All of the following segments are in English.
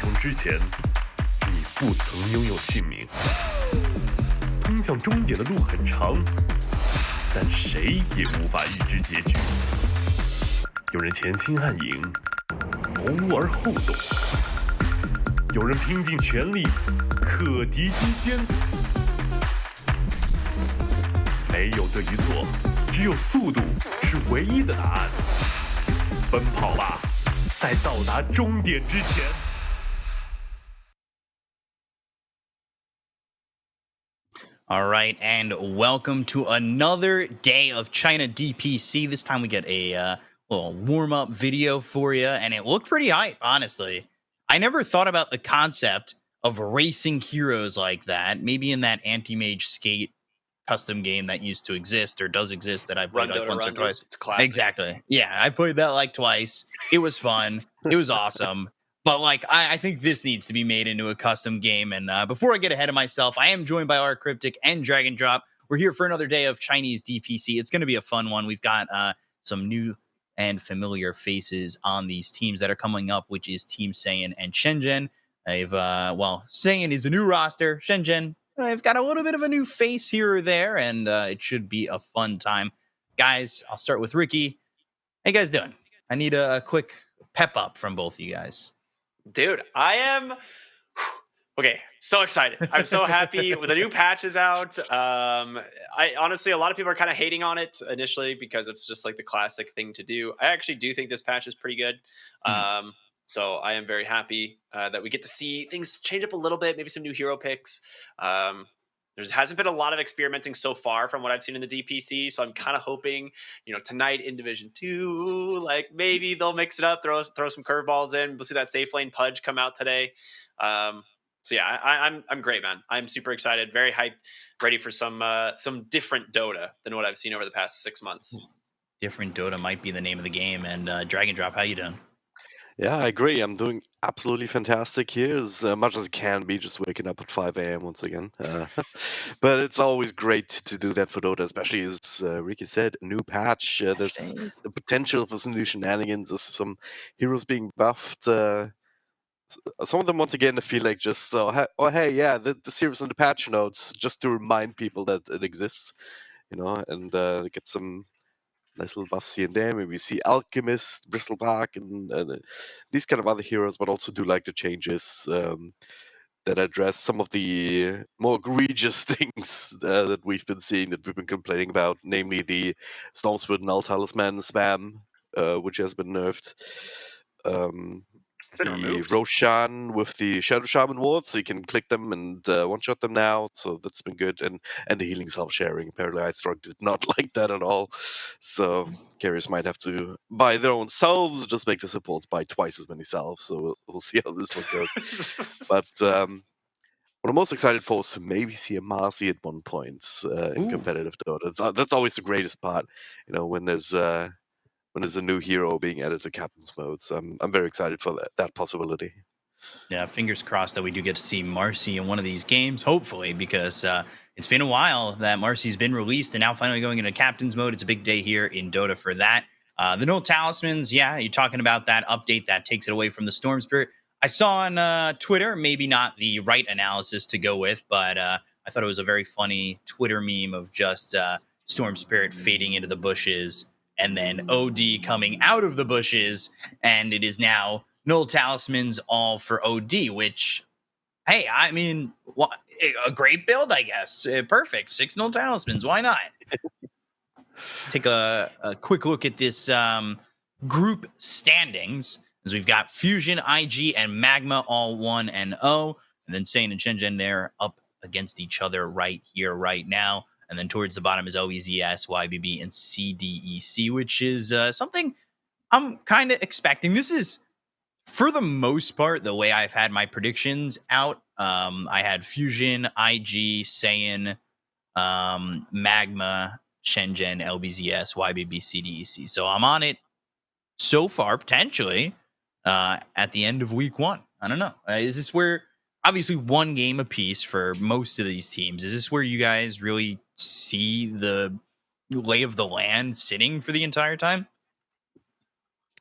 成之前，你不曾拥有姓名。通向终点的路很长，但谁也无法预知结局。有人前心暗影，谋而后动；有人拼尽全力，克敌金仙。没有对与错，只有速度是唯一的答案。奔跑吧，在到达终点之前。All right, and welcome to another day of China DPC. This time we get a little warm-up video for you, and it looked pretty hype, honestly. I never thought about the concept of racing heroes like that. Maybe in that anti-mage skate custom game that used to exist or does exist that I've played like once or twice. It's classic. Exactly. Yeah, I played that like twice. It was fun. It was awesome. But like, I think this needs to be made into a custom game. And before I get ahead of myself, I am joined by R Cryptic and Dragon Drop. We're here for another day of Chinese DPC. It's going to be a fun one. We've got some new and familiar faces on these teams that are coming up, which is Team Saiyan and SHENZHEN. Saiyan is a new roster. SHENZHEN, I've got a little bit of a new face here or there, and it should be a fun time. Guys, I'll start with Ricky. How you guys doing? I need a quick pep up from both of you guys. Dude, I am so excited. I'm so happy with the new patches out. I honestly, a lot of people are kind of hating on it initially because it's just like the classic thing to do. I actually do think this patch is pretty good. So I am very happy that we get to see things change up a little bit, maybe some new hero picks. There hasn't been a lot of experimenting so far from what I've seen in the DPC, so I'm kind of hoping, tonight in Division 2, like maybe they'll mix it up, throw some curveballs in. We'll see that safe lane Pudge come out today. So yeah, I'm great, man. I'm super excited, very hyped, ready for some different Dota than what I've seen over the past 6 months. Different Dota might be the name of the game. And Dragon Drop, how you doing? Yeah, I agree. I'm doing absolutely fantastic here, as much as it can be, just waking up at 5 a.m. once again. But it's always great to do that for Dota, especially as Ricky said, a new patch. There's the potential for some new shenanigans, there's some heroes being buffed. Some of them, once again, I feel like just, the series on the patch notes, just to remind people that it exists, and get some nice little buffs here and there. Maybe we see Alchemist, Bristleback, and these kind of other heroes, but also do like the changes that address some of the more egregious things that we've been seeing, that we've been complaining about, namely the Stormspirit Null Talisman spam, which has been nerfed. It's been removed. Roshan with the Shadow Shaman wards, so you can click them and one-shot them now, so that's been good. And the healing self-sharing, apparently iStrong did not like that at all. So carriers might have to buy their own salves, just make the supports buy twice as many salves, so we'll see how this one goes. But what I'm most excited for is to maybe see a Marcy at one point in competitive Dota. That's always the greatest part, when there's a new hero being added to Captain's mode. So I'm very excited for that possibility. Yeah, fingers crossed that we do get to see Marcy in one of these games, hopefully, because it's been a while that Marcy's been released and now finally going into Captain's mode. It's a big day here in Dota for that. The Null Talismans, yeah, you're talking about that update that takes it away from the Storm Spirit. I saw on Twitter, maybe not the right analysis to go with, but I thought it was a very funny Twitter meme of just Storm Spirit fading into the bushes and then OD coming out of the bushes, and it is now Null Talismans all for OD, which, hey, I mean, a great build, I guess. Perfect. 6 Null Talismans. Why not? Take a quick look at this group standings, as we've got Fusion, IG, and Magma all 1-0, and then Saiyan and SHENZHEN, they're up against each other right here, right now. And then towards the bottom is OEZS, YBB, and CDEC, which is something I'm kind of expecting. This is, for the most part, the way I've had my predictions out. I had Fusion, IG, Saiyan, Magma, SHENZHEN, LBZS, YBB, CDEC. So I'm on it so far, potentially, at the end of week 1. I don't know. Is this where, obviously, one game apiece for most of these teams, is this where you guys really see the lay of the land sitting for the entire time?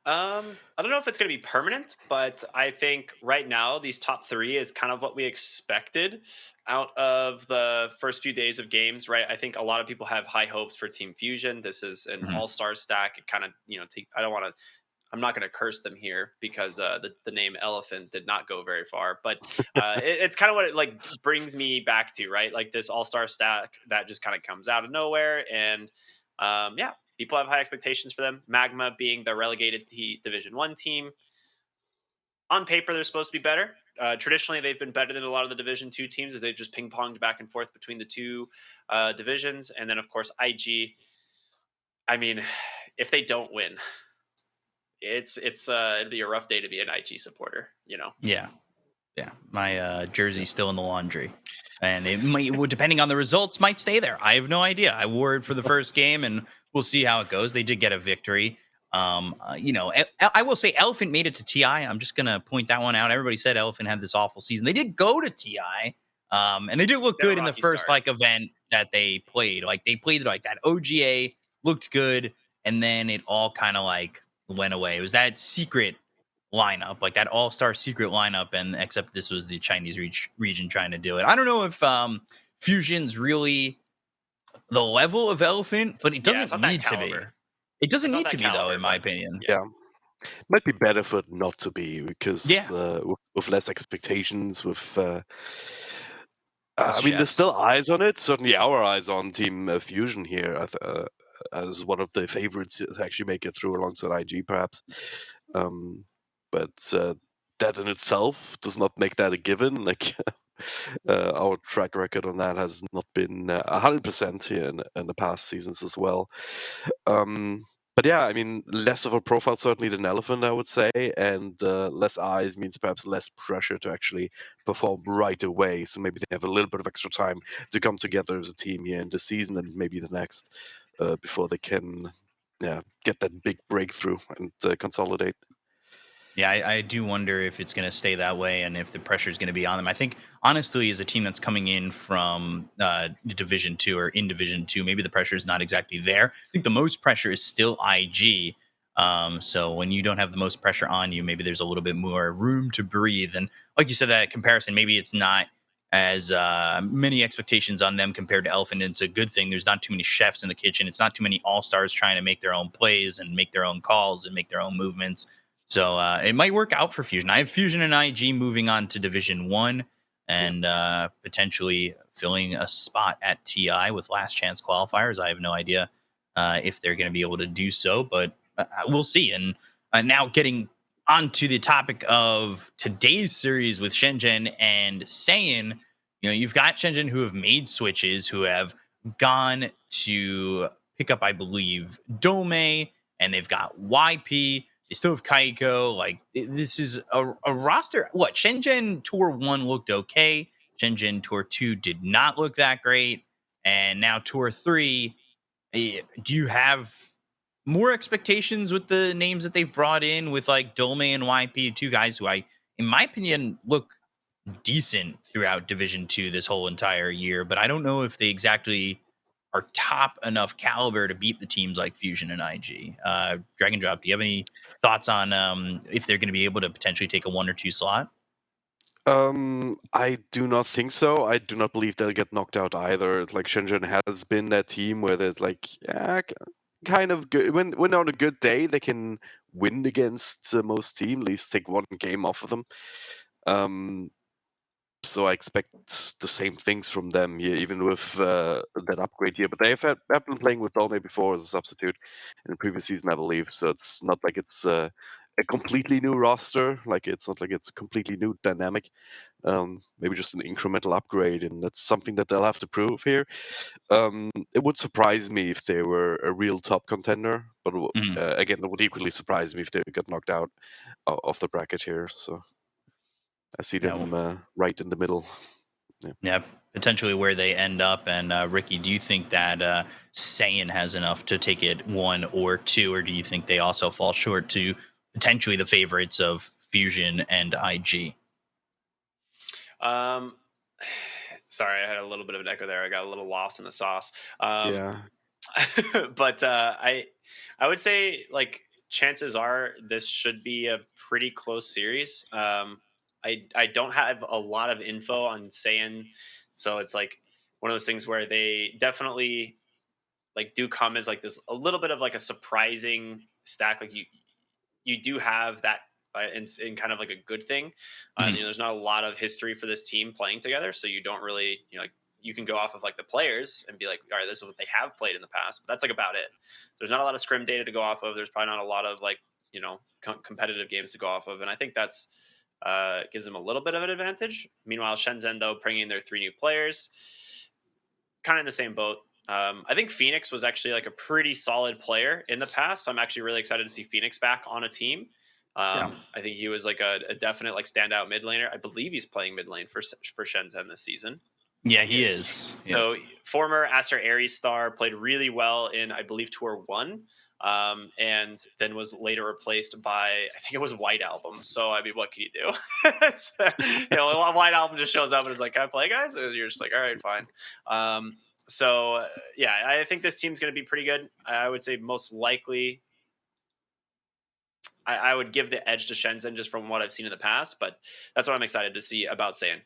I don't know if it's going to be permanent, but I think right now these top three is kind of what we expected out of the first few days of games, right? I think a lot of people have high hopes for Team Fusion. This is an Mhm. all-star stack. It kind of, I don't want to. I'm not going to curse them here because the name Elephant did not go very far, but it's kind of what it like brings me back to, right? Like this all-star stack that just kind of comes out of nowhere, and yeah, people have high expectations for them. Magma being the relegated Division One team, on paper they're supposed to be better. Traditionally, they've been better than a lot of the Division Two teams as they've just ping ponged back and forth between the two divisions. And then, of course, IG. I mean, if they don't win, it's it'd be a rough day to be an IG supporter. Yeah. Yeah, my jersey's still in the laundry, and it might, well, depending on the results, might stay there. I have no idea. I wore it for the first game, and we'll see how it goes. They did get a victory. I will say Elephant made it to TI. I'm just gonna point that one out. Everybody said Elephant had this awful season. They did go to TI, and they did look They're a good in the rocky first start. event that they played. Like they played like that OGA looked good, and then it all kind of like went away. It was that secret lineup, like that all-star secret lineup, and except this was the Chinese region trying to do it. I don't know if Fusion's really the level of Elephant, but it Yeah, it's doesn't not that need to be. caliber. It doesn't It's not need that to be though, caliber, in my but opinion. yeah. Yeah, might be better for it not to be because Yeah, with less expectations, with less I mean, there's chefs. still eyes on it. Certainly, our eyes on Team Fusion here as one of the favorites to actually make it through alongside IG, perhaps. Um, but that in itself does not make that a given. Like our track record on that has not been 100% here in the past seasons as well. Um, but yeah, I mean, less of a profile certainly than Elephant, I would say, and less eyes means perhaps less pressure to actually perform right away. So maybe they have a little bit of extra time to come together as a team here in the season and maybe the next before they can, yeah, get that big breakthrough and consolidate. Yeah, I do wonder if it's going to stay that way and if the pressure is going to be on them. I think, honestly, as a team that's coming in from Division Two or in Division Two, maybe the pressure is not exactly there. I think the most pressure is still IG. So when you don't have the most pressure on you, maybe there's a little bit more room to breathe. And like you said, that comparison, maybe it's not as many expectations on them compared to Elephant. It's a good thing. There's not too many chefs in the kitchen. It's not too many all stars trying to make their own plays and make their own calls and make their own movements. So it might work out for Fusion. I have Fusion and IG moving on to Division One Yeah. and potentially filling a spot at TI with last chance qualifiers. I have no idea if they're going to be able to do so, but we'll see. And now getting onto the topic of today's series with Shenzhen and Saiyan, you've got Shenzhen who have made switches, who have gone to pick up, I believe, Dome, and they've got YP. They still have Kaiko. Like this is a roster. What Shenzhen Tour 1 looked okay. Shenzhen Tour 2 did not look that great. And now Tour 3. Do you have more expectations with the names that they've brought in with like Dome and YP, two guys who in my opinion, look decent throughout Division Two this whole entire year, but I don't know if they exactly are top enough caliber to beat the teams like Fusion and IG. Dragon Drop, do you have any thoughts on if they're going to be able to potentially take a 1 or 2 slot? I do not think so. I do not believe they'll get knocked out either. It's like Shenzhen has been that team where there's like, yeah, kind of good. When on a good day, they can win against most teams, at least take one game off of them. Um, so I expect the same things from them here, even with that upgrade here. But have been playing with Dolme before as a substitute in the previous season, I believe. So it's not like it's a completely new roster. Like it's not like it's a completely new dynamic. Maybe just an incremental upgrade, and that's something that they'll have to prove here. It would surprise me if they were a real top contender, but Mhm. again, it would equally surprise me if they got knocked out of the bracket here. So I see Yeah, well, them right in the middle. Yeah. yeah, potentially where they end up. And Ricky, do you think that Saiyan has enough to take it 1 or 2, or do you think they also fall short to potentially the favorites of Fusion and IG? Um, sorry, I had a little bit of an echo there. I got a little lost in the sauce. Yeah. But I would say like chances are this should be a pretty close series. I don't have a lot of info on Saiyan, so it's like one of those things where they definitely like do come as like this a little bit of like a surprising stack. Like you do have that in kind of like a good thing. Mhm. You know, there's not a lot of history for this team playing together, so you don't really, you know, like you can go off of like the players and be like, all right, this is what they have played in the past, but that's like about it. There's not a lot of scrim data to go off of. There's probably not a lot of like, you know, competitive games to go off of, and I think that's gives them a little bit of an advantage. Meanwhile, Shenzhen though bringing their 3 new players, kind of in the same boat. I think Phoenix was actually like a pretty solid player in the past. So I'm actually really excited to see Phoenix back on a team. Yeah. I think he was like a definite like standout mid laner. I believe he's playing mid lane for Shenzhen this season. Yeah, he is. So Yes. former Aster Aries star, played really well in I believe Tour 1, and then was later replaced by I think it was White Album. So I mean, what can you do? So, you know, White Album just shows up and is like, "Can I play, guys?" And you're just like, "All right, fine." So yeah, I think this team's going to be pretty good. I would say most likely, I would give the edge to Shenzhen just from what I've seen in the past. But that's what I'm excited to see about Saiyan.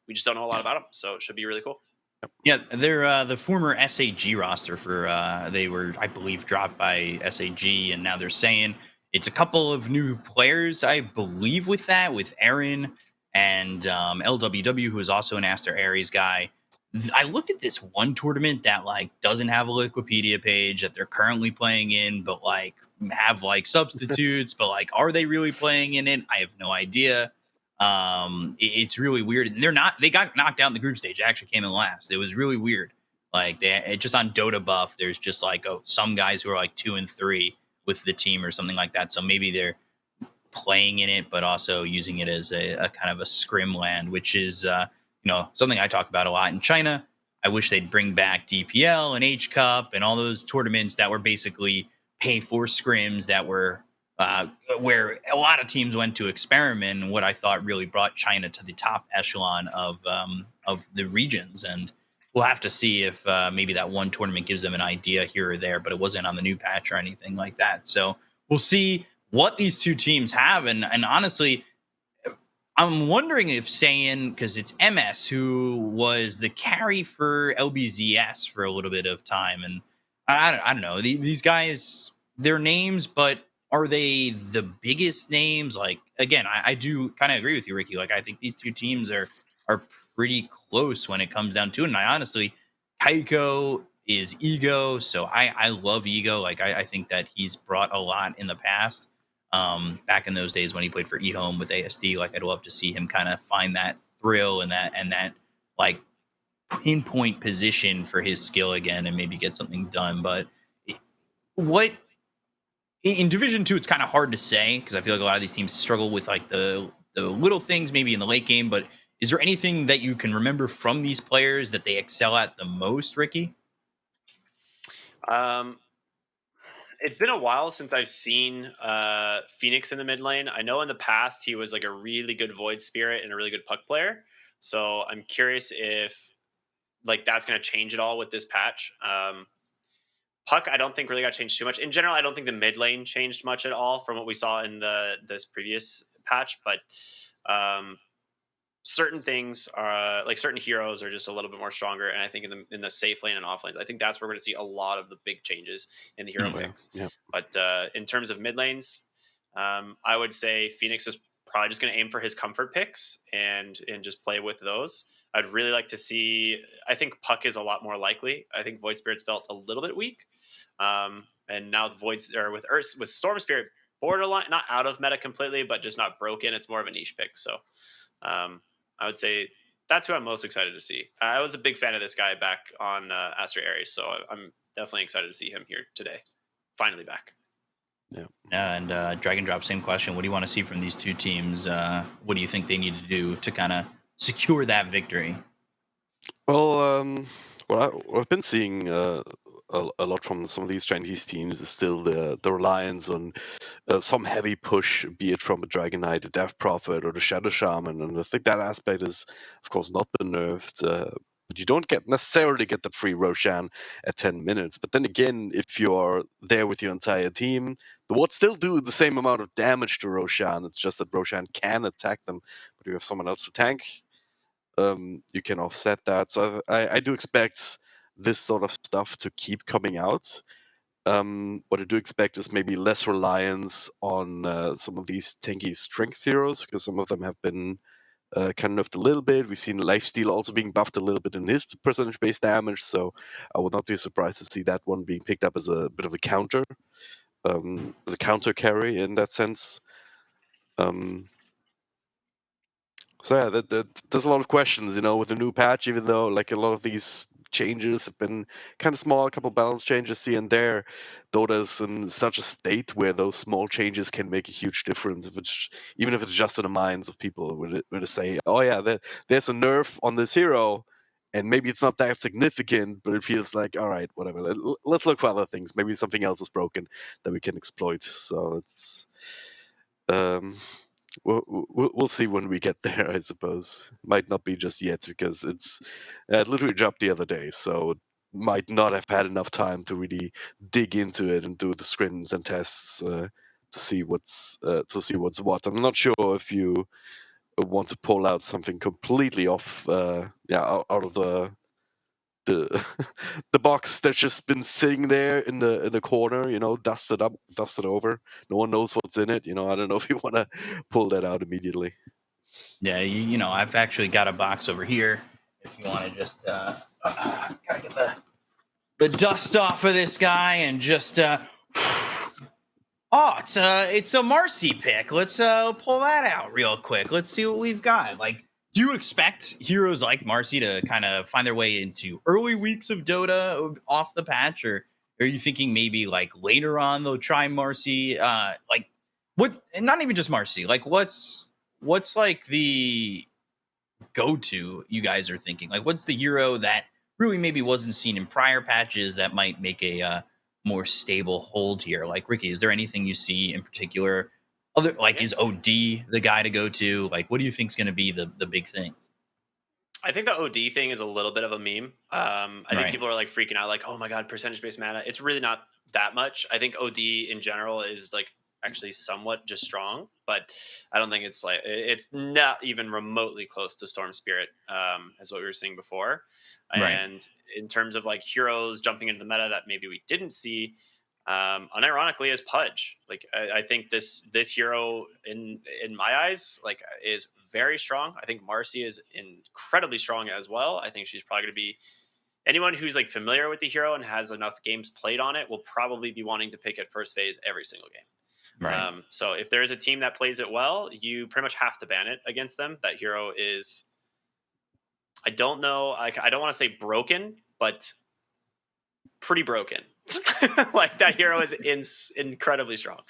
We just don't know a lot about them, so it should be really cool. Yeah, they're the former SAG roster for they were, I believe, dropped by SAG, and now they're saying it's a couple of new players, I believe, with that, with Aaron and LWW, who is also an Aster Aries guy. I looked at this one tournament that like doesn't have a Wikipedia page that they're currently playing in, but like have like substitutes, but like are they really playing in it? I have no idea. It's really weird. And they got knocked out in the group stage. It actually came in last. It was really weird. Like just on Dota Buff, there's just like some guys who are like 2 and 3 with the team or something like that. So maybe they're playing in it, but also using it as a kind of a scrim land, which is something I talk about a lot in China. I wish they'd bring back DPL and H Cup and all those tournaments that were basically pay for scrims that were where a lot of teams went to experiment, and what I thought really brought China to the top echelon of the regions. And we'll have to see if maybe that one tournament gives them an idea here or there, but it wasn't on the new patch or anything like that. So we'll see what these two teams have. And honestly, I'm wondering if Saiyan, because it's MS who was the carry for LBZS for a little bit of time, and I don't know these guys, their names, but are they the biggest names? Like again, I do kind of agree with you, Ricky. Like I think these two teams are pretty close when it comes down to it. And I honestly, Kaiko is Ego, so I love Ego. Like I think that he's brought a lot in the past. Back in those days when he played for eHome with ASD, like I'd love to see him kind of find that thrill and that like pinpoint position for his skill again and maybe get something done. But what in Division 2, it's kind of hard to say because I feel like a lot of these teams struggle with like the little things maybe in the late game. But is there anything that you can remember from these players that they excel at the most, Ricky? It's been a while since I've seen Phoenix in the mid lane. I know in the past he was like a really good Void Spirit and a really good puck player. So I'm curious if like that's going to change at all with this patch. Puck, I don't think really got changed too much. In general, I don't think the mid lane changed much at all from what we saw in this previous patch. But certain things are like certain heroes are just a little bit more stronger, and I think in the safe lane and off lanes, I think that's where we're going to see a lot of the big changes in the hero picks. Yeah. But in terms of mid lanes, I would say Phoenix is probably just going to aim for his comfort picks and just play with those. I'd really like to see. I think Puck is a lot more likely. I think Void Spirit's felt a little bit weak, and now the Voids or with Storm Spirit borderline, not out of meta completely, but just not broken. It's more of a niche pick. So. I would say that's who I'm most excited to see. I was a big fan of this guy back on Aster Aries, so I'm definitely excited to see him here today. Finally back. Yeah, and Drag and Drop, same question. What do you want to see from these two teams? What do you think they need to do to kind of secure that victory? Well, what I've been seeing a lot from some of these Chinese teams is still the reliance on some heavy push, be it from a Dragon Knight, a Death Prophet, or the Shadow Shaman. And I think that aspect is, of course, not been nerfed. but you don't necessarily get the free Roshan at 10 minutes. But then again, if you're there with your entire team, the wards still do the same amount of damage to Roshan. It's just that Roshan can attack them, but if you have someone else to tank, you can offset that. So I do expect this sort of stuff to keep coming out. What I do expect is maybe less reliance on some of these tanky strength heroes, because some of them have been kind of nerfed a little bit. We've seen Lifesteal also being buffed a little bit in his percentage-based damage, so I would not be surprised to see that one being picked up as a bit of a counter, as a counter carry in that sense. So yeah, there's a lot of questions, with the new patch, even though like a lot of these changes have been kind of small, a couple balance changes here and there. Dota's in such a state where those small changes can make a huge difference, even if it's just in the minds of people, where to say, oh yeah, there's a nerf on this hero, and maybe it's not that significant, but it feels like, all right, whatever, let's look for other things. Maybe something else is broken that we can exploit. So it's... We'll see when we get there, I suppose. Might not be just yet, because it literally dropped the other day, so might not have had enough time to really dig into it and do the scrims and tests to see what's what. I'm not sure if you want to pull out something completely off, out of the the box that's just been sitting there in the corner, dusted up, dusted over. No one knows what's in it. I don't know if you want to pull that out immediately. Yeah, I've actually got a box over here. If you want to just gotta get the dust off of this guy and just it's a Marcy pick. Let's pull that out real quick. Let's see what we've got. Like, do you expect heroes like Marcy to kind of find their way into early weeks of Dota off the patch, or are you thinking maybe like later on they'll try Marcy? Like, what? Not even just Marcy. Like, what's like the go-to you guys are thinking? Like, what's the hero that really maybe wasn't seen in prior patches that might make a more stable hold here? Like, Ricky, is there anything you see in particular? Is OD the guy to go to? Like, what do you think is going to be the big thing? I think the OD thing is a little bit of a meme. I think people are like freaking out, like, oh my god, percentage-based mana. It's really not that much. I think OD in general is like actually somewhat just strong, but I don't think it's not even remotely close to Storm Spirit, as what we were seeing before. Right. And in terms of like heroes jumping into the meta that maybe we didn't see, unironically, is Pudge. Like, I think this hero in my eyes is very strong. I think Marcy is incredibly strong as well. I think she's probably going to be, anyone who's like familiar with the hero and has enough games played on it will probably be wanting to pick it first phase every single game. Right. So if there's a team that plays it well, you pretty much have to ban it against them. That hero is, I don't know, I don't want to say broken, but pretty broken. Like, that hero is incredibly strong.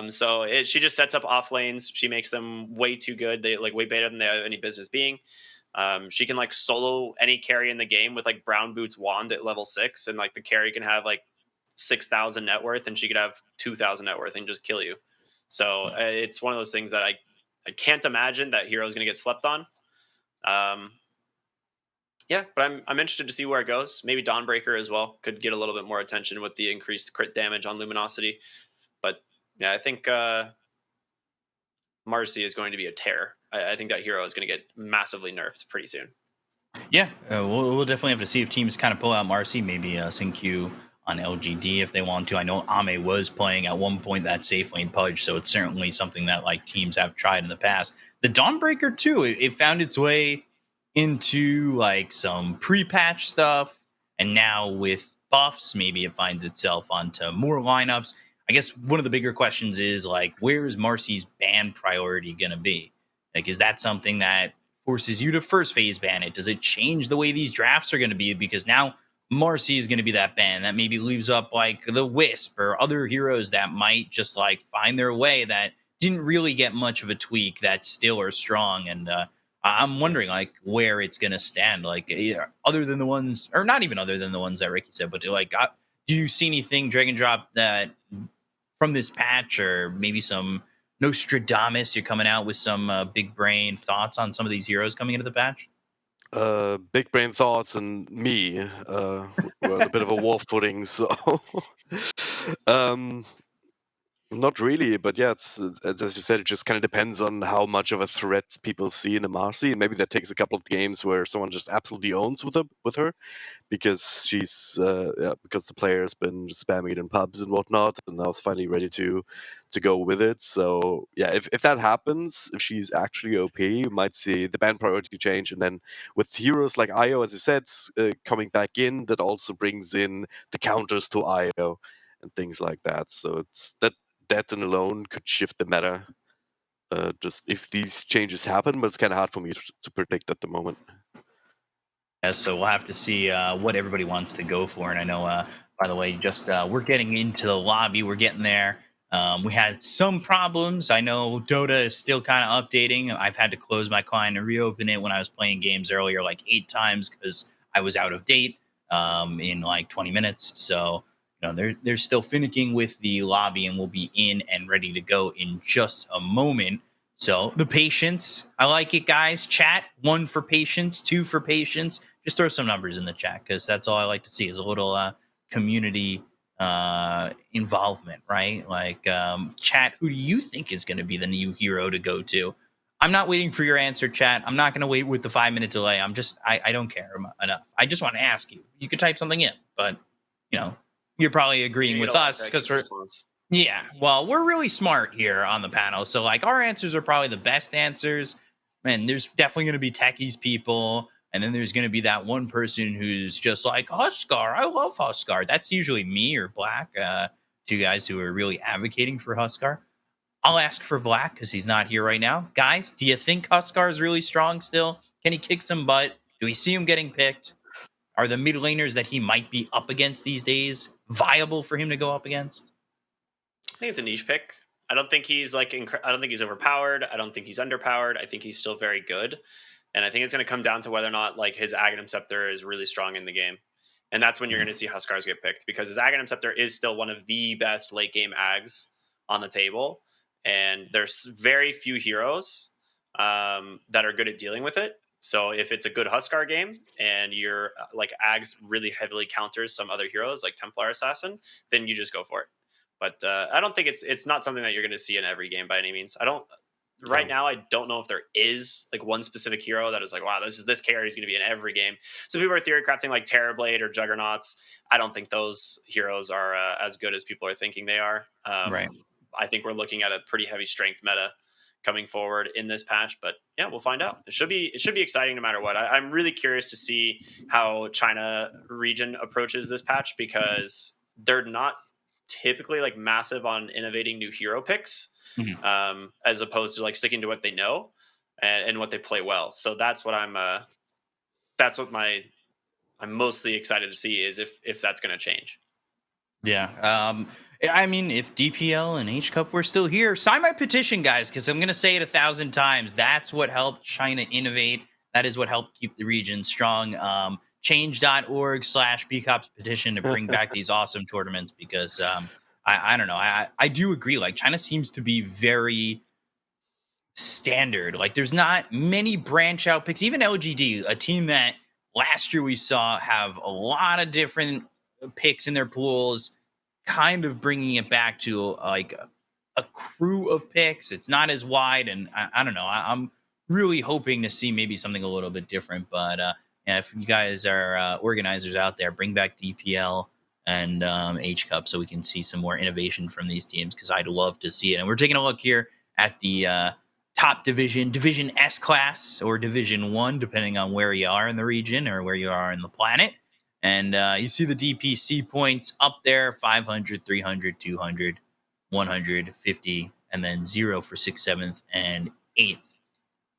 So she just sets up off lanes. She makes them way too good. They like way better than they have any business being. She can like solo any carry in the game with like Brown Boots wand at level 6, and like the carry can have like 6,000 net worth, and she could have 2,000 net worth and just kill you. So it's one of those things that I can't imagine that hero is going to get slept on. Yeah, but I'm interested to see where it goes. Maybe Dawnbreaker as well could get a little bit more attention with the increased crit damage on Luminosity. But yeah, I think Marcy is going to be a tear. I think that hero is going to get massively nerfed pretty soon. Yeah, we'll definitely have to see if teams kind of pull out Marcy, maybe Q on LGD if they want to. I know Ame was playing at one point that safe lane Pudge, so it's certainly something that like teams have tried in the past. The Dawnbreaker too, it found its way into like some pre-patch stuff, and now with buffs, maybe it finds itself onto more lineups. I guess one of the bigger questions is like, where is Marcy's ban priority going to be? Like, is that something that forces you to first phase ban it? Does it change the way these drafts are going to be? Because now Marcy is going to be that ban that maybe leaves up like the Wisp or other heroes that might just like find their way that didn't really get much of a tweak that still are strong. And I'm wondering like where it's going to stand, like other than the ones, or not even other than the ones that Ricky said, but do you see anything drag and drop that from this patch, or maybe some Nostradamus, you're coming out with some big brain thoughts on some of these heroes coming into the patch? Big Brain Thoughts and me were on a bit of a war footing, so um, not really. But yeah, it's as you said, it just kind of depends on how much of a threat people see in the Marcy, and maybe that takes a couple of games where someone just absolutely owns with her, because she's because the player has been spamming it in pubs and whatnot, and I was finally ready to go with it. So yeah, if that happens, if she's actually OP, you might see the ban priority change, and then with heroes like Io, as you said, coming back in, that also brings in the counters to Io and things like that. So it's that and alone could shift the meta. Just if these changes happen, but it's kind of hard for me to predict at the moment. Yeah, so we'll have to see what everybody wants to go for. And I know, by the way, just we're getting into the lobby. We're getting there. We had some problems. I know Dota is still kind of updating. I've had to close my client and reopen it when I was playing games earlier, like 8 times because I was out of date in like 20 minutes. So, they're still finicking with the lobby, and we'll be in and ready to go in just a moment. So the patience, I like it, guys. Chat, 1 for patience, 2 for patience. Just throw some numbers in the chat, because that's all I like to see is a little community involvement, right? Like, chat, who do you think is going to be the new hero to go to? I'm not waiting for your answer, chat. I'm not going to wait with the 5-minute delay. I don't care enough. I just want to ask you. You could type something in, but you're probably agreeing with us because we're. Yeah, well, we're really smart here on the panel. So, like, our answers are probably the best answers. And there's definitely going to be techies people. And then there's going to be that one person who's just like, Huskar, I love Huskar. That's usually me or Black, 2 guys who are really advocating for Huskar. I'll ask for Black because he's not here right now. Guys, do you think Huskar is really strong still? Can he kick some butt? Do we see him getting picked? Are the mid laners that he might be up against these days viable for him to go up against? I think it's a niche pick. I don't think he's I don't think he's overpowered. I don't think he's underpowered. I think he's still very good. And I think it's going to come down to whether or not like his Aghanim Scepter is really strong in the game. And that's when you're going to see Huskars get picked, because his Aghanim Scepter is still one of the best late game Ags on the table. And there's very few heroes that are good at dealing with it. So if it's a good Huskar game and your like Ags really heavily counters some other heroes like Templar Assassin, then you just go for it. But I don't think it's not something that you're going to see in every game by any means. Right now, I don't know if there is like one specific hero that is like, wow, this carry is going to be in every game. So people are theory crafting like Terrorblade or Juggernauts. I don't think those heroes are as good as people are thinking they are. Right. I think we're looking at a pretty heavy strength meta coming forward in this patch, but yeah, we'll find out. It should be exciting no matter what. I'm really curious to see how China region approaches this patch, because they're not typically like massive on innovating new hero picks, as opposed to like sticking to what they know and what they play well. So that's what I'm mostly excited to see, is if that's going to change. Yeah. I mean, if DPL and H Cup were still here, sign my petition, guys, because I'm going to say it 1,000 times. That's what helped China innovate. That is what helped keep the region strong. Change.org/BCops petition to bring back these awesome tournaments, because I don't know. I do agree. Like, China seems to be very standard. Like, there's not many branch out picks. Even LGD, a team that last year we saw have a lot of different picks in their pools, kind of bringing it back to like a crew of picks. It's not as wide, and I don't know. I'm really hoping to see maybe something a little bit different. But if you guys are organizers out there, bring back DPL and H Cup so we can see some more innovation from these teams, because I'd love to see it. And we're taking a look here at the top Division S class or Division 1, depending on where you are in the region or where you are in the planet. And you see the DPC points up there: 500, 300, 200, 150, and then 0 for 6th, 7th, and 8th.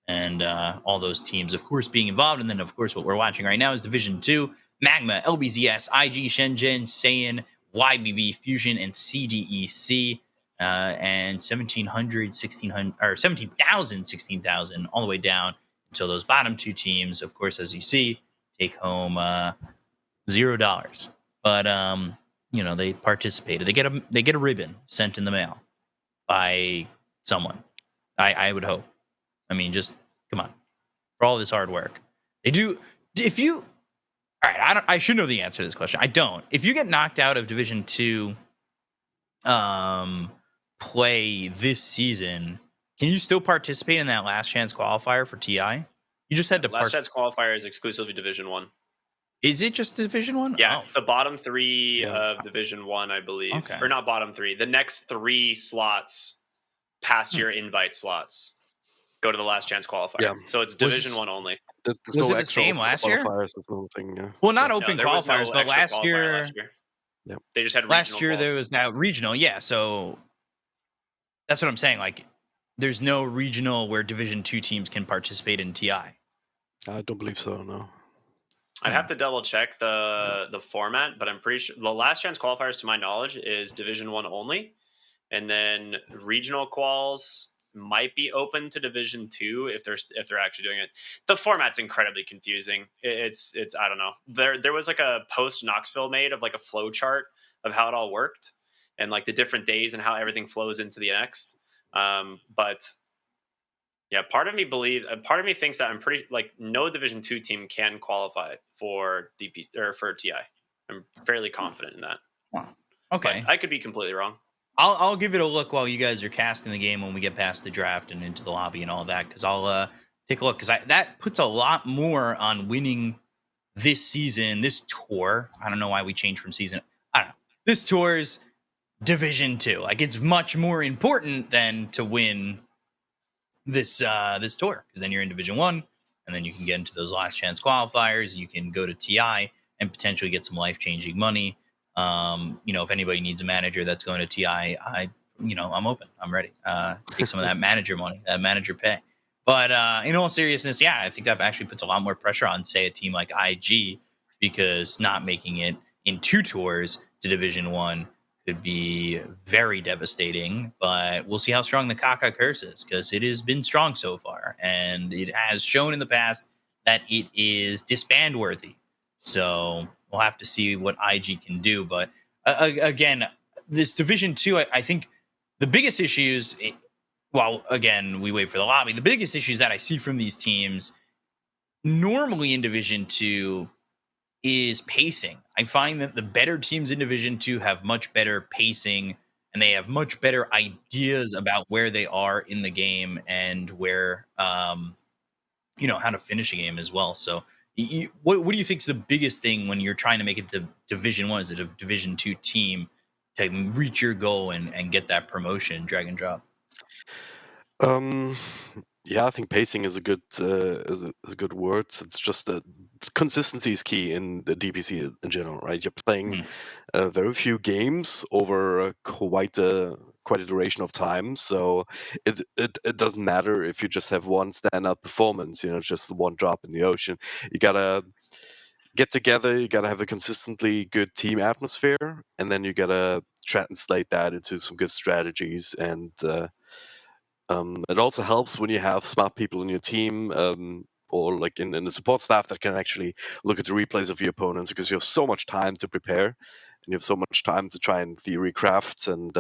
And all those teams, of course, being involved. And then, of course, what we're watching right now is Division 2, Magma, LBZS, IG, Shenzhen, Saiyan, YBB, Fusion, and CDEC. And 1,700, 1,600, or 17,000, 16,000, all the way down until those bottom 2 teams, of course, as you see, take home $0. But they participated. They get a ribbon sent in the mail by someone. I would hope. I mean, just come on, for all this hard work. They do. If you, all right, I should know the answer to this question. I don't. If you get knocked out of Division 2 play this season, can you still participate in that last chance qualifier for TI? You just had to Last chance qualifier is exclusively Division 1. Is it just Division 1? Yeah, Oh. it's the bottom 3 of Division 1, I believe. Okay. Or not bottom 3. The next 3 slots past your invite slots go to the last chance qualifier. Yeah. So it's Division 1 only. There's Was no it the extra same open last year? qualifiers, there's no thing, yeah. Well, not No, open there was no qualifiers, but extra last qualifier year, last year. Yep. They just had last regional year there quals. was now regional. Yeah, so that's what I'm saying. Like, there's no regional where Division 2 teams can participate in TI. I don't believe so, no. I'd have to double check the format, but I'm pretty sure the last chance qualifiers, to my knowledge, is Division 1 only, and then regional quals might be open to Division 2 if they're actually doing it. The format's incredibly confusing. It's I don't know. There was like a post Knoxville made of like a flow chart of how it all worked and like the different days and how everything flows into the next. But yeah, part of me thinks that I'm pretty like no Division 2 team can qualify for DP or for TI. I'm fairly confident in that. Okay. But I could be completely wrong. I'll give it a look while you guys are casting the game when we get past the draft and into the lobby and all that, because I'll take a look, because that puts a lot more on winning this season, this tour. I don't know why we changed from season. I don't know. This tour's Division 2. Like, it's much more important than to win this tour, because then you're in Division 1, and then you can get into those last chance qualifiers. You can go to TI and potentially get some life-changing money. If anybody needs a manager that's going to TI, I'm open. I'm ready. Take some of that manager money, that manager pay. But in all seriousness, yeah, I think that actually puts a lot more pressure on, say, a team like IG, because not making it in 2 tours to Division 1 could be very devastating. But we'll see how strong the Kaka curse is, because it has been strong so far, and it has shown in the past that it is disband worthy. So we'll have to see what IG can do. But again, this Division 2, I think the biggest issues, again, we wait for the lobby. The biggest issues that I see from these teams normally in Division 2 is pacing. I find that the better teams in Division 2 have much better pacing, and they have much better ideas about where they are in the game and where, how to finish a game as well. So what do you think is the biggest thing when you're trying to make it to Division 1? Is it a Division 2 team to reach your goal and get that promotion, drag and drop? Yeah, I think pacing is a good good word. It's just consistency is key in the DPC in general, right? You're playing very few games over quite a duration of time, so it doesn't matter if you just have one standout performance, just one drop in the ocean. You gotta get together, you gotta have a consistently good team atmosphere, and then you gotta translate that into some good strategies. And it also helps when you have smart people in your team, or like in the support staff that can actually look at the replays of your opponents, because you have so much time to prepare, and you have so much time to try and theory craft and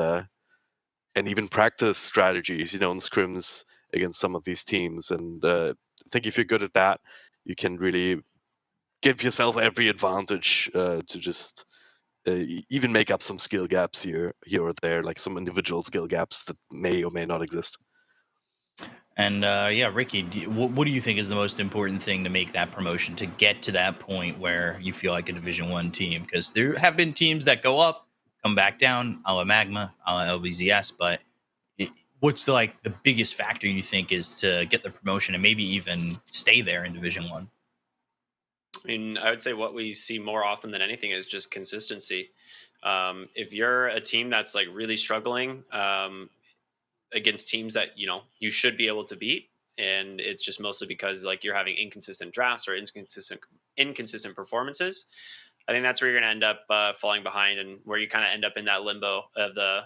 even practice strategies, in scrims against some of these teams. And I think if you're good at that, you can really give yourself every advantage to just even make up some skill gaps here or there, like some individual skill gaps that may or may not exist. And Ricky, what do you think is the most important thing to make that promotion, to get to that point where you feel like a Division 1 team? Because there have been teams that go up, come back down, a la Magma, a la LBZS, but what's the biggest factor you think is to get the promotion and maybe even stay there in Division 1? I mean, I would say what we see more often than anything is just consistency. If you're a team that's like really struggling against teams that you should be able to beat, and it's just mostly because like you're having inconsistent drafts or inconsistent performances, I think that's where you're going to end up falling behind, and where you kind of end up in that limbo of the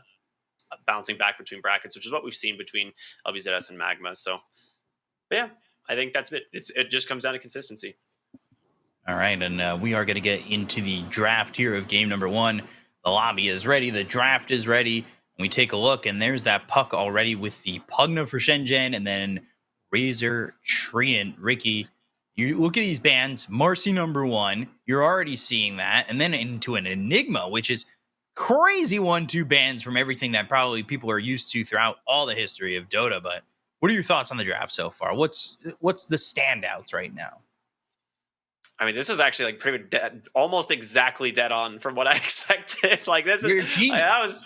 bouncing back between brackets, which is what we've seen between LBZS and Magma. So, but yeah, I think that's it. It just comes down to consistency. All right, and we are going to get into the draft here of game number 1. The lobby is ready. The draft is ready. And we take a look, and there's that puck already with the Pugna for SHENZHEN, and then Razor Treant. Ricky, You look at these bans, Marcy #1, you're already seeing that, and then into an Enigma, which is crazy 1-2 bans from everything that probably people are used to throughout all the history of Dota. But what are your thoughts on the draft so far? What's the standouts right now? I mean, this was actually like pretty dead, almost exactly dead on from what I expected. Like this You're a is, genius.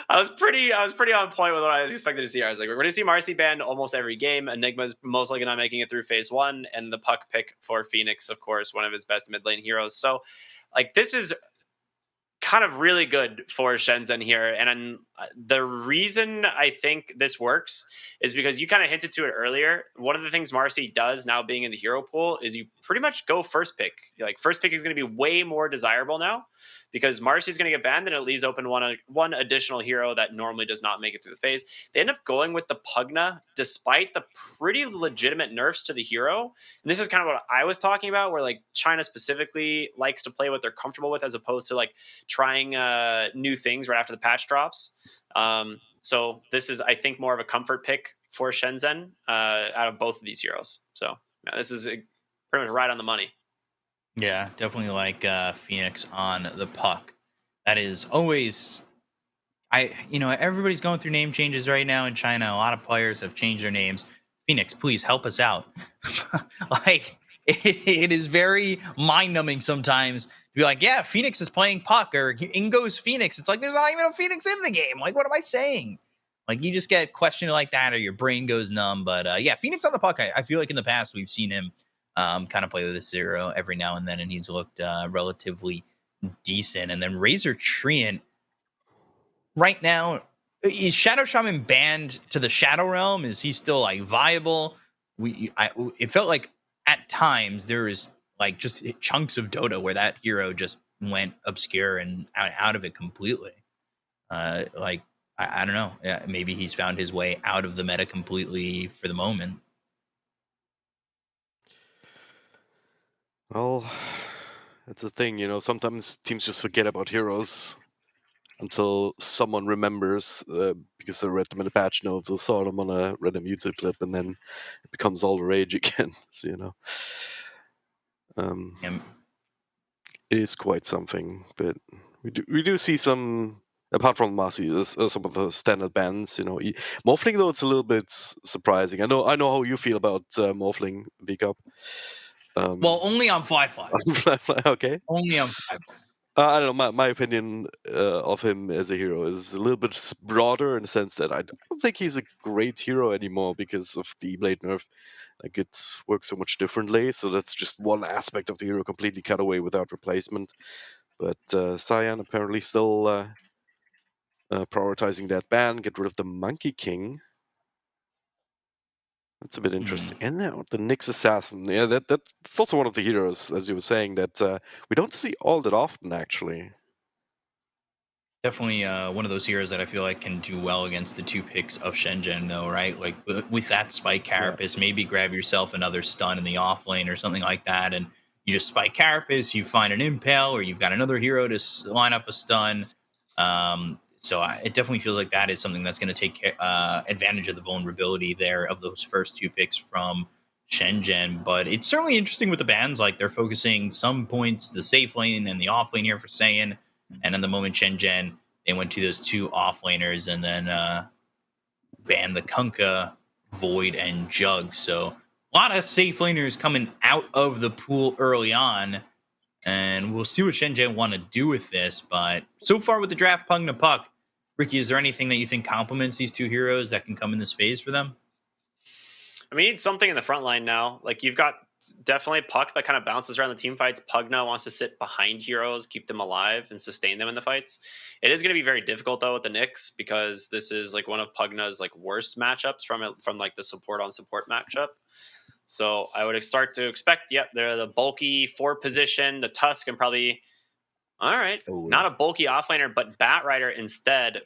I was pretty on point with what I was expected to see. I was like, we're going to see Marcy banned almost every game. Enigma's most likely not making it through phase 1, and the puck pick for Phoenix, of course, one of his best mid lane heroes. So, like, this is kind of really good for SHENZHEN here. And the reason I think this works is because you kind of hinted to it earlier. One of the things Marcy does now being in the hero pool is you pretty much go first pick. Like first pick is going to be way more desirable now because Marcy's going to get banned and it leaves open one additional hero that normally does not make it through the phase. They end up going with the Pugna despite the pretty legitimate nerfs to the hero. And this is kind of what I was talking about, where like China specifically likes to play what they're comfortable with as opposed to like trying new things right after the patch drops. So this is, I think, more of a comfort pick for SHENZHEN out of both of these heroes. So yeah, this is pretty much right on the money. Yeah, definitely like Phoenix on the puck. That is always, everybody's going through name changes right now in China. A lot of players have changed their names. Phoenix, please help us out. Like it is very mind numbing sometimes to be like, yeah, Phoenix is playing puck or in goes Phoenix. It's like there's not even a Phoenix in the game. Like, what am I saying? Like you just get questioned like that or your brain goes numb. But yeah, Phoenix on the puck. I feel like in the past we've seen him kind of play with a zero every now and then, and he's looked relatively decent. And then Razor Treant right now, is Shadow Shaman banned to the Shadow Realm? Is he still like viable? It felt like at times there was like just chunks of Dota where that hero just went obscure and out of it completely. Like I don't know. Yeah, maybe he's found his way out of the meta completely for the moment. Well, that's the thing, sometimes teams just forget about heroes until someone remembers because they read them in the patch notes or saw them on a random YouTube clip, and then it becomes all the rage again. So, Yeah. it is quite something. But we do see some, apart from Marcy, some of the standard bans. Morphling though, it's a little bit surprising. I know how you feel about Morphling, B-Cup. Well, only on 5-5. Okay. Only on 5-5. I don't know. My opinion of him as a hero is a little bit broader in the sense that I don't think he's a great hero anymore because of the Blade nerf. Like it works so much differently. So that's just one aspect of the hero completely cut away without replacement. But Saiyan apparently still prioritizing that ban, get rid of the Monkey King. That's a bit interesting. And now the Nyx Assassin. Yeah, that's also one of the heroes, as you were saying, that we don't see all that often, actually. Definitely one of those heroes that I feel like can do well against the 2 picks of SHENZHEN, though, right? Like with that Spike Carapace, maybe grab yourself another stun in the off lane or something like that, and you just Spike Carapace, you find an Impale, or you've got another hero to line up a stun. So it definitely feels like that is something that's going to take advantage of the vulnerability there of those first 2 picks from SHENZHEN. But it's certainly interesting with the bans. Like they're focusing some points the safe lane and the off lane here for Saiyan. And in the moment SHENZHEN, they went to those 2 offlaners and then banned the Kunkka, Void, and Jug. So a lot of safe laners coming out of the pool early on. And we'll see what SHENZHEN want to do with this. But so far with the draft Pugna Puck, Ricky, is there anything that you think complements these 2 heroes that can come in this phase for them? I mean, need something in the front line now. Like you've got definitely Puck that kind of bounces around the team fights. Pugna wants to sit behind heroes, keep them alive, and sustain them in the fights. It is going to be very difficult though with the Nyx because this is like one of Pugna's like worst matchups from like the support on support matchup. So I would start to expect, they're the bulky 4 position, the Tusk, and probably not a bulky offlaner, but Batrider instead.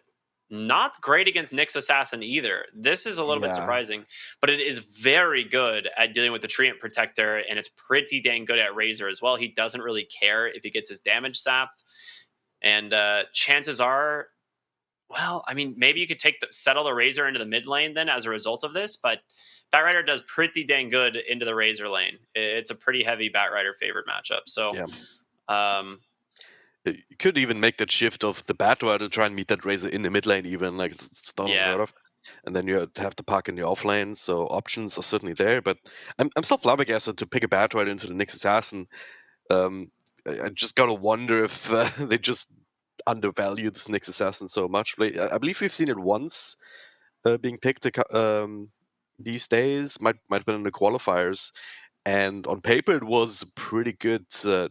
Not great against Nyx Assassin either. This is a little bit surprising, but it is very good at dealing with the Treant Protector, and it's pretty dang good at Razor as well. He doesn't really care if he gets his damage sapped, and chances are, well, I mean, maybe you could settle the Razor into the mid lane then as a result of this, but Batrider does pretty dang good into the Razor lane. It's a pretty heavy Batrider favorite matchup. So, Yeah. um, You could even make that shift of the Batrider to try and meet that Razor in the mid lane, even like it's not yeah. unheard of. And then you have the puck in the off lane, so options are certainly there. But I'm still flabbergasted to pick a Batrider into the Nyx Assassin. I just gotta wonder if they just undervalue this Nyx Assassin so much. I believe we've seen it once being picked these days. Might have been in the qualifiers. And on paper, it was a pretty good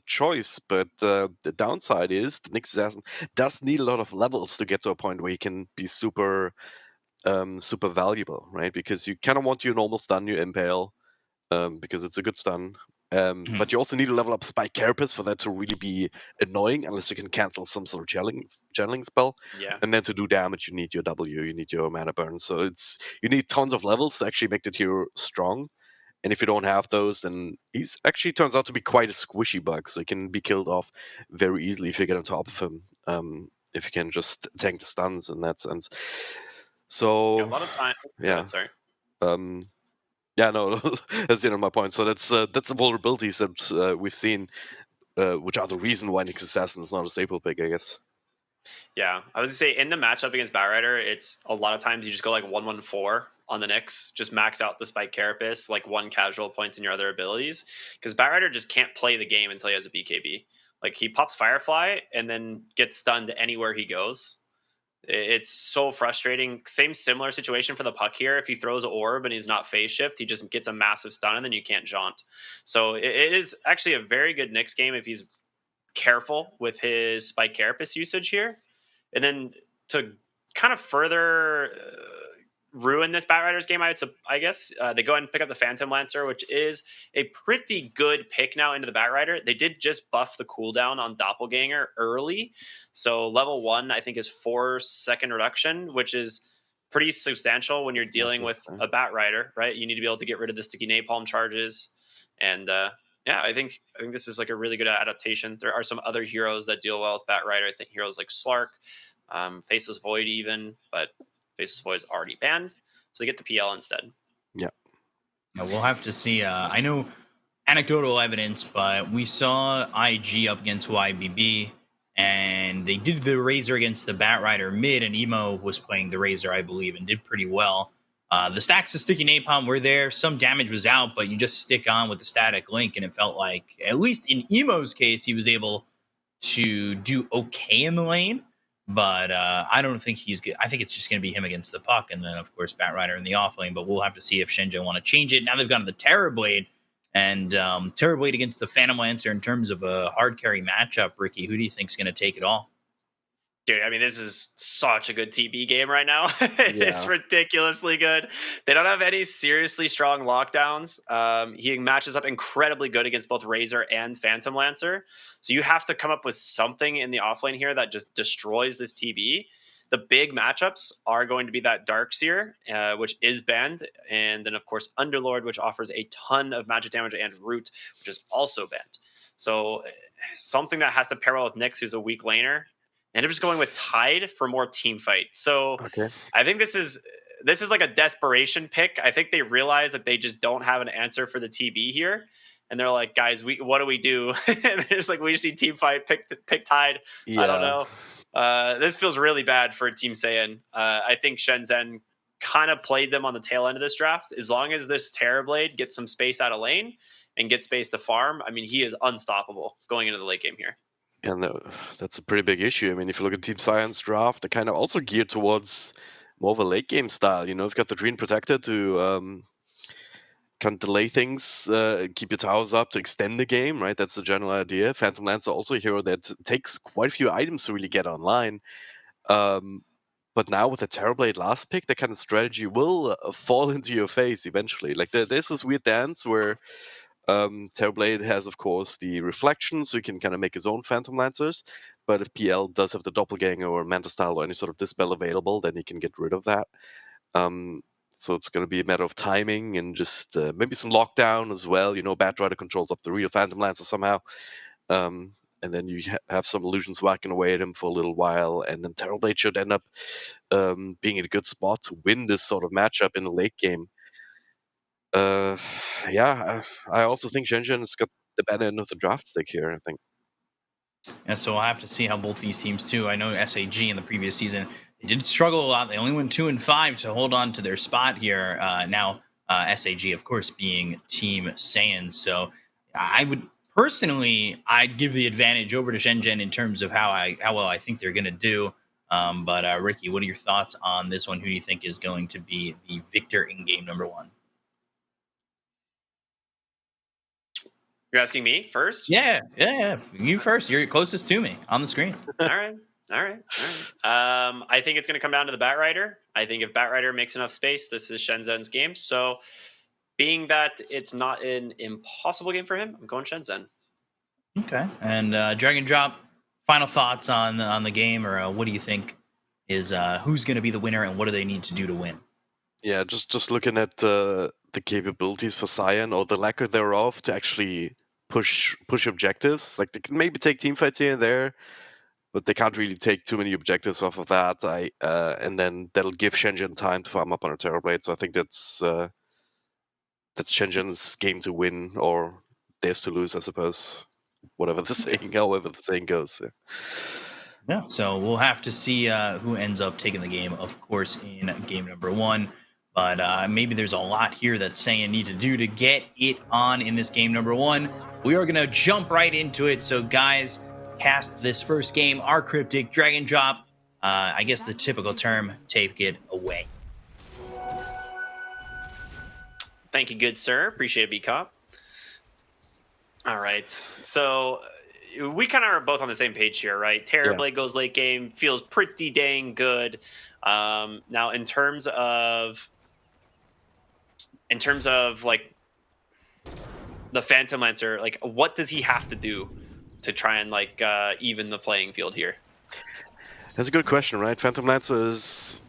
choice, but the downside is the Nyx Assassin does need a lot of levels to get to a point where he can be super valuable, right? Because you kind of want your normal stun, your Impale, because it's a good stun. But you also need to level up Spike Carapace for that to really be annoying, unless you can cancel some sort of channeling spell. Yeah. And then to do damage, you need your W, you need your mana burn. So you need tons of levels to actually make the hero strong. And if you don't have those, then he's actually turns out to be quite a squishy bug, so he can be killed off very easily if you get on top of him. If you can just tank the stuns in that sense. So a lot of time. yeah. Sorry. Yeah, no, that's my point. So that's the vulnerabilities that we've seen, which are the reason why Nyx Assassin is not a staple pick, I guess. Yeah, I was gonna say in the matchup against Batrider, it's a lot of times you just go like 1-1-4 on the Nyx, just max out the Spike Carapace, like one casual point in your other abilities, because Batrider just can't play the game until he has a BKB. Like he pops Firefly and then gets stunned anywhere he goes. It's so frustrating. Similar situation for the puck here. If he throws an orb and he's not phase shift, he just gets a massive stun and then you can't jaunt. So it is actually a very good Nyx game if he's careful with his Spike Carapace usage here. And then to kind of further ruin this Batrider's game, I guess they go ahead and pick up the Phantom Lancer, which is a pretty good pick now into the Batrider. They did just buff the cooldown on Doppelganger early. So level 1, I think, is 4-second reduction, which is pretty substantial when you're dealing with a Batrider, right? You need to be able to get rid of the sticky napalm charges. And yeah, I think this is like a really good adaptation. There are some other heroes that deal well with Batrider. I think heroes like Slark, Faceless Void even, but Faceless Void is already banned, so they get the PL instead. Yeah. We'll have to see. I know anecdotal evidence, but we saw IG up against YBB, and they did the Razor against the Batrider mid, and Emo was playing the Razor, I believe, and did pretty well. The stacks of Sticky Napalm were there. Some damage was out, but you just stick on with the static link, and it felt like, at least in Emo's case, he was able to do okay in the lane. But I don't think he's good. I think it's just going to be him against the puck, and then, of course, Batrider in the off lane. But we'll have to see if SHENZHEN want to change it. Now they've gone to the Terrorblade, and Terrorblade against the Phantom Lancer in terms of a hard carry matchup. Ricky, who do you think is going to take it all? Dude, I mean, this is such a good TB game right now. It's ridiculously good. They don't have any seriously strong lockdowns. He matches up incredibly good against both Razor and Phantom Lancer. So you have to come up with something in the offlane here that just destroys this TB. The big matchups are going to be that Darkseer, which is banned, and then, of course, Underlord, which offers a ton of magic damage, and Root, which is also banned. So something that has to pair well with Nyx, who's a weak laner. And I'm just going with Tide for more team fight. So I think this is like a desperation pick. I think they realize that they just don't have an answer for the TB here. And they're like, guys, what do we do? And they're just like, we just need team fight, pick Tide. Yeah. I don't know. This feels really bad for Team Saiyan. I think SHENZHEN kind of played them on the tail end of this draft. As long as this Terrorblade gets some space out of lane and gets space to farm, I mean, he is unstoppable going into the late game here. And that's a pretty big issue. I mean, if you look at Team Science draft, they're kind of also geared towards more of a late game style. You know, you've got the Dream Protector to kind of delay things, keep your towers up to extend the game, right? That's the general idea. Phantom Lancer also a hero that takes quite a few items to really get online. But now with the Terrorblade last pick, that kind of strategy will fall into your face eventually. Like there's this weird dance where Terrorblade has, of course, the reflection, so he can kind of make his own Phantom Lancers. But if PL does have the Doppelganger or Manta Style or any sort of dispel available, then he can get rid of that. So it's going to be a matter of timing and just maybe some lockdown as well. You know, Batrider controls up the real Phantom Lancer somehow. And then you have some illusions whacking away at him for a little while. And then Terrorblade should end up being in a good spot to win this sort of matchup in the late game. Uh, yeah, I also think SHENZHEN has got the better end of the draft stick here, I think. And so we'll have to see how both these teams too. I know SAG in the previous season they did struggle a lot. They only went 2-5 to hold on to their spot here. Now SAG, of course, being Team Saiyan. So I would personally, I'd give the advantage over to SHENZHEN in terms of how well I think they're going to do. But Ricky, what are your thoughts on this one? Who do you think is going to be the victor in game number 1? You're asking me first? Yeah. You first. You're closest to me on the screen. All right. I think it's going to come down to the Batrider. I think if Batrider makes enough space, this is SHENZHEN's game. So, being that it's not an impossible game for him, I'm going SHENZHEN. Okay. And Dragon Drop, final thoughts on the game, or what do you think is who's going to be the winner, and what do they need to do to win? Yeah, just looking at the capabilities for Saiyan, or the lack thereof, to actually push objectives. Like, they can maybe take team fights here and there, but they can't really take too many objectives off of that. And then that'll give SHENZHEN time to farm up on a Terrorblade. So I think that's SHENZHEN's game to win, or theirs to lose, I suppose. However the saying goes. Yeah, so we'll have to see who ends up taking the game, of course, in game number 1. But maybe there's a lot here that Saiyan need to do to get it on in this game number 1. We are going to jump right into it. So, guys, cast this first game, our Cryptic Dragon Drop. I guess the typical term, take it away. Thank you, good sir. Appreciate it, B-Cop. All right. So we kind of are both on the same page here, right? Terrorblade goes late game, feels pretty dang good. Now, in terms of like the Phantom Lancer, like what does he have to do to try and like even the playing field here? That's a good question, right? Phantom Lancer is,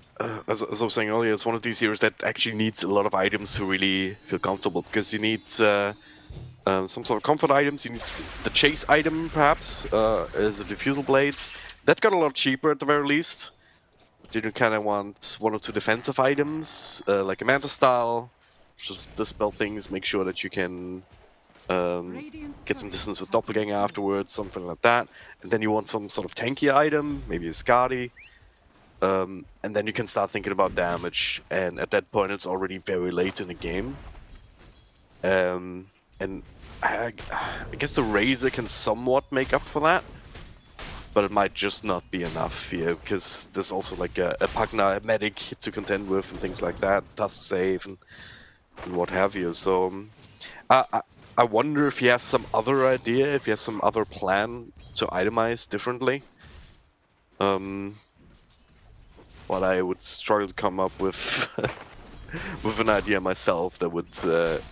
as I was saying earlier, it's one of these heroes that actually needs a lot of items to really feel comfortable, because you need some sort of comfort items. You need the chase item, perhaps, is the diffusal blades. That got a lot cheaper at the very least. But you kind of want 1 or 2 defensive items, like a Manta Style, just dispel things, make sure that you can get some distance with Doppelganger afterwards, something like that. And then you want some sort of tanky item, maybe a Skadi. And then you can start thinking about damage. And at that point, it's already very late in the game. And I guess the Razor can somewhat make up for that, but it might just not be enough here, because there's also like a Pugna, a medic to contend with and things like that, Dust Save and what have you. So I wonder if he has some other idea, if he has some other plan to itemize differently. But I would struggle to come up with with an idea myself that would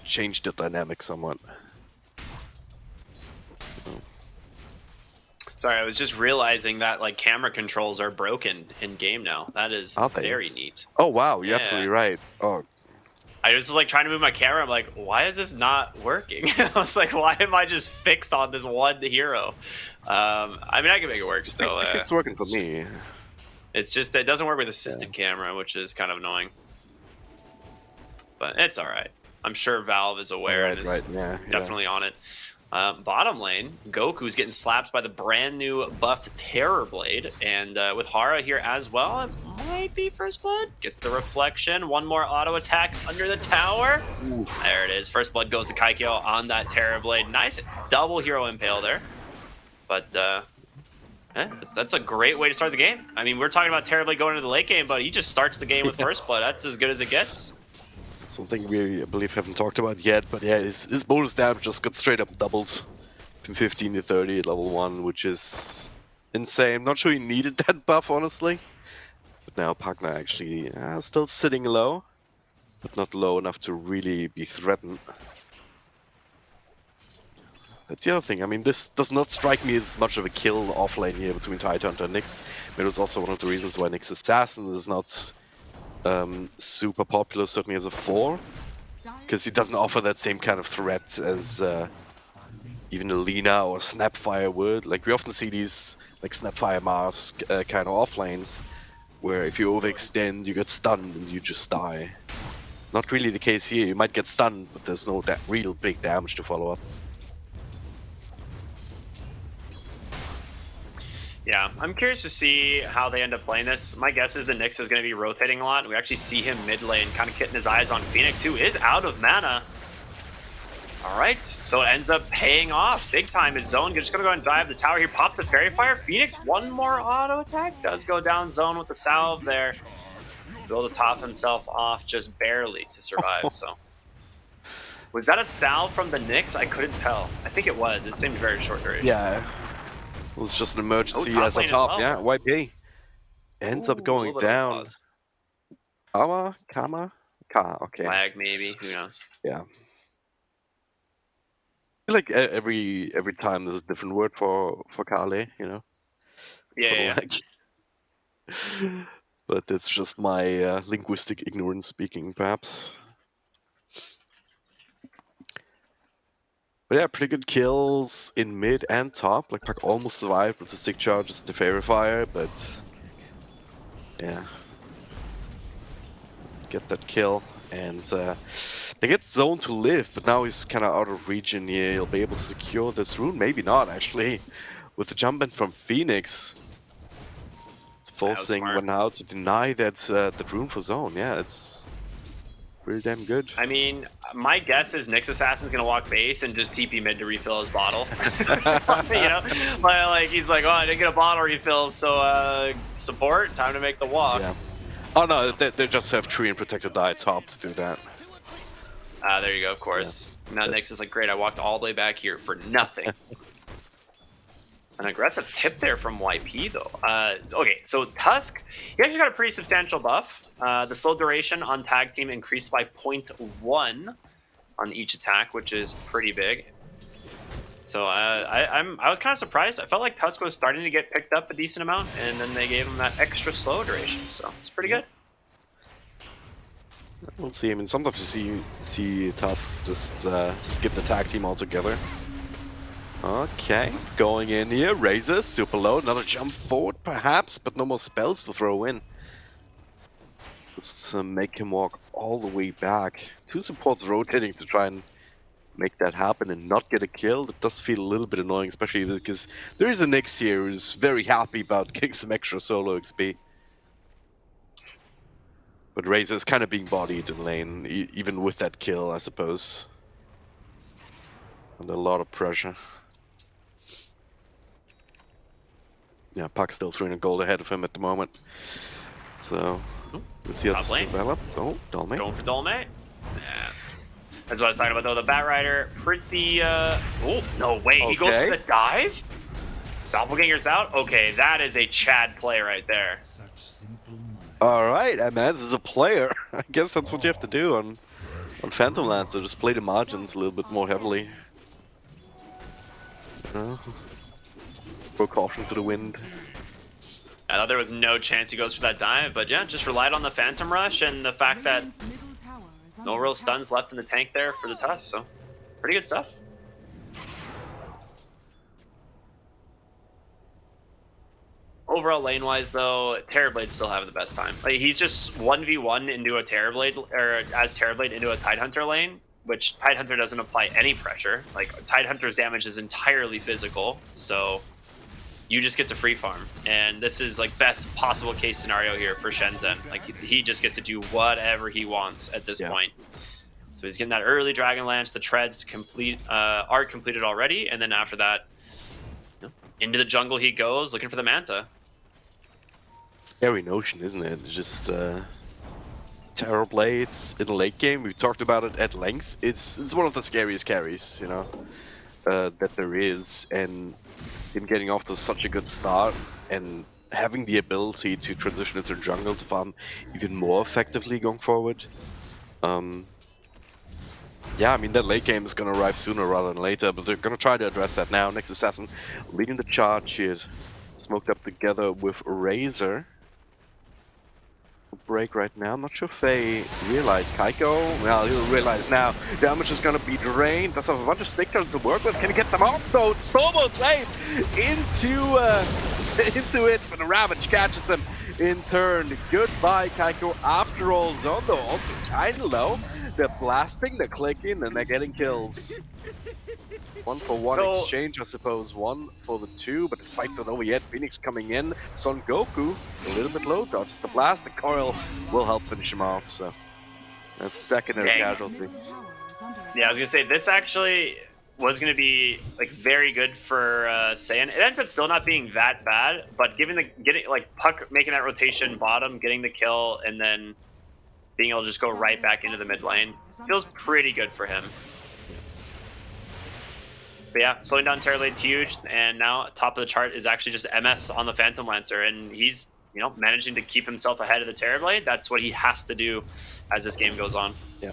change the dynamic somewhat. Sorry, I was just realizing that like camera controls are broken in game now. That is very neat. Oh wow, you're absolutely right. Oh, I was like trying to move my camera. I'm like, why is this not working? I was like, why am I just fixed on this one hero? I mean, I can make it work still. It's working for me. It's just it doesn't work with assisted camera, which is kind of annoying. But it's all right. I'm sure Valve is aware and is definitely on it. Bottom lane, Goku's getting slapped by the brand new buffed Terrorblade, and with Hara here as well, it might be First Blood. Gets the reflection, 1 more auto attack under the tower. Oof. There it is. First Blood goes to Kaikyo on that Terrorblade. Nice double hero impale there. But that's a great way to start the game. I mean, we're talking about Terrorblade going into the late game, but he just starts the game with First Blood. That's as good as it gets. Something we, I believe, haven't talked about yet, but yeah, his bonus damage just got straight up doubled from 15 to 30 at level 1, which is insane. Not sure he needed that buff, honestly. But now Pugna actually still sitting low, but not low enough to really be threatened. That's the other thing. I mean, this does not strike me as much of a kill offlane here between Tidehunter and Nyx. But it's also one of the reasons why Nyx Assassin is not super popular, certainly as a 4, because he doesn't offer that same kind of threat as even a Lina or Snapfire would. Like, we often see these like Snapfire Mask kind of offlanes, where if you overextend, you get stunned and you just die. Not really the case here. You might get stunned, but there's no real big damage to follow up. Yeah, I'm curious to see how they end up playing this. My guess is the Nyx is going to be rotating a lot. We actually see him mid lane kind of getting his eyes on Phoenix, who is out of mana. All right, so it ends up paying off big time. His Zone just going to go and dive the tower. He pops the Fairy Fire. Phoenix, one more auto attack. Does go down Zone with the salve there. Able to top himself off just barely to survive, so. Was that a salve from the Nyx? I couldn't tell. I think it was. It seemed very short duration. Yeah. It was just an emergency top as on lane as top. well. Yeah, YP. Ends up going down. Kama? Okay. Lag maybe, who knows? Yeah. I feel like every time there's a different word for Kale, you know? Yeah. But it's just my linguistic ignorance speaking, perhaps. But yeah, pretty good kills in mid and top. Like, Puck almost survived with the stick charges and the Fairy Fire, but yeah. Get that kill. And they get Zone to live, but now he's kind of out of region here. He'll be able to secure this rune. Maybe not, actually. With the jump in from Phoenix. It's forcing Wanao to deny that rune for Zone. Yeah, it's pretty damn good. I mean, my guess is Nyx Assassin's gonna walk base and just TP mid to refill his bottle. You know, like he's like, oh, I didn't get a bottle refill, so support, time to make the walk. Yeah. Oh no, they just have Tree and Protected Die top to do that. There you go, of course. Yeah. Now Nyx is like, great, I walked all the way back here for nothing. An aggressive tip there from YP, though. Okay, so Tusk, he actually got a pretty substantial buff. The slow duration on tag team increased by 0.1 on each attack, which is pretty big. So I was kind of surprised. I felt like Tusk was starting to get picked up a decent amount, and then they gave him that extra slow duration. So it's pretty good. We'll see. I mean, sometimes you see Tusk just skip the tag team altogether. Okay, going in here, raises, super low, another jump forward perhaps, but no more spells to throw in. Just make him walk all the way back. Two supports rotating to try and make that happen and not get a kill. That does feel a little bit annoying, especially because there is a Nyx here who's very happy about getting some extra solo XP. But Razor is kind of being bodied in lane, even with that kill, I suppose. Under a lot of pressure. Yeah, Puck's still 300 gold ahead of him at the moment. So, let's see how this develops. Oh, Dolme. Going for Dolme? Yeah. That's what I was talking about, though. The Batrider, pretty... Oh, no way. Okay. He goes for the dive? Doppelganger's out? Okay, that is a Chad play right there. Alright, Amaz is a player. I guess that's what you have to do on Phantom Lancer. Just play the margins a little bit more heavily. You know? Throw caution to the wind. I thought there was no chance he goes for that dive, but yeah, just relied on the Phantom Rush and the fact that no real stuns left in the tank there for the Tusk, so pretty good stuff. Overall lane-wise, though, Terrorblade still having the best time. Like, he's just 1v1 into a Terrorblade, or as Terrorblade into a Tidehunter lane, which Tidehunter doesn't apply any pressure. Like, Tidehunter's damage is entirely physical, so you just get to free farm. And this is, like, best possible case scenario here for SHENZHEN. Like, he just gets to do whatever he wants at this point. So he's getting that early Dragon Lance, the treads are completed already, and then after that, into the jungle he goes, looking for the Manta. Scary notion, isn't it? It's just Terrorblades in the late game. We've talked about it at length. It's one of the scariest carries, you know, that there is. And in getting off to such a good start and having the ability to transition into jungle to farm even more effectively going forward. Yeah, I mean, that late game is going to arrive sooner rather than later, but they're going to try to address that now. Next Assassin leading the charge here. Smoked up together with Razor. Break right now. I'm not sure if they realize Kaiko. Well, he'll realize now. Damage is going to be drained. Does have a bunch of stick charges to work with. Can he get them off? So it's almost safe into it, but the Ravage catches him. in turn. Goodbye, Kaiko. After all, Zondo also kind of low. They're blasting, they're clicking, and they're getting kills. 1-for-1 So- exchange, I suppose. 1 for the 2, but the fight's not over yet. Phoenix coming in. Son Goku, a little bit low, dodges the blast. The coil will help finish him off, so that's secondary Dang. casualty. Yeah, I was gonna say this actually was gonna be like very good for Saiyan. It ends up still not being that bad, but getting like Puck making that rotation bottom, getting the kill, and then being able to just go right back into the mid lane feels pretty good for him. But yeah, slowing down Terrorlade's huge, and now top of the chart is actually just MS on the Phantom Lancer, and he's managing to keep himself ahead of the Terrorblade. That's what he has to do as this game goes on. Yeah.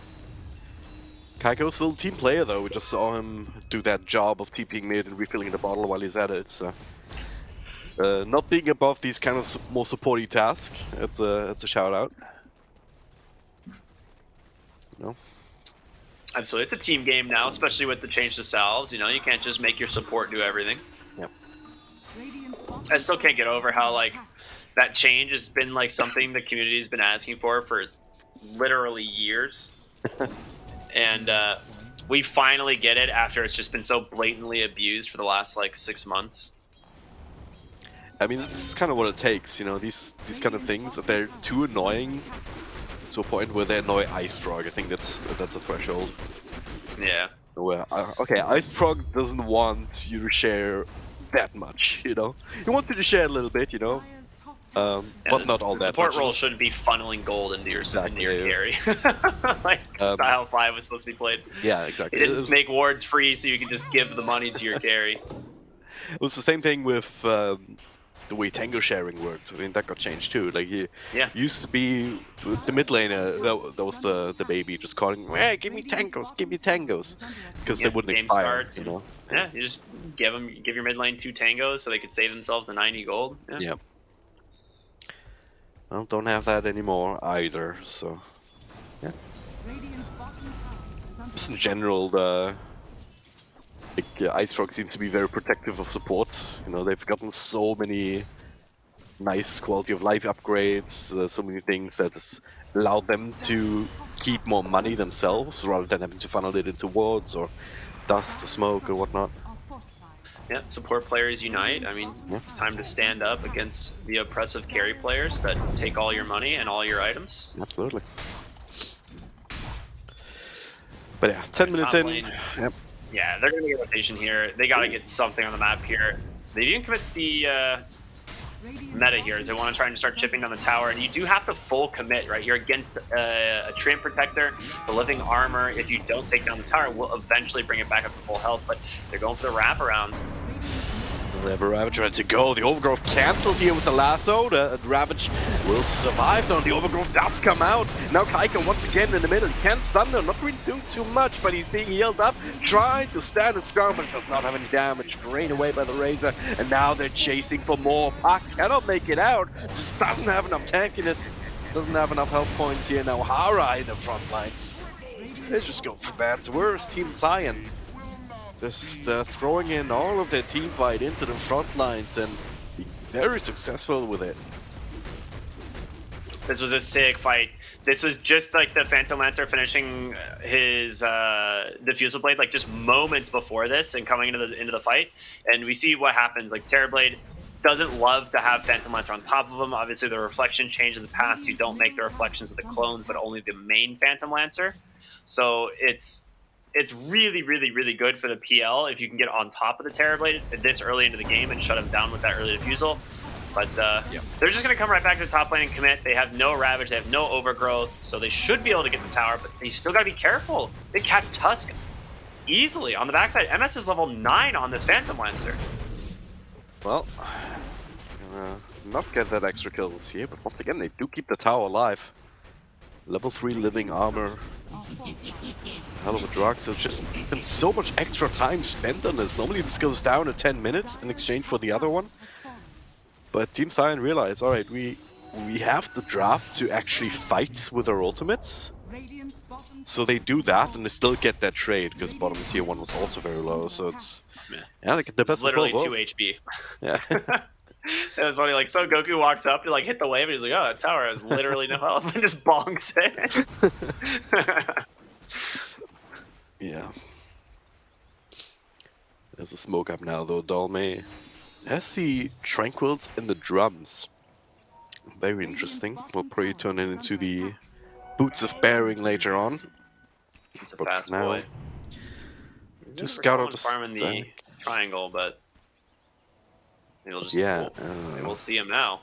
Kaiko's still a team player though. We just saw him do that job of TPing mid and refilling the bottle while he's at it. So not being above these kind of more supporty tasks, it's a shout out. No. Absolutely, it's a team game now, especially with the change to salves. You can't just make your support do everything. Yep. I still can't get over how like that change has been like something the community's been asking for literally years, and we finally get it after it's just been so blatantly abused for the last like 6 months. I mean, it's kind of what it takes, these kind of things, that they're too annoying to a point where they annoy Ice Frog. I think that's a threshold. Yeah. Where okay, Ice Frog doesn't want you to share that much, He wants you to share a little bit, but not all the that support much. role shouldn't be funneling gold into your carry. Like style 5 was supposed to be played. Yeah, exactly. It didn't make wards free so you can just give the money to your carry. It was the same thing with the way Tango sharing worked. I mean, that got changed too. Like, he used to be the mid laner, that was the baby, just calling, hey, give me tangos, because they wouldn't game expire, starts, Yeah, you just give your mid lane 2 tangos so they could save themselves the 90 gold. Yeah. Well, don't have that anymore either, so yeah. Just in general, Ice Frog seems to be very protective of supports. They've gotten so many nice quality of life upgrades, so many things that has allowed them to keep more money themselves rather than having to funnel it into wards or dust or smoke or whatnot. Yeah, support players unite. I mean, it's time to stand up against the oppressive carry players that take all your money and all your items. Absolutely. But yeah, 10 minutes in. Yep. Yeah, they're going to get rotation here. They got to get something on the map here. They didn't commit the meta here, as they want to try and start chipping down the tower. And you do have to full commit, right? You're against a Treant Protector. The living armor, if you don't take down the tower, will eventually bring it back up to full health. But they're going for the wraparound. They have a Ravage ready to go. The Overgrowth cancelled here with the lasso. The Ravage will survive though. The Overgrowth does come out. Now Kaiko once again in the middle. He can't stun them, not really doing too much, but he's being healed up. Trying to stand its ground, but does not have any damage. Drained away by the Razor. And now they're chasing for more. Puck cannot make it out. Just doesn't have enough tankiness. Doesn't have enough health points here. Now Hara in the front lines. They just go from bad to worse. Team Saiyan just throwing in all of their team fight into the front lines and being very successful with it. This was a sick fight. This was just like the Phantom Lancer finishing his Diffusal Blade like just moments before this and coming into the fight. And we see what happens. Like Terrorblade doesn't love to have Phantom Lancer on top of him. Obviously the reflection changed in the past. You don't make the reflections of the clones, but only the main Phantom Lancer. So it's really, really, really good for the PL if you can get on top of the Terrorblade this early into the game and shut him down with that early Diffusal. But they're just going to come right back to the top lane and commit. They have no Ravage, they have no Overgrowth, so they should be able to get the tower, but they still got to be careful. They catch Tusk easily on the backside. MS is level 9 on this Phantom Lancer. Well, not get that extra kills here, but once again, they do keep the tower alive. Level 3 living armor. Hell of a drug, so it's just been so much extra time spent on this. Normally this goes down to 10 minutes in exchange for the other one. But Team Saiyan realized, alright, we have the draft to actually fight with our ultimates. So they do that and they still get that trade, because bottom tier 1 was also very low, so it's... Yeah, they get the best literally of both 2 HP. Yeah. It was funny, like, so Goku walks up to, like, hit the wave, and he's like, oh, that tower has literally no health, and just bonks it. Yeah. There's a smoke up now, though. Dolme has the Tranquils in the drums. Very interesting. We'll probably turn it into the Boots of Bearing later on. He's a But fast now, boy. He's just for scout someone out the farming the stack. triangle, but maybe we'll just Yeah. we'll see him now.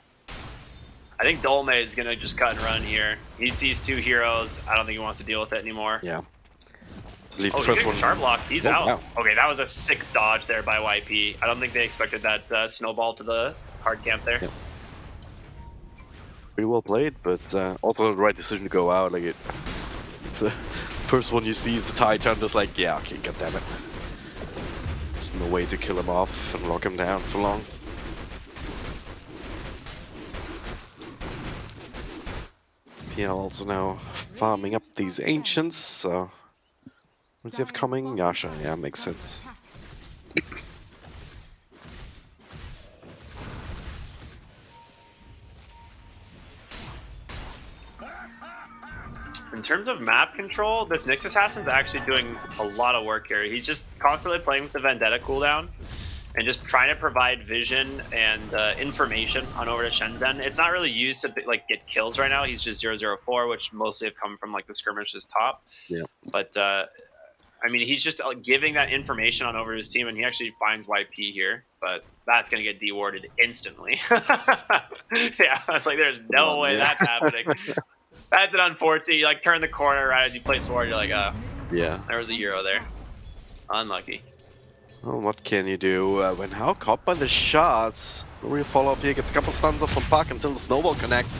I think Dolme is gonna just cut and run here. He sees 2 heroes. I don't think he wants to deal with it anymore. Yeah. Leave Oh, the he's first getting one. sharp block. He's Oh, out. wow. Okay, that was a sick dodge there by YP. I don't think they expected that snowball to the hard camp there. Yeah. Pretty well played, but also the right decision to go out. Like it, the first one you see is the Titan. Just like, yeah, okay, goddammit. There's no way to kill him off and lock him down for long. Yeah, also now farming up these ancients. So, what does he have coming? Yasha, yeah, makes sense. In terms of map control, this Nyx Assassin's actually doing a lot of work here. He's just constantly playing with the Vendetta cooldown and just trying to provide vision and information on over to Shenzhen. It's not really used to like get kills right now. He's just 004, which mostly have come from like the skirmishes top. Yeah. But I mean, he's just giving that information on over to his team, and he actually finds YP here. But that's gonna get dewarded instantly. Yeah, it's like there's no way that's happening. That's an unfortunate. You like turn the corner right as you place forward. You're like, Yeah. there was a hero there. Unlucky. Well, what can you do when how caught by the shots? No real follow-up here, gets a couple stuns up from Puck until the snowball connects.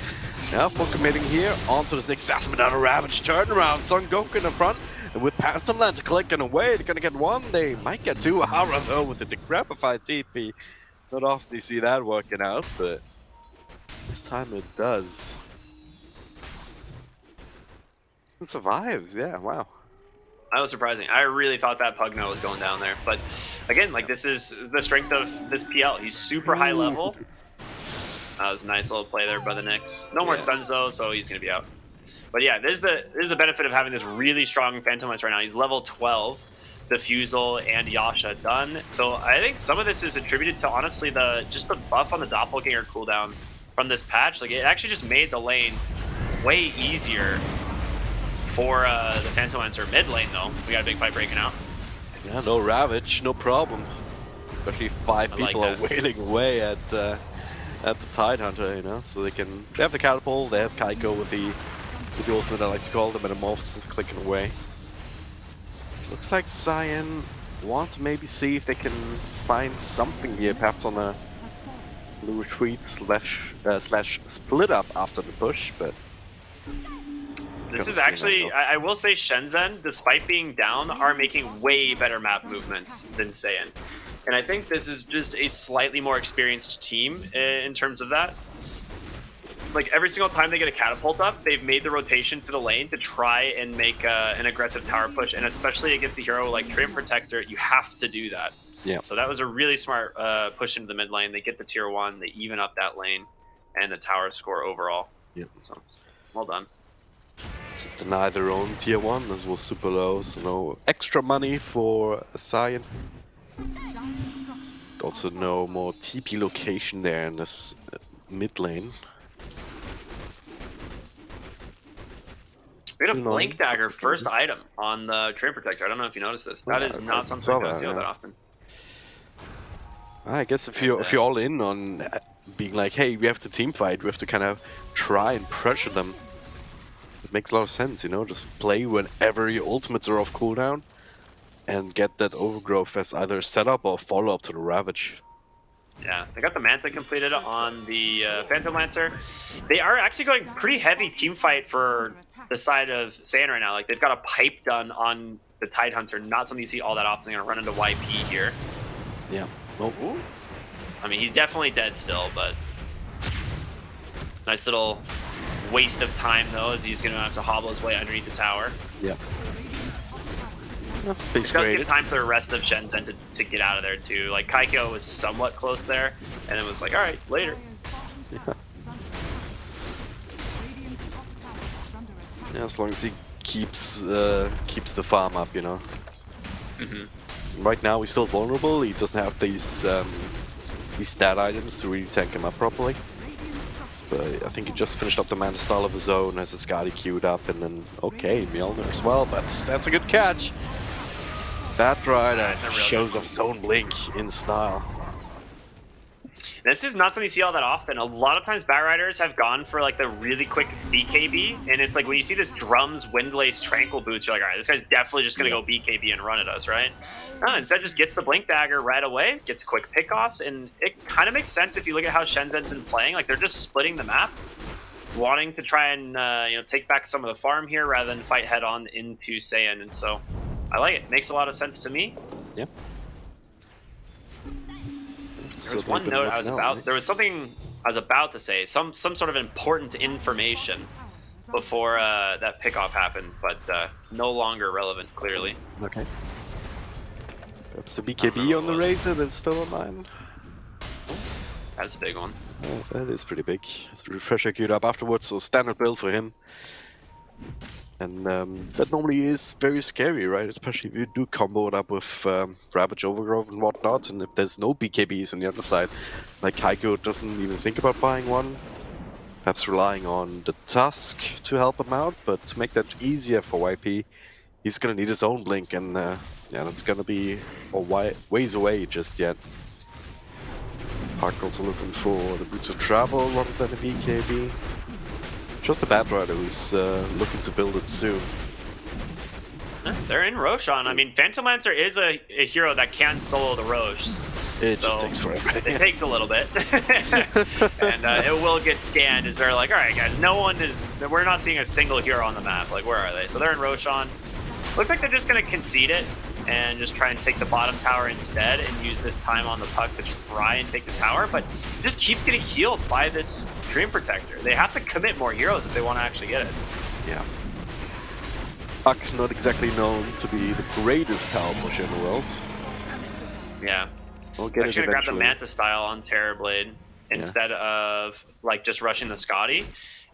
Now full committing here onto this Nyx Assassin, another Ravage turnaround. Son Goku in the front, and with Phantom Lancer clicking away, they're gonna get 1. They might get 2. Hara though with the decrepified TP. Not often you see that working out, but this time it does. It survives, yeah, wow. That was surprising. I really thought that Pugno was going down there. But again, like this is the strength of this PL. He's super high level. That was a nice little play there by the Nyx. No more stuns though, so he's gonna be out. But yeah, this is the benefit of having this really strong Phantom Lance right now. He's level 12, Diffusal and Yasha done. So I think some of this is attributed to honestly just the buff on the Doppelganger cooldown from this patch. Like it actually just made the lane way easier for the Phantom Lancer mid lane though. We got a big fight breaking out. Yeah, no Ravage, no problem. Especially 5 people are wailing away at the Tidehunter, you know. So they have the catapult, they have Kaiko with the ultimate, I like to call them, and the Morphs is clicking away. Looks like Saiyan want to maybe see if they can find something here, perhaps on a blue retreat slash split up after the push, but this is actually, I will say Shenzhen, despite being down, are making way better map movements than Saiyan. And I think this is just a slightly more experienced team in terms of that. Like every single time they get a catapult up, they've made the rotation to the lane to try and make an aggressive tower push. And especially against a hero like Treant Protector, you have to do that. Yeah. So that was a really smart push into the mid lane. They get the tier 1, they even up that lane, and the tower score overall. Yeah. So well done. So deny their own tier 1, as was super low, so no extra money for Saiyan. Also no more TP location there in this mid lane. We had a Blink Dagger first item on the Treant Protector. I don't know if you noticed this. That is not something I don't see that often. I guess if you're all in on being like, hey, we have to team fight, we have to kind of try and pressure them. It makes a lot of sense, you know, just play whenever your ultimates are off cooldown and get that overgrowth as either setup or follow up to the Ravage. Yeah, they got the Manta completed on the Phantom Lancer. They are actually going pretty heavy team fight for the side of Saiyan right now. Like they've got a pipe done on the Tidehunter, not something you see all that often. They're gonna run into YP here. Yeah. Oh. Ooh. I mean, he's definitely dead still, but nice little waste of time though, as he's gonna have to hobble his way underneath the tower. Yeah. Space It does graded. give time for the rest of Shenzhen to get out of there too. Like Kaikyo was somewhat close there, and it was like, all right, later. Yeah, as long as he keeps the farm up, you know. Right now he's still vulnerable. He doesn't have these stat items to really tank him up properly. But I think he just finished up the man style of his own, has a Scotty queued up, and then okay, Mjolnir as well. That's a good catch. Batrider shows off his own blink in style. This is not something you see all that often. A lot of times Batriders have gone for like the really quick BKB, and it's like when you see this Drums, Windlace, Tranquil Boots, you're like, all right, this guy's definitely just going to go BKB and run at us, right? No, instead just gets the Blink Dagger right away, gets quick pickoffs, and it kind of makes sense if you look at how Shenzhen's been playing. Like they're just splitting the map, wanting to try and take back some of the farm here rather than fight head on into Saiyan, and so I like it. Makes a lot of sense to me. Yep. There was one note there was something I was about to say, some sort of important information before that pickoff happened, but no longer relevant, clearly. Okay. Perhaps a BKB on the Razor that's still online. That's a big one. That is pretty big. It's a refresher queued up afterwards, so standard build for him. And that normally is very scary, right? Especially if you do combo it up with Ravage Overgrowth and whatnot, and if there's no BKBs on the other side, like Kaiko doesn't even think about buying one. Perhaps relying on the Tusk to help him out, but to make that easier for YP, he's gonna need his own Blink, and yeah, that's gonna be a ways away just yet. Park also looking for the Boots of Travel rather than a BKB. Just a Batrider who's looking to build it soon. They're in Roshan. I mean, Phantom Lancer is a hero that can solo the Roche. It just takes forever. It takes a little bit. And it will get scanned as they're like, all right, guys, we're not seeing a single hero on the map. Like, where are they? So they're in Roshan. Looks like they're just going to concede it and just try and take the bottom tower instead and use this time on the puck to try and take the tower, but it just keeps getting healed by this Dream Protector. They have to commit more heroes if they want to actually get it. Yeah. Puck not exactly known to be the greatest tower pusher in the world. Yeah. We'll get I'm it just going to grab the eventually. Manta style on Terrorblade instead of like just rushing the Scotty.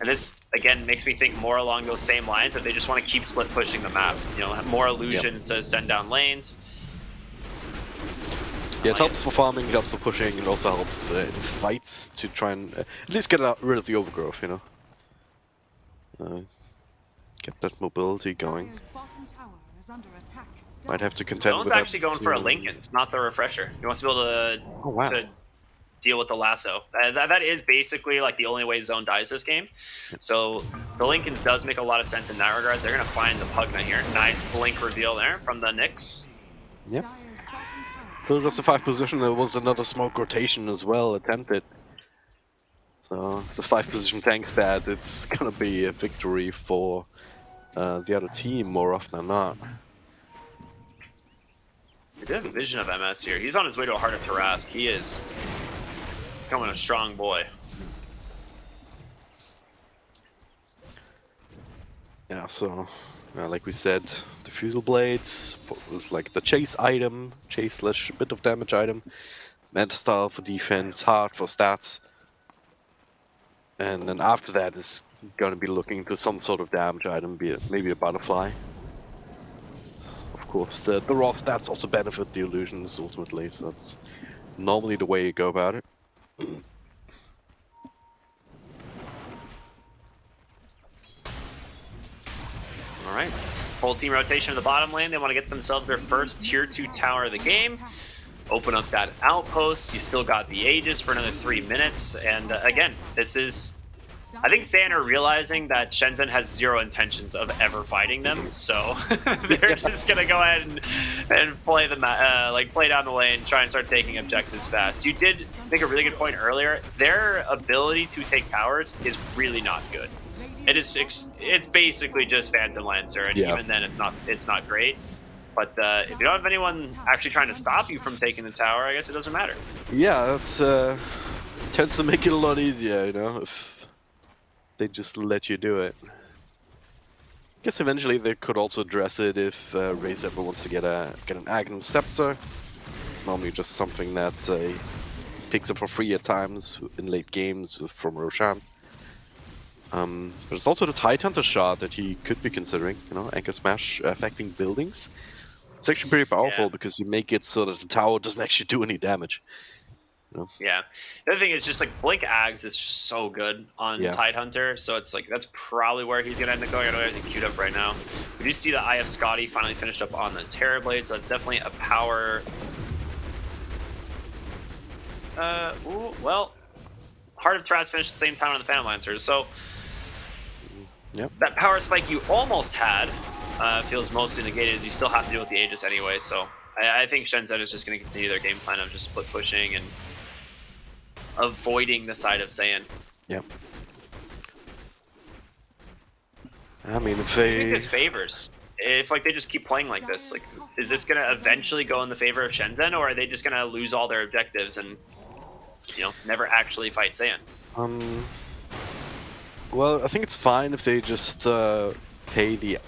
And this, again, makes me think more along those same lines that they just want to keep split pushing the map. You know, have more illusions to send down lanes. Yeah, it helps for farming, it helps for pushing, it also helps in fights to try and at least get rid of the overgrowth, you know. Get that mobility going. Might have to contend with Zone's that. actually going for a Lincoln's, not the Refresher. He wants to be able to deal with the lasso. That is basically like the only way Zone dies this game. So the Lincoln's does make a lot of sense in that regard. They're going to find the Pugna here. Nice blink reveal there from the Nyx. Yep. So just a 5 position, there was another smoke rotation as well attempted. So the 5 position tank stat, it's going to be a victory for the other team more often than not. We do have a vision of MS here. He's on his way to a Heart of Tarask. He is becoming a strong boy. Yeah, so like we said, the Fusel Blades was like the chase item, chase / bit of damage item, Manta style for defense, heart for stats. And then after that is going to be looking to some sort of damage item, be it maybe a butterfly. Of course, the raw stats also benefit the illusions ultimately, so that's normally the way you go about it. All right, full team rotation to the bottom lane. They want to get themselves their first tier 2 tower of the game. Open up that outpost. You still got the Aegis for another 3 minutes. And again, this is... I think Saiyan are realizing that Shenzhen has zero intentions of ever fighting them, so they're just gonna go ahead and play the play down the lane, try and start taking objectives fast. You did make a really good point earlier. Their ability to take towers is really not good. It's basically just Phantom Lancer, and even then, it's not great. But if you don't have anyone actually trying to stop you from taking the tower, I guess it doesn't matter. Yeah, that's tends to make it a lot easier, you know, if they just let you do it. Guess eventually they could also address it if Raze ever wants to get an Agnum Scepter. It's normally just something that he picks up for free at times in late games from Roshan. But it's also the Tidehunter shot that he could be considering, you know, Anchor Smash affecting buildings. It's actually pretty powerful because you make it so that the tower doesn't actually do any damage. You know? Yeah. The other thing is just like Blink Ags is just so good on Tidehunter, so it's like that's probably where he's gonna end up going. I don't have anything queued up right now. We do see that IF Scotty finally finished up on the Terrorblade, so it's definitely a power. Ooh, well, Heart of Traz finished at the same time on the Phantom Lancers, so that power spike you almost had feels mostly negated, as you still have to deal with the Aegis anyway. So I think Shenzhen is just going to continue their game plan of just split pushing and avoiding the side of Saiyan. Yep. I mean, if they... I think this favors. If like they just keep playing like this, like is this going to eventually go in the favor of Shenzhen, or are they just going to lose all their objectives and, you know, never actually fight Saiyan? Well, I think it's fine if they just pay the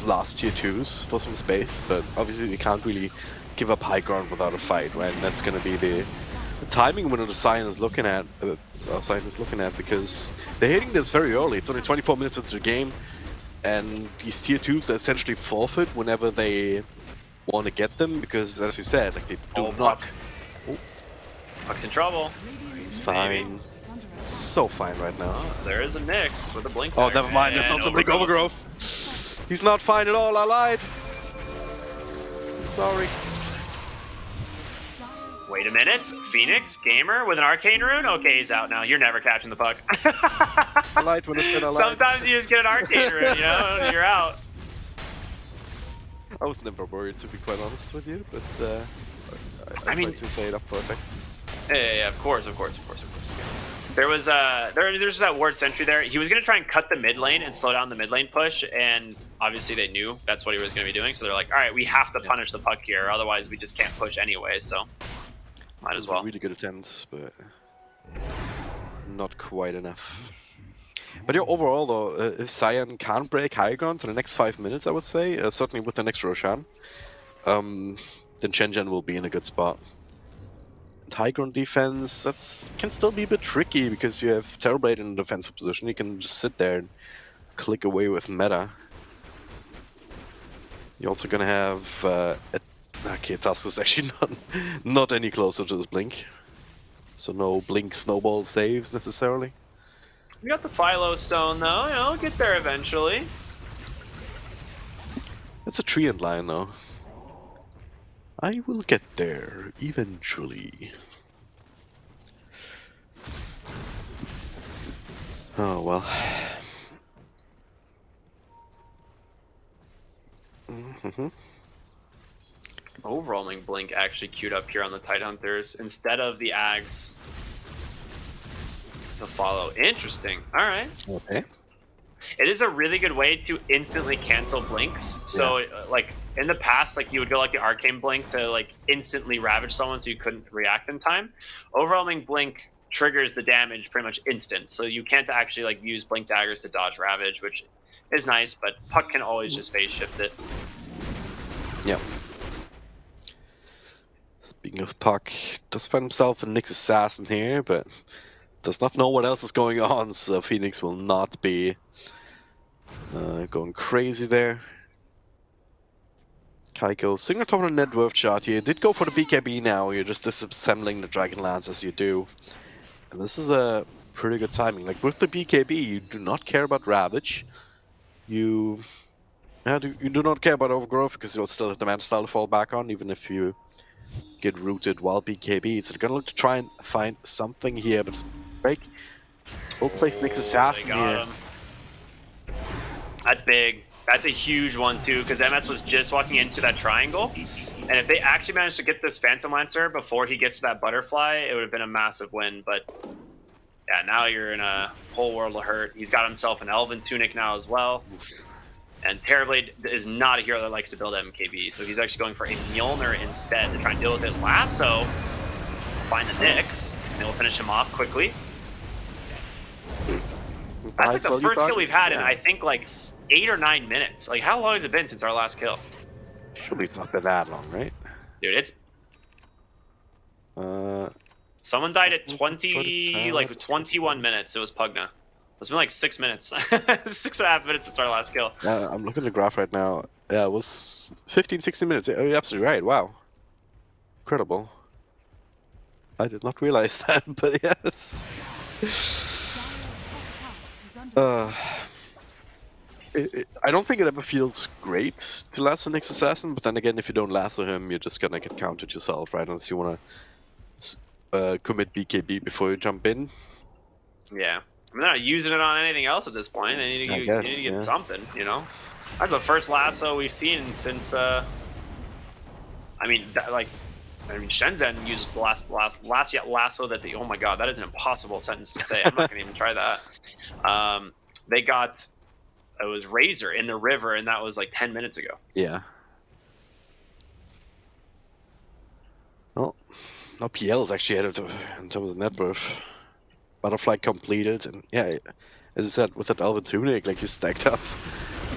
last tier 2s for some space, but obviously they can't really give up high ground without a fight, right? And that's going to be the timing window the Saiyan is looking at, because they're hitting this very early. It's only 24 minutes into the game, and these tier 2s are essentially forfeit whenever they want to get them, because as you said, like they do not. Puck's in trouble. It's fine. It's so fine right now. Oh, there is a Nyx with a blink. Oh, never mind. There's not some big overgrowth. He's not fine at all. I lied. I'm sorry. Wait a minute. Phoenix Gamer with an arcane rune. Okay, he's out now. You're never catching the puck. I lied when I said I lied. Sometimes you just get an arcane rune, you know, and you're out. I was never worried, to be quite honest with you, but I mean, tried to play it up for effect. Yeah, of course. There was just that ward sentry there. He was gonna try and cut the mid lane and slow down the mid lane push, and obviously they knew that's what he was gonna be doing. So they're like, all right, we have to punish the puck here, otherwise we just can't push anyway. So might as well. A really good attempt, but not quite enough. But yeah, overall though, if Saiyan can't break high ground for the next 5 minutes, I would say, certainly with the next Roshan, then SHENZHEN will be in a good spot. High ground defense, that can still be a bit tricky because you have Terrorblade in a defensive position. You can just sit there and click away with meta. You're also gonna have okay, Tusk is actually not any closer to this blink, so no blink snowball saves necessarily. We got the Philo Stone though. You know, we'll get there eventually. It's a tree and line though. I will get there eventually. Oh well. Overwhelming blink actually queued up here on the Tidehunters instead of the Ags to follow. Interesting. All right. Okay. It is a really good way to instantly cancel blinks. So like in the past, like you would go like the arcane blink to like instantly ravage someone so you couldn't react in time. Overwhelming blink triggers the damage pretty much instant. So you can't actually like use blink daggers to dodge ravage, which is nice, but Puck can always just phase shift it. Yep. Speaking of Puck, does find himself a Nyx assassin here, but does not know what else is going on, so Phoenix will not be going crazy there. Kaiko, Singer top of the net worth shot here. Did go for the BKB now. You're just disassembling the Dragon Lance as you do. And this is a pretty good timing. Like with the BKB, you do not care about Ravage. You do not care about Overgrowth because you'll still have the Mana Style to fall back on, even if you get rooted while BKB. So they're gonna look to try and find something here, but it's break. Both place Nyx assassin here. That's big. That's a huge one too, because MS was just walking into that triangle, and if they actually managed to get this Phantom Lancer before he gets to that butterfly, it would have been a massive win. But yeah, now you're in a whole world of hurt. He's got himself an Elven Tunic now as well, and Terrorblade is not a hero that likes to build MKB, so he's actually going for a Mjolnir instead to try and deal with it. Lasso, find the Nyx, and we'll finish him off quickly. That's like the value first kill target? we've had in Yeah. I think like 8 or 9 minutes. Like how long has it been since our last kill? Surely it's not been that long, right? Dude, it's Uh, someone died at 20, like 21 minutes. It was Pugna. It's been like 6 minutes. 6.5 minutes since our last kill. I'm looking at the graph right now. Yeah, it was 15, 16 minutes. Oh, you're absolutely right. Wow. Incredible. I did not realize that, but yes. I don't think it ever feels great to lasso next assassin, but then again, if you don't lasso him, you're just gonna get countered yourself, right? Unless you wanna commit BKB before you jump in. Yeah. I mean, they're not using it on anything else at this point. They need to, I they guess, need to get yeah. something, you know? That's the first lasso we've seen since, I mean, Shenzhen used the last lasso that oh my god, that is an impossible sentence to say. I'm not going to even try that. They got, it was Razor in the river, and that was like 10 minutes ago. Yeah. Well, now PL is actually ahead in terms of net worth. Butterfly completed, and yeah, as I said, with that Elven Tunic, like he stacked up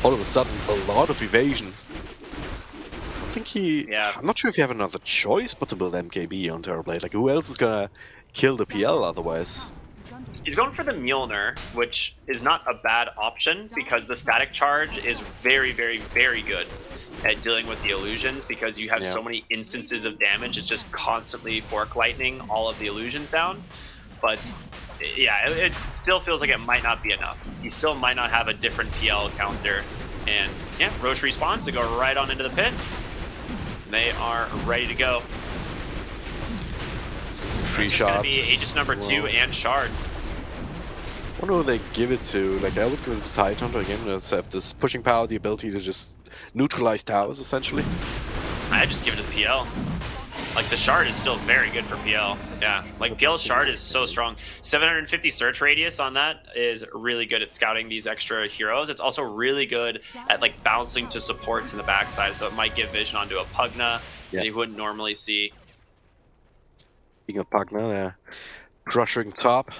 all of a sudden a lot of evasion. I think Yeah. I'm not sure if you have another choice but to build MKB on Terrorblade. Like, who else is gonna kill the PL otherwise? He's going for the Mjolnir, which is not a bad option because the static charge is very, very, very good at dealing with the illusions because you have so many instances of damage. It's just constantly fork lightning all of the illusions down. But yeah, it still feels like it might not be enough. You still might not have a different PL counter. And yeah, Roche respawns to go right on into the pit. They are ready to go. Free it's shots. just going to be Aegis number 2 and Shard. I wonder who they give it to. Like, I would give it to Tidehunter again. Let's have this pushing power, the ability to just neutralize towers, essentially. I just give it to the PL. Like, the Shard is still very good for PL. Yeah, like, PL's Shard is so strong. 750 search radius on that is really good at scouting these extra heroes. It's also really good at, like, bouncing to supports in the backside, so it might give vision onto a Pugna that you wouldn't normally see. Speaking of Pugna, crushing top.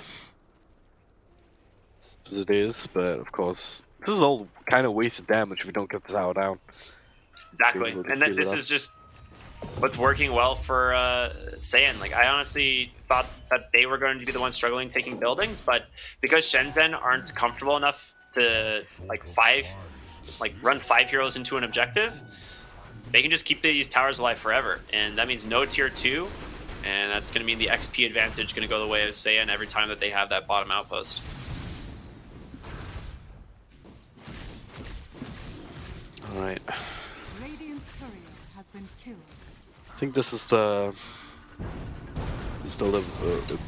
As it is, but of course, this is all kind of wasted damage if we don't get the tower down. Exactly, and then this is just what's working well for Saiyan. Like, I honestly thought that they were going to be the ones struggling taking buildings, but because Shenzhen aren't comfortable enough to run 5 heroes into an objective, they can just keep these towers alive forever, and that means no tier 2, and that's going to mean the XP advantage going to go the way of Saiyan every time that they have that bottom outpost. All right. Radiant's courier has been killed. I think this is the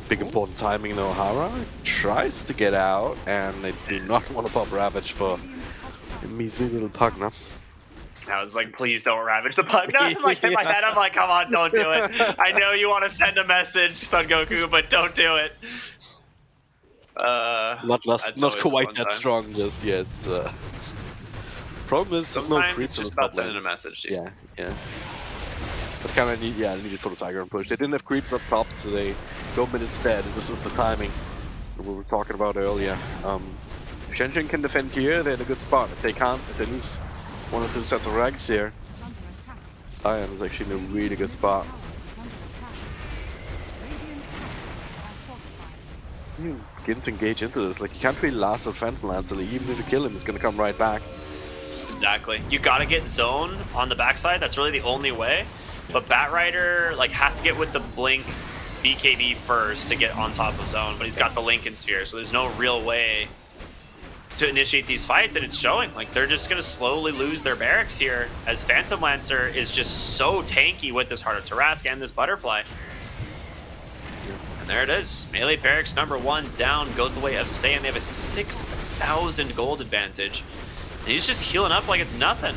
big important timing. O'Hara tries to get out, and they do not want to pop Ravage for a measly little Pugna. I was like, please don't Ravage the Pugna. Like, in my head, I'm like, come on, don't do it. I know you want to send a message, Son Goku, but don't do it. Not quite that strong just yet. Problem is, there's no Sometimes creeps it's on just the top about sending lane. a message. Dude. Yeah. But kind of needed for the Saiyan push. They didn't have creeps up top, so they go mid instead. And this is the timing that we were talking about earlier. If SHENZHEN can defend here, they're in a good spot. If they can't, if they lose 1 or 2 sets of rags here, Saiyan is actually in a really good spot. You begin to engage into this. Like, you can't really last a Phantom Lancer. Even if you kill him, it's going to come right back. Exactly. You gotta get zone on the backside. That's really the only way. But Batrider has to get with the Blink BKB first to get on top of zone. But he's got the Lincoln Sphere, so there's no real way to initiate these fights, and it's showing. Like, they're just gonna slowly lose their barracks here as Phantom Lancer is just so tanky with this Heart of Tarask and this Butterfly. And there it is. Melee barracks number 1 down, goes the way of Saiyan. They have a 6,000 gold advantage. And he's just healing up like it's nothing.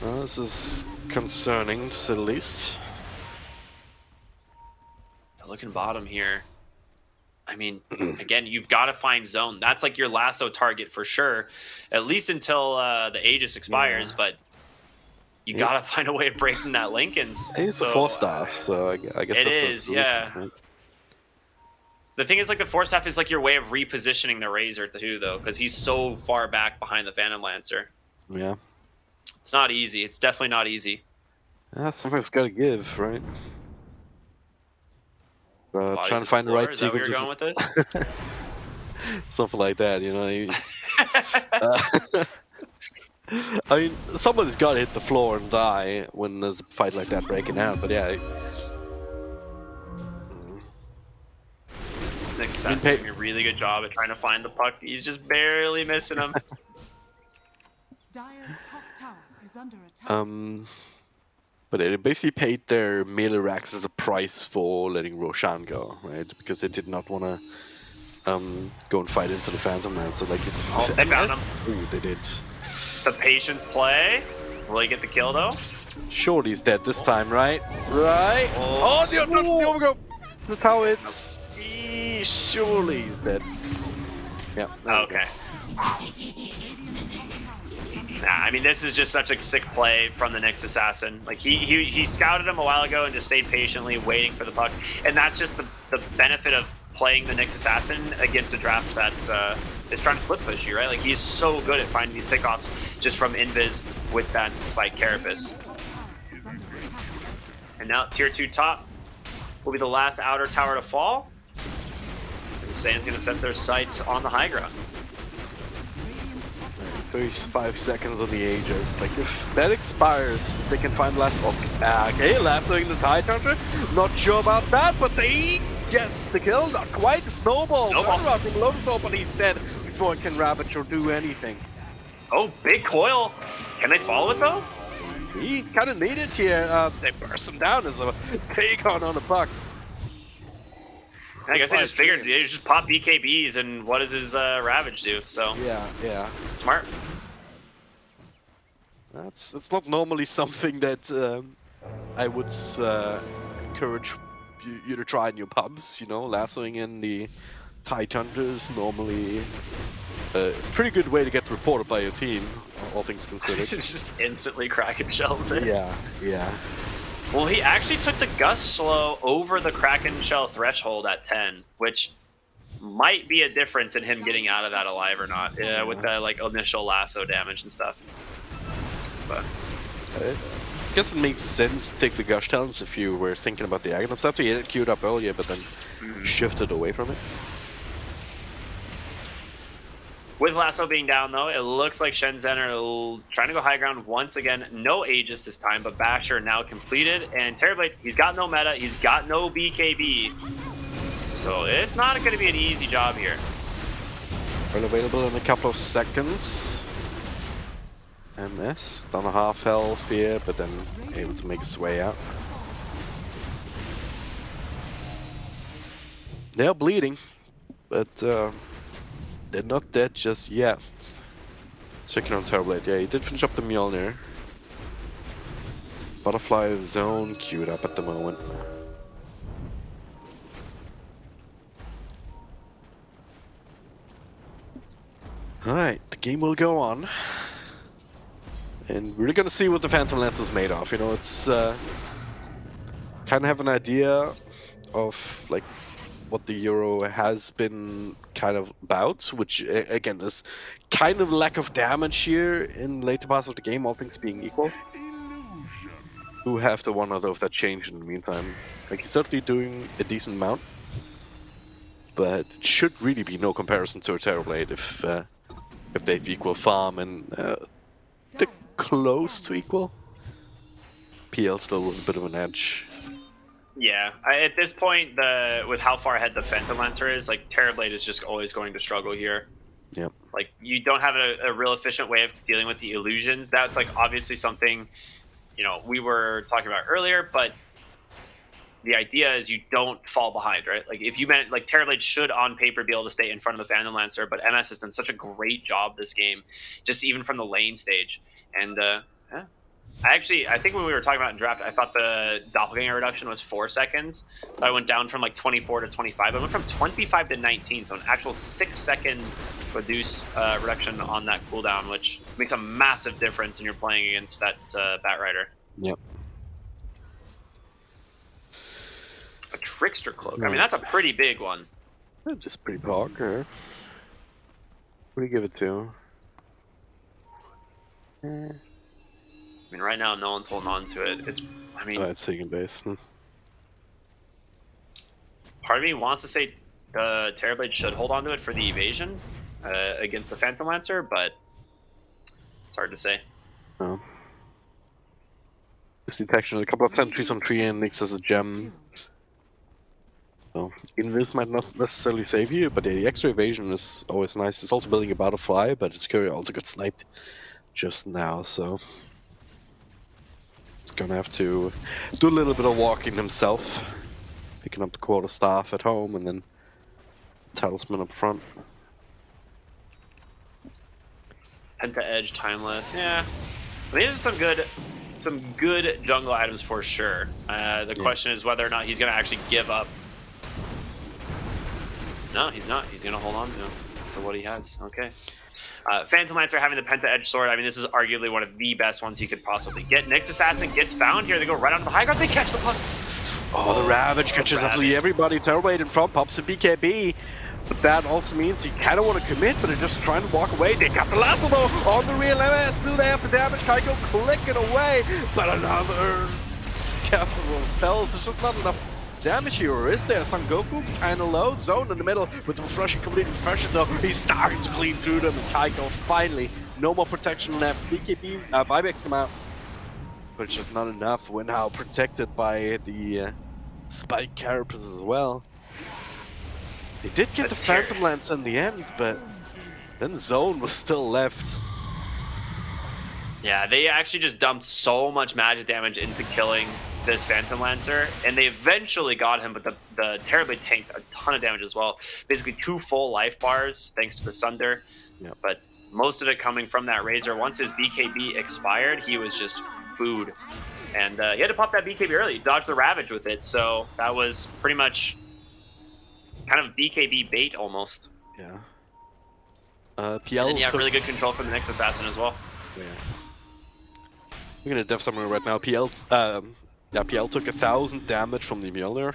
Well, this is concerning, to say the least. Looking bottom here. I mean, again, you've got to find zone. That's like your lasso target for sure, at least until the Aegis expires. But you got to find a way of breaking that Lincoln's. It's a 4-star, so I guess it that's is, yeah. Right? The thing is, like, the Force Staff is like your way of repositioning the Razor too, though, because he's so far back behind the Phantom Lancer. Yeah. It's not easy. It's definitely not easy. Sometimes gotta give, right? Bodies Trying to to find the floor. right Is that where sequence. you're going with this? Something like that, you know. I mean, somebody's got to hit the floor and die when there's a fight like that breaking out. But yeah, This next assassin's doing a really good job at trying to find the puck. He's just barely missing him. Dire's top tower is under attack. but they basically paid their melee racks as a price for letting Roshan go, right? Because they did not want to go and fight into the Phantom Lancer. Like, if they found him. Ooh, they did. The patience play. Will he get the kill though? Surely he's dead this time, right? Right? Oh, the overgo! That's how it's. Surely he's dead. Yeah. Okay. Nah, I mean, this is just such a sick play from the next assassin. Like, he scouted him a while ago and just stayed patiently waiting for the puck. And that's just the benefit of playing the next assassin against a draft that is trying to split push you, right? Like, he's so good at finding these pickoffs just from invis with that spike carapace. And now tier 2 top will be the last outer tower to fall. And Saiyan's gonna set their sights on the high ground. 35 seconds on the Aegis. Like, if that expires, they can find last. Okay, lassoing the Tide Hunter. Not sure about that, but they get the kill. Not quite. Snowball. Routing Lotus open. He's dead before it can ravage or do anything. Oh, big coil. Can they follow it though? He kind of needed here. They burst him down as a take on the puck. I guess they just figured they just pop BKBs and what does his ravage do? So yeah, smart. That's not normally something that I would encourage you to try in your pubs. You know, lassoing in the Tide Hunters normally a pretty good way to get reported by your team, all things considered. Just instantly Kraken shells it. Yeah. Well, he actually took the Gust Slow over the Kraken Shell threshold at 10, which might be a difference in him getting out of that alive or not, with the like initial lasso damage and stuff. But I guess it makes sense to take the Gush Talents if you were thinking about the Aghanim stuff. He had it queued up earlier, but then shifted away from it. with lasso being down, though, it looks like SHENZHEN are trying to go high ground once again. No Aegis this time, but Basher now completed. And Terrorblade, he's got no meta. He's got no BKB. So it's not going to be an easy job here. Well, available in a couple of seconds. MS, down a half health here, but then able to make his way out. They're bleeding, but they're not dead just yet. Checking on Terrorblade. Yeah, he did finish up the Mjolnir. Butterfly zone queued up at the moment. Alright, the game will go on. And we're gonna see what the Phantom Lance is made of. You know, it's kind of have an idea of like what the Euro has been kind of about, which again is kind of lack of damage here in later parts of the game, all things being equal. Who have to wonder though if that changed in the meantime. Like, he's certainly doing a decent amount, but it should really be no comparison to a Terrorblade if they've equal farm and they're close to equal. PL still with a bit of an edge. Yeah, at this point, with how far ahead the Phantom Lancer is, like, Terrorblade is just always going to struggle here. Yep. Like, you don't have a real efficient way of dealing with the illusions. That's, like, obviously something, you know, we were talking about earlier, but the idea is you don't fall behind, right? Like, if you meant, like, Terrorblade should, on paper, be able to stay in front of the Phantom Lancer, but MS has done such a great job this game, just even from the lane stage. And, yeah. I think when we were talking about in draft, I thought the doppelganger reduction was 4 seconds. So I went down from like 24 to 25. I went from 25 to 19, so an actual 6-second reduction on that cooldown, which makes a massive difference when you're playing against that Batrider. Yep. A Trickster Cloak. I mean, that's a pretty big one. Just pretty pog. Huh? What do you give it to? I mean, right now no one's holding on to it. It's, I mean, It's taking base. part of me wants to say Terrorblade should hold on to it for the evasion against the Phantom Lancer, but it's hard to say. Oh. This detection, a couple of sentries on tree and Nix as a gem. So even this might not necessarily save you, but the extra evasion is always nice. It's also building a butterfly, but its courier also got sniped just now, so he's gonna have to do a little bit of walking himself, picking up the quarterstaff at home and then talisman up front. Penta Edge, Timeless, yeah. I mean, these are some good jungle items for sure. The question is whether or not he's gonna actually give up. No, he's not. He's gonna hold on to him for what he has. Okay. Phantom Lancer having the Penta Edge Sword. I mean, this is arguably one of the best ones he could possibly get. Nyx Assassin gets found here. They go right onto the high ground. They catch the puck. Oh, the Ravage catches absolutely everybody. Terrorblade in front, pops a BKB. But that also means he kind of want to commit, but they're just trying to walk away. They got the lasso though on the real MS. Still they have the damage. Kaiko clicking away. But another scaffold of spells. There's just not enough damage here, or is there? Son Goku kind of low, zone in the middle with refreshing, complete refresher though. He's starting to clean through them, and Kaiko finally, no more protection left. BKBs, buybacks come out, but it's just not enough. We're now protected by the spike carapace as well. They did get the Phantom Lance in the end, but then zone was still left. Yeah, they actually just dumped so much magic damage into killing this Phantom Lancer, and they eventually got him, but the Terrorblade tanked a ton of damage as well. Basically 2 full life bars thanks to the Sunder. Yeah. But most of it coming from that Razor. Once his BKB expired, he was just food. And he had to pop that BKB early, dodge the Ravage with it, so that was pretty much kind of BKB bait almost. Yeah. And PL then you have took... really good control from the Nyx Assassin as well. Yeah. We're gonna def summon right now. PL took 1,000 damage from the Mjolnir,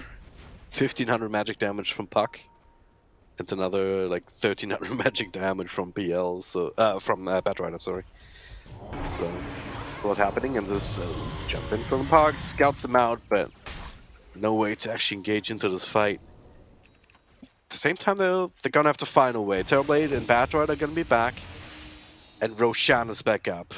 1,500 magic damage from Puck, and another like 1,300 magic damage from PL. So from Batrider, sorry. So what's happening? And this jump in from Puck, scouts them out, but no way to actually engage into this fight. At the same time, though, they're gonna have to find a way. Terrorblade and Batrider are gonna be back, and Roshan is back up.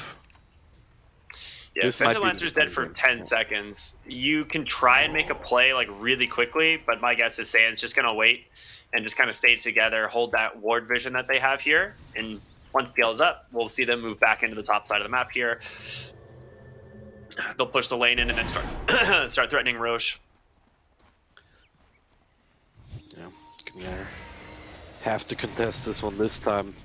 Yeah, Phantom Lancer's dead for 10 seconds. You can try and make a play like really quickly, but my guess is Saiyan's just going to wait and just kind of stay together, hold that ward vision that they have here. And once PL is up, we'll see them move back into the top side of the map here. They'll push the lane in and then start threatening Roche. Yeah, gonna have to contest this one this time.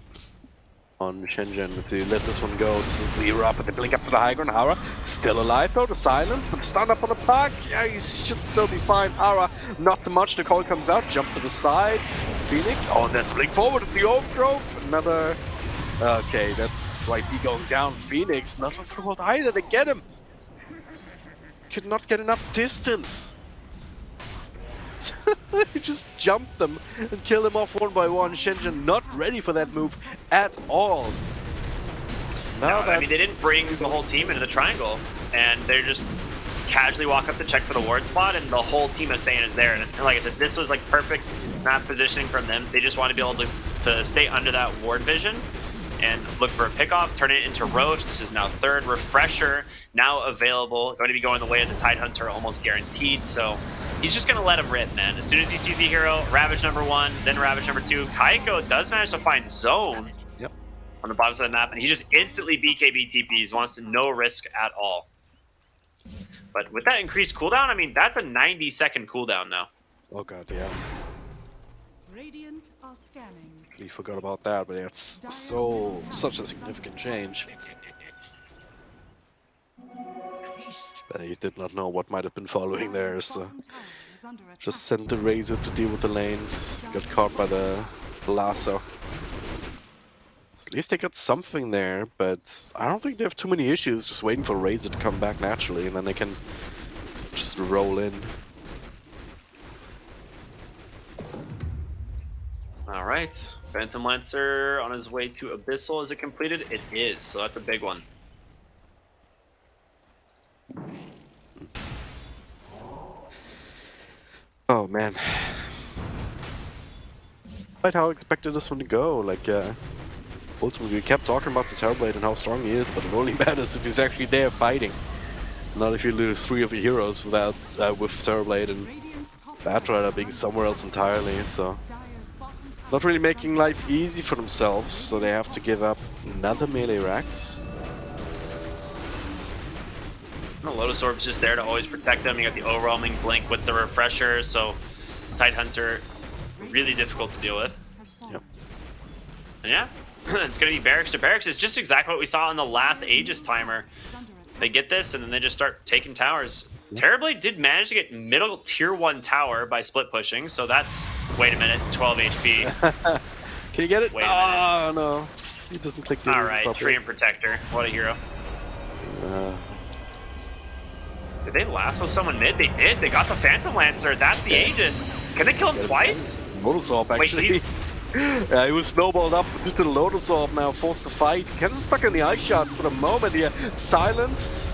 On SHENZHEN to let this one go. This is Lear up, and they blink up to the high ground. Hara still alive though, the silence, but stand up on the Puck. Yeah, you should still be fine. Hara, not too much. The call comes out, jump to the side. Phoenix, oh, that's blink forward at the overgrowth. Another. Okay, that's YP going down. Phoenix, not from the world either. They get him. Could not get enough distance. He just jumped them and killed them off one by one. SHENZHEN not ready for that move at all. Now I mean, they didn't bring the whole team into the triangle, and they're just casually walk up to check for the ward spot, and the whole team of Saiyan is there. And like I said, this was like perfect map positioning from them. They just want to be able to stay under that ward vision and look for a pickoff, turn it into Roche. This is now third. Refresher now available. Going to be going the way of the Tidehunter, almost guaranteed. So he's just going to let him rip, man. As soon as he sees a hero, Ravage number 1, then Ravage number 2. Kaiko does manage to find Zone on the bottom side of the map, and he just instantly BKB TPs, wants to no risk at all. But with that increased cooldown, I mean, that's a 90-second cooldown now. Oh god, yeah. Radiant are scanning. We forgot about that, but it's such a significant change. But he did not know what might have been following there, so just sent the Razor to deal with the lanes. Got caught by the lasso. So at least they got something there, but I don't think they have too many issues. Just waiting for Razor to come back naturally, and then they can just roll in. All right. Phantom Lancer on his way to Abyssal. Is it completed? It is. So that's a big one. Oh man. Quite how I expected this one to go. Like, ultimately, we kept talking about the Terrorblade and how strong he is, but it only matters if he's actually there fighting. Not if you lose 3 of your heroes without with Terrorblade and Batrider being somewhere else entirely. So, not really making life easy for themselves. So they have to give up another melee Rax. The Lotus Orb's just there to always protect them. You got the overwhelming blink with the refresher, so Tidehunter really difficult to deal with. Yep. And yeah, it's gonna be barracks to barracks. It's just exactly what we saw in the last Aegis timer. They get this and then they just start taking towers. Terrorblade did manage to get middle tier 1 tower by split pushing, so that's, wait a minute, 12 HP. Can you get it? Wait a minute. Oh no, he doesn't click the Alright, Treant Protector, what a hero. Did they lasso someone mid? They did. They got the Phantom Lancer. That's the Aegis. Can they kill him twice? Lotus Orb, actually. Wait, yeah, he was snowballed up into the Lotus Orb now, forced to fight. Kansas stuck in the ice shots for the moment here. Silenced,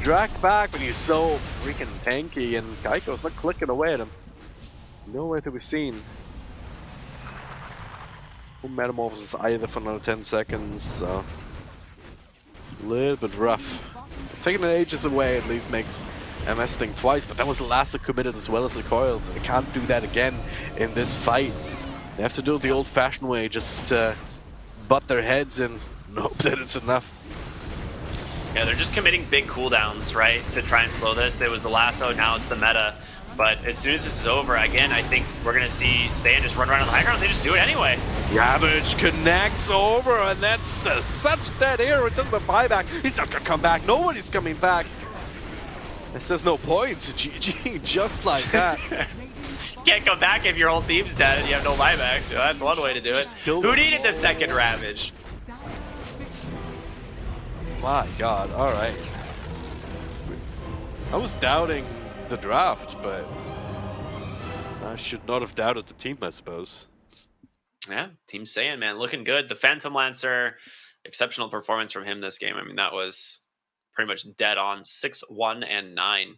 dragged back, but he's so freaking tanky, and Kaiko's not clicking away at him. Nowhere to be seen. No Metamorphosis either for another 10 seconds, so a little bit rough. Taking the Aegis away at least makes MS think twice, but that was the lasso committed as well as the coils. They can't do that again in this fight. They have to do it the old-fashioned way, just butt their heads and hope that it's enough. Yeah, they're just committing big cooldowns, right, to try and slow this. It was the lasso, now it's the meta. But as soon as this is over, again, I think we're going to see Saiyan just run around on the high ground. They just do it anyway. Ravage connects over, and that's such dead air. It doesn't have buyback. He's not going to come back. Nobody's coming back. This says no points. GG, just like that. Can't come back if your whole team's dead and you have no buybacks. So that's one way to do it. Who needed the second Ravage? My god, alright. I was doubting the draft, but I should not have doubted the team, I suppose. Yeah, Team Saiyan, man, looking good. The Phantom Lancer, exceptional performance from him this game. I mean, that was pretty much dead on. 6, 1, and 9.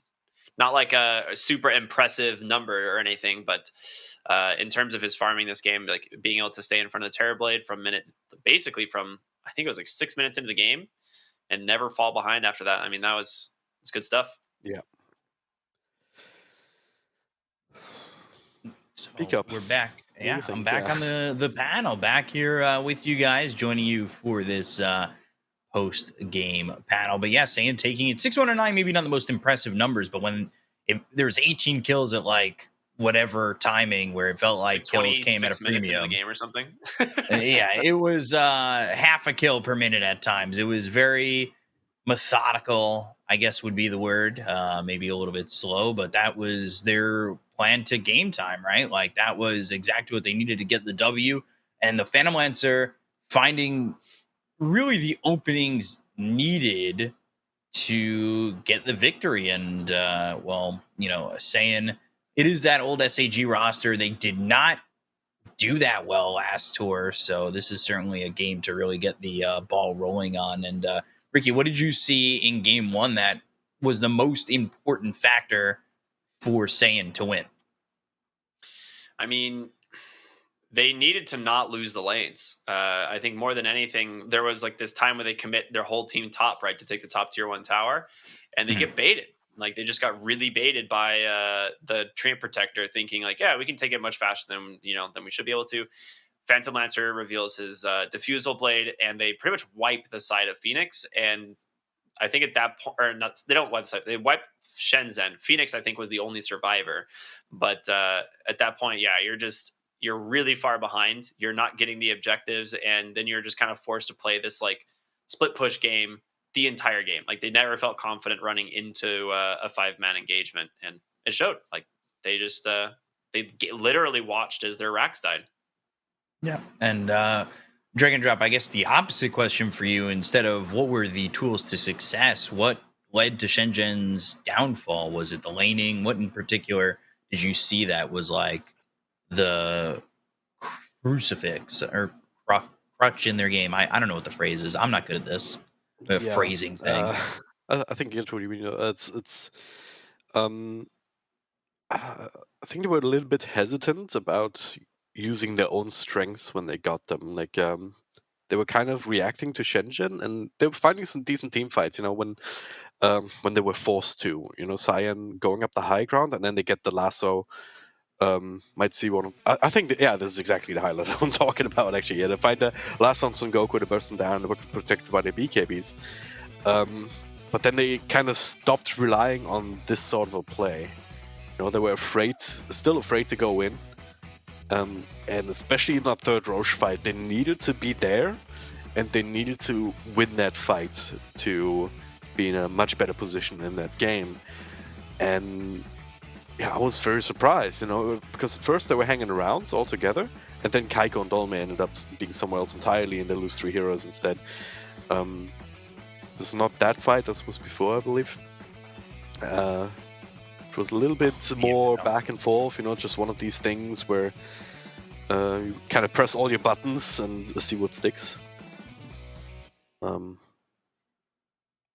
Not like a super impressive number or anything, but in terms of his farming this game, like being able to stay in front of the Terrorblade from basically from, I think it was like 6 minutes into the game and never fall behind after that. I mean, it's good stuff. Yeah. So Speak up. we're back. do you Yeah, think? I'm back on the panel, back here with you guys, joining you for this post-game panel. But yeah, Saiyan taking it 6-1-9, maybe not the most impressive numbers, but when there was 18 kills at like whatever timing where it felt like kills came at a minutes into premium. the game or something. Yeah, it was half a kill per minute at times. It was very methodical, I guess would be the word. Maybe a little bit slow, but that was their plan to game time, right? Like that was exactly what they needed to get the W. And the Phantom Lancer finding really the openings needed to get the victory. And well, you know, saying it is that old SAG roster. They did not do that well last tour, so this is certainly a game to really get the ball rolling on. And Ricky, what did you see in game 1 that was the most important factor for Saiyan to win? I mean, they needed to not lose the lanes. I think more than anything, there was like this time where they commit their whole team top, right, to take the top tier 1 tower, and they get baited. Like they just got really baited by the Treant Protector, thinking like, yeah, we can take it much faster than we should be able to. Phantom Lancer reveals his Diffusal Blade, and they pretty much wipe the side of Phoenix. And I think at that point, or not, they don't wipe the side, they wipe Shenzhen. Phoenix, I think, was the only survivor. But at that point, yeah, you're really far behind. You're not getting the objectives, and then you're just kind of forced to play this like split push game the entire game. Like they never felt confident running into a 5-man engagement, and it showed. Like they just literally watched as their racks died. Yeah, and Drag and Drop, I guess the opposite question for you, instead of what were the tools to success, what led to Shenzhen's downfall? Was it the laning? What in particular did you see that was like the crucifix or crutch in their game. I don't know what the phrase is. I'm not good at this phrasing thing. I think it's what you mean. It's um I think they were a little bit hesitant about using their own strengths when they got them. Like they were kind of reacting to Shenzhen, and they were finding some decent team fights. When they were forced to. Saiyan going up the high ground, and then they get the lasso. Might see one. I think this is exactly the highlight I'm talking about. Actually, they find the lasso on Son Goku, they burst them down, they were protected by the BKBs. But then they kind of stopped relying on this sort of a play. They were still afraid to go in. And especially in that third Roche fight, they needed to be there, and they needed to win that fight to be in a much better position in that game. And I was very surprised, because at first they were hanging around all together, and then Kaiko and Dolme ended up being somewhere else entirely, and they lose 3 heroes instead. This is not that fight, this was before, I believe. It was a little bit more back and forth, just one of these things where you kind of press all your buttons and see what sticks.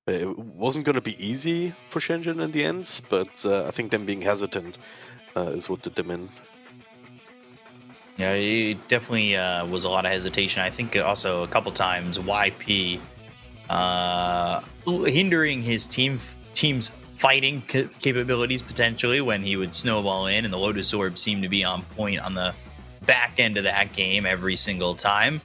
It wasn't going to be easy for Shenzhen in the end, but I think them being hesitant is what did them in. Yeah, it definitely was a lot of hesitation. I think also a couple times YP hindering his team's fighting capabilities potentially when he would snowball in, and the Lotus Orb seemed to be on point on the back end of that game every single time,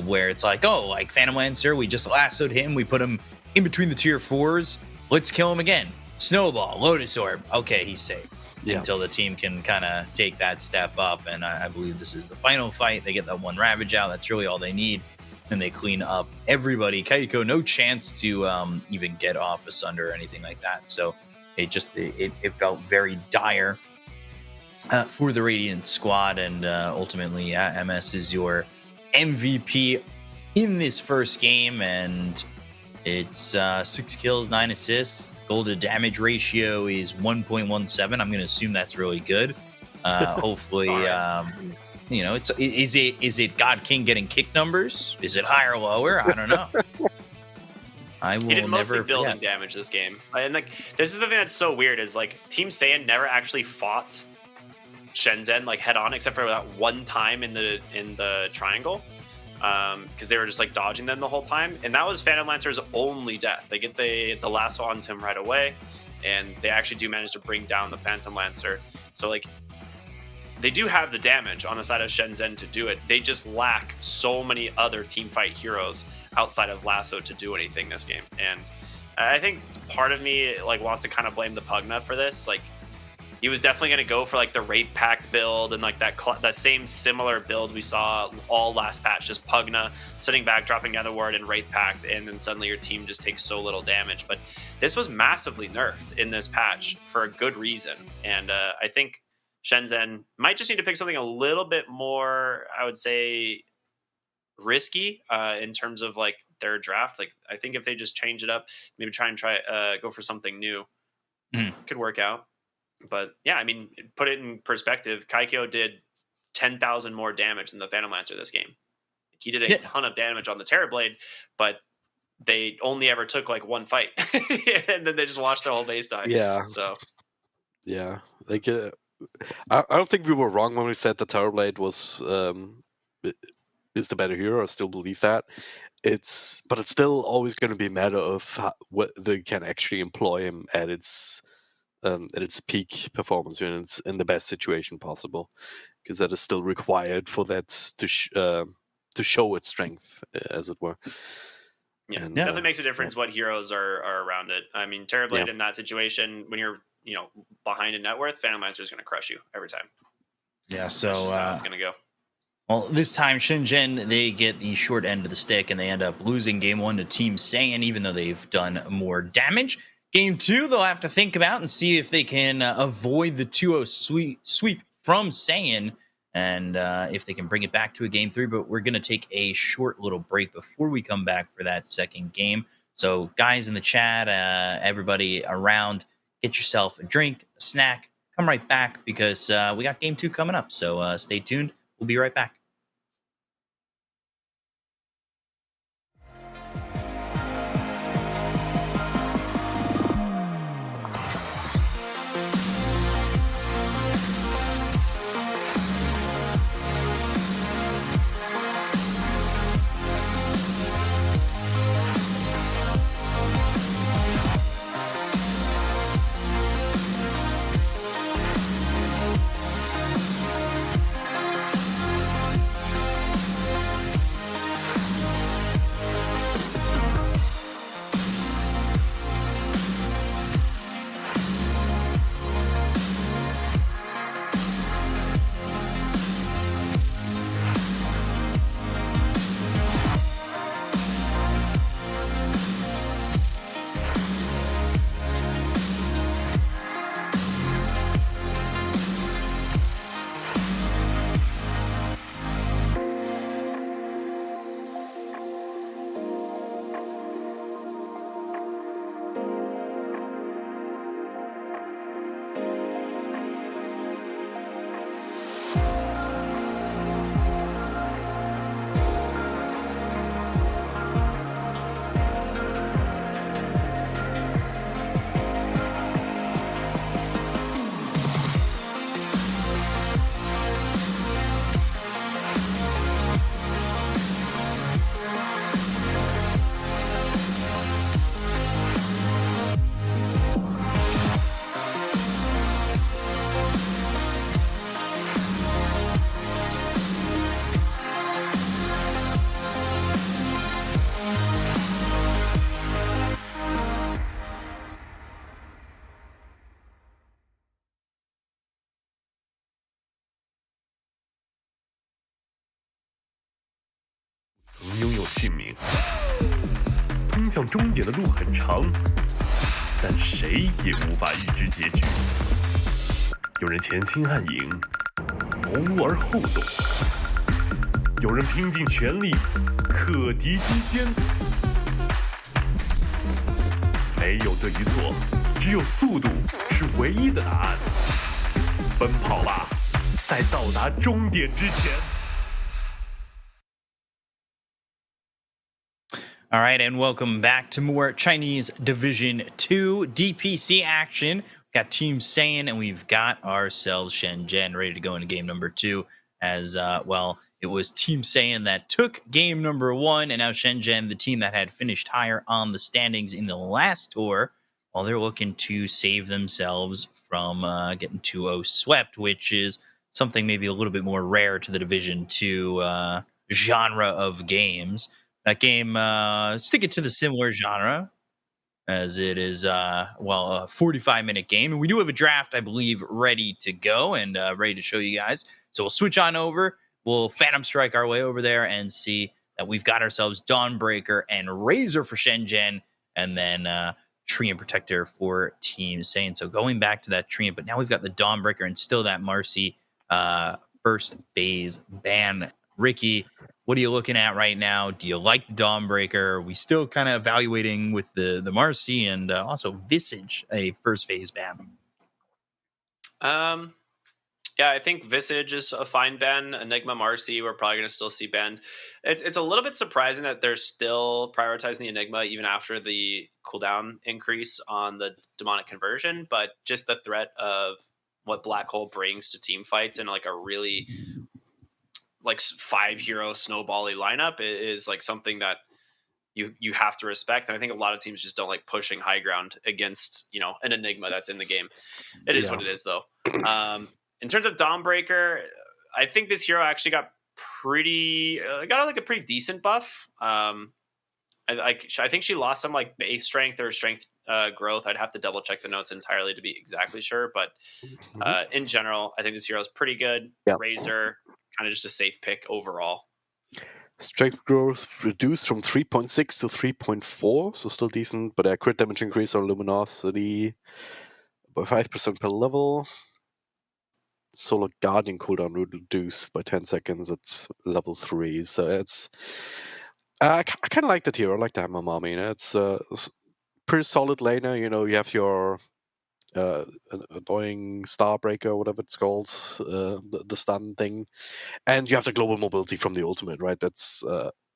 where it's like, like Phantom Lancer, we just lassoed him, we put him in between the tier 4s, let's kill him again. Snowball, Lotus Orb, okay, he's safe. Yeah. Until the team can kind of take that step up, and I believe this is the final fight. They get that one Ravage out, that's really all they need, and they clean up everybody. Kaiko, no chance to even get off Asunder or anything like that, so it felt very dire for the Radiant squad, and ultimately MS is your MVP in this first game, and it's 6 kills, 9 assists. Goal to damage ratio is 1.17. I'm going to assume that's really good. Hopefully, is it God King getting kick numbers? Is it higher or lower? I don't know. He did mostly building damage this game, and this is the thing that's so weird is Team Saiyan never actually fought Shenzhen head on, except for that one time in the triangle. Because they were just dodging them the whole time, and that was Phantom Lancer's only death. They get the lasso onto him right away, and they actually do manage to bring down the Phantom Lancer. So they do have the damage on the side of Shenzhen to do it. They just lack so many other team fight heroes outside of lasso to do anything this game. And I think part of me wants to kind of blame the Pugna for this. He was definitely going to go for the Wraith Pact build and that same similar build we saw all last patch, just Pugna sitting back, dropping down the ward and Wraith Pact, and then suddenly your team just takes so little damage. But this was massively nerfed in this patch for a good reason, and I think Shenzhen might just need to pick something a little bit more, I would say, risky in terms of their draft. I think if they just change it up, maybe try go for something new, could work out. But yeah, I mean, put it in perspective, Kaiko did 10,000 more damage than the Phantom Lancer this game. He did a ton of damage on the Terrorblade, but they only ever took one fight, and then they just watched their whole base die. Yeah. So. Yeah, I don't think we were wrong when we said the Terrorblade is the better hero. I still believe that. But it's still always going to be a matter of what they can actually employ him at its peak performance, and it's in the best situation possible, because that is still required for that to show its strength, as it were. Yeah, definitely makes a difference what heroes are around it. I mean, Terrorblade in that situation, when you're behind a net worth, Phantom Lancer is going to crush you every time. Yeah, so that's just how it's going to go. Well, this time Shenzhen, they get the short end of the stick, and they end up losing game 1 to Team Saiyan, even though they've done more damage. Game 2, they'll have to think about and see if they can avoid the 2-0 sweep from Saiyan, and if they can bring it back to a game 3. But we're going to take a short little break before we come back for that second game. So guys in the chat, everybody around, get yourself a drink, a snack, come right back, because we got game 2 coming up. So stay tuned. We'll be right back. 名。通向终点的路很长，但谁也无法预知结局。有人前心暗影，谋而后动；有人拼尽全力，克敌机先。没有对与错，只有速度是唯一的答案。奔跑吧，在到达终点之前。All right, and welcome back to more Chinese Division 2 DPC action. We've got Team Saiyan, and we've got ourselves SHENZHEN ready to go into game number 2. As well, it was Team Saiyan that took game number 1, and now SHENZHEN, the team that had finished higher on the standings in the last tour, while they're looking to save themselves from getting 2-0 swept, which is something maybe a little bit more rare to the Division 2 genre of games. That game, stick it to the similar genre, as it is, a 45-minute game. And we do have a draft, I believe, ready to go and ready to show you guys. So we'll switch on over. We'll Phantom Strike our way over there and see that we've got ourselves Dawnbreaker and Razor for SHENZHEN, and then Tree and Protector for Team Saiyan. So going back to that Tree, but now we've got the Dawnbreaker and still that Marcy first phase ban. Ricky, what are you looking at right now? Do you like the Dawnbreaker? Are we still kind of evaluating with the Marcy and also Visage, a first phase ban? Yeah, I think Visage is a fine ban. Enigma, Marcy, we're probably going to still see banned. It's a little bit surprising that they're still prioritizing the Enigma even after the cooldown increase on the demonic conversion, but just the threat of what Black Hole brings to team fights and like a really like 5-hero snowbally lineup is like something that you have to respect. And I think a lot of teams just don't like pushing high ground against, an Enigma that's in the game. It is what it is, though. In terms of Dawnbreaker, I think this hero actually got like a pretty decent buff. I think she lost some like base strength or strength growth. I'd have to double check the notes entirely to be exactly sure. But in general, I think this hero is pretty good. Yeah. Razor, kind of just a safe pick overall. Strength growth reduced from 3.6 to 3.4, so still decent, but a crit damage increase on luminosity by 5% per level. Solar Guardian cooldown reduced by 10 seconds at level 3, so it's... I kind of like that hero. I like the Hammer Mommy. It's pretty solid laner. You have your annoying Starbreaker, whatever it's called, the stun thing, and you have the global mobility from the ultimate, right? That's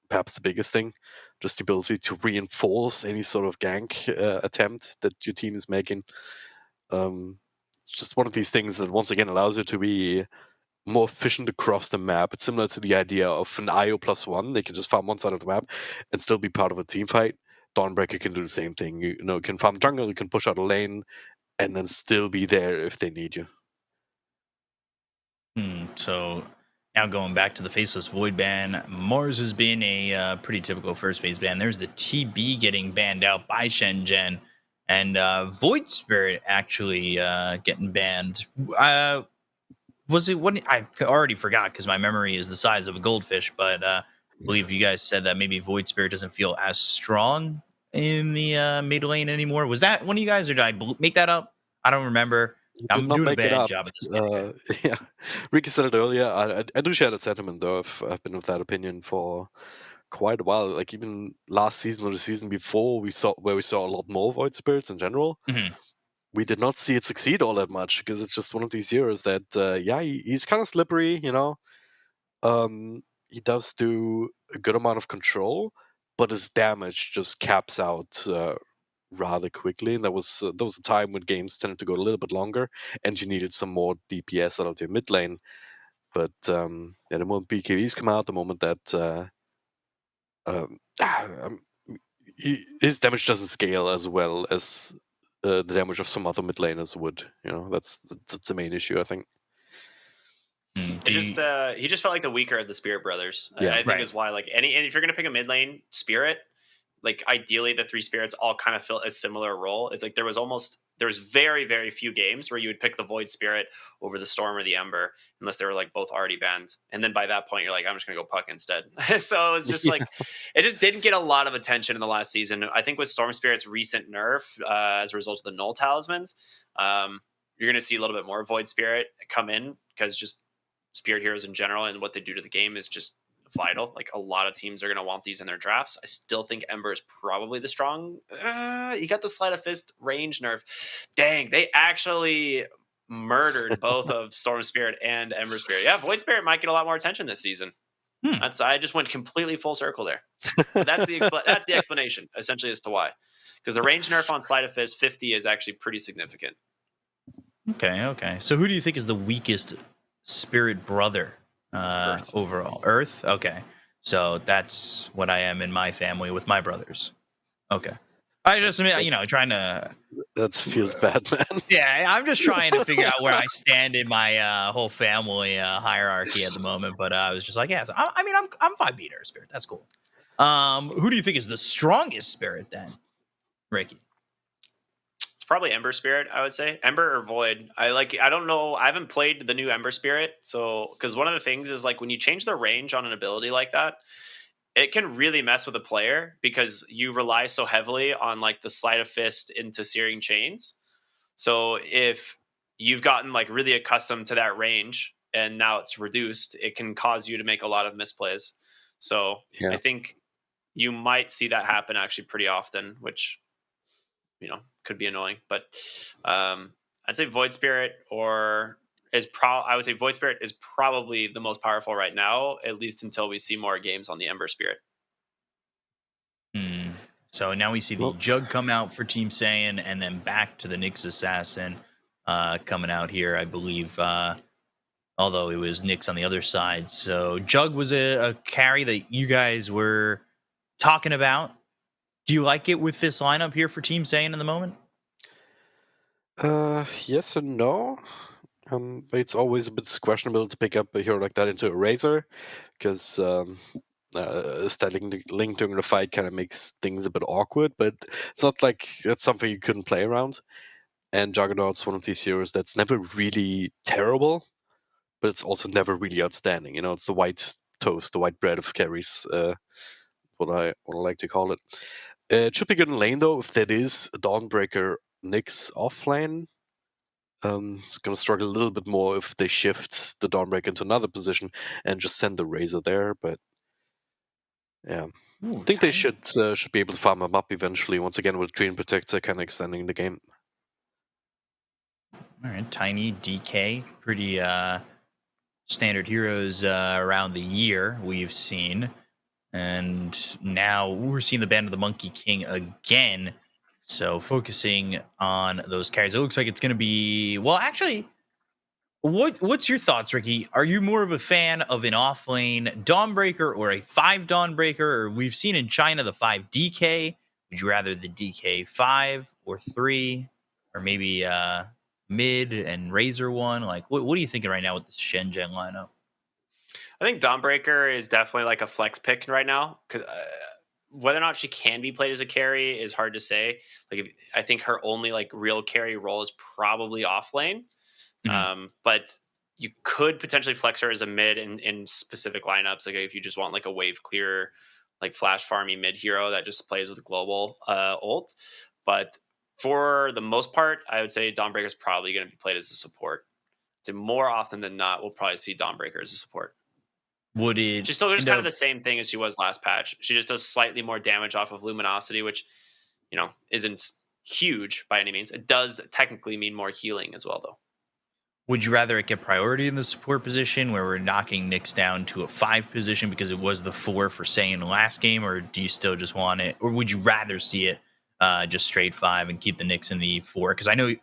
perhaps the biggest thing, just the ability to reinforce any sort of gank attempt that your team is making. It's just one of these things that once again allows you to be more efficient across the map. It's similar to the idea of an IO +1. They can just farm one side of the map and still be part of a team fight. Dawnbreaker can do the same thing. You can farm jungle, you can push out a lane, and then still be there if they need you. So now going back to the Faceless Void ban, Mars has been a pretty typical first phase ban. There's the TB getting banned out by SHENZHEN, and Void Spirit actually getting banned. Was it what? I already forgot because my memory is the size of a goldfish, but I believe you guys said that maybe Void Spirit doesn't feel as strong in the mid lane anymore. Was that one of you guys, or did I make that up? I don't remember. I'm doing a bad job at this. Yeah, Ricky said it earlier. I do share that sentiment, though. I've been with that opinion for quite a while. Like even last season or the season before, we saw a lot more Void Spirits in general. Mm-hmm. We did not see it succeed all that much because it's just one of these heroes that, he's kind of slippery, He does do a good amount of control, but his damage just caps out rather quickly. And there was a time when games tended to go a little bit longer, and you needed some more DPS out of your mid lane. But the moment BKBs come out, the moment that his damage doesn't scale as well as the damage of some other mid laners would. That's the main issue, I think. He just felt like the weaker of the Spirit Brothers. Yeah, I think is why and if you're gonna pick a mid lane Spirit, like ideally the 3 spirits all kind of fill a similar role. It's like there was almost There's very, very few games where you would pick the Void Spirit over the Storm or the Ember, unless they were like both already banned. And then by that point, you're like, I'm just gonna go Puck instead. So it was just Yeah. like, it just didn't get a lot of attention in the last season. I think with Storm Spirit's recent nerf, as a result of the Null Talismans, you're gonna see a little bit more Void Spirit come in, because just Spirit Heroes in general and what they do to the game is just vital. Like, a lot of teams are going to want these in their drafts. I still think Ember is probably the strong. You got the Sleight of Fist range nerf. Dang, they actually murdered both of Storm Spirit and Ember Spirit. Yeah, Void Spirit might get a lot more attention this season. I just went completely full circle there. But that's the explanation essentially as to why. Because the range nerf on Sleight of Fist 50 is actually pretty significant. Okay. So who do you think is the weakest Spirit brother overall? Earth? Okay. So that's what I am in my family with my brothers. Okay. I just, trying to... That feels bad, man. Yeah, I'm just trying to figure out where I stand in my whole family hierarchy at the moment. But I was just like, yeah, so I'm 5 beater Spirit. That's cool. Who do you think is the strongest Spirit then, Ricky? It's probably Ember Spirit, I would say. Ember or Void. I don't know. I haven't played the new Ember Spirit. So, because one of the things is, like, when you change the range on an ability like that, it can really mess with a player, because you rely so heavily on, like, the Sleight of Fist into Searing Chains. So if you've gotten, like, really accustomed to that range and now it's reduced, it can cause you to make a lot of misplays. So Yeah. I think you might see that happen actually pretty often, which, could be annoying. But I'd say Void Spirit I would say Void Spirit is probably the most powerful right now, at least until we see more games on the Ember Spirit. So now we see the Jug come out for Team Saiyan, and then back to the Nyx Assassin coming out here, I believe. Although it was Nyx on the other side. So Jug was a carry that you guys were talking about. Do you like it with this lineup here for Team Saiyan in the moment? Yes and no. It's always a bit questionable to pick up a hero like that into a Razor, because standing Link during the fight kind of makes things a bit awkward, but it's not like that's something you couldn't play around. And Juggernaut's one of these heroes that's never really terrible, but it's also never really outstanding. It's the white toast, the white bread of carries, what I like to call it. It should be good in lane, though, if that is a Dawnbreaker Nyx offlane. It's going to struggle a little bit more if they shift the Dawnbreaker into another position and just send the Razor there, but yeah. I think they should be able to farm him up eventually, once again, with Dream Protector kind of extending the game. All right, Tiny, DK, pretty standard heroes around the year we've seen. And now we're seeing the Band of the Monkey King again. So focusing on those carries. It looks like it's going to be... Well, actually, what's your thoughts, Ricky? Are you more of a fan of an offlane Dawnbreaker or a 5 Dawnbreaker? Or we've seen in China the 5 DK. Would you rather the DK 5 or 3? Or maybe mid and Razor 1? Like, what are you thinking right now with the Shenzhen lineup? I think Dawnbreaker is definitely like a flex pick right now, because whether or not she can be played as a carry is hard to say. Like, I think her only like real carry role is probably off lane. But you could potentially flex her as a mid in specific lineups. Like, if you just want like a wave clear, like flash farmy mid hero that just plays with global ult. But for the most part, I would say Dawnbreaker is probably going to be played as a support. So more often than not, we'll probably see Dawnbreaker as a support. Would it? She's still just kind of the same thing as she was last patch. She just does slightly more damage off of Luminosity, which, isn't huge by any means. It does technically mean more healing as well, though. Would you rather it get priority in the support position where we're knocking Nyx down to a 5 position because it was the 4 for Saiyan last game, or do you still just want it, or would you rather see it just straight 5 and keep the Nyx in the 4? Because I know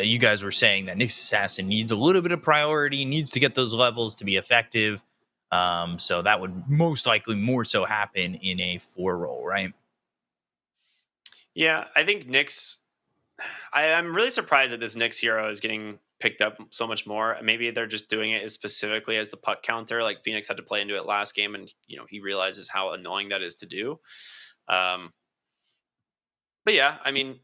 you guys were saying that Nyx Assassin needs a little bit of priority, needs to get those levels to be effective. So that would most likely more so happen in a 4 role, right? Yeah, I think Nyx... I'm really surprised that this Nyx hero is getting picked up so much more. Maybe they're just doing it as specifically as the puck counter. Like, Phoenix had to play into it last game, and he realizes how annoying that is to do. But yeah, I mean,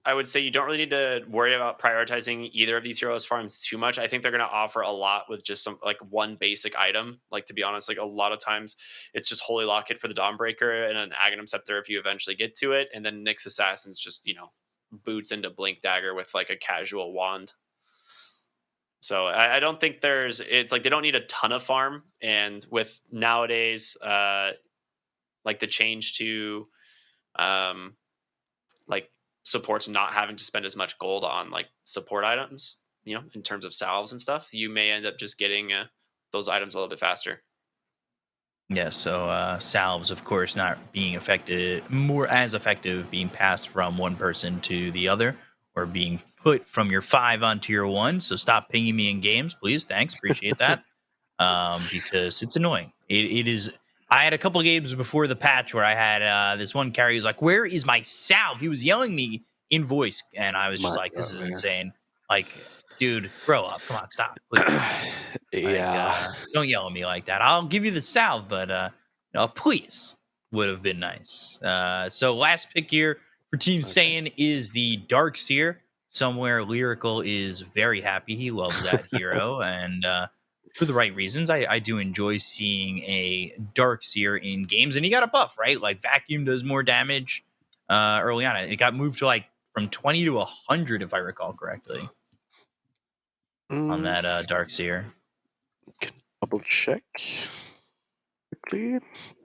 I would say you don't really need to worry about prioritizing either of these heroes farms too much. I think they're going to offer a lot with just some like one basic item. Like, to be honest, like a lot of times it's just Holy Locket for the Dawnbreaker and an Aghanim Scepter if you eventually get to it, and then Nyx Assassin's just, you know, boots into Blink Dagger with like a casual wand. So I don't think it's like they don't need a ton of farm, and with nowadays like the change to like supports not having to spend as much gold on like support items, you know, in terms of salves and stuff, you may end up just getting those items a little bit faster. Yeah, so salves, of course, not being as effective being passed from one person to the other or being put from your 5 onto your 1. So stop pinging me in games, please. Thanks. Appreciate that. Because it's annoying. It is. I had a couple games before the patch where I had this one carry who's like, "Where is my salve?" He was yelling me in voice, and I was just like, "This is insane." Like, dude, grow up. Come on, stop, please. Yeah. Don't yell at me like that. I'll give you the salve, but please would have been nice. So last pick here for Team Saiyan is the Dark Seer. Somewhere Lyrical is very happy. He loves that hero, and for the right reasons. I do enjoy seeing a Dark Seer in games, and he got a buff, right? Like Vacuum does more damage early on. It got moved to like from 20 to 100, if I recall correctly, on that Dark Seer. Can double check quickly.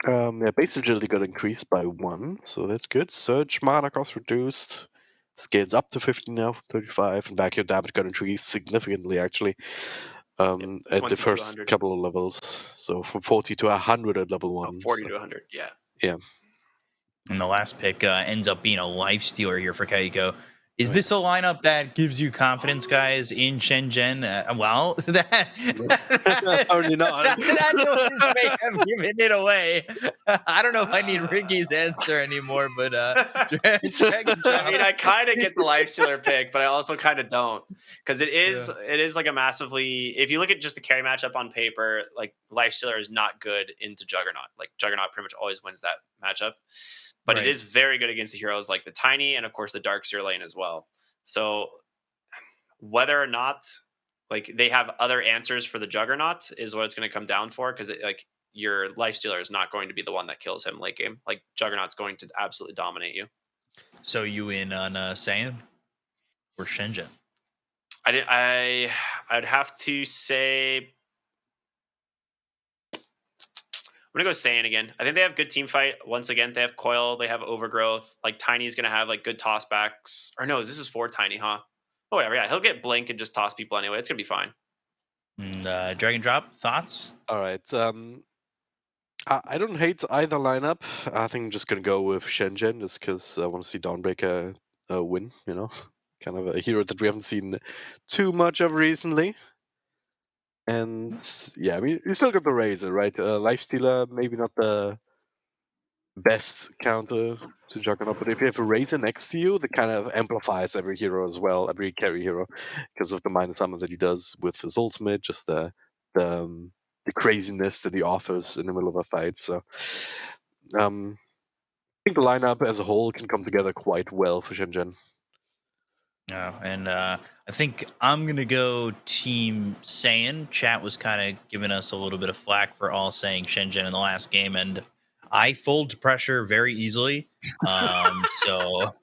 Yeah, base agility got increased by 1, so that's good. Surge mana cost reduced. Scales up to 50 now from 35, and vacuum damage got increased significantly actually. At the first couple of levels, so from 40 to 100 at level 1. 40 to 100, yeah. Yeah. And the last pick ends up being a life stealer here for Kaiko. Is this a lineup that gives you confidence, guys, in SHENZHEN? Well, Apparently not. that noise may have given it away. I don't know if I need Ricky's answer anymore, but I mean, I kind of get the Lifestealer pick, but I also kind of don't, because it is like a massively. If you look at just the carry matchup on paper, like Lifestealer is not good into Juggernaut. Like Juggernaut pretty much always wins that matchup. But it is very good against the heroes like the Tiny and, of course, the Dark Seer lane as well. So whether or not like they have other answers for the Juggernaut is what it's going to come down for, because like your Lifestealer is not going to be the one that kills him late game. Like Juggernaut's going to absolutely dominate you. So you in on Saiyan or SHENZHEN? I'd have to say I'm going to go Saiyan again. I think they have good team fight. Once again, they have Coil. They have Overgrowth. Like, Tiny's going to have, like, good tossbacks. Or no, this is for Tiny, huh? Oh, whatever. Yeah, he'll get Blink and just toss people anyway. It's going to be fine. And Drag and Drop, thoughts? All right. I don't hate either lineup. I think I'm just going to go with SHENZHEN just because I want to see Dawnbreaker win, you know? Kind of a hero that we haven't seen too much of recently. And yeah, I mean, you still got the Razor, right? Lifestealer, maybe not the best counter to Juggernaut, but if you have a Razor next to you, that kind of amplifies every hero as well, every carry hero, because of the minus summon that he does with his ultimate, just the craziness that he offers in the middle of a fight. So I think the lineup as a whole can come together quite well for SHENZHEN. No, and I think I'm going to go Team Saiyan. Chat was kind of giving us a little bit of flack for all saying SHENZHEN in the last game, and I fold to pressure very easily. So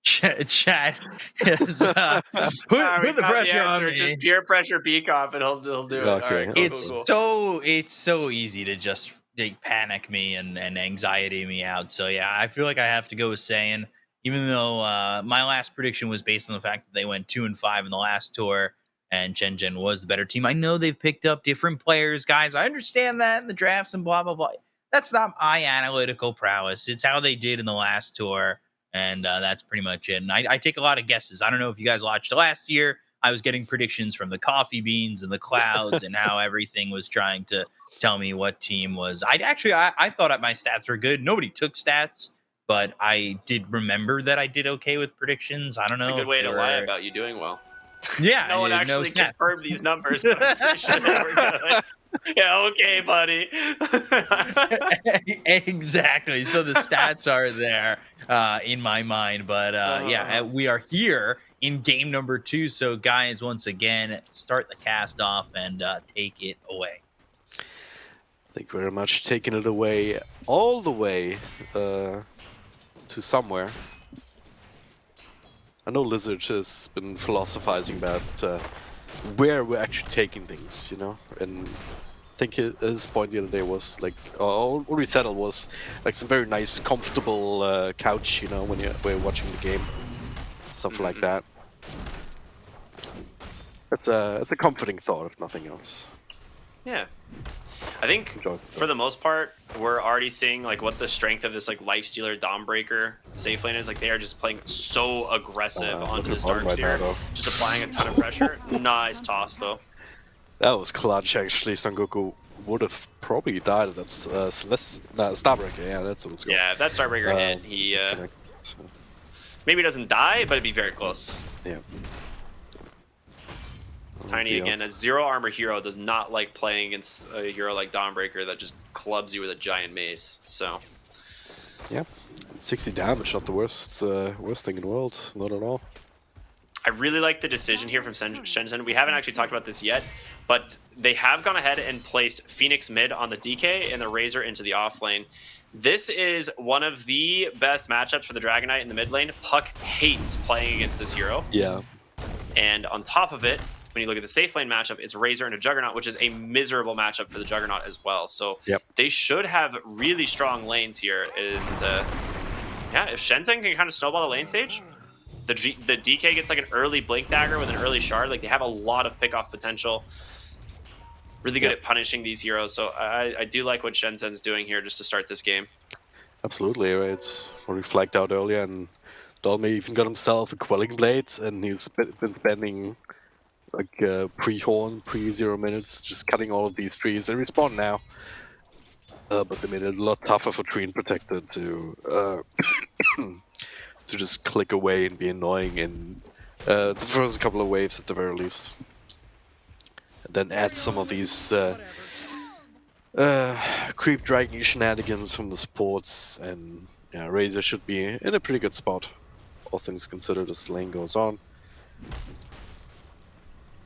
chat is, put the pressure on me. Just peer pressure Beakoff, and he'll do it. Okay. Right, It's so easy to just panic me and anxiety me out. So yeah, I feel like I have to go with Saiyan. Even though my last prediction was based on the fact that they went 2-5 in the last tour and SHENZHEN was the better team. I know they've picked up different players, guys. I understand that in the drafts and blah, blah, blah. That's not my analytical prowess. It's how they did in the last tour, and that's pretty much it. And I take a lot of guesses. I don't know if you guys watched last year. I was getting predictions from the coffee beans and the clouds and how everything was trying to tell me what team was. I thought my stats were good. Nobody took stats. But I did remember that I did okay with predictions. I don't know. It's a good way to lie about you doing well. Yeah, No one no actually snap. confirmed these numbers, but I'm pretty sure they were good. Yeah, okay, buddy. Exactly. So the stats are there in my mind, but yeah, we are here in game number 2. So guys, once again, start the cast off and take it away. Thank you very much. Taking it away, all the way to somewhere. I know Lizard has been philosophizing about where we're actually taking things, you know? And I think his point the other day was like, what we settled was like some very nice, comfortable couch, you know, when you're watching the game. Something like that. It's a comforting thought, if nothing else. Yeah. I think for the most part, we're already seeing like what the strength of this like Lifestealer Dawnbreaker safe lane is. Like they are just playing so aggressive onto this Darkseer, just applying a ton of pressure. Nice toss though. That was clutch actually. Sangoku would have probably died if that's Starbreaker. Yeah, that's what it's called. Yeah, if that Starbreaker hit, he maybe doesn't die, but it'd be very close. Yeah. Tiny again, a 0 armor hero does not like playing against a hero like Dawnbreaker that just clubs you with a giant mace. So, yeah, 60 damage, not the worst thing in the world, not at all. I really like the decision here from SHENZHEN. We haven't actually talked about this yet, but they have gone ahead and placed Phoenix mid on the DK and the Razor into the off lane. This is one of the best matchups for the Dragon Knight in the mid lane. Puck hates playing against this hero. Yeah. And on top of it, when you look at the safe lane matchup, it's Razor and a Juggernaut, which is a miserable matchup for the Juggernaut as well. So they should have really strong lanes here. And yeah, if SHENZHEN can kind of snowball the lane stage, the DK gets like an early Blink Dagger with an early Shard. Like they have a lot of pick-off potential. Really good at punishing these heroes. So I do like what SHENZHEN's doing here just to start this game. Absolutely, right? It's what we flagged out earlier. And Dolme even got himself a Quelling Blade, and he's been spending like pre-horn, pre-0 minutes, just cutting all of these trees. They respawn now, but they made it a lot tougher for Tree and Protector to to just click away and be annoying in the first couple of waves at the very least. And then add some of these creep dragon shenanigans from the supports, and yeah, Razor should be in a pretty good spot, all things considered, as the lane goes on.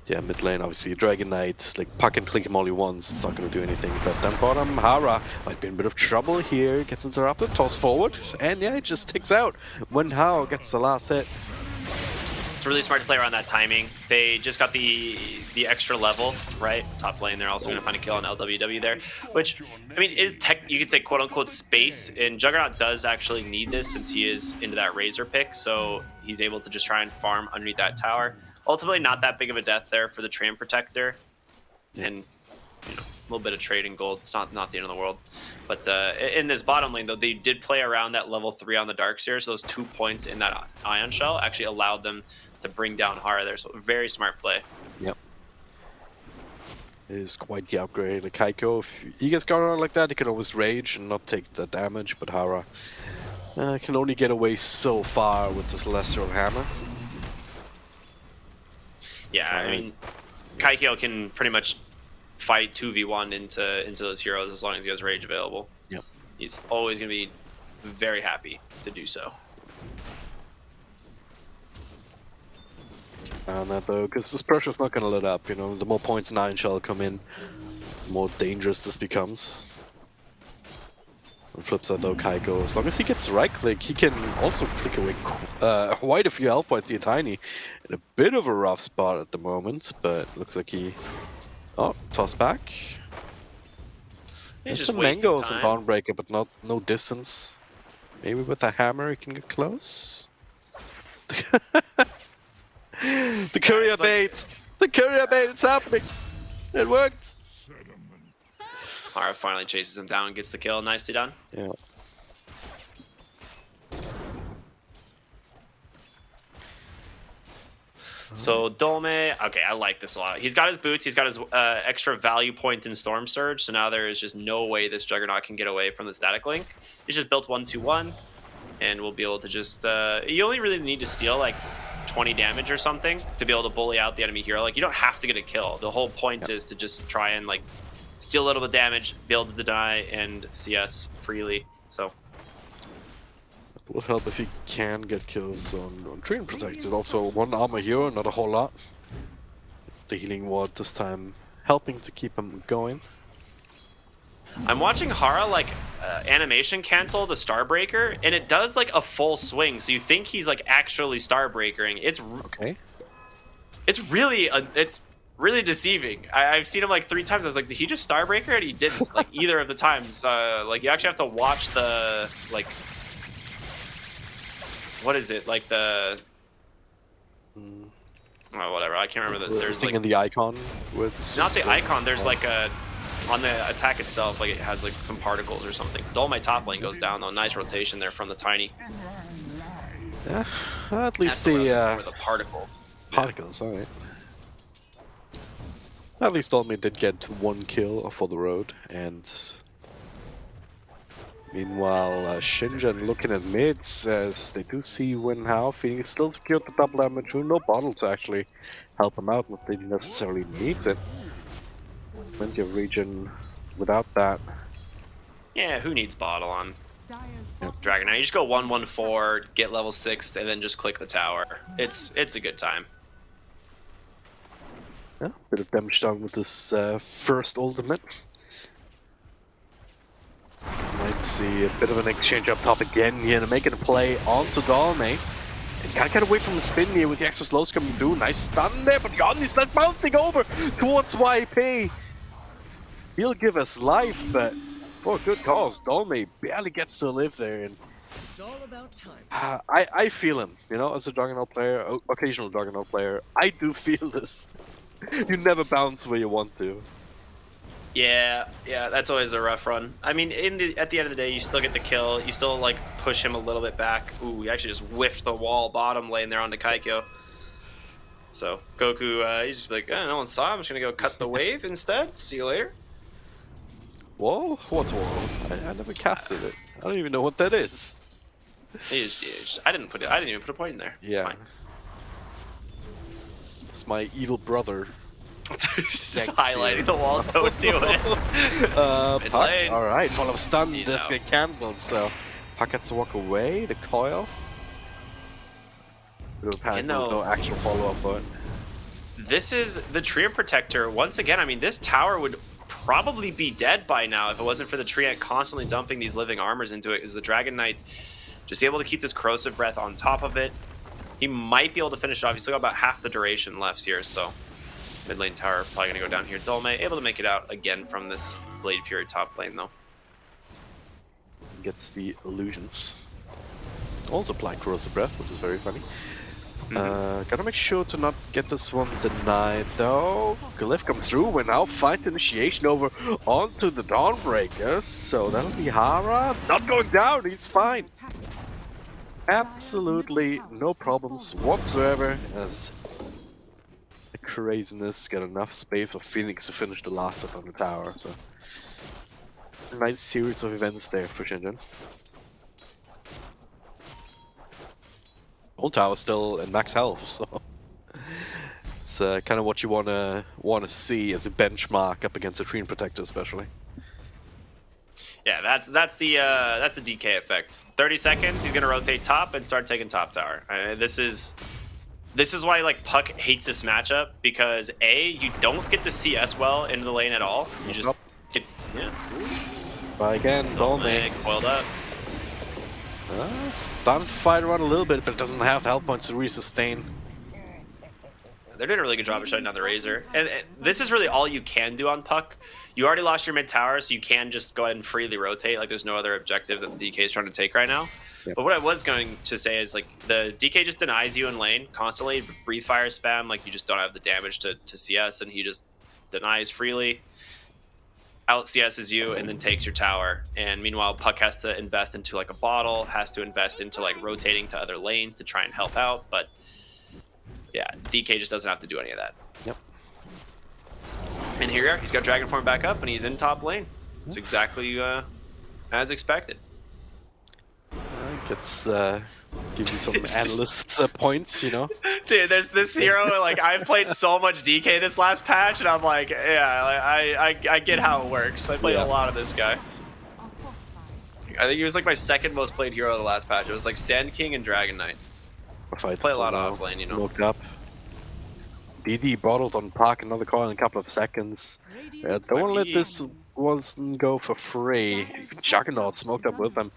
Yeah, mid lane, obviously, Dragon Knight, like, puck and click him all he wants, it's not going to do anything. But then bottom, Hara might be in a bit of trouble here, gets interrupted, toss forward, and yeah, it just ticks out when Hao gets the last hit. It's really smart to play around that timing. They just got the extra level, right? Top lane, they're also going to find a kill on LWW there, which, I mean, is you could say quote-unquote space, and Juggernaut does actually need this since he is into that Razor pick, so he's able to just try and farm underneath that tower. Ultimately, not that big of a death there for the Tree and Protector, and you know, a little bit of trade in gold. It's not the end of the world. But in this bottom lane, though, they did play around that level 3 on the Darkseer, so those 2 points in that Ion Shell actually allowed them to bring down Hara there. So very smart play. Yep. It is quite the upgrade. Like Kaiko, if he gets going on like that, he can always rage and not take the damage, but Hara can only get away so far with this Celestial Hammer. Yeah, I mean, Kaikyo can pretty much fight 2v1 into those heroes as long as he has rage available. Yep. He's always going to be very happy to do so. On that though, because this pressure's not going to let up. You know, the more points an Iron Shell come in, the more dangerous this becomes. On the flip side though, Kaiko, as long as he gets right click, he can also click away quite a few health points here. Tiny in a bit of a rough spot at the moment, but looks like he toss back. There's some mangoes in Dawnbreaker, but no distance. Maybe with a hammer he can get close. The courier bait! The courier bait, it's happening! It worked! Hara finally chases him down and gets the kill. Nicely done. Yeah. So Dolme, okay, I like this a lot. He's got his boots, he's got his extra value point in Storm Surge, so now there is just no way this Juggernaut can get away from the static link. He's just built 1-2-1, and we'll be able to just, you only really need to steal like 20 damage or something to be able to bully out the enemy hero. Like, you don't have to get a kill. The whole point is to just try and like steal a little bit of damage, be able to deny and CS freely. So It would help if he can get kills on Treant Protectors. Also, one armor hero, not a whole lot. The healing ward this time helping to keep him going. I'm watching Hara like animation cancel the Starbreaker, and it does like a full swing. So you think he's like actually Starbreakering. Okay. It's really deceiving. I've seen him like 3 times. I was like, did he just Starbreaker? And he didn't. Like either of the times. Like you actually have to watch the like, what is it? Like the, oh, whatever. I can't remember. There's thing like in the icon with not the icon. There's like a on the attack itself. Like it has like some particles or something. Dolmite top lane goes down though. Nice rotation there from the tiny. Yeah, at least That's the the particles. particles. All right. At least Dolmy did get 1 kill for the road, and meanwhile SHENZHEN looking at mids as they do see Wen Hao. Phoenix still secured the double damage, no bottle to actually help him out if they necessarily needs it. Plenty of regen without that. Yeah, who needs bottle on Dire's Dragon Knight? You just go 1-1-4, get level 6, and then just click the tower. It's a good time. Yeah, bit of damage done with this first ultimate. Might see a bit of an exchange up top again here, making a play onto Dolme. And can't get away from the spin here with the extra slows coming through. Nice stun there, but Yanni's not bouncing over towards YP. He'll give us life, but for a good cause. Dolme barely gets to live there. And It's all about time. I feel him, you know, as a Juggernaut player, occasional Juggernaut player. I do feel this. You never bounce where you want to. Yeah, that's always a rough run. I mean, at the end of the day, you still get the kill. You still like push him a little bit back. Ooh, he actually just whiffed the wall bottom lane there onto Kaikyo. So Goku, he's just like, no one saw. I'm just gonna go cut the wave instead. See you later. Wall? What's wall? I never casted it. I don't even know what that is. I didn't even put a point in there. Yeah. It's fine. It's my evil brother. Just highlighting the wall. Don't do it. Mid Puck. lane. Alright, follow stun. He's This out. get cancelled, so Puck gets to walk away. The coil. Bit of a panic, no actual follow up for it. This is the Treant Protector. Once again, I mean, this tower would probably be dead by now if it wasn't for the Treant constantly dumping these living armors into it. Is the Dragon Knight just able to keep this Corrosive Breath on top of it? He might be able to finish it off. He's still got about half the duration left here, so mid lane tower probably gonna go down here. Dolme able to make it out again from this Blade Fury top lane though. Gets the illusions. Also applied Corrosive Breath, which is very funny. Gotta make sure to not get this one denied though. Glyph comes through when now fights initiation over onto the Dawnbreaker. So that'll be Hara. Not going down, he's fine. Absolutely no problems whatsoever as the craziness got enough space for Phoenix to finish the last up on the tower. So a nice series of events there for SHENZHEN. Whole tower still in max health, so it's kind of what you wanna see as a benchmark up against a Treant Protector, especially. Yeah, that's the DK effect. 30 seconds, he's gonna rotate top and start taking top tower. This is why like Puck hates this matchup, because you don't get to CS well into the lane at all. You just get But again, Dolme coiled up. Starting to fight around a little bit, but it doesn't have the health points to resustain. They're doing a really good job of shutting down the Razor. And this is really all you can do on Puck. You already lost your mid tower, so you can just go ahead and freely rotate. Like, there's no other objective that the DK is trying to take right now. Yep. But what I was going to say is, like, the DK just denies you in lane constantly. Breathe fire spam, like, you just don't have the damage to CS, and he just denies freely. Out CS's you and then takes your tower, and meanwhile Puck has to invest into like a bottle, has to invest into like rotating to other lanes to try and help out, but yeah, DK just doesn't have to do any of that. Yep. And here we are, he's got Dragon Form back up and he's in top lane. It's exactly as expected. Gets Give you some It's just- analyst points, you know. Dude, there's this hero. Like I've played so much DK this last patch, and I'm like, yeah, I get how it works. I played Yeah. a lot of this guy. Are fortified. I think he was like my second most played hero of the last patch. It was like Sand King and Dragon Knight. Fight Play this a lot one off now. lane, you know. Smoked up. BD bottled on Park, another coil in a couple of seconds. Radiant Don't want to let be. this one go for free. Even Juggernaut smoked up with them.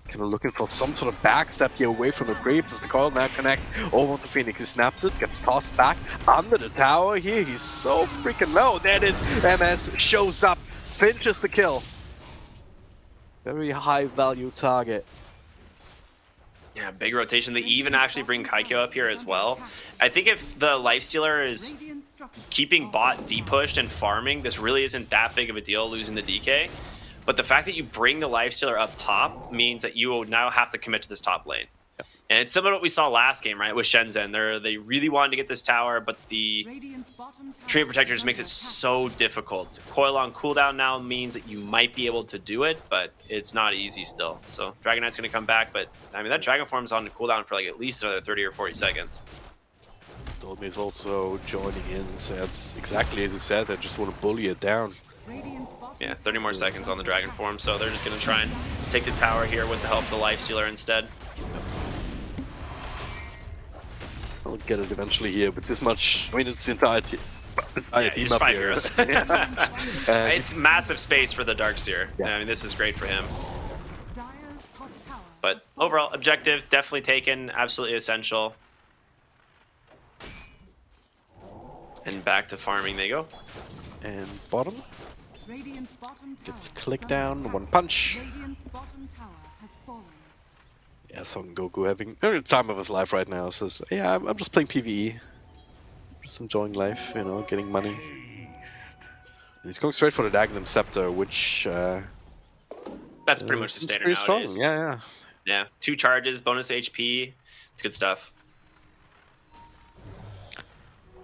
Kind of looking for some sort of backstep here away from the creeps as the coil now connects over to Phoenix. He snaps it, gets tossed back under the tower here. He's so freaking low. There it is. MS shows up, finishes the kill. Very high value target. Yeah, big rotation. They even actually bring Kaikyo up here as well. I think if the Lifestealer is Radiant structures keeping are bot depushed and farming, this really isn't that big of a deal losing the DK. But the fact that you bring the Lifestealer up top means that you will now have to commit to this top lane. And it's similar to what we saw last game, right, with SHENZHEN. They really wanted to get this tower, but the Radiant's bottom tower Treant Protector just is makes it under so difficult. Coil on cooldown now means that you might be able to do it, but it's not easy still. So Dragon Knight's going to come back, but I mean, that Dragon Form's on cooldown for like at least another 30 or 40 seconds. Dolby is also joining in, so that's exactly as you said. I just want to bully it down. attack. Radiant's bottom Yeah, tower 30 more is seconds on the under Dragon attack. Form, so they're just going to try and take the tower here with the help of the Lifestealer instead. I'll get it eventually here, but this much. I mean, it's the entire team. Yeah, just 5 heroes. And It's massive space for the Darkseer. Yeah. I mean, this is great for him. Dire's top tower But has fallen. overall, objective definitely taken, absolutely essential. And back to farming they go. and bottom Radiant's bottom tower gets is clicked under down, attack. one punch. Radiant's bottom tower has fallen. Yeah, Son Goku having the time of his life right now. Says, yeah, I'm just playing PvE, just enjoying life, you know, getting money. And he's going straight for the Dagenham Scepter, which That's pretty much the seems standard pretty strong. nowadays. Yeah. Yeah, 2 charges, bonus HP. It's good stuff.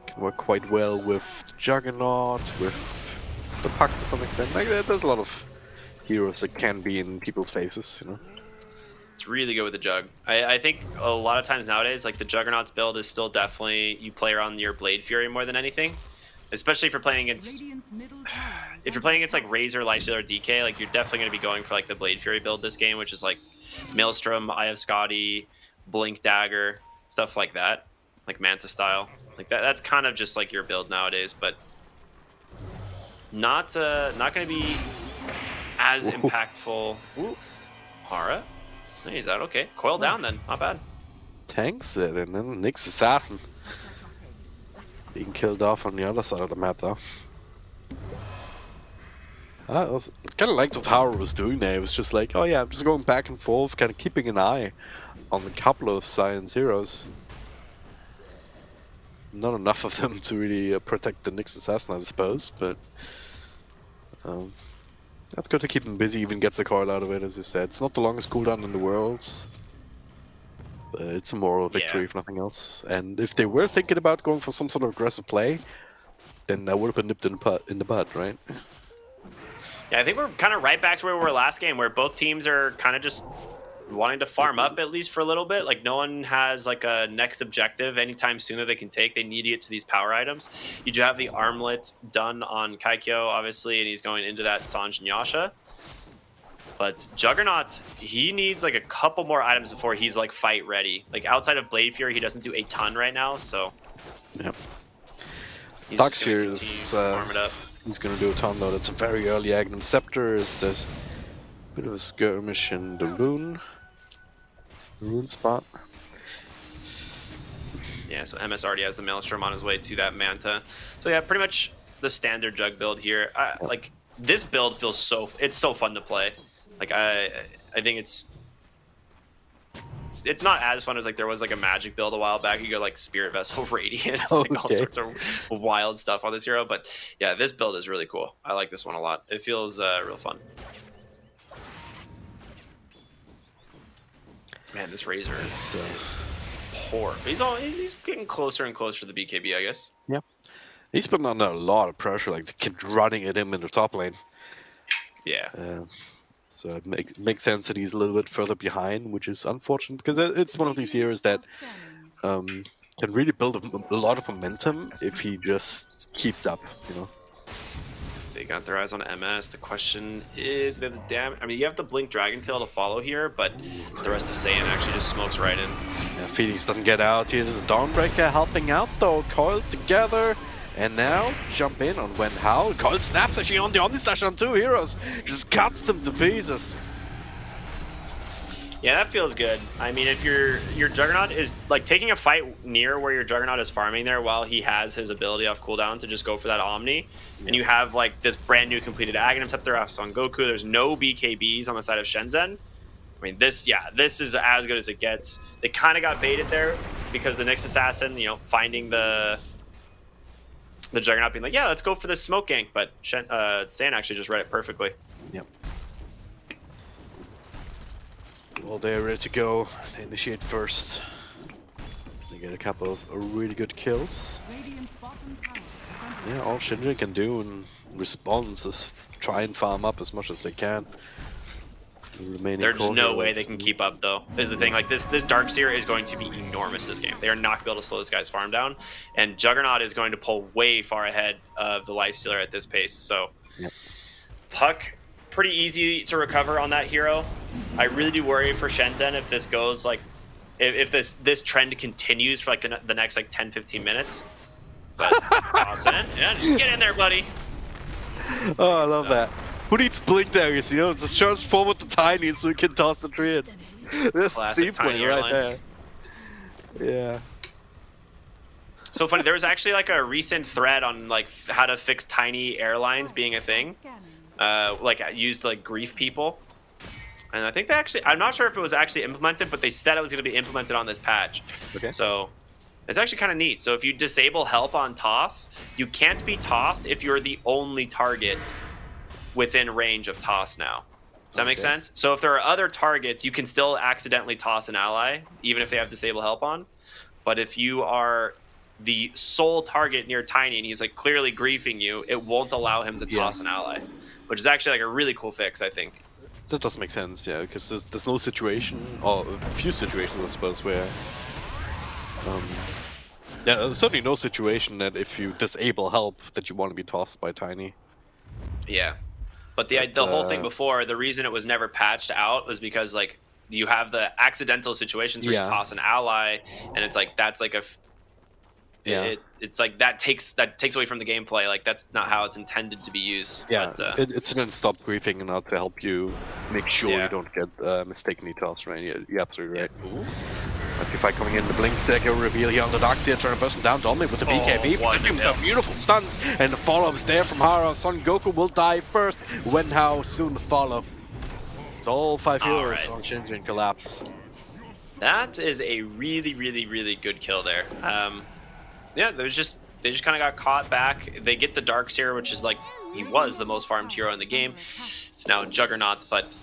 Can work quite well with Juggernaut, with the Puck to some extent. Like, there's a lot of heroes that can be in people's faces, you know. It's really good with the Jug. I think a lot of times nowadays, like the Juggernaut's build is still definitely, you play around your Blade Fury more than anything. Especially if you're playing against, Radiant's middle tower is if you're under playing against like attack. Razor, Lifestealer, DK, like you're definitely going to be going for like the Blade Fury build this game, which is like Maelstrom, Eye of Scotty, Blink Dagger, stuff like that. Like Manta style. Like that's kind of just like your build nowadays, but not going to be as Ooh. impactful. Ooh. Hara? Hey, is that okay? Coil down then, not bad. Tanks it, and then Nyx Assassin being killed off on the other side of the map, though. I kind of liked what Hara was doing there. It was just like, oh yeah, I'm just going back and forth, kind of keeping an eye on a couple of Saiyan heroes. Not enough of them to really protect the Nyx Assassin, I suppose, but that's good to keep him busy, even gets the coil out of it, as you said. It's not the longest cooldown in the world, but it's a moral victory, Yeah. if nothing else. And if they were thinking about going for some sort of aggressive play, then that would have been nipped in the bud, right? Yeah, I think we're kind of right back to where we were last game, where both teams are kind of just wanting to farm up at least for a little bit. Like no one has like a next objective anytime soon that they can take. They need to get to these power items. You do have the armlet done on Kaikyo, obviously, and he's going into that Sanj and Yasha. But Juggernaut, he needs like a couple more items before he's like fight ready. Like outside of Blade Fury, he doesn't do a ton right now, so Yep. he's just gonna Darkseer is, continue to farm it up. He's gonna do a ton, though. That's a very early Aghanim Scepter. It's this bit of a skirmish in the rune spot. Yeah, so MS already has the Maelstrom on his way to that Manta. So yeah, pretty much the standard Jug build here. Like this build feels it's so fun to play. Like I think it's not as fun as like there was like a Magic build a while back. You go like Spirit Vessel Radiance, like all Okay. sorts of wild stuff on this hero. But yeah, this build is really cool. I like this one a lot. It feels real fun. Man, this Razor is poor. He's getting closer and closer to the BKB, I guess. Yeah. He's putting on a lot of pressure, like the kid running at him in the top lane. Yeah. So it makes sense that he's a little bit further behind, which is unfortunate because it's one of these heroes that can really build a lot of momentum if he just keeps up, you know. They got their eyes on MS. The question is, they have the I mean, you have the Blink Dragon Tail to follow here, but the rest of Saiyan actually just smokes right in. Yeah, Phoenix doesn't get out. Here's Dawnbreaker helping out though. Coil together. And now, jump in on Wen Hao. Coil snaps actually on the Omnislash on 2 heroes. Just cuts them to pieces. Yeah, that feels good. I mean, if your Juggernaut is like taking a fight near where your Juggernaut is farming there while he has his ability off cooldown to just go for that Omni, and you have like this brand new completed Aghanim Scepter off Son Goku. There's no BKBs on the side of Shenzhen. I mean, this is as good as it gets. They kind of got baited there because the Nyx Assassin, you know, finding the Juggernaut being like, yeah, let's go for this smoke gank, but Saiyan actually just read it perfectly. Yep. Well, they're ready to go. They initiate first. They get a couple of really good kills. Radiant's bottom tower is under Yeah, all SHENZHEN can do in response is try and farm up as much as they can. There's no way they can keep up, though, is the thing. Like, this Darkseer is going to be enormous this game. They are not going to be able to slow this guy's farm down. And Juggernaut is going to pull way far ahead of the Lifestealer at this pace. So, yep. Puck, pretty easy to recover on that hero. I really do worry for Shenzhen if this goes, like, if this trend continues for, like, the next, like, 10-15 minutes. But, Dawson, yeah, just get in there, buddy. Oh, I love that. Who needs blink daggers, you know? Just charge forward to Tiny so we can toss the tree in. That's Classic Tiny right Airlines. there. Yeah. So funny, there was actually like a recent thread on like how to fix Tiny Airlines being a thing. Like used to like grief people. And I think they actually, I'm not sure if it was actually implemented, but they said it was going to be implemented on this patch. Okay. So it's actually kind of neat. So if you disable help on toss, you can't be tossed if you're the only target within range of toss now. Does that make sense? So if there are other targets, you can still accidentally toss an ally, even if they have disable help on. But if you are the sole target near Tiny and he's like clearly griefing you, it won't allow him to toss an ally, which is actually like a really cool fix, I think. That does make sense, yeah, because there's no situation, or a few situations, I suppose, where yeah, there's certainly no situation that if you disable help that you want to be tossed by Tiny. Yeah. But the whole thing before, the reason it was never patched out was because like you have the accidental situations where you toss an ally, and it's like that's like it's like that takes away from the gameplay. Like that's not how it's intended to be used. Yeah, but, it's an stop griefing and not to help you make sure you don't get mistakenly tossed. Right? You're absolutely right. Ooh. If coming in, the Blink Dagger reveal here on the Darkseer, trying to burst him down. Dominate with the BKB, protecting himself. Beautiful stuns, and the follow-ups there from Hara. Son Goku will die first. Wen Hao soon to follow. It's all 5 heroes on SHENZHEN collapse. That is a really, really, really good kill there. Yeah, they just kind of got caught back. They get the Darkseer, which is like he was the most farmed hero in the game. It's now Juggernaut, but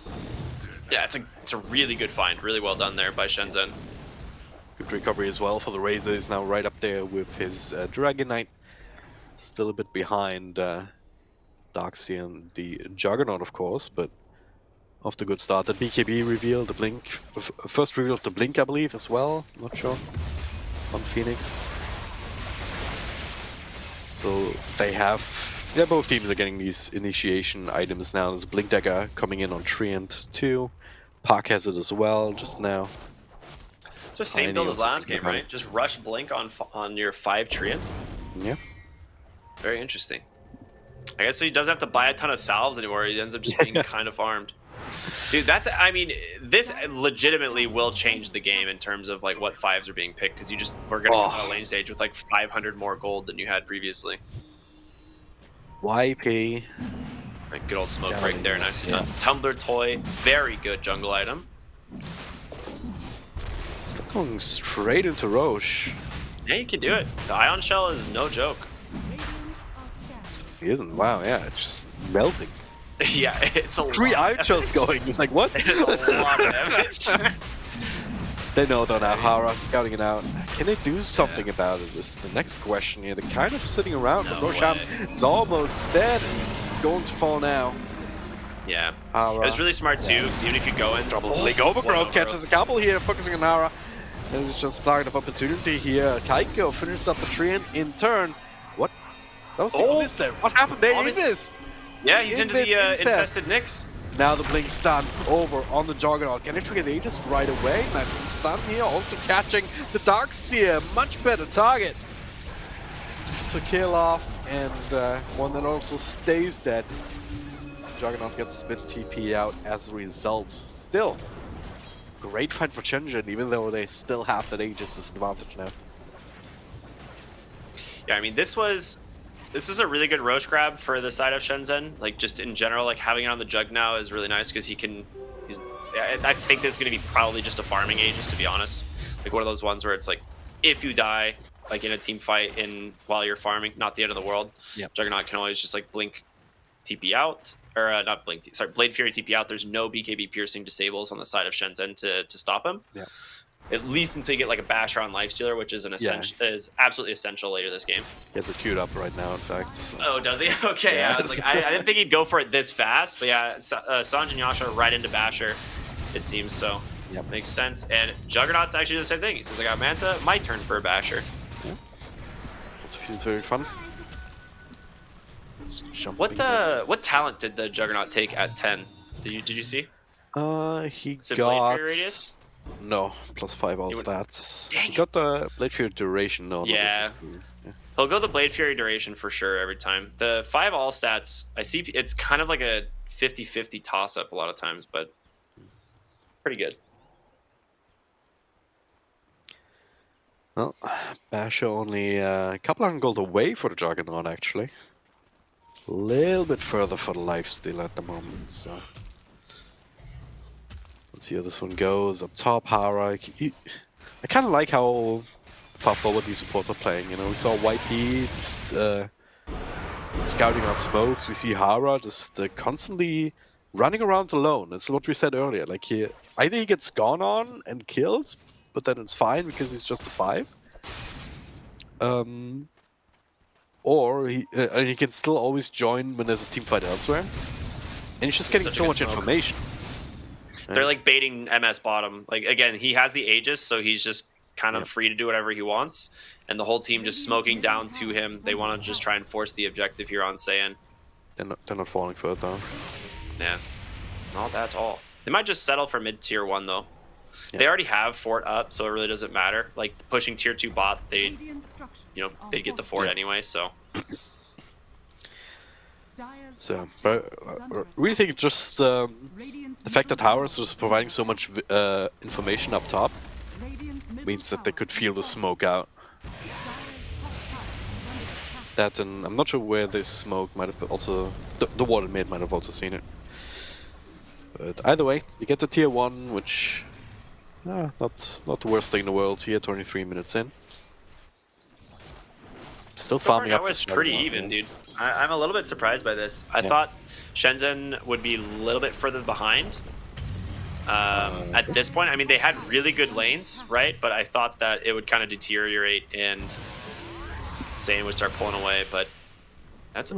yeah, it's a really good find. Really well done there by Shenzhen. Good recovery as well for the Razor. He's now right up there with his Dragon Knight. Still a bit behind Darkseer and the Juggernaut, of course, but off to a good start. The BKB reveal, the Blink, first reveal of the Blink, I believe, as well. Not sure. On Phoenix. So they have, yeah, both teams are getting these initiation items now. There's a Blink Dagger coming in on Treant too. Park has it as well just now. It's the same build as last game, right? Just rush Blink on your 5 Treant. Yeah. Very interesting. I guess he doesn't have to buy a ton of salves anymore. He ends up just being kind of farmed. Dude, I mean, this legitimately will change the game in terms of like what 5s are being picked, because we're gonna go on a lane stage with like 500 more gold than you had previously. YP. Right, good old smoke right there, nice enough. Tumbler toy, very good jungle item. Still going straight into Roche. Yeah, you can do it. The Ion Shell is no joke. He isn't. Wow, yeah, it's just melting. Yeah, it's a 3 Ion Shells going. It's like, what? It's a lot of damage. They know though now. Hara scouting it out. Can they do something about it? This is the next question here. They're kind of sitting around. But Roshan is almost dead. It's going to fall now. Yeah. Hara. It was really smart too, because even if you go in, Trouble. Link overgrowth catches a couple here, focusing on Hara. And it's just a target of opportunity here. Kaiko finishes up the tree in turn. What? That was the Abyss there. What happened there? Abyss! Yeah, he's into the Infest. infested Nyx. Now the blink stun over on the Juggernaut. Can it trigger the Aegis right away? Nice little stun here. Also catching the Darkseer. Much better target to kill off. And one that also stays dead. Juggernaut gets spin TP out as a result. Still, great fight for SHENZHEN, even though they still have that Aegis disadvantage now. Yeah, I mean, this is a really good Roche grab for the side of SHENZHEN. Like, just in general, like, having it on the Jug now is really nice because I think this is going to be probably just a farming Aegis, to be honest. Like, one of those ones where it's like, if you die, like, in a team fight while you're farming, not the end of the world. Yep. Juggernaut can always just, like, blink TP out. Or, not blink, sorry, Blade Fury TP out. There's no BKB piercing disables on the side of SHENZHEN to stop him. Yeah. At least until you get like a Basher on Lifestealer, which is is absolutely essential later this game. He has it queued up right now, in fact. So. Oh, does he? Okay, yeah. I was like, I didn't think he'd go for it this fast, but yeah, Sanj and Yasha right into Basher, it seems so. Yep. Makes sense. And Juggernaut's actually the same thing. He says, I got Manta, my turn for a Basher. Yeah. Also feels very fun. What talent did the Juggernaut take at 10? Did you see? He Is it got... Blade Fury Radius? No, +5 all stats. Dang He got the Blade Fury duration, no. Yeah. He'll go the Blade Fury duration for sure every time. The 5 all stats, I see it's kind of like a 50-50 toss-up a lot of times, but pretty good. Well, Basher only a couple hundred gold away for the Juggernaut, actually. A little bit further for the lifesteal at the moment, so... Let's see how this one goes. Up top, Hara. I kind of like how far forward these supports are playing. You know, we saw YP scouting on smokes. We see Hara just constantly running around alone. That's what we said earlier. Like either he gets gone on and killed, but then it's fine because he's just a 5. Or he can still always join when there's a team fight elsewhere. And he's just getting so much information. They're like baiting MS bottom. Like, again, he has the Aegis, so he's just kind of free to do whatever he wants. And the whole team just smoking down to him. They want to just try and force the objective here on Saiyan. They're not falling for it, though. Yeah, not at all. They might just settle for mid-tier 1, though. Yeah. They already have fort up, so it really doesn't matter. Like, pushing tier 2 bot, they'd get the fort anyway, so... So, but I really think just the fact that Towers is providing so much information up top means that they could feel the smoke out. That, and I'm not sure where this smoke might have also... The water mid might have also seen it. But either way, you get the tier 1, which... not the worst thing in the world here, 23 minutes in. Still farming up. That was pretty even, dude. I'm a little bit surprised by this. I thought SHENZHEN would be a little bit further behind. At this point, I mean, they had really good lanes, right? But I thought that it would kind of deteriorate and Saiyan would start pulling away. But is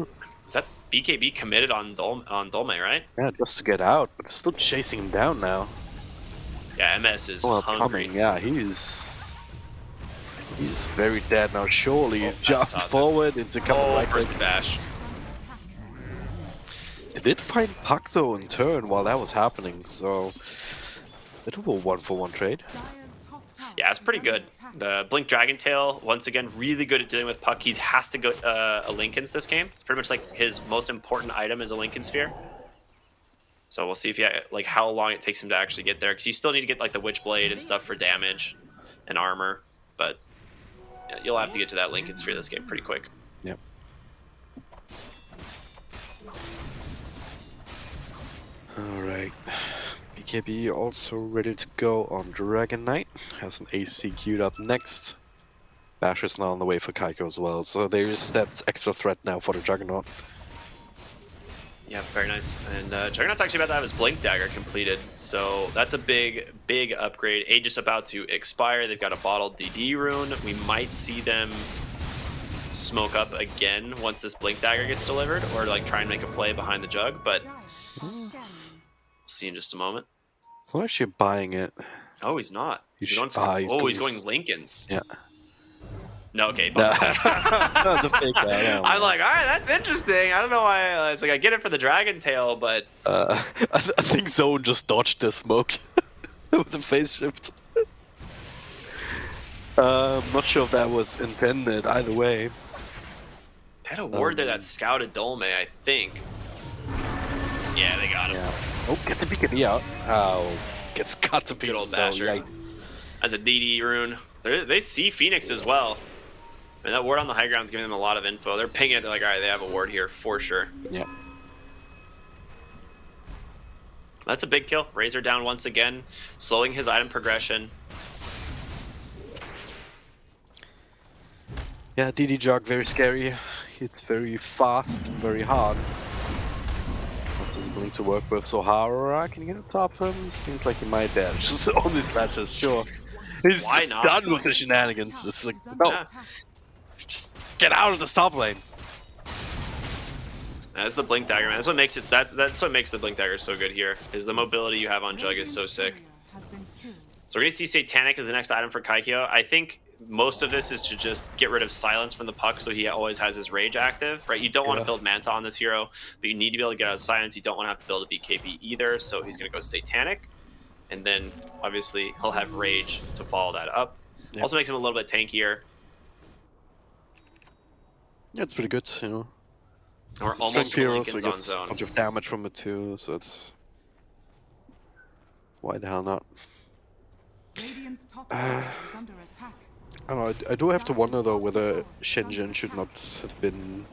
that BKB committed on Dolme, right? Yeah, just to get out, but still chasing him down now. Yeah, MS is hungry. Yeah, he's very dead now. Surely he jumps forward into cover right first bash. It did find Puck though in turn while that was happening, so it was a 1-for-1 trade. Yeah, it's pretty good. The Blink Dragon Tail, once again, really good at dealing with Puck. He has to go a Linken's this game. It's pretty much like his most important item is a Linken Sphere. So we'll see if how long it takes him to actually get there, because you still need to get like the Witchblade and stuff for damage and armor, but yeah, you'll have to get to that Linken Sphere this game pretty quick. Yep. Alright. BKB also ready to go on Dragon Knight. Has an AC queued up next. Basher's now on the way for Kaiko as well, so there's that extra threat now for the Juggernaut. Yeah, very nice. And Juggernaut's actually about to have his Blink Dagger completed, so that's a big, big upgrade. Aegis about to expire. They've got a bottled DD rune. We might see them smoke up again once this Blink Dagger gets delivered, or like try and make a play behind the jug, but Dire are scanning. see in just a moment. It's not actually buying it. Oh, he's not. He's He's going, he's he's going going Lincolns. Yeah. No, okay. No. But The fake guy, yeah, I'm man. like, all right, that's interesting. I don't know why. It's like I get it for the dragon tail, but I think Zone just dodged the smoke with the phase shift. Not sure if that was intended either way. they had a ward there that scouted Dolme, I think. Yeah, they got him. Yeah. Oh, gets a beacon out. Oh, gets cut to Good old pieces though. Basher. Yikes. As a DD rune. They see Phoenix as well. I mean, that ward on the high ground is giving them a lot of info. They're pinging it, they're like, all right, they have a ward here for sure. Yeah. That's a big kill. Razor down once again, slowing his item progression. Yeah, DD Jog, very scary. It's very fast and very hard. What's his ability to work with? So Hara, can you get on top of him? Seems like he might dare. Just only slashes, sure. He's Why just not? done with the shenanigans. It's like, Is under no, attack. just get out of the top lane. That's the Blink Dagger, man. That's what makes it. That's what makes the Blink Dagger so good here. Is the mobility you have on Jug is so sick. Warrior has been killed. So we're gonna see Satanic as the next item for Kaikyo. I think most of this is to just get rid of silence from the puck, so he always has his rage active, right? You don't want to Yeah. build Manta on this hero, but you need to be able to get out of silence. You don't want to have to build a BKB either, so he's gonna go Satanic, and then obviously he'll have rage to follow that up. Yep. Also makes him a little bit tankier. Yeah, it's pretty good, you know. And we're Strength almost for hero, so he Lincoln's on gets a zone. bunch of damage from it too, so it's... Why the hell not? Radiant's top tower is under attack. I don't know, I do have to wonder though whether SHENZHEN should not have been,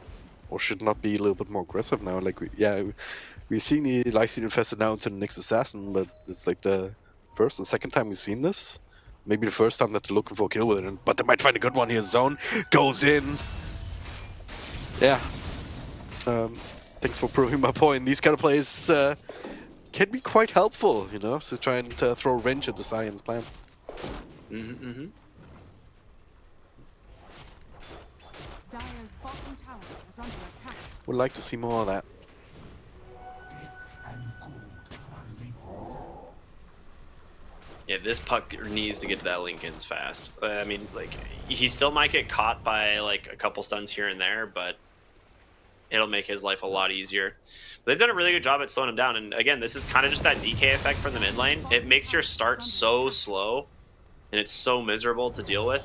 or should not be a little bit more aggressive now. Like, we've seen the Lifesteal infested now into the next assassin, but it's like the first and second time we've seen this. Maybe the first time that they're looking for a kill with it, but they might find a good one here. Zone goes in. Yeah. Thanks for proving my point. These kind of plays can be quite helpful, you know, to try and throw wrench at the Saiyan's plans. Dire's bottom tower is under attack. Would like to see more of that. Yeah, this puck needs to get to that Lincoln's fast. I mean, like, he still might get caught by, like, a couple stuns here and there, but it'll make his life a lot easier. But they've done a really good job at slowing him down, and again, this is kind of just that DK effect from the mid lane. It makes your start so slow, and it's so miserable to deal with.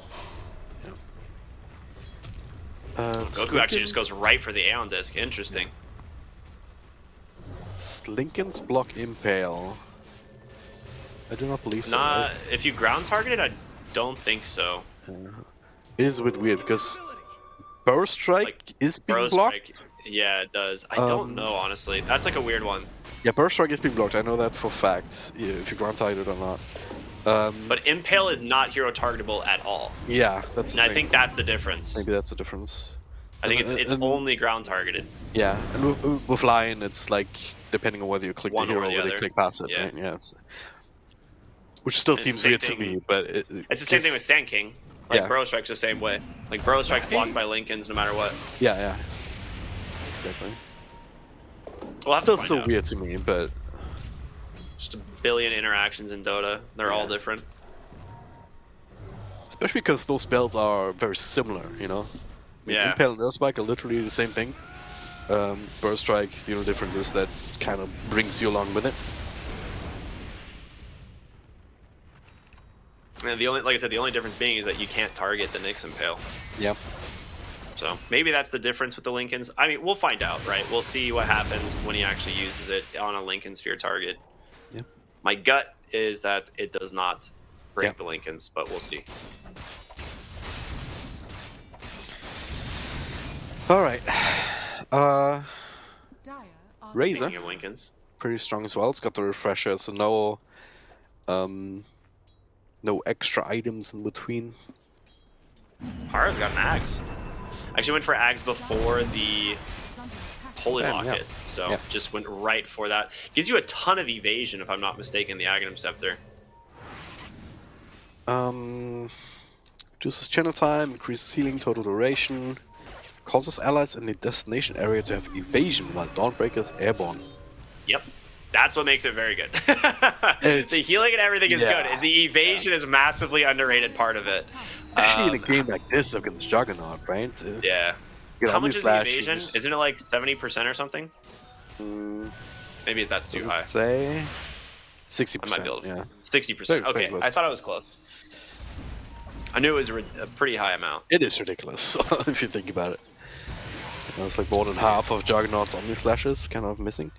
Goku actually just goes right for the Aeon Disc. Interesting. Lincoln's block Impale. I do not believe so. Nah, if you ground target it, I don't think so. It is a bit weird because Burst Strike Like, is being Burrow blocked. Strike, yeah, it does. I don't know, honestly. That's like a weird one. Yeah, Burst Strike is being blocked. I know that for fact. Yeah, if you ground target it or not. But Impale is not hero targetable at all. Yeah, that's. And The I thing. think that's the difference. Maybe that's the difference. I think it's And- only ground targeted. Yeah, and with Lion, it's like depending on whether you click One the or hero the or whether you other. click past it. Yeah. Right? Yeah. Which still It's the seems same weird to thing- me, but It's the same thing with Sand King. Like Yeah. Burrow Strike's the same way. Like Burrow Strike's blocked by Lincolns no matter what. Yeah. Exactly. We'll have Still to find so out. weird to me, but Just a billion interactions in Dota. They're all Yeah. different. especially because those spells are very similar, you know. I mean, Yeah. Impale and Earthspike are literally the same thing. Burst Strike, the only difference is that kind of brings you along with it. And the only, like I said, the only difference being is that you can't target the Nyx Impale. Yeah. So maybe that's the difference with the Lincolns. I mean, we'll find out, right? We'll see what happens when he actually uses it on a Lincoln Sphere target. Yeah. My gut is that it does not break Yeah. the Lincolns, but we'll see. All right. Dire are Razor. Speaking of Lincolns. Pretty strong as well. It's got the refresher, so no extra items in between. Hara's got an Axe. Actually went for Axe before the under attack. Holy Damn, yeah. Locket, so Yeah. just went right for that. Gives you a ton of evasion, if I'm not mistaken, the Aghanim Scepter. Reduces channel time, increases healing, total duration. causes allies in the destination area to have evasion while Dawnbreaker is airborne. Yep. That's what makes it very good. The healing and everything is good. The evasion is massively underrated part of it. Especially in a game like this against Juggernaut, right? So, Yeah. How much is the evasion? Isn't it like 70% or something? Maybe that's too high. Say 60%. I might be able to. Yeah. 60%. Okay, close. I thought I was close. I knew it was a pretty high amount. It is ridiculous if you think about it. It's like more than half of Juggernaut's Omni Slashes kind of missing.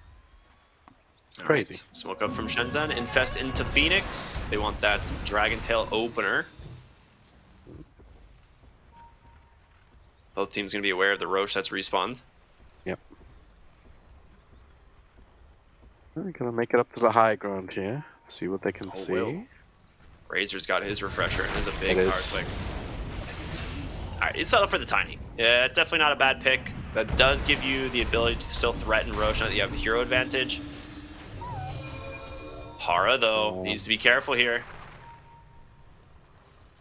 Crazy. Right. Smoke up from Shenzhen. Infest into Phoenix. They want that Dragon Tail opener. Both teams going to be aware of the Roche that's respawned. Yep. We're gonna make it up to the high ground here. See what they can see. Will. Razor's got his refresher and is a big It power is. click. Alright, it's settled for the Tiny. Yeah, it's definitely not a bad pick. That does give you the ability to still threaten Roche now that you have hero advantage. Hara, though, needs to be careful here.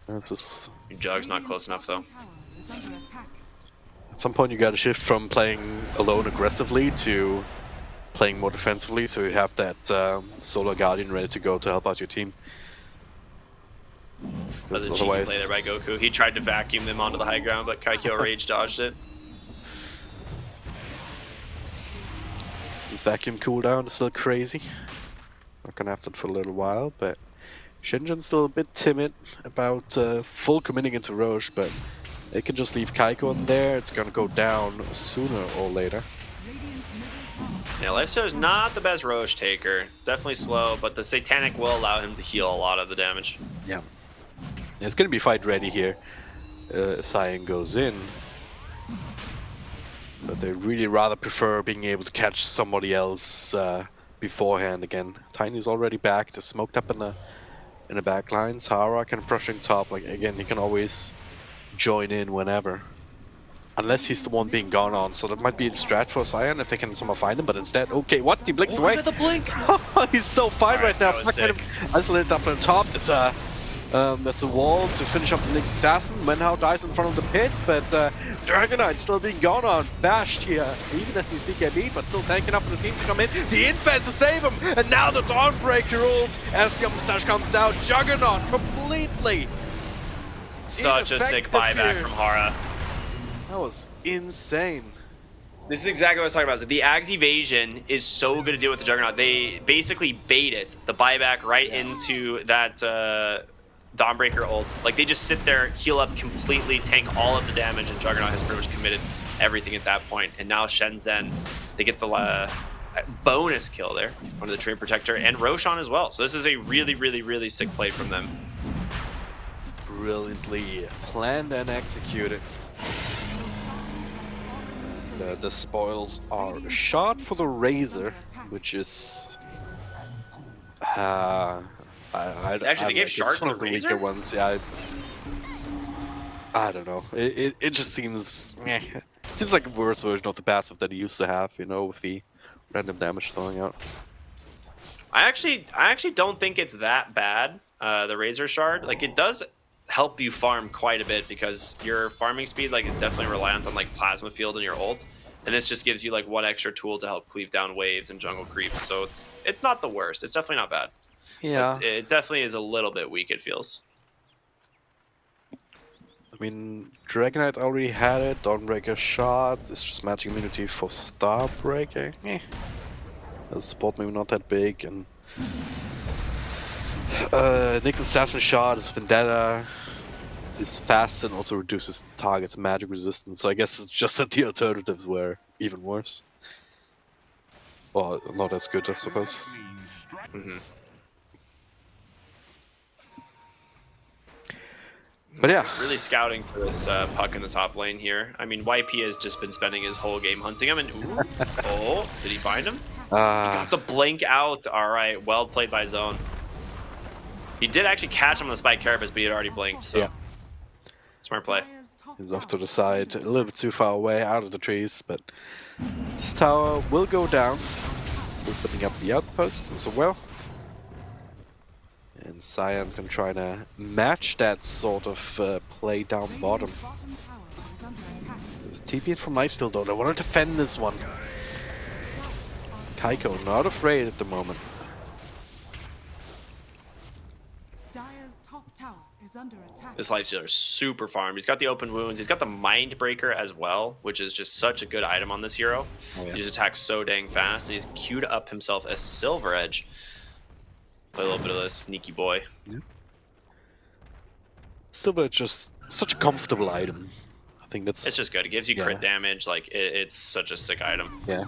This is... Jug's not close enough, though. At some point you gotta shift from playing alone aggressively to playing more defensively, so you have that Solar Guardian ready to go to help out your team. That was a cheeky play there by Goku. He tried to vacuum them onto the high ground, but Kaikyo Rage dodged it. Since vacuum cooldown is still crazy. Not gonna have that for a little while, but Shingen's still a bit timid about full committing into Roche, but they can just leave Kaiko in there. It's gonna go down sooner or later. Yeah, Lifesteal is not the best Roche taker. Definitely slow, but the Satanic will allow him to heal a lot of the damage. Yeah. It's gonna be fight ready here. Saiyan goes in. But they really rather prefer being able to catch somebody else beforehand again. Tiny's already back. They're smoked up in the back lines. Hara can pushing top. Like again, he can always join in whenever. Unless he's the one being gone on. So that might be a strat for Saiyan if they can somehow find him. But instead, okay, what? He blinks away. Look at the blink! He's so fine right now. that was Fuck him. Isolated up on the top. That's a wall to finish up the next assassin. Menhao dies in front of the pit, but Dragonite still being gone on, bashed here, even as he's BKB, but still tanking up for the team to come in. The infest to save him, and now the Dawnbreaker ult as the Omnislash comes out. Juggernaut completely. Such a sick buyback from Hara. That was insane. This is exactly what I was talking about. The Ags evasion is so good to deal with the Juggernaut. They basically bait it, the buyback right into that Dawnbreaker ult. Like they just sit there, heal up completely, tank all of the damage, and Juggernaut has pretty much committed everything at that point. And now Shenzhen, they get the bonus kill there on the Train Protector and Roshan as well. So this is a really, really, really sick play from them. Brilliantly planned and executed. The spoils are shot for the Razor, which is Actually, they gave Shard it's one for of the Razor? weaker ones. Yeah, I don't know. It just seems meh. It seems like a worse version of the passive that he used to have, you know, with the random damage throwing out. I actually don't think it's that bad. The Razor Shard, like it does help you farm quite a bit because your farming speed like is definitely reliant on like Plasma Field and your ult, and this just gives you like one extra tool to help cleave down waves and jungle creeps. So it's not the worst. It's definitely not bad. Yeah, It definitely is a little bit weak. It feels. I mean, Dragonite already had it. Dawnbreaker shot. It's just magic immunity for Starbreaker. The support maybe not that big, and Nick's Assassin shot is Vendetta. Is fast and also reduces target's magic resistance. So I guess it's just that the alternatives were even worse. Well, not as good, I suppose. But yeah, Really scouting for this puck in the top lane here. I mean, YP has just been spending his whole game hunting him, and ooh, oh, did he find him? Got the blink out. All right, well played by Zone. He did actually catch him on the Spike Carapace, but he had already blinked. So yeah, smart play. he's off to the side, a little bit too far away, out of the trees. But this tower will go down. We're putting up the outpost as well. And Saiyan's gonna try to match that sort of play down bottom. TP it from lifesteal though. I want to defend this one. Kaiko not afraid at the moment. Dire's top tower is under attack. This lifestealer is super farmed. He's got the open wounds. He's got the mind breaker as well, which is just such a good item on this hero. Oh, yeah. He just attacks so dang fast, and he's queued up himself a Silver Edge. Play a little bit of this sneaky boy. Yeah. Silver is just such a comfortable item. I think that's. It's just good. It gives you crit damage. Like it's such a sick item. Yeah.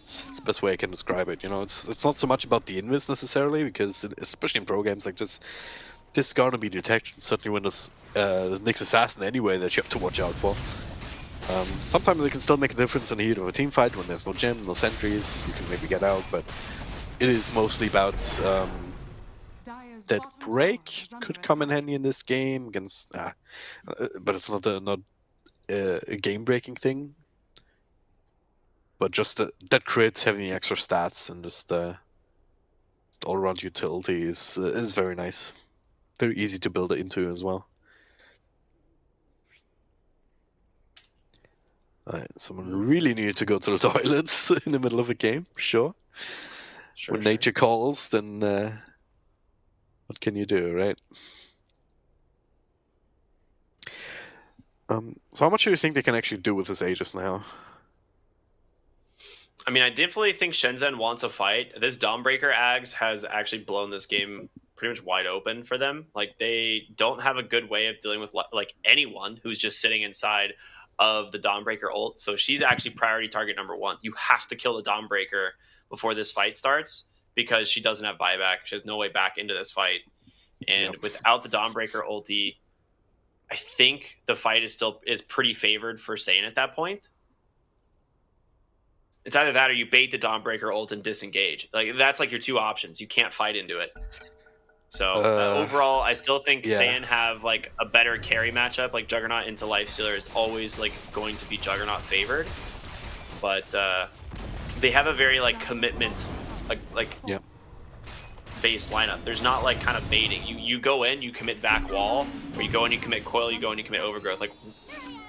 It's the best way I can describe it. You know, it's not so much about the invis necessarily, because especially in pro games like this is gonna be detection. Certainly when there's the Nyx Assassin anyway that you have to watch out for. Sometimes they can still make a difference in the heat of a team fight when there's no gem, no sentries. You can maybe get out, but it is mostly about that break could come in handy in this game against, but it's not a game-breaking thing. But just that crit, having the extra stats, and just the all-around utility is very nice. Very easy to build it into as well. Someone really needed to go to the toilets in the middle of a game, sure. When nature calls, then what can you do, right? So how much do you think they can actually do with this Aegis now? I mean, I definitely think Shenzhen wants a fight. This Dawnbreaker Ags has actually blown this game pretty much wide open for them. Like, they don't have a good way of dealing with like anyone who's just sitting inside of the Dawnbreaker ult. So she's actually priority target number 1. You have to kill the Dawnbreaker before this fight starts, because she doesn't have buyback. She has no way back into this fight. And without the Dawnbreaker ulti, I think the fight is pretty favored for Saiyan at that point. It's either that or you bait the Dawnbreaker ult and disengage. Like, that's like your two options. You can't fight into it. So overall, I still think Saiyan have like a better carry matchup. Like Juggernaut into Lifestealer is always like going to be Juggernaut favored, but they have a very like commitment, based lineup. There's not like kind of baiting. You go in, you commit back wall, or you go in, you commit coil, you go in, you commit overgrowth. Like,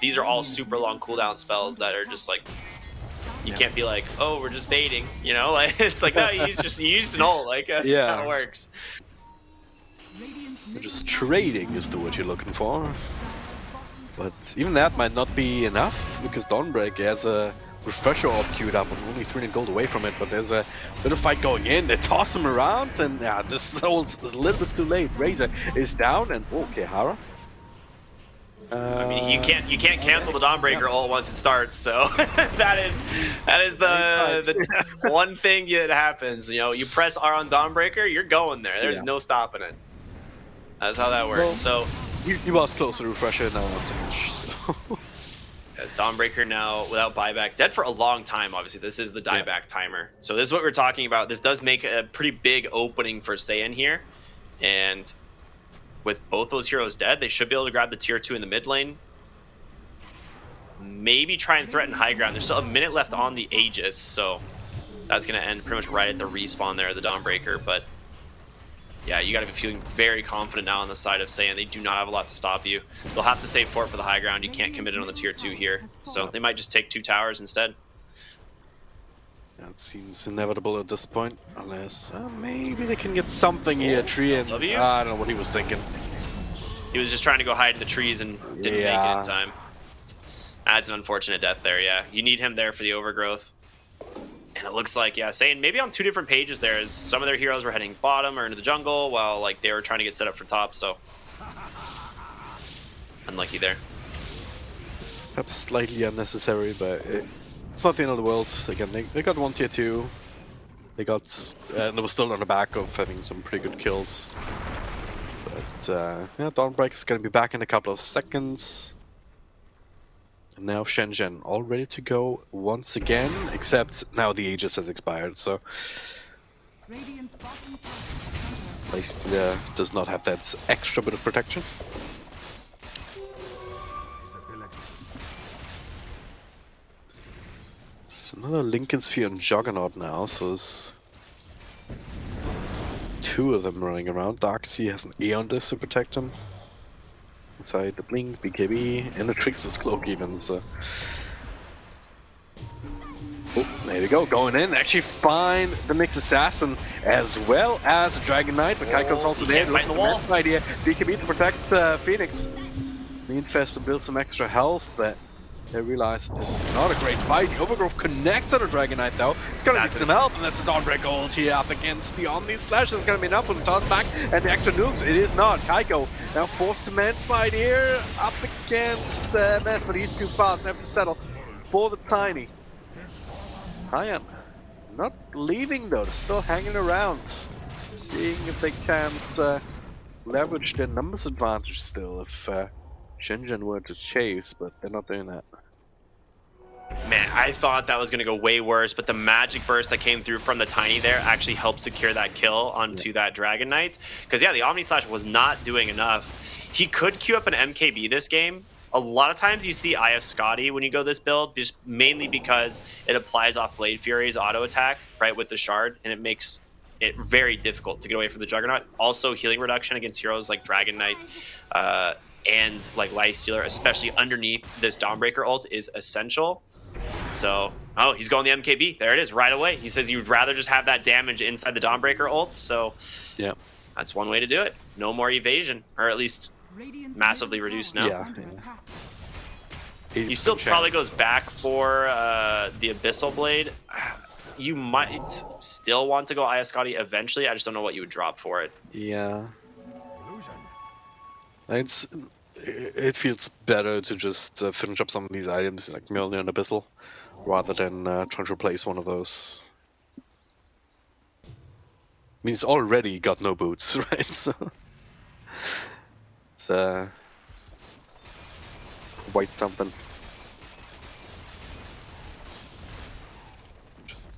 these are all super long cooldown spells that are just like, you can't be like, oh, we're just baiting, you know? Like, it's like, no, you used an ult. Like, that's just how it works. You're just trading is the word you're looking for. But even that might not be enough, because Dawnbreak has a refresher orb queued up and only 300 gold away from it, but there's a bit of fight going in. They toss him around, and this ult is a little bit too late. Razor is down, and okay, Hara. I mean, you can't cancel the Dawnbreaker all once it starts, so that is the one thing that happens. You know, you press R on Dawnbreaker, you're going there. There's no stopping it. That's how that works. Well, so he was close to refresher, now not so much. So. Dawnbreaker now without buyback, dead for a long time. Obviously, this is the dieback timer. So this is what we're talking about. This does make a pretty big opening for Saiyan here, and with both those heroes dead, they should be able to grab the tier 2 in the mid lane. Maybe try and threaten high ground. There's still a minute left on the Aegis, so that's going to end pretty much right at the respawn there of the Dawnbreaker. But yeah, you got to be feeling very confident now on the side of Saiyan. They do not have a lot to stop you. They'll have to save fort for the high ground. You can't commit it on the tier 2 here, so they might just take 2 towers instead. It seems inevitable at this point, unless maybe they can get something here. Tree and I don't know what he was thinking. He was just trying to go hide in the trees and didn't make it in time. That's an unfortunate death there. Yeah, you need him there for the overgrowth. And it looks like Saiyan maybe on 2 different pages there, as some of their heroes were heading bottom or into the jungle, while like they were trying to get set up for top. So unlucky there. Perhaps slightly unnecessary, but it's not the end of the world. Again, they got 1 tier 2. They got, and it was still on the back of having some pretty good kills. But Dawnbreak is going to be back in a couple of seconds. And now Shenzhen all ready to go once again, except now the Aegis has expired, so at least does not have that extra bit of protection. It's another Lincoln Sphere and Juggernaut now, so there's 2 of them running around. Darkseer has an Aeon Disc to protect him. inside the Blink, BKB, and the Trickster's Cloak even, so... Oh, there we go, going in, actually find the Nyx Assassin as well as the Dragon Knight, but Kaiko's also there. Right in the wall. Idea. BKB to protect Phoenix. Meanfest to build some extra health, but they realize this is not a great fight. The Overgrowth connects on the Dragon Knight though. It's gonna need some help, and that's the Dawnbreaker ult here up against the Omni Slash. Is gonna be enough for the toss back and the extra nukes. It is not. Kaiko now forced to man fight here up against Mess, but he's too fast. They have to settle for the Tiny. Saiyan not leaving though, they're still hanging around, seeing if they can't leverage their numbers advantage still if SHENZHEN were to chase, but they're not doing that. Man, I thought that was going to go way worse, but the magic burst that came through from the Tiny there actually helped secure that kill onto that Dragon Knight. Because yeah, the Omni Slash was not doing enough. He could queue up an MKB this game. A lot of times you see Aya Scotty when you go this build, just mainly because it applies off Blade Fury's auto attack, right, with the Shard, and it makes it very difficult to get away from the Juggernaut. Also, healing reduction against heroes like Dragon Knight and like Lifestealer, especially underneath this Dawnbreaker ult, is essential. So, oh, he's going the MKB. There it is, right away. He says you'd rather just have that damage inside the Dawnbreaker ult, so yeah, that's one way to do it. No more evasion, or at least massively reduced now. Yeah. He still probably goes back for the Abyssal Blade. You might still want to go Aya Scotty eventually. I just don't know what you would drop for it. Yeah. It feels better to just finish up some of these items like Mjolnir and Abyssal rather than trying to replace one of those. I mean, it's already got no boots, right? So it's quite something.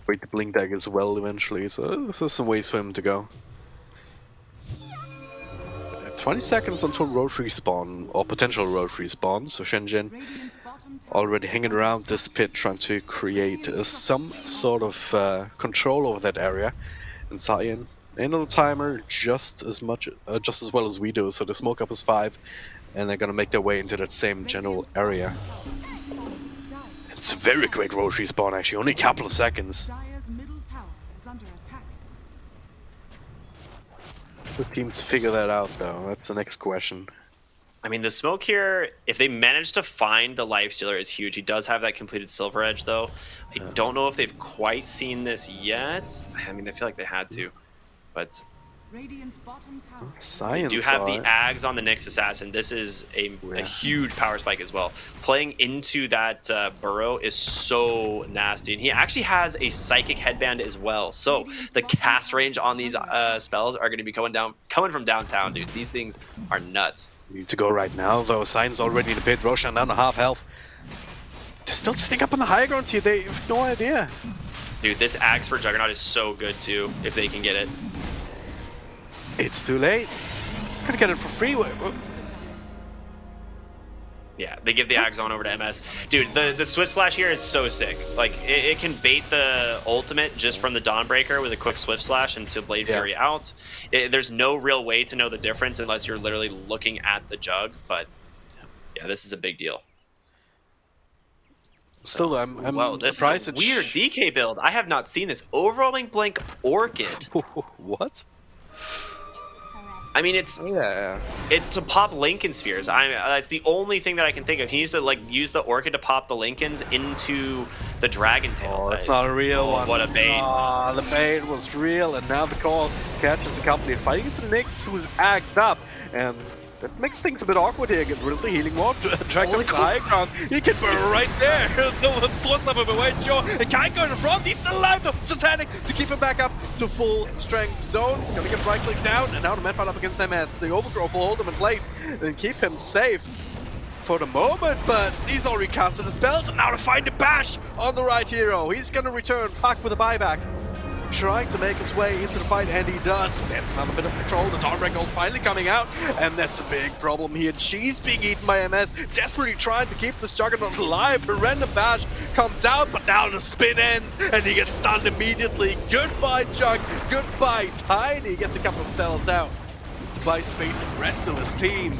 Wait the Blink Dagger as well eventually, so there's some ways for him to go. 20 seconds until road respawn, or potential road respawn, so SHENZHEN already hanging around this pit trying to create some sort of control over that area. And Saiyan in on the timer just as well as we do, so the smoke up is 5, and they're gonna make their way into that same general area. It's a very quick road respawn actually, only a couple of seconds. Dire's middle tower is under attack. The teams figure that out though, that's the next question. I mean, the smoke here, if they manage to find the Lifestealer, is huge. He does have that completed Silver Edge, though. I don't know if they've quite seen this yet. I mean, I feel like they had to, but Radiant's bottom tower. Science do have the Ags on the Nyx Assassin. This is a huge power spike as well. Playing into that burrow is so nasty. And he actually has a Psychic Headband as well. So the cast range on these spells are going to be coming from downtown, dude. These things are nuts. Need to go right now, though. Science already in the pit. Roshan down to half health. They're still sitting up on the high ground here. They have no idea. Dude, this Axe for Juggernaut is so good, too, if they can get it. It's too late. Gonna get it for free. Yeah, they give the Axe on over to MS. Dude, the Swift Slash here is so sick. Like, it can bait the ultimate just from the Dawnbreaker with a quick Swift Slash into Blade Fury out. There's no real way to know the difference unless you're literally looking at the Jug, but yeah, this is a big deal. Still, I'm this surprised. Is a weird DK build. I have not seen this. Overwhelming Blink Orchid. What? I mean, it's to pop Lincoln Spheres. That's the only thing that I can think of. He needs to like use the Orchid to pop the Lincolns into the Dragon Tail. Oh, that's not a real one. What a bait. Ah, the bait was real, and now the call catches the company fighting into the Nyx, who's axed up, and that makes things a bit awkward here. Get rid of the healing ward, drag them to the high ground. He can burn right there. No one forced up away, sure. And Kaiko in the front, he's still alive though. Satanic to keep him back up to full strength zone. Gonna get right click down, and now the man fight up against MS. The Overgrowth will hold him in place and keep him safe for the moment, but he's already casted the spells, and now to find the bash on the right hero. He's gonna return, Pac with a buyback. Trying to make his way into the fight, and he does. There's another bit of control. The Dawnbreaker ult finally coming out, and that's a big problem here. She's being eaten by MS, desperately trying to keep this Juggernaut alive. A random bash comes out, but now the spin ends, and he gets stunned immediately. Goodbye, Jug. Goodbye, Tiny. Gets a couple of spells out to buy space for the rest of his team.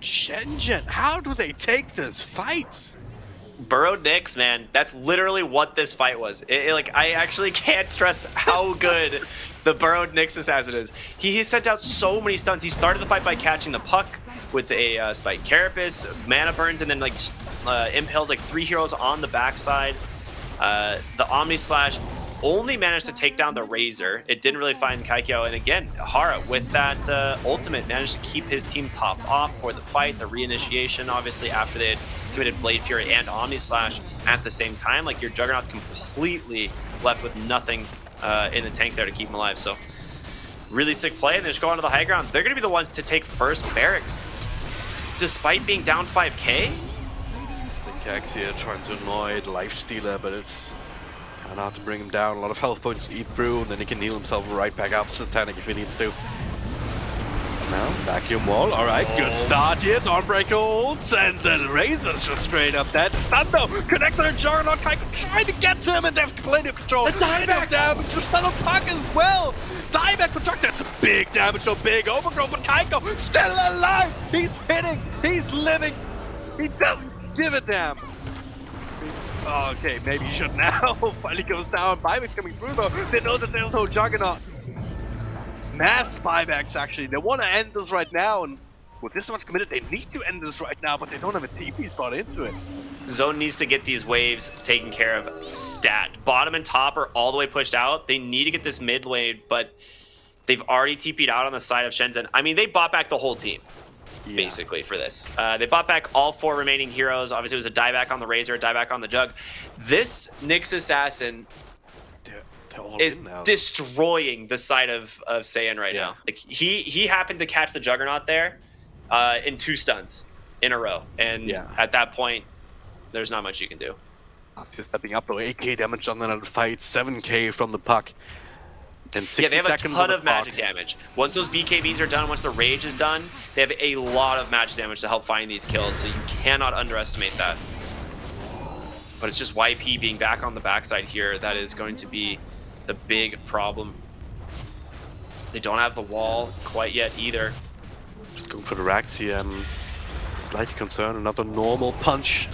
But SHENZHEN, how do they take this fight? Burrowed Nyx, man, that's literally what this fight was. Like, I actually can't stress how good the Burrowed Nyx assassin is. He sent out so many stuns. He started the fight by catching the puck with a spike carapace, mana burns, and then like impales like 3 heroes on the backside. The Omni Slash only managed to take down the Razor. It didn't really find Kaikyo, and again, Hara with that ultimate managed to keep his team topped off for the fight. The reinitiation, obviously, after they had committed Blade Fury and Omni Slash at the same time. Like, your Juggernaut's completely left with nothing in the tank there to keep him alive. So really sick play, and they just go onto the high ground. They're going to be the ones to take first barracks. Despite being down 5k? Cax here trying to annoy the Lifestealer, but it's kind of hard to bring him down. A lot of health points to eat through, and then he can heal himself right back up Satanic if he needs to. So now, vacuum wall. Alright, good start here. Dawnbreaker ults, and the Razor's just straight up dead. Stun though, connector and Juggernaut trying to get to him, and they have plenty of control. The dieback damage to stun on Puck as well. Dieback for Jug, that's a big damage, so big overgrowth, but Kaiko still alive. He's hitting, he's living. He doesn't give a damn. Oh, okay, maybe you should now. Finally goes down. Buybacks coming through though. They know that there's no Juggernaut. Mass buybacks actually. They want to end this right now, and with this much committed, they need to end this right now, but they don't have a TP spot into it. Zone needs to get these waves taken care of stat. Bottom and top are all the way pushed out. They need to get this mid wave, but they've already TP'd out on the side of SHENZHEN. I mean, they bought back the whole team. Yeah. Basically for this. They bought back all 4 remaining heroes. Obviously, it was a dieback on the Razor, a dieback on the Jug. This Nyx assassin is destroying the side of Saiyan right now. Like, he happened to catch the Juggernaut there in 2 stuns in a row. And at that point, there's not much you can do. Just stepping up though, 8k damage on that fight, 7k from the Puck. And 60 they have a seconds ton of magic damage. Once those BKBs are done, once the Rage is done, they have a lot of magic damage to help find these kills, so you cannot underestimate that. But it's just YP being back on the backside here that is going to be the big problem. They don't have the wall quite yet either. Just going for the racks here. I'm slightly concerned. Another normal punch.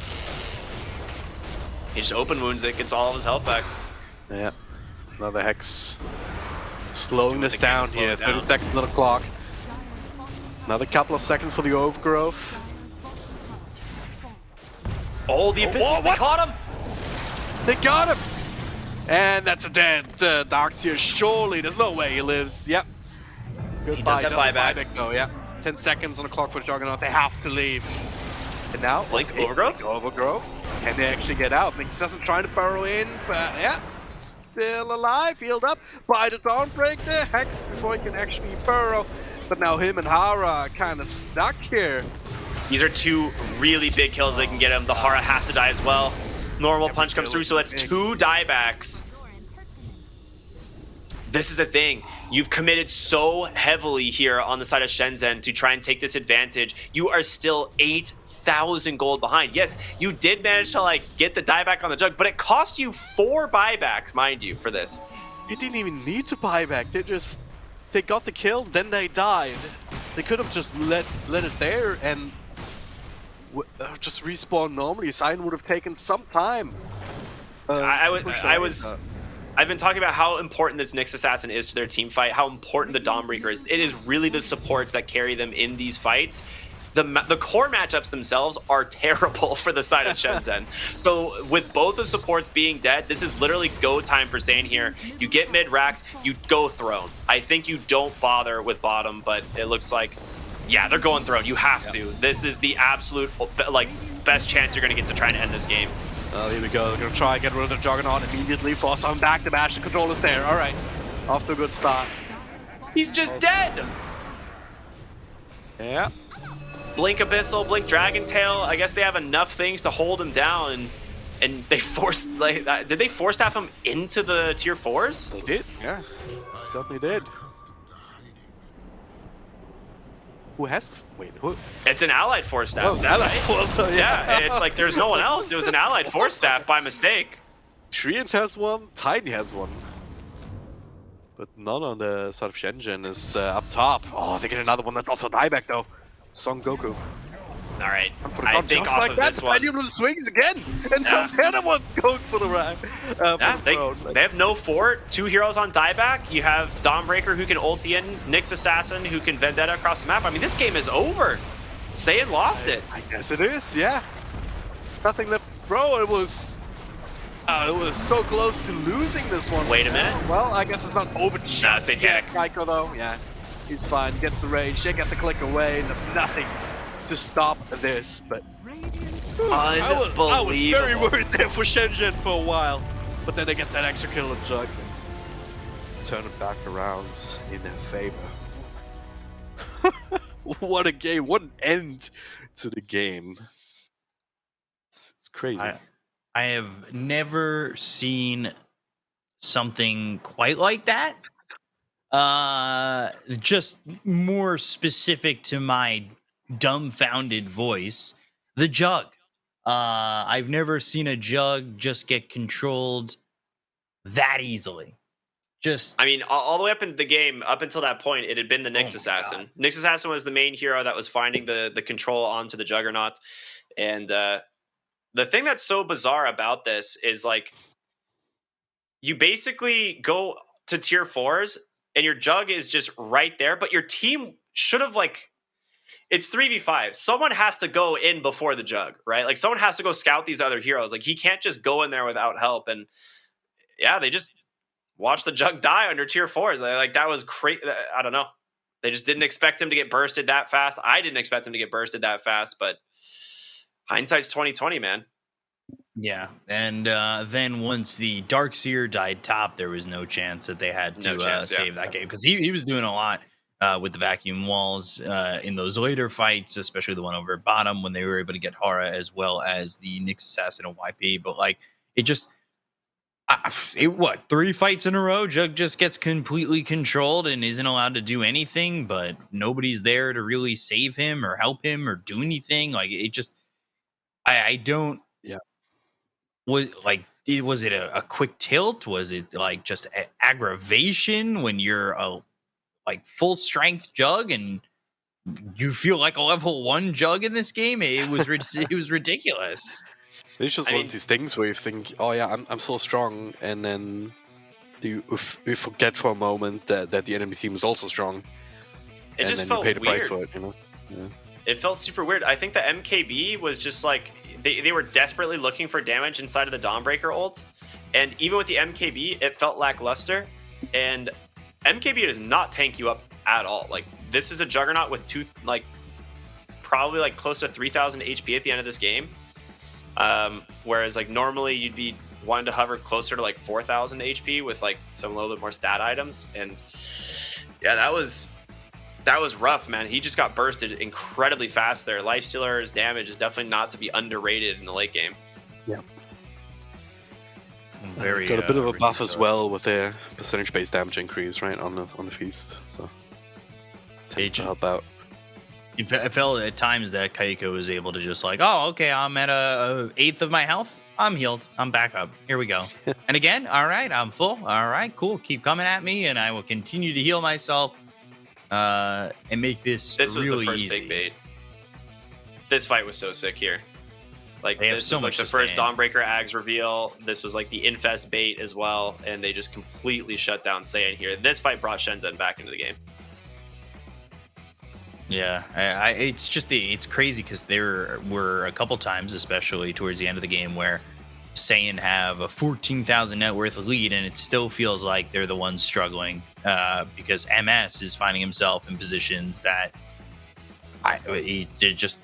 He just open wounds it, gets all of his health back. Yeah, another Hex. Slowing this down here, 30 seconds on the clock. Another couple of seconds for the overgrowth. Oh, the Abyss, they caught him! They got him! And that's a dead Darkseer, surely. There's no way he lives. Yep. Goodbye. He does have buyback. Though, yeah. 10 seconds on the clock for Juggernaut. They have to leave. And now, Blink overgrowth? Overgrowth. Can they actually get out? Nyx doesn't try to burrow in, but yeah. Still alive, healed up by the Dawnbreaker. Hex before he can actually burrow. But now him and Hara are kind of stuck here. These are 2 really big kills they can get him. The Hara has to die as well. Normal punch comes through, so that's 2 diebacks. This is the thing. You've committed so heavily here on the side of SHENZHEN to try and take this advantage. You are still 8,000 gold behind. Yes, you did manage to like get the dieback on the Jug, but it cost you 4 buybacks, mind you, for this. They didn't even need to buy back. They got the kill, then they died. They could have just let it there and just respawn normally. Saiyan would have taken some time. I've been talking about how important this Nyx assassin is to their team fight, how important the Dawnbreaker is. It is really the supports that carry them in these fights. The core matchups themselves are terrible for the side of SHENZHEN. So with both the supports being dead, this is literally go time for Saiyan here. You get mid racks, you go throne. I think you don't bother with bottom, but it looks like, yeah, they're going throne. You have to. This is the absolute like best chance you're going to get to try and end this game. Well, here we go. They're going to try and get rid of the Juggernaut immediately. Force on back to bash. The controller's there. All right. Off to a good start. He's just dead. Yeah. Blink Abyssal, Blink Dragon Tail. I guess they have enough things to hold him down, and they forced. Like, did they force staff him into the tier 4s? They did. Yeah, certainly did. Who has to wait? Who? It's an allied force staff. Oh, allied force. Yeah, it's like there's no one else. It was an allied force staff by mistake. Treant has one. Tiny has one. But none on the side of SHENZHEN is up top. Oh, they get another one. That's also dieback though. Son Goku. All right. For the I gun think just off like of that, this one. Manuel swings again, and Yeah. the other one going for the ride. Yeah, they have no fort. 2 heroes on dieback. You have Dawnbreaker who can ulti in, Nyx Assassin who can Vendetta across the map. I mean, this game is over. Saiyan lost it. I guess it is, yeah. Nothing left to throw. It was so close to losing this one. Wait a minute. Well, I guess it's not over just Satanic. yet, Kaiko, though. Yeah, he's fine. Gets the rage. They get the click away. There's nothing to stop this. But I was very worried there for SHENZHEN for a while. But then they get that extra kill and Jug. Turn it back around in their favor. What a game. What an end to the game. It's crazy. I have never seen something quite like that. Just more specific to my dumbfounded voice, the Jug. I've never seen a Jug just get controlled that easily. I mean, all the way up in the game, up until that point, it had been the Nyx Assassin. Nyx Assassin was the main hero that was finding the control onto the Juggernaut. And the thing that's so bizarre about this is, like, you basically go to tier 4s, and your Jug is just right there, but your team should have, like, it's 3v5. Someone has to go in before the Jug, right? Like, someone has to go scout these other heroes. Like, he can't just go in there without help. And yeah, they just watch the Jug die under tier 4s. Like, that was crazy. I don't know. They just didn't expect him to get bursted that fast. I didn't expect him to get bursted that fast, but hindsight's 2020, man. Yeah, and then once the Darkseer died top, there was no chance that they had to save that game, because he was doing a lot with the vacuum walls in those later fights, especially the one over at bottom when they were able to get Hara as well as the Nyx Assassin and YP. But like, it just, 3 fights in a row, Jug just gets completely controlled and isn't allowed to do anything, but nobody's there to really save him or help him or do anything. Like, it just, I don't. Yeah. Was it a quick tilt? Was it like just aggravation when you're a like full strength Jug and you feel like a level 1 Jug in this game? It was it was ridiculous. It's just one of these things where you think, oh yeah, I'm so strong, and then you forget for a moment that the enemy team is also strong. It and just then felt you pay the weird. price for it, you know? Yeah. It felt super weird. I think the MKB was just like, they were desperately looking for damage inside of the Dawnbreaker ult. And even with the MKB, it felt lackluster. And MKB does not tank you up at all. Like, this is a Juggernaut with probably like close to 3,000 HP at the end of this game. Whereas like normally you'd be wanting to hover closer to like 4,000 HP with like some little bit more stat items. And yeah, that was rough, man. He just got bursted incredibly fast there. Lifestealer's damage is definitely not to be underrated in the late game. Yeah. Very got a bit of a buff as ridiculous. well with their percentage-based damage increase, right, on the feast. So tends to help out. It felt at times that Kaiko was able to just like, oh, okay, I'm at a 1/8 of my health. I'm healed. I'm back up. Here we go. And again, all right, I'm full. All right, cool. Keep coming at me, and I will continue to heal myself and make this This was really the first easy. big bait. This fight was so sick here. Like, They have this so was like much the to first stand. Dawnbreaker Ags reveal. This was like the Infest bait as well, and they just completely shut down Saiyan here. This fight brought Shenzhen back into the game. Yeah, it's crazy because there were a couple times, especially towards the end of the game, where Saiyan have a 14,000 net worth lead, and it still feels like they're the ones struggling because MS is finding himself in positions that they're just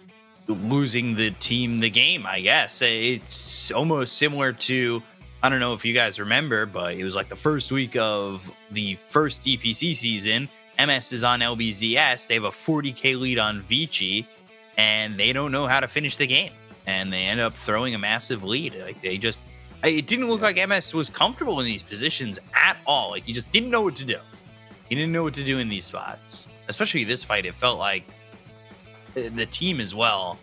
losing the team the game, I guess. It's almost similar to, I don't know if you guys remember, but it was like the first week of the first DPC season. MS is on LBZS. They have a 40k lead on Vici, and they don't know how to finish the game. And they end up throwing a massive lead. Like, it didn't look like MS was comfortable in these positions at all. Like, he just didn't know what to do. He didn't know what to do in these spots. Especially this fight, it felt like the team as well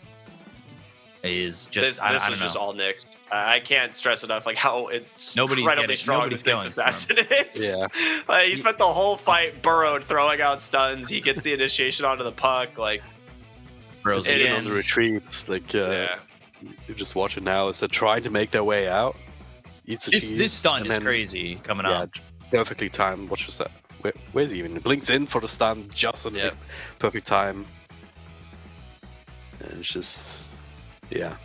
is just. This was just all Nyx. I can't stress enough like how incredibly strong this Nyx Assassin is. Yeah. He spent the whole fight burrowed, throwing out stuns. He gets the initiation onto the puck. Like, Bros It again. On the is. retreats, like Yeah. you just watch it now as they're trying to make their way out. Eats the cheese. This stun and is then, crazy coming Yeah, up. perfectly timed. Watches that. Where's he even? It blinks in for the stun just in the Yep. perfect time. And it's just, yeah.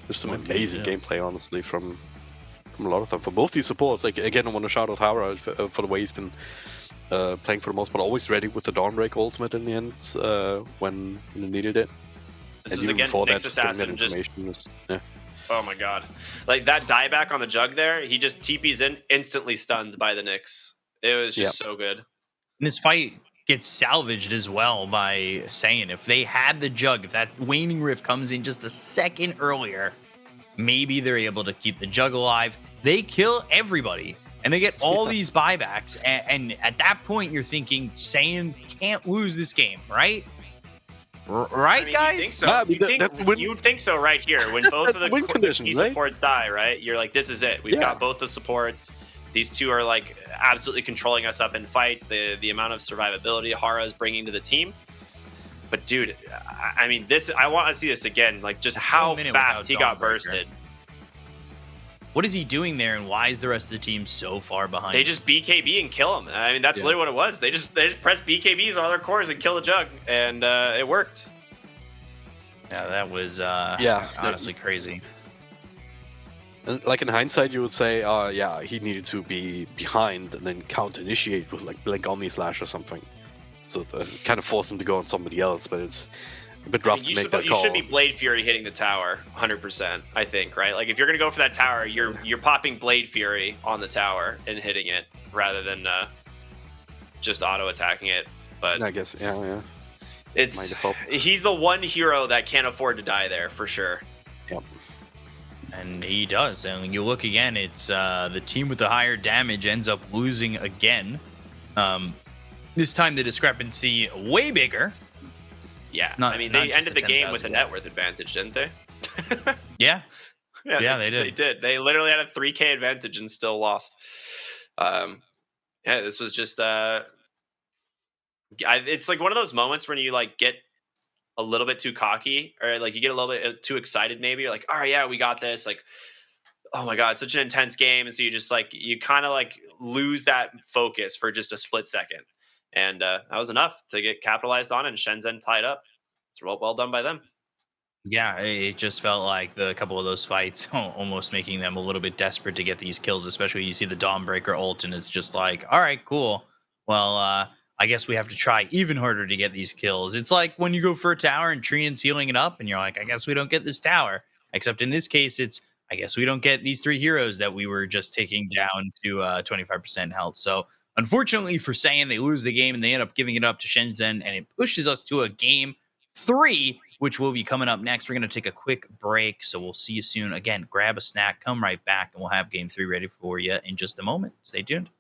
There's some What can amazing you do? gameplay, honestly, from a lot of them. For both these supports, like, again, I want to shout out Hara for the way he's been playing for the most part, always ready with the Dawnbreak ultimate in the end when you needed it. This And was even again before Nyx that, getting that Assassin just information was- yeah. oh my god. Like that dieback on the jug there, he just TP's in, instantly stunned by the Nyx. It was just so good. And this fight gets salvaged as well by Saiyan. If they had the jug, if that waning rift comes in just a second earlier, maybe they're able to keep the jug alive. They kill everybody and they get all these buybacks. And at that point, you're thinking Saiyan can't lose this game, right? Right, I mean, guys? You think so. Yeah, I mean, You would think so right here. When both of That's the win condition, key right? supports die, right? You're like, this is it. We've Yeah. got both the supports. These two are like absolutely controlling us up in fights. The amount of survivability Hara is bringing to the team. But dude, I mean, I want to see this again. Like just how minute fast without he got Dawnbreaker. bursted. What is he doing there, and why is the rest of the team so far behind? They just BKB and kill him. I mean, that's Yeah. literally what it was. They just press BKBs on all their cores and kill the jug, and it worked. Yeah, that was Yeah. honestly crazy. And like in hindsight, you would say, yeah, he needed to be behind and then counter initiate with like Blink Omni Slash or something. So kind of force him to go on somebody else, but it's a bit rough to make that You call. should be Blade Fury hitting the tower, 100%. I think, right? Like if you're gonna go for that tower, you're popping Blade Fury on the tower and hitting it rather than just auto attacking it. But I guess, yeah. My it's default. he's the one hero that can't afford to die there for sure. And he does. And you look again, it's the team with the higher damage ends up losing again. This time the discrepancy way bigger. Yeah, Not- I mean not they just ended the the game with a 10,000. net worth advantage, didn't they? Yeah. Yeah, they did. They did. They literally had a 3K advantage and still lost. Yeah, this was just. It's like one of those moments when you like get a little bit too cocky, or like you get a little bit too excited. Maybe you're like, "All right, yeah, we got this." Like, oh my god, it's such an intense game, and so you just like you kind of like lose that focus for just a split second, and that was enough to get capitalized on, and Shenzhen tied up. It's well done by them. Yeah, it just felt like a couple of those fights almost making them a little bit desperate to get these kills, especially when you see the Dawnbreaker ult, and it's just like, all right, cool. Well, I guess we have to try even harder to get these kills. It's like when you go for a tower and Trian's healing it up, and you're like, I guess we don't get this tower. Except in this case, it's, I guess we don't get these three heroes that we were just taking down to 25% health. So unfortunately for Saiyan, they lose the game, and they end up giving it up to Shenzhen, and it pushes us to a game 3, which will be coming up next. We're going to take a quick break, so we'll see you soon. Again, grab a snack, come right back, and we'll have game 3 ready for you in just a moment. Stay tuned.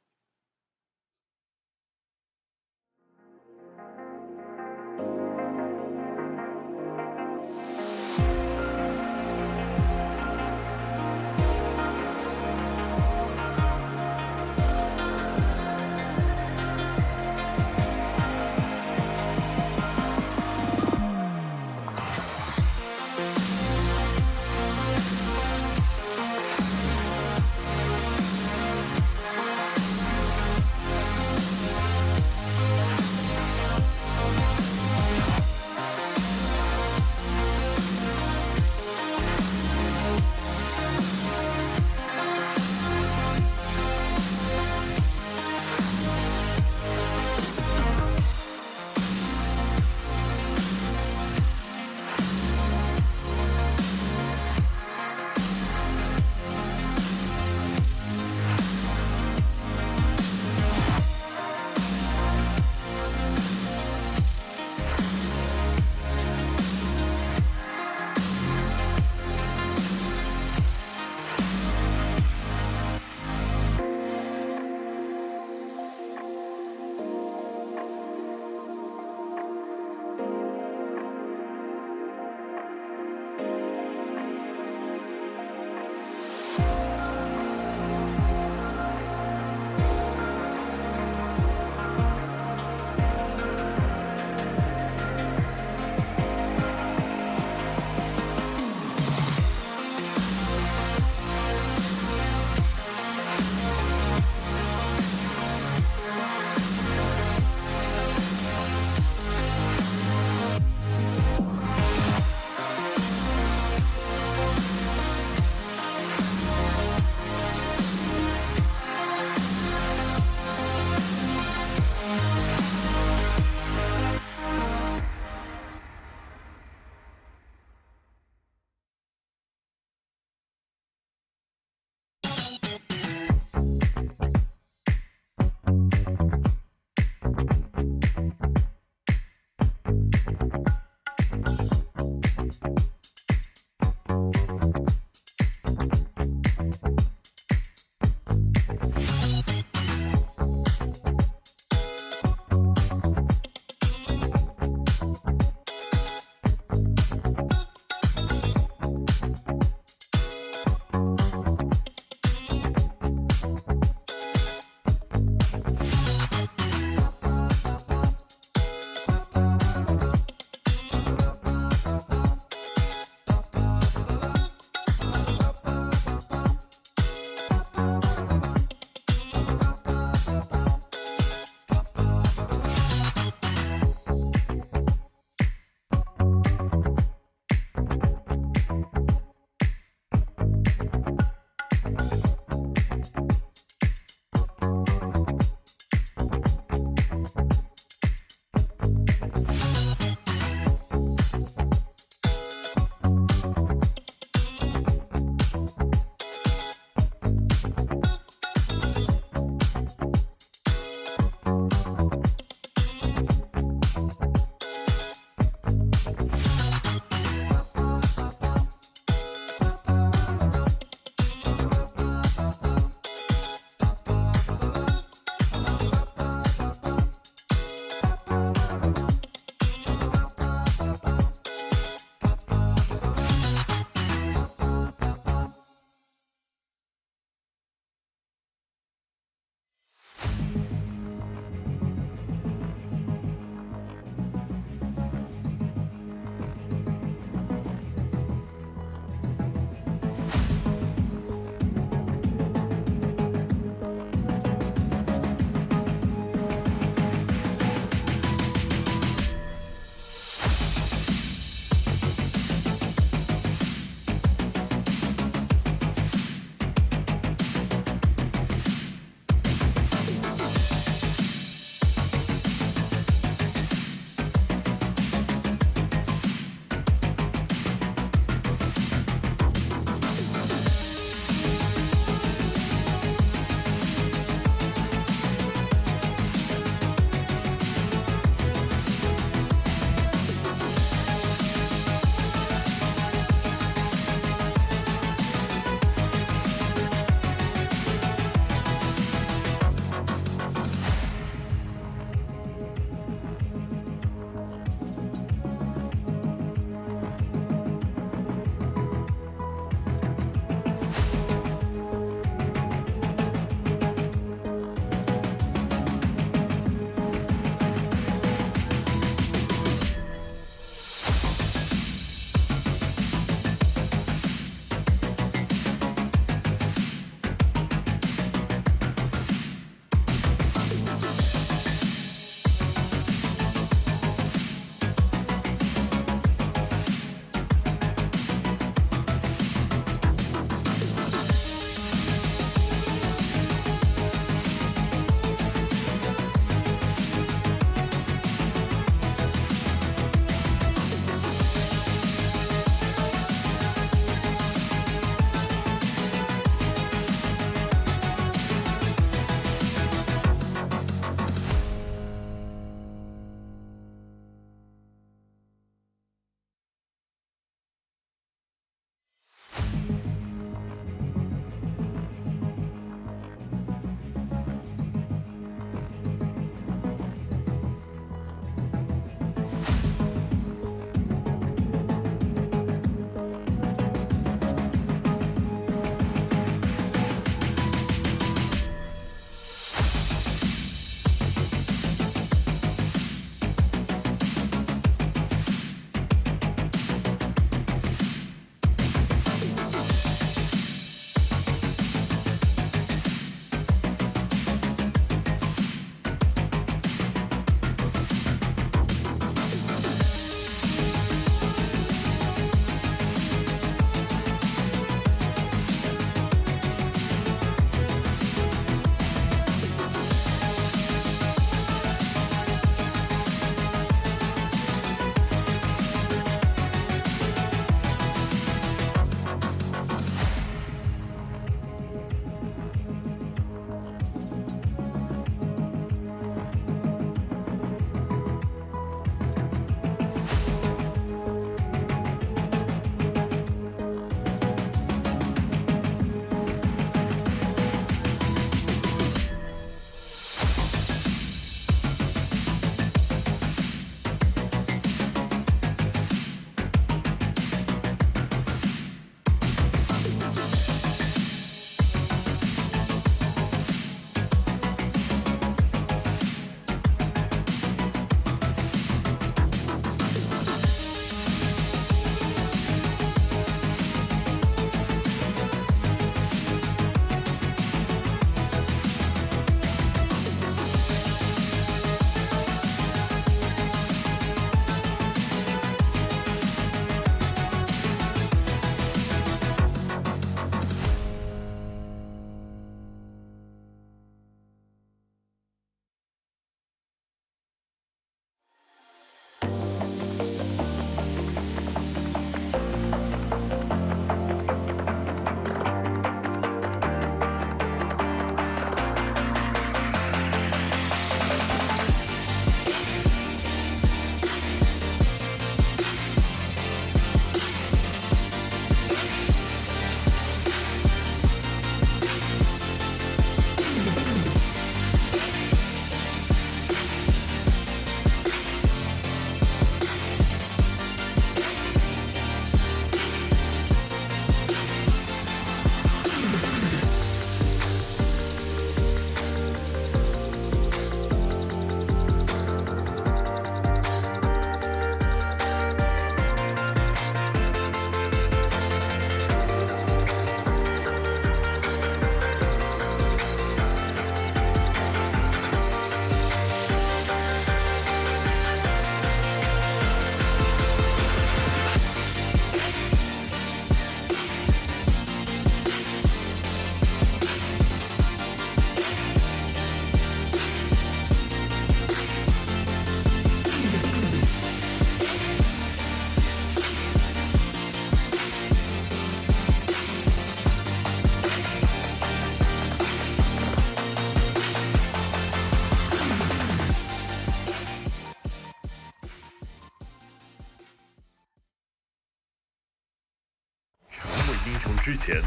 之前，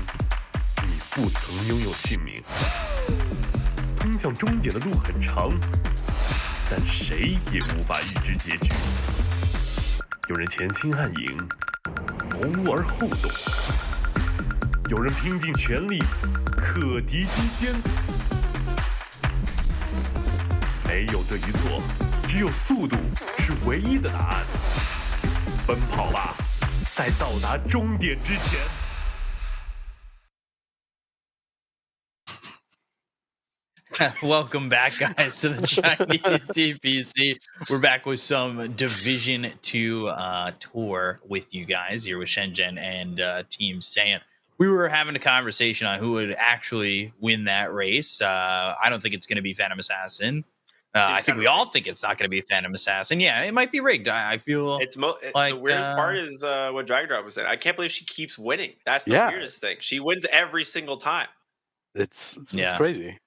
你不曾拥有姓名。通向终点的路很长，但谁也无法预知结局。有人前倾暗影，谋而后动；有人拼尽全力，克敌机先。没有对与错，只有速度是唯一的答案。奔跑吧，在到达终点之前。Welcome back, guys, to the Chinese DPC. We're back with some Division 2 tour with you guys here with Shenzhen and Team Saiyan. We were having a conversation on who would actually win that race. I don't think it's going to be Phantom Assassin. I think we all think it's not going to be Phantom Assassin. Yeah, it might be rigged. I feel It's like the weirdest part is what Dragon Drop was saying. I can't believe she keeps winning. That's the weirdest thing. She wins every single time. It's crazy.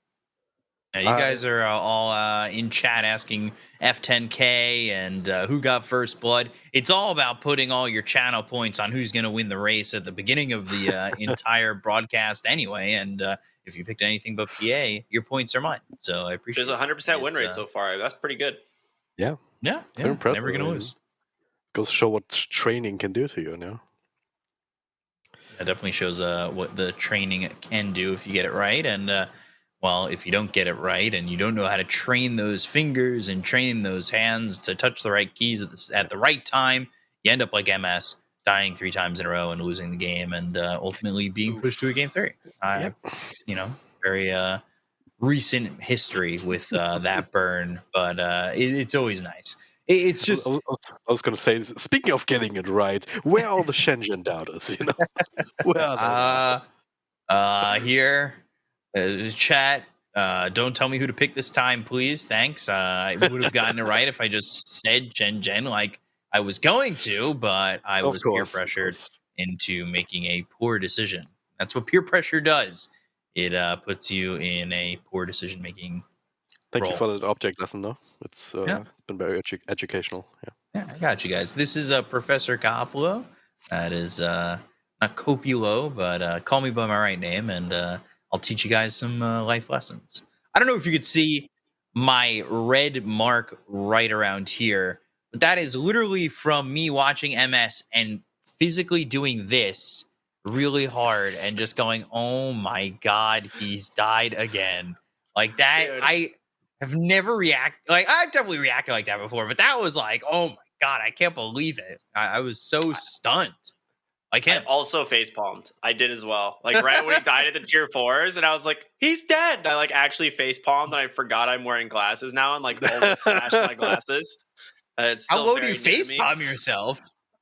Yeah, you guys are all in chat asking F10K and who got first blood. It's all about putting all your channel points on who's going to win the race at the beginning of the entire broadcast anyway. And if you picked anything but PA, your points are mine. So I appreciate There's a 100% win rate so far. That's pretty good. Yeah. Yeah. It's very impressive. Never going to lose. Goes to show what training can do to you now. That definitely shows what the training can do if you get it right. And well, if you don't get it right and you don't know how to train those fingers and train those hands to touch the right keys at the right time, you end up like MS, dying 3 times in a row and losing the game and ultimately being pushed to a game 3. Very recent history with that burn, but it's always nice. It's just... I was going to say, speaking of getting it right, where are the Shenzhen doubters, you know? Where are they? Here... chat, don't tell me who to pick this time, please. Thanks. I would have gotten it right if I just said Gen like I was going to, but I was peer pressured into making a poor decision. That's what peer pressure does. It puts you in a poor decision making. Thank you for that object lesson, though. It's been very educational. Yeah, I got you guys. This is Professor Coppola. That is not Copulo, but call me by my right name, and I'll teach you guys some life lessons. I don't know if you could see my red mark right around here, but that is literally from me watching MS and physically doing this really hard and just going, oh my God, he's died again. Like that, dude. I have never reacted. Like, I've definitely reacted like that before, but that was like, oh my God, I can't believe it. I was so stunned. Like him. I also facepalmed. I did as well. Like right when he died at the tier 4s, and I was like, he's dead. And I like actually facepalmed, and I forgot I'm wearing glasses now, and like almost smashed my glasses. It's still how low do you facepalm yourself?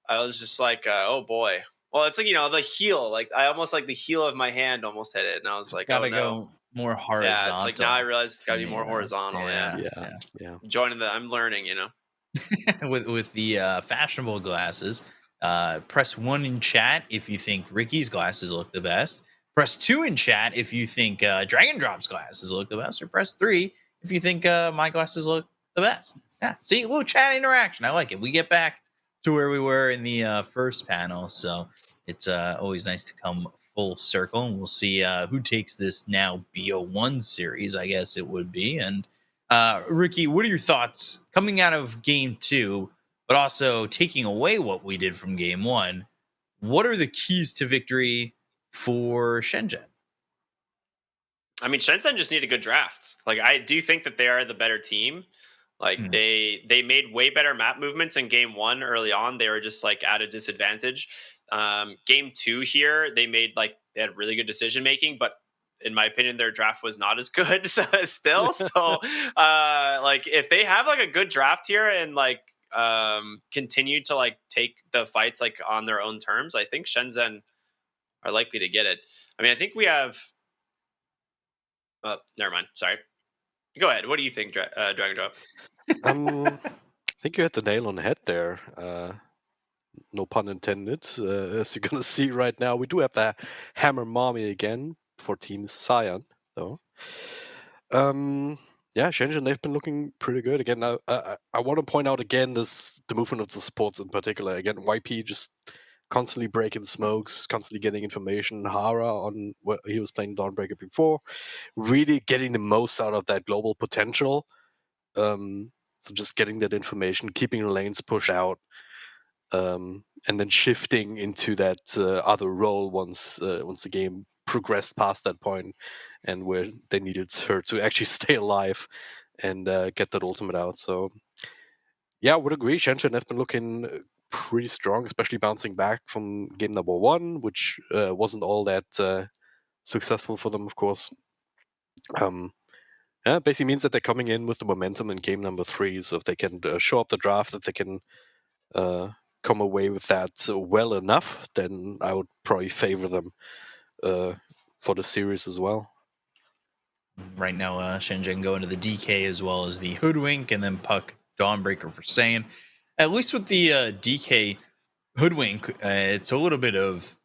I was just like, oh boy. Well, it's like, you know, the heel. Like I almost like the heel of my hand almost hit it, and I was like, gotta go more horizontal. Yeah, it's like now I realize it's gotta be more horizontal. Yeah. Joining I'm learning, you know. with the fashionable glasses. Press 1 in chat if you think Ricky's glasses look the best. Press 2 in chat if you think Dragon Drop's glasses look the best. Or press 3 if you think my glasses look the best. Yeah, see, a little chat interaction. I like it. We get back to where we were in the first panel, so it's always nice to come full circle. And we'll see who takes this now BO1 series, I guess it would be. And Ricky, what are your thoughts coming out of Game 2? But also taking away what we did from Game 1, what are the keys to victory for Shenzhen? I mean, Shenzhen just need a good draft. Like, I do think that they are the better team. Like, they made way better map movements in Game 1 early on. They were just, like, at a disadvantage. Game 2 here, they had really good decision-making, but in my opinion, their draft was not as good still. So, like, if they have, like, a good draft here and, like, continue to like take the fights like on their own terms, I think Shenzhen are likely to get it. I mean, I think we have never mind, sorry, go ahead. What do you think, Dragon Drop? I think you hit the nail on the head there. No pun intended. As you're gonna see right now, we do have the Hammer Mommy again for Team Saiyan, though. Yeah, Shenzhen, they've been looking pretty good. Again, I want to point out again the movement of the supports in particular. Again, YP just constantly breaking smokes, constantly getting information. Hara on what he was playing Dawnbreaker before, really getting the most out of that global potential. So just getting that information, keeping the lanes pushed out, and then shifting into that other role once the game progressed past that point, and where they needed her to actually stay alive and get that ultimate out. So yeah, I would agree. SHENZHEN have been looking pretty strong, especially bouncing back from game number 1, which wasn't all that successful for them, of course. Yeah, basically means that they're coming in with the momentum in game number 3. So if they can show up the draft, if they can come away with that well enough, then I would probably favor them for the series as well. Right now, SHENZHEN going to the DK as well as the Hoodwink, and then Puck Dawnbreaker for Saiyan. At least with the DK Hoodwink, it's a little bit of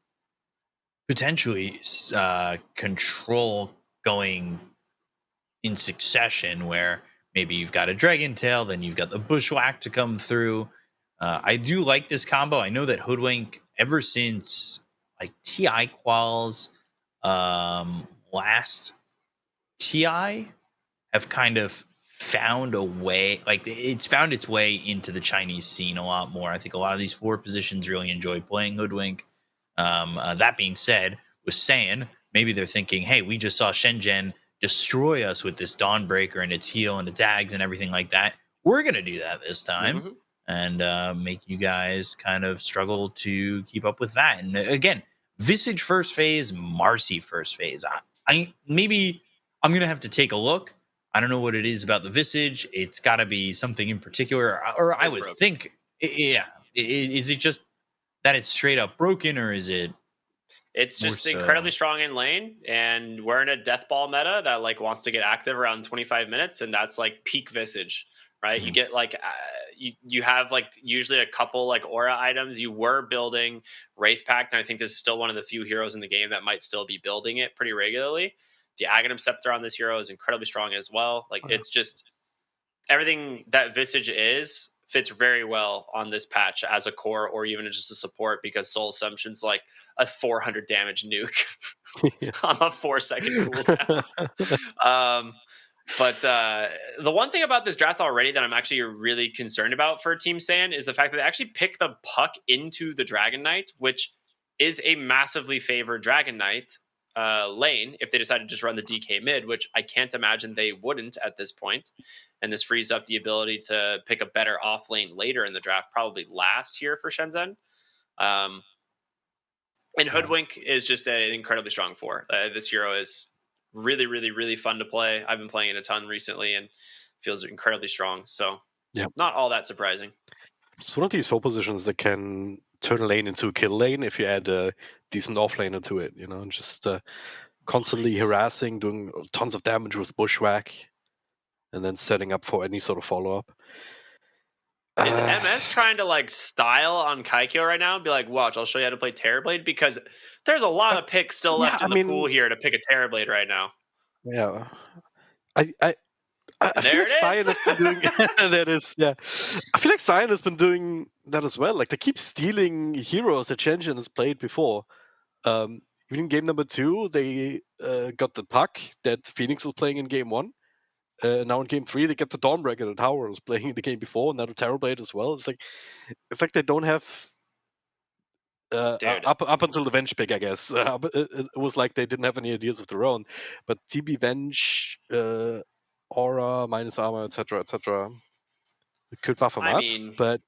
potentially control going in succession, where maybe you've got a Dragon Tail, then you've got the Bushwhack to come through. I do like this combo. I know that Hoodwink, ever since like TI quals last TI, have kind of found a way, like it's found its way into the Chinese scene a lot more. I think a lot of these 4 positions really enjoy playing Hoodwink. That being said, with Saiyan, maybe they're thinking, hey, we just saw SHENZHEN destroy us with this Dawnbreaker and its heal and its Ags and everything like that. We're going to do that this time and make you guys kind of struggle to keep up with that. And again, Visage first phase, Marcy first phase. I'm going to have to take a look. I don't know what it is about the Visage. It's got to be something in particular, or I would think, yeah. Is it just that it's straight up broken, or is it? It's just incredibly strong in lane, and we're in a death ball meta that like wants to get active around 25 minutes, and that's like peak Visage, right? You get like you have like usually a couple like aura items. You were building Wraith Pact, and I think this is still one of the few heroes in the game that might still be building it pretty regularly. The Aghanim Scepter on this hero is incredibly strong as well. Like it's just everything that Visage is fits very well on this patch as a core or even just a support, because Soul Assumption's like a 400 damage nuke on a 4-second cooldown. But the one thing about this draft already that I'm actually really concerned about for Team Saiyan is the fact that they actually pick the Puck into the Dragon Knight, which is a massively favored Dragon Knight lane if they decide to just run the DK mid, which I can't imagine they wouldn't at this point. And this frees up the ability to pick a better off lane later in the draft, probably last here for SHENZHEN. And Hoodwink is just an incredibly strong 4. This hero is really, really, really fun to play. I've been playing it a ton recently and feels incredibly strong. So not all that surprising. It's one of these 4 positions that can turn a lane into a kill lane if you add a decent offlaner to it, and just constantly harassing, doing tons of damage with Bushwhack, and then setting up for any sort of follow-up. Is MS trying to like style on Kaikyo right now and be like, watch, I'll show you how to play Terrorblade? Because there's a lot of picks still left in the pool here to pick a Terrorblade right now. Yeah. I feel like Saiyan has been doing that is I feel like Saiyan has been doing that as well. Like they keep stealing heroes that SHENZHEN has played before. Even in game number 2, they got the Puck that Phoenix was playing in game 1. Now in game 3, they get the Dawnbreaker that Tower was playing in the game before, and now the Terrorblade as well. It's like they don't have up until the Venge pick, I guess. It was like they didn't have any ideas of their own. But TB Venge, Aura, minus armor, etc., etc. could buff them up, but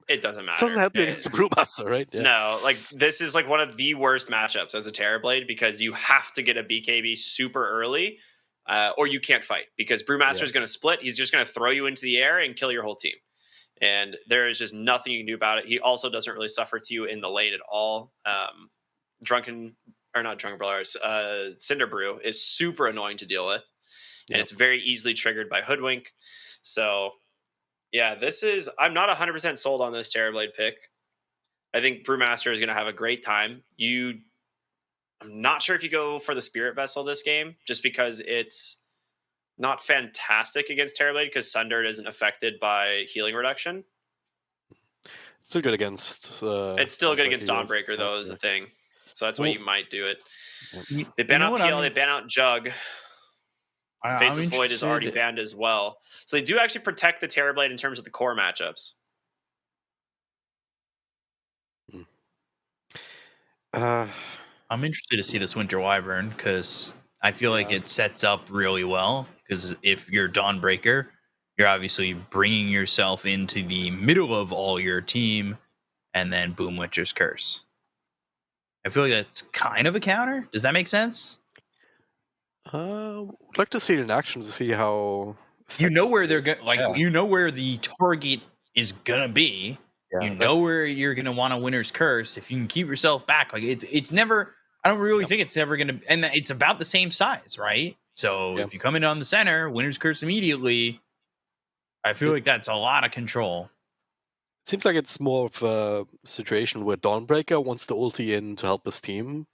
it doesn't matter. It doesn't help you against the Brewmaster, right? Yeah. No, like this is like one of the worst matchups as a Terrorblade, because you have to get a BKB super early, or you can't fight, because Brewmaster is going to split. He's just going to throw you into the air and kill your whole team. And there is just nothing you can do about it. He also doesn't really suffer to you in the lane at all. Cinder Brew is super annoying to deal with, and it's very easily triggered by Hoodwink. So, yeah, I'm not 100% sold on this Terrorblade pick. I think Brewmaster is going to have a great time. I'm not sure if you go for the Spirit Vessel this game, just because it's not fantastic against Terrorblade, because Sunder isn't affected by healing reduction. Still good against. It's still good against Dawnbreaker, Dawnbreaker, though, is the thing. So that's why Well, you might do it. You, They ban know out what PL, I'm, they ban out Jug. I'm Faceless Void is already interested- banned as well. So they do actually protect the Terrorblade in terms of the core matchups. I'm interested to see this Winter Wyvern because I feel like Yeah. it sets up really well. Because if you're Dawnbreaker, you're obviously bringing yourself into the middle of all your team, and then boom, Winter's Curse. I feel like that's kind of a counter. Does that make sense? Would like to see it in action to see how. You know where they're effective going, like it is. you know where the target is gonna be. Yeah, You that- know where you're gonna want a Winter's Curse. If you can keep yourself back, like it's never. I don't really think it's ever gonna, and it's about the same size, right? So Yeah. if you come in on the center, Winter's Curse immediately. I feel like that's a lot of control. It seems like it's more of a situation where Dawnbreaker wants to ulti in to help his team.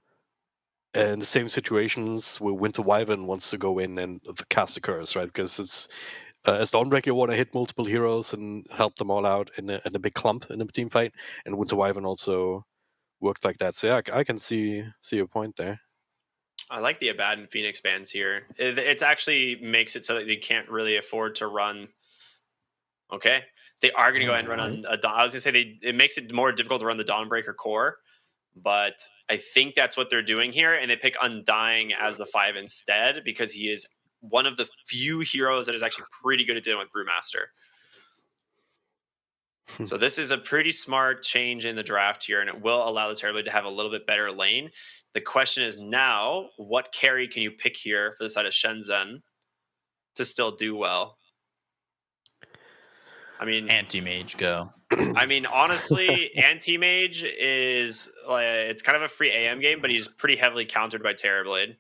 And the same situations where Winter Wyvern wants to go in and cast a curse, right? Because it's as Dawnbreaker, you want to hit multiple heroes and help them all out in a big clump in a team fight, and Winter Wyvern also worked like that. So yeah, I can see your point there. I like the Abaddon Phoenix bans here. It's actually makes it so that they can't really afford to run. Okay, they are going to go ahead and run on a Dawn. I was going to say it makes it more difficult to run the Dawnbreaker core, but I think that's what they're doing here, and they pick Undying as the 5 instead because he is one of the few heroes that is actually pretty good at dealing with Brewmaster. So this is a pretty smart change in the draft here, and it will allow the Terrorblade to have a little bit better lane. The question is now, what carry can you pick here for the side of Shenzhen to still do well? I mean, Anti-mage go. honestly, Anti-Mage is it's kind of a free AM game, but he's pretty heavily countered by Terrorblade.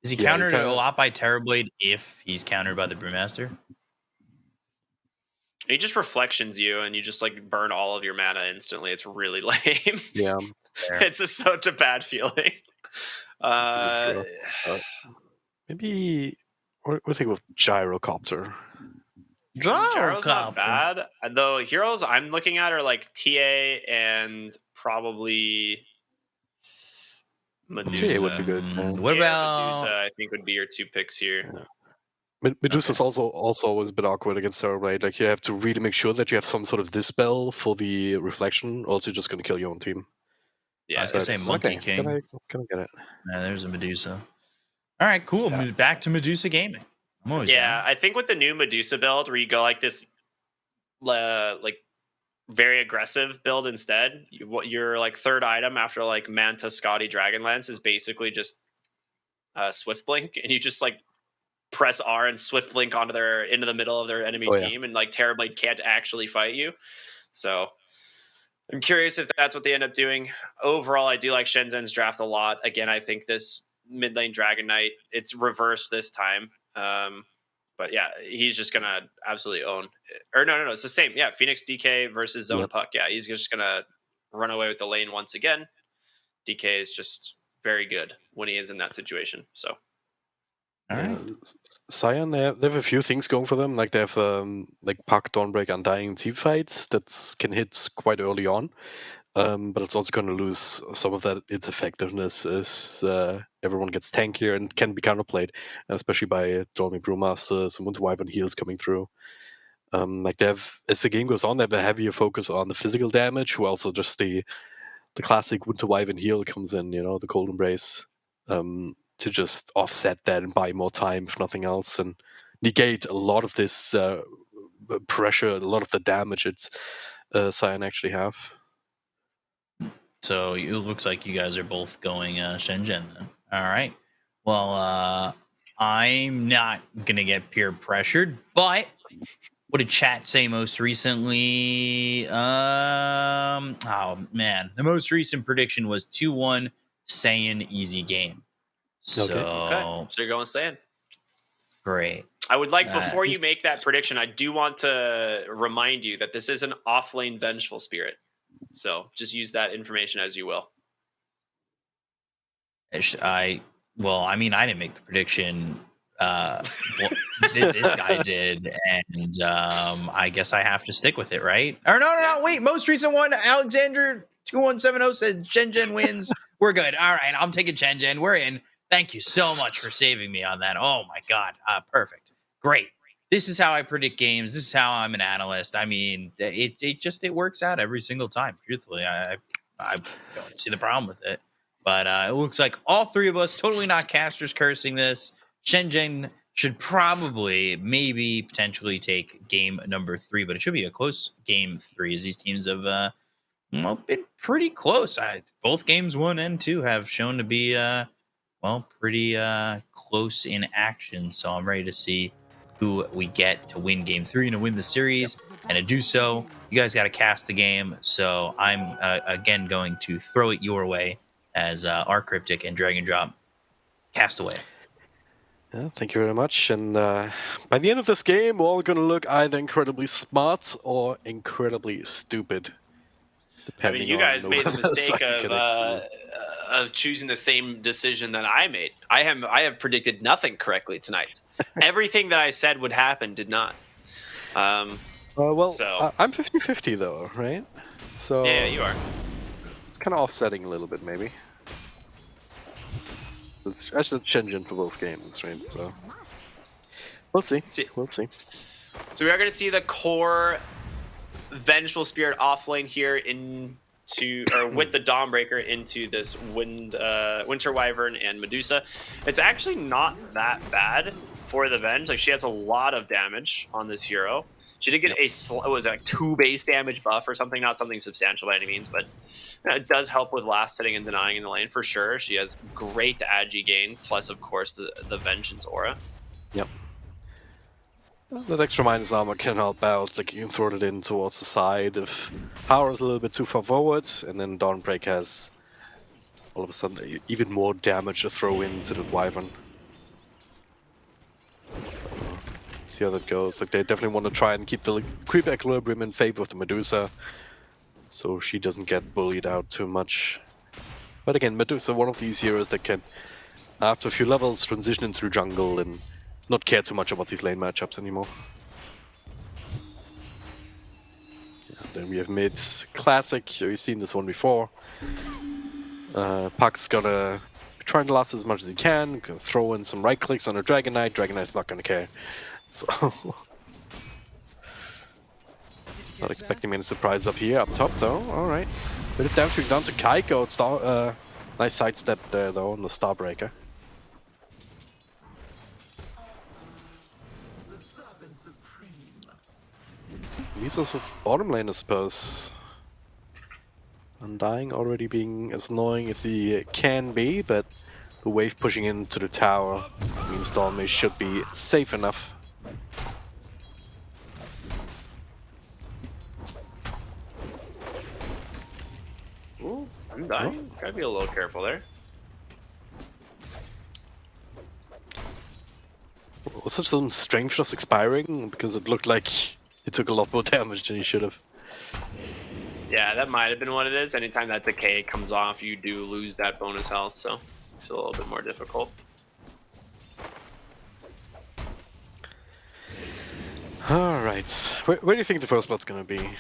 Is he Yeah, you countered kinda- a lot by Terrorblade if he's countered by the Brewmaster? He just reflections you, and you just like burn all of your mana instantly. It's really lame. Yeah, It's just such a bad feeling. maybe we'll take with Gyrocopter. Gyro's not bad. The heroes I'm looking at are like TA and probably Medusa. TA would be good. What TA about and Medusa? I think would be your 2 picks here. Medusa's also always a bit awkward against Terrorblade. Like you have to really make sure that you have some sort of dispel for the reflection, or else you're just going to kill your own team. Yeah, I was gonna say it's- Monkey King. Can I get it? Yeah, there's a Medusa. All right, cool. Yeah. Back to Medusa gaming. I'm always yeah. down. I think with the new Medusa build, where you go like this, like very aggressive build instead, your like third item after like Manta, Scotty, Dragonlance is basically just Swift Blink, and you just like press R and Swift Blink into the middle of their enemy Oh, yeah. team, and like Terrorblade can't actually fight you. So I'm curious if that's what they end up doing. Overall, I do like Shenzhen's draft a lot. Again, I think this mid lane Dragon Knight, it's reversed this time. But yeah, he's just gonna absolutely own. Or no, it's the same. Yeah, Phoenix DK versus Zone Yep. Puck. Yeah, he's just gonna run away with the lane once again. DK is just very good when he is in that situation. So All right. Saiyan, they have a few things going for them. Like they have like Puck, Dawnbreak, Undying team fights that can hit quite early on. But it's also going to lose some of that its effectiveness as everyone gets tankier and can be counterplayed, especially by Dormy Brewmaster, some Winter Wyvern heals coming through. Like they have, as the game goes on, they have a heavier focus on the physical damage, who also just the classic Winter Wyvern heal comes in, the Cold Embrace, to just offset that and buy more time, if nothing else, and negate a lot of this pressure, a lot of the damage it's Saiyan actually have. So it looks like you guys are both going Shenzhen then. All right. Well, I'm not gonna get peer pressured, but what did chat say most recently? Oh man, the most recent prediction was 2-1 Saiyan easy game. So okay, so you're going Saiyan. great. I would like, before you make that prediction, I do want to remind you that this is an off-lane Vengeful Spirit. So just use that information as you will. I didn't make the prediction well, this guy did, and I guess I have to stick with it, right? Or no, wait. Most recent one, Alexander 2170 said SHENZHEN wins. We're good. All right, I'm taking SHENZHEN. We're in. Thank you so much for saving me on that. Oh my god, perfect, great. This is how I predict games. This is how I'm an analyst. I mean, it works out every single time. Truthfully, I don't see the problem with it. But it looks like all three of us totally not casters cursing this. SHENZHEN should probably, maybe, potentially take game number 3, but it should be a close game 3 as these teams have been pretty close. Both games 1 and 2 have shown to be pretty close in action. So I'm ready to see who we get to win game 3 and to win the series. And to do so, you guys got to cast the game. So I'm again going to throw it your way as our Cryptic and Drag and Drop cast away. Yeah, thank you very much. And by the end of this game, we're all going to look either incredibly smart or incredibly stupid. I mean, you guys made the mistake of choosing the same decision that I made. I have predicted nothing correctly tonight. Everything that I said would happen did not. I'm 50-50 though, right? So yeah, you are. It's kind of offsetting a little bit, maybe. It's actually SHENZHEN for both games, right? So we'll see. We'll see. So we are going to see the core Vengeful Spirit off lane here with the Dawnbreaker into this Winter Wyvern and Medusa. It's actually not that bad for the Venge. Like, she has a lot of damage on this hero. She did get a 2 base damage buff or something, not something substantial by any means, but it does help with last hitting and denying in the lane for sure. She has great agi gain, plus of course the Vengeance aura. Yep. That extra minus armor can help out. Like, you can throw it in towards the side if power is a little bit too far forward, and then Dawnbreak has all of a sudden even more damage to throw into the Wyvern. So, see how that goes. Like, they definitely want to try and keep the creep equilibrium in favor of the Medusa, so she doesn't get bullied out too much. But again, Medusa, one of these heroes that can, after a few levels, transition into the jungle and not care too much about these lane matchups anymore. Yeah, then we have mids. Classic, you've seen this one before. Puck's gonna try and last as much as he can, gonna throw in some right clicks on a Dragon Knight. Dragon Knight's not gonna care. So not expecting any surprise up here, up top though. Alright. Bit of damage down to Kaiko. Nice sidestep there though on the Starbreaker. Leaves us with bottom lane, I suppose. Undying already being as annoying as he can be, but the wave pushing into the tower means Dawnmei should be safe enough. Ooh, Undying. Gotta be a little careful there. Was it some strength just expiring? Because it looked like he took a lot more damage than he should have. Yeah, that might have been what it is. Anytime that decay comes off, you do lose that bonus health, so it's a little bit more difficult. Alright, where do you think the first spot's gonna be?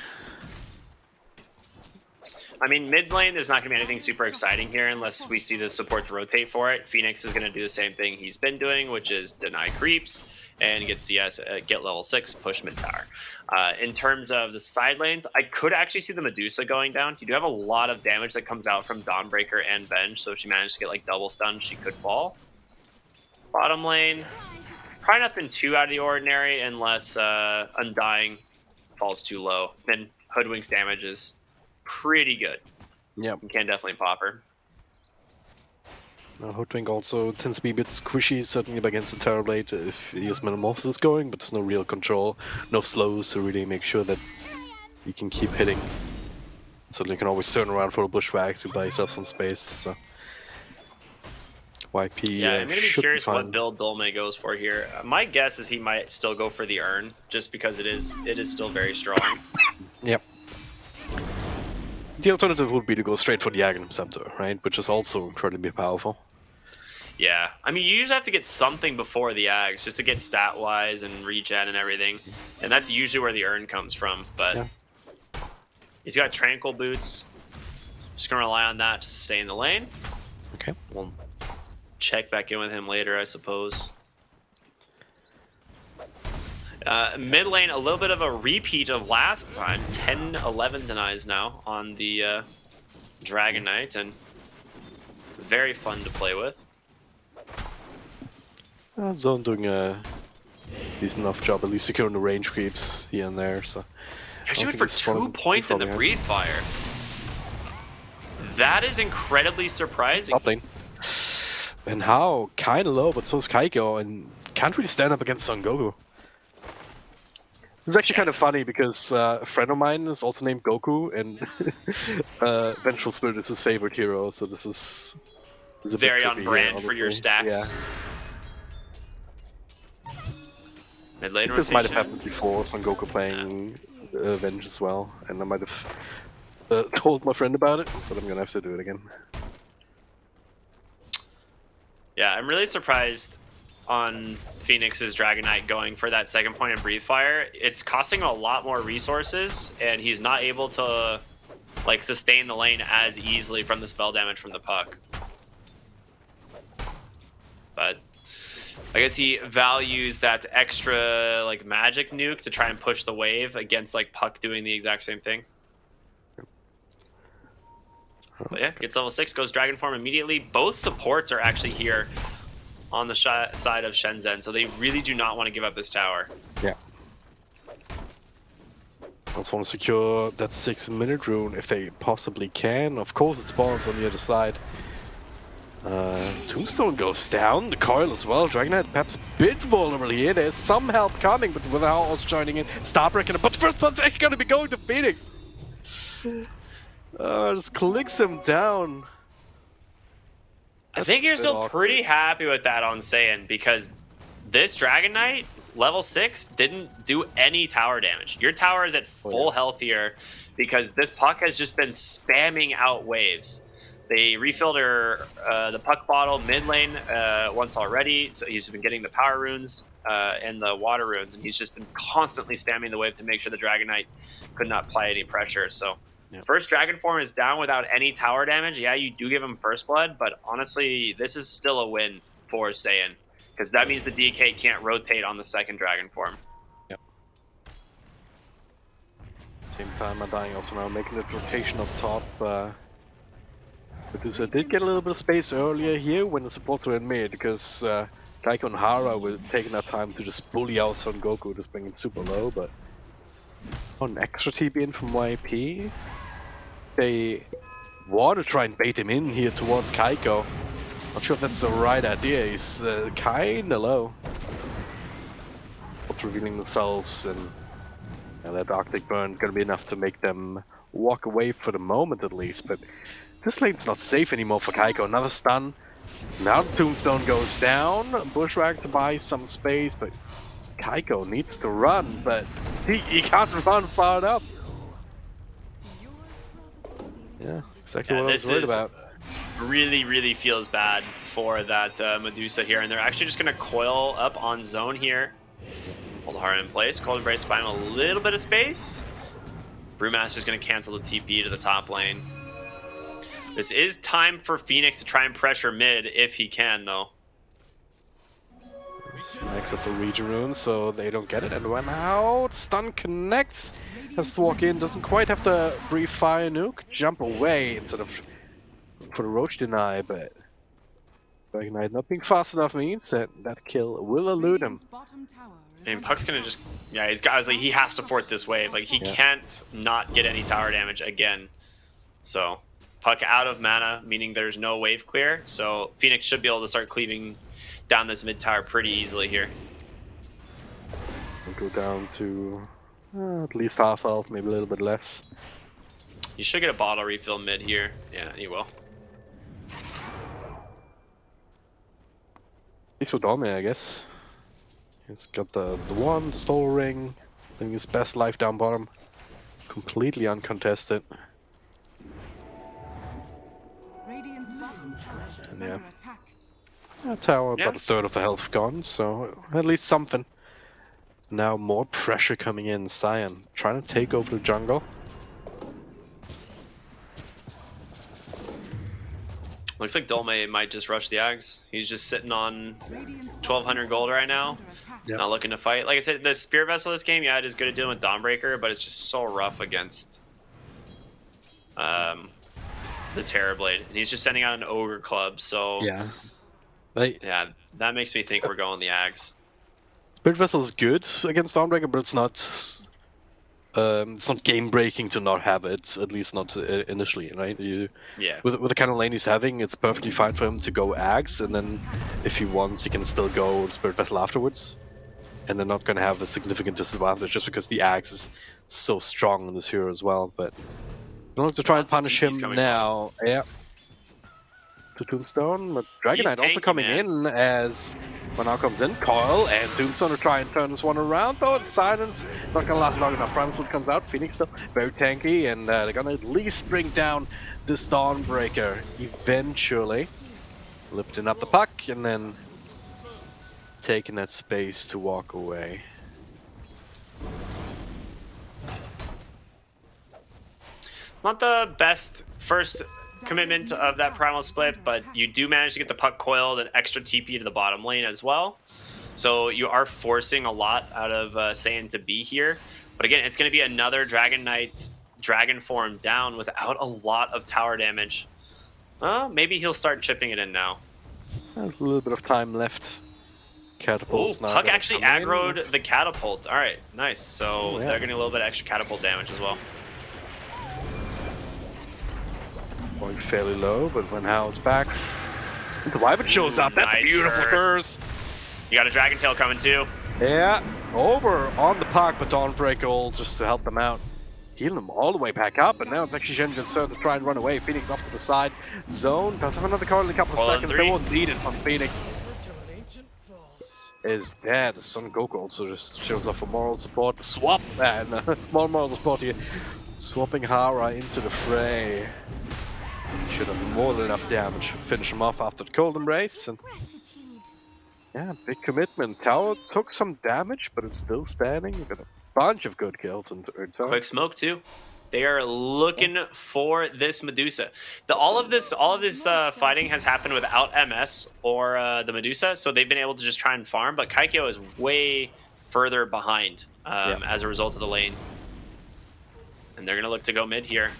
I mean, mid lane, there's not going to be anything super exciting here unless we see the support rotate for it. Phoenix is going to do the same thing he's been doing, which is deny creeps and get CS, get level 6, push mid tower. In terms of the side lanes, I could actually see the Medusa going down. You do have a lot of damage that comes out from Dawnbreaker and Venge, so if she managed to get like double stun, she could fall. Bottom lane, probably nothing too out of the ordinary unless Undying falls too low. Then Hoodwink's damage is pretty good. Yeah, you can definitely pop her. Hoodwink also tends to be a bit squishy, certainly against the Terrorblade if he has Metamorphosis going, but there's no real control, no slows to really make sure that you can keep hitting. So you can always turn around for a bushwhack to buy yourself some space. So. YP, yeah, I'm gonna be curious what build Dawnmei goes for here. My guess is he might still go for the urn, just because it is still very strong. Yep. The alternative would be to go straight for the Aghanim Scepter, right? Which is also incredibly powerful. Yeah, I mean, you usually have to get something before the Ags just to get stat-wise and regen and everything. And that's usually where the urn comes from. But Yeah. he's got Tranquil Boots. Just going to rely on that to stay in the lane. Okay. We'll check back in with him later, I suppose. Mid lane, a little bit of a repeat of last time. 10-11 denies now on the Dragon Knight, and very fun to play with. Zone doing a decent enough job, at least securing the range creeps here and there. So Actually went for 2 points in the Breathe Fire. That is incredibly surprising. Top lane. And how? Kinda low, but so is Kaiko, and can't really stand up against Son Goku. It's actually kind of funny because a friend of mine is also named Goku, and Vengeful Spirit is his favorite hero. So this is a Very bit on trippy, brand for your honestly. stacks. Yeah, Mid lane this might have rotation. happened before. Son Goku playing Venge as well, and I might have told my friend about it, but I'm gonna have to do it again. Yeah, I'm really surprised on Phoenix's Dragon Knight going for that second point in Breathe Fire. It's costing a lot more resources, and he's not able to like sustain the lane as easily from the spell damage from the puck. But I guess he values that extra like magic nuke to try and push the wave against like puck doing the exact same thing. But yeah, gets level 6, goes Dragon Form immediately. Both supports are actually here on the side of SHENZHEN, so they really do not want to give up this tower. Yeah. Also want to secure that 6-minute rune if they possibly can. Of course, it spawns on the other side. Tombstone goes down, the coil as well. Dragon Knight perhaps a bit vulnerable here. There's some help coming, but without also joining in. Starbreaker, but the first one's actually going to be going to Phoenix. Just clicks him down. I think you're That's a still bit pretty awkward. happy with that on Saiyan, because this Dragon Knight, level 6, didn't do any tower damage. Your tower is at full health here because this puck has just been spamming out waves. They refilled the puck bottle mid lane once already, so he's been getting the power runes and the water runes, and he's just been constantly spamming the wave to make sure the Dragon Knight could not apply any pressure. So first Dragon Form is down without any tower damage. Yeah, you do give him First Blood, but honestly, this is still a win for Saiyan, because that means the DK can't rotate on the second Dragon Form. Yep. Same time, Undying also now making the rotation up top. Because I did get a little bit of space earlier here when the supports were in mid, because Kaiko and Hara were taking that time to just bully out Son Goku, just bring him super low, but an extra TP in from YP. They want to try and bait him in here towards Kaiko. Not sure if that's the right idea, he's kinda low. What's revealing themselves, and that Arctic Burn gonna be enough to make them walk away for the moment at least, but this lane's not safe anymore for Kaiko. Another stun. Now the Tombstone goes down. Bushwhack to buy some space, but Kaiko needs to run, but he can't run far enough. Yeah, exactly what I was worried about. Really feels bad for that Medusa here, and they're actually just going to coil up on zone here. Hold Hara in place. Cold Embrace, buy him a little bit of space. Brewmaster's going to cancel the TP to the top lane. This is time for Phoenix to try and pressure mid if he can, though. Snacks up the region rune so they don't get it, and when out, stun connects. Has to walk in, doesn't quite have to brief fire nuke, jump away instead of for the roach deny, but Dragon Knight not being fast enough means that that kill will elude him. Radiant's bottom tower is I mean, under Puck's gonna just, yeah, he's got, like, he has to fort this wave. Like, he can't not get any tower damage again. So, Puck out of mana, meaning there's no wave clear. So, Phoenix should be able to start cleaving down this mid tower pretty easily here. We'll go down to at least half health, maybe a little bit less. You should get a bottle refill mid here. Yeah, he will. He's for Dome, I guess. He's got the one, the soul ring, doing his best life down bottom. Completely uncontested. Radiant's bottom tower is Yeah. under attack. Tower Yeah. about a third of the health gone, so at least something. Now more pressure coming in. Saiyan trying to take over the jungle. Looks like Dolme might just rush the Ags. He's just sitting on 1,200 gold right now. Yep. Not looking to fight. Like I said, the Spirit Vessel this game, yeah, it is good at dealing with Dawnbreaker, but it's just so rough against the Terrorblade. And he's just sending out an Ogre Club, so Yeah. Like, yeah, that makes me think we're going the Ags. Spirit Vessel is good against Dawnbreaker, but it's not game breaking to not have it. At least not initially, right? Yeah. With the kind of lane he's having, it's perfectly fine for him to go Ags, and then if he wants, he can still go Spirit Vessel afterwards. And they're not going to have a significant disadvantage just because the Ags is so strong in this hero as well. But I don't have to try and punish him now. Yeah. To Tombstone, but Dragon Knight also tanky, coming man. in as Manar comes in. Coil and Tombstone to try and turn this one around, though it's silence. Not gonna last long enough. Primal Swoop comes out. Phoenix still very tanky, and they're gonna at least bring down this Dawnbreaker eventually. Lifting up the puck and then taking that space to walk away. Not the best first commitment of that Primal split, but you do manage to get the puck coiled and extra TP to the bottom lane as well. So you are forcing a lot out of Saiyan to be here. But again, it's going to be another Dragon Knight Dragon form down without a lot of tower damage. Maybe he'll start chipping it in now. A little bit of time left. Catapult's now Puck gonna actually come in. aggroed the catapult. All right, nice. So Oh, yeah. they're getting a little bit of extra catapult damage as well. Going fairly low, but when Hal's back, the Wyvern shows up. That's Nice a beautiful burst. burst. You got a Dragon Tail coming too. Yeah, over on the puck, but Dawnbreaker all just to help them out. Healing them all the way back up, and now it's actually SHENZHEN's turn to try and run away. Phoenix off to the side. Zone does have another card in a couple of Coil in seconds. 3. They won't need it from Phoenix. Is dead. Son Goku also just shows up for moral support. Swap! And more moral support here. Swapping Hara into the fray. Should have more than enough damage to finish him off after the cold embrace. And yeah, big commitment. Tower took some damage, but it's still standing. You've got a bunch of good kills in third turn. Quick smoke too. They are looking for this Medusa. All of this fighting has happened without MS or the Medusa, so they've been able to just try and farm. But Kaikyo is way further behind as a result of the lane, and they're gonna look to go mid here.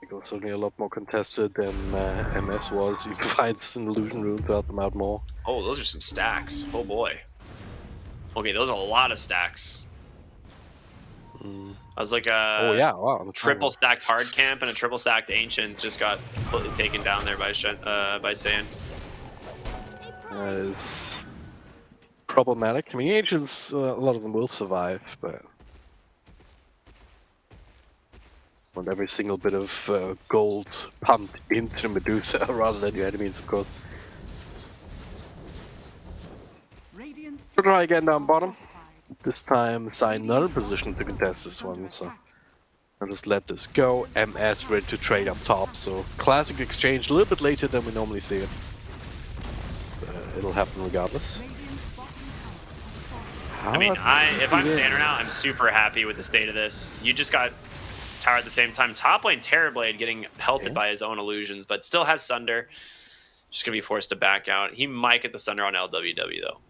It was certainly a lot more contested than MS was. You find an illusion rune to help them out more. Oh, those are some stacks. Oh boy. Okay, those are a lot of stacks. I was like Oh yeah, wow. The triple stacked hard camp and a triple stacked ancient just got completely taken down there by Saiyan. That is problematic. I mean, agents, a lot of them will survive, but want every single bit of gold pumped into the Medusa rather than your enemies, of course. Radiant's We'll try again down bottom. fortified. This time, Saiyan not in position to contest this one, so I'll just let this go. MS ready to trade up top, so classic exchange a little bit later than we normally see it. It'll happen regardless. Radiant's bottom tower. I mean, if I'm Yeah. Saiyan right now, I'm super happy with the state of this. You just got tower at the same time. Top lane Terrorblade getting pelted by his own illusions, but still has Sunder. Just gonna be forced to back out. He might get the Sunder on LWW though.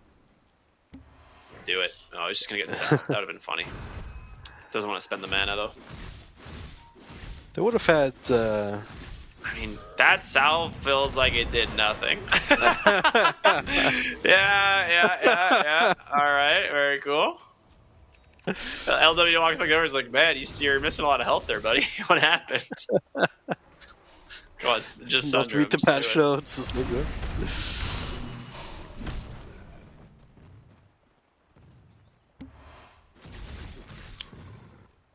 Do it. Oh, he's just gonna get set. That would have been funny. Doesn't want to spend the mana though. They would have had. I mean, that salve feels like it did nothing. yeah. All right, very cool. LW walks back over. Is like, man, you're missing a lot of health there, buddy. What happened? Come on, it's just Just Sunder. read the Just do patch it. notes. Just look good.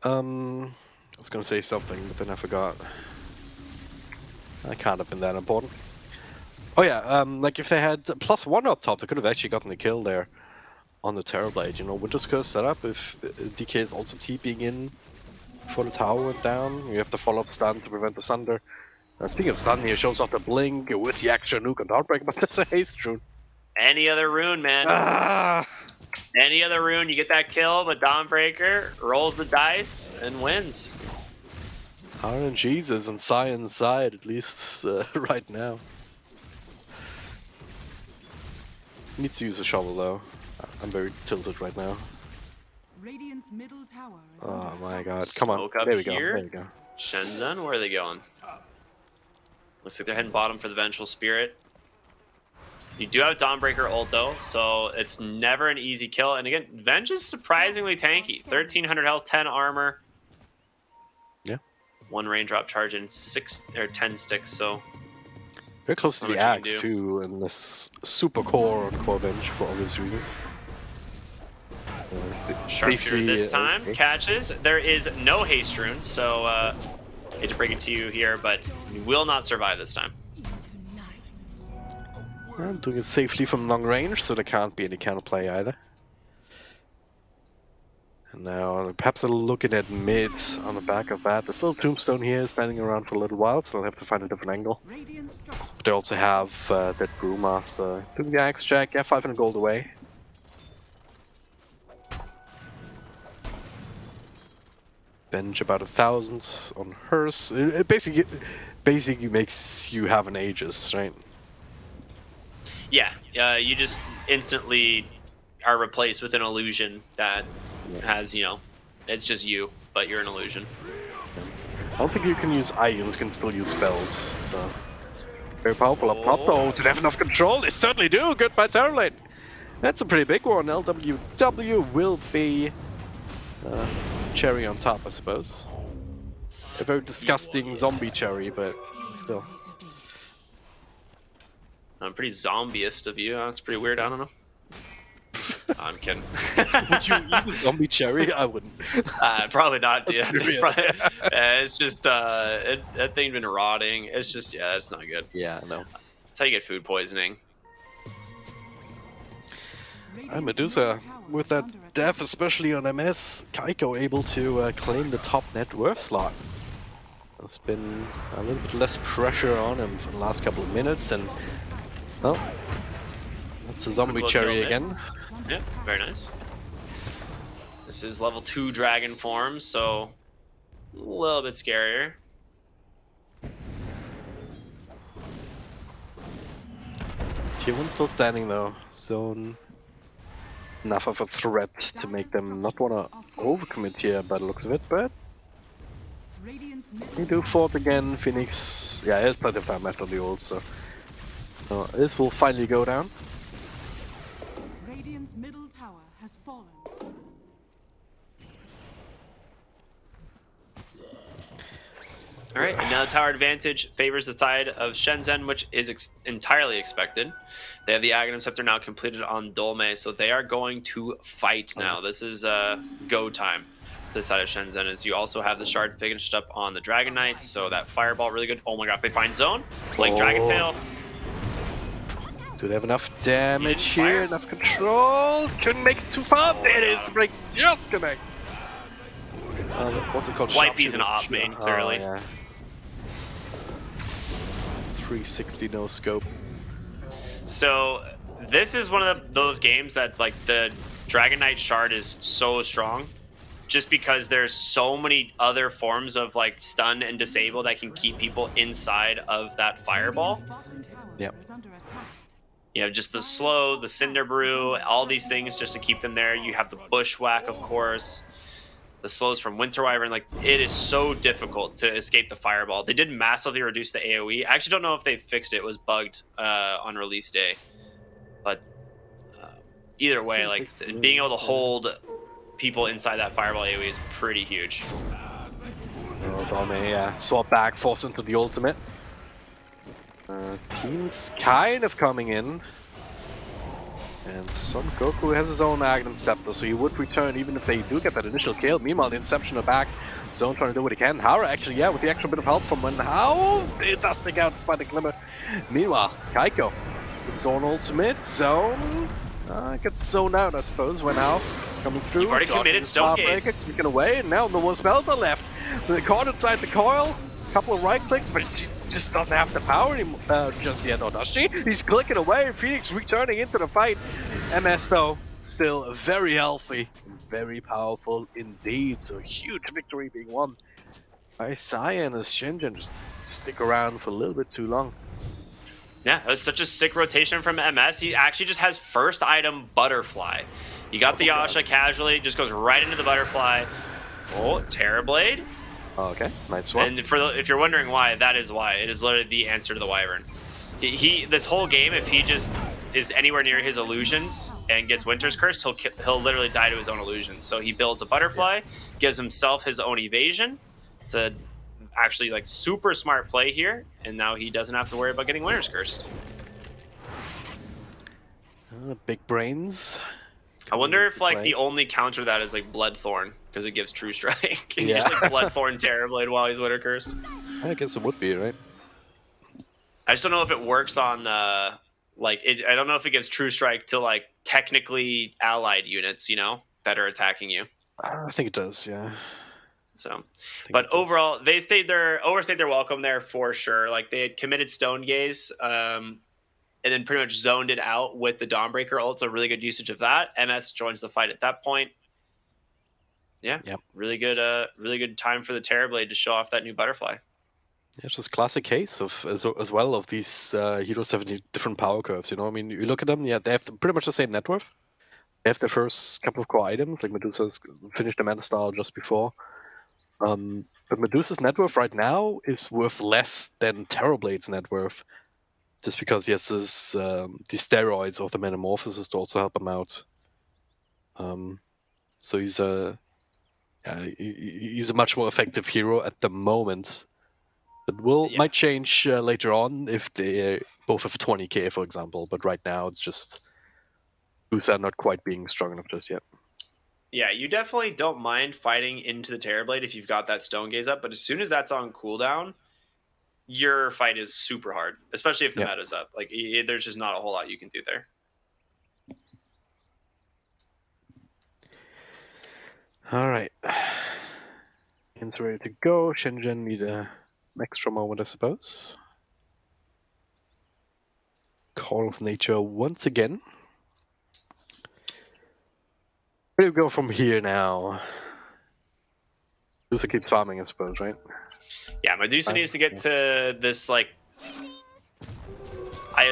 I was gonna say something, but then I forgot. I can't have been that important. Oh yeah, like if they had +1 up top, they could have actually gotten the kill there on the Terrorblade. You know, Winter's Curse setup. If DK is also TPing in before the tower went down, you have the follow-up stun to prevent the Sunder. Speaking of stun, here shows off the blink with the extra nuke on Dawnbreaker, but there's a haste rune. Any other rune, man. Any other rune, you get that kill, but Dawnbreaker rolls the dice and wins. RNG's is on Saiyan's side, at least right now. Needs to use a shovel though. I'm very tilted right now. Radiant's middle tower is Oh under my attack. god, come on. Smoke up There we go, here. there we go. SHENZHEN, where are they going? Looks like they're heading bottom for the Vengeful Spirit. You do have Dawnbreaker ult though, so it's never an easy kill. And again, Venge is surprisingly tanky. 1300 health, 10 armor. Yeah. 1 raindrop charge and 6 or 10 sticks, so Very close to Not the much you can axe do. too, and this super core on core bench for obvious reasons. Sharpshooter this time okay. catches. There is no haste rune, so hate to break it to you here, but you will not survive this time. I'm doing it safely from long range, so there can't be any counterplay either. And now perhaps a looking at mid on the back of that. There's still a tombstone here standing around for a little while, so I'll have to find a different angle. Radiant structure. But they also have that brewmaster doing the axe jack. Yeah, 500 gold away. Bench about 1,000 on hers. It basically makes you have an Aegis, right? Yeah, you just instantly are replaced with an illusion that has, you know, it's just you, but you're an illusion. I don't think you can use items, can still use spells, so... Very powerful up top though, do they have enough control? They certainly do! Goodbye Terrorblade! That's a pretty big one. LWW will be... cherry on top, I suppose. A very disgusting zombie cherry, but still. I'm pretty zombieist of you. That's pretty weird. I don't know. I'm kidding. Would you eat a zombie cherry? I wouldn't. Probably not, dude. That's It's, weird. it's just that thing been rotting. It's just it's not good. Yeah, no. That's how you get food poisoning. And Medusa, with that death, especially on MS, Kaiko able to claim the top net worth slot. There's been a little bit less pressure on him for the last couple of minutes, and well, that's a zombie Cool cherry kill, again. Yeah, very nice. This is level 2 dragon form, so a little bit scarier. Tier 1 still standing though, so enough of a threat to make them not want to overcommit here by the looks of it, but Radiant's we middle do fourth again. Phoenix, yeah, there's plenty of time left on the ult, so this will finally go down. Radiant's middle tower has fallen. All right, and now the tower advantage favors the side of SHENZHEN, which is entirely expected. They have the Aghanim Scepter now completed on Dolme, so they are going to fight now. This is go time for the side of SHENZHEN, as you also have the Shard finished up on the Dragon Knight, so that Fireball really good. Oh my god, if they find zone, like Dragon Tail. Do they have enough damage Fire. here? Enough control? Couldn't make it too far. There it is. Break just connects. What's it called? Wifey's an Sharpshooter. op main, clearly. Oh, yeah. 360 no scope. So this is one of those games that like the Dragon Knight Shard is so strong, just because there's so many other forms of like stun and disable that can keep people inside of that Fireball. Radiant's bottom tower Yep. is under attack. You have just the slow, the cinder brew, all these things just to keep them there. You have the bushwhack, of course. The slows from Winter Wyvern, like it is so difficult to escape the Fireball. They did massively reduce the AoE. I actually don't know if they fixed it. It was bugged on release day. But either way, So like fixed it, being able to yeah. hold people inside that Fireball AoE is pretty huge. Oh, Dolme, yeah. Swap back, force into the ultimate. Team's kind of coming in. And Son Goku has his own Aghanim Scepter, so he would return even if they do get that initial kill. Meanwhile, the Inception are back. Zone trying to do what he can. Hara actually, yeah, with the extra bit of help from Wenhao, it does stick out despite the glimmer. Meanwhile, Kaiko with his own ultimate. Zone gets zoned out, I suppose. Wenhao coming through. You've already committed Stone Gaze. Kicking away, and now no more spells are left. They're caught inside the coil. Couple of right clicks, but just doesn't have the power anymore just yet, or does she? He's clicking away. Phoenix returning into the fight. MS though still very healthy, very powerful indeed. So huge victory being won by Saiyan as SHENZHEN just stick around for a little bit too long. Yeah, that was such a sick rotation from MS. He actually just has first item Butterfly. You got the Yasha casually, just goes right into the Butterfly. Oh, Terrorblade. Okay, nice swap. And if you're wondering why, that is why. It is literally the answer to the Wyvern. This whole game, if he just is anywhere near his illusions and gets Winter's Curse, he'll literally die to his own illusions. So he builds a Butterfly, gives himself his own evasion. It's a actually like super smart play here, and now he doesn't have to worry about getting Winter's Cursed. Big brains. I wonder if like the only counter to that is like Bloodthorn, because it gives True Strike. And Yeah. just like Bloodthorn Terrorblade while he's Winter Cursed. I guess it would be, right? I just don't know if it works on I don't know if it gives True Strike to like technically allied units, you know, that are attacking you. I think it does, yeah. So, but overall, they overstayed their welcome there for sure. Like they had committed Stone Gaze, and then pretty much zoned it out with the Dawnbreaker ult. So really good usage of that. MS joins the fight at that point. Yeah, yep. Really good time for the Terrorblade to show off that new Butterfly. Yeah, it's just a classic case of as well of these heroes having different power curves. You know, I mean, you look at them, yeah, they have pretty much the same net worth. They have their first couple of core items, like Medusa's finished the Mana Style just before. But Medusa's net worth right now is worth less than Terrorblade's net worth, just because he has this, the steroids of the Metamorphosis to also help him out. So he's a much more effective hero at the moment. That might change later on if they both have 20k, for example. But right now, it's just Medusa not quite being strong enough just yet. Yeah, you definitely don't mind fighting into the Terrorblade if you've got that Stone Gaze up, but as soon as that's on cooldown, your fight is super hard, especially if the meta's up. Like, there's just not a whole lot you can do there. All right. It's ready to go. SHENZHEN need an extra moment, I suppose. Call of Nature once again. Where do we go from here now? Medusa keeps farming, I suppose, right? Yeah, Medusa needs to get to this, like,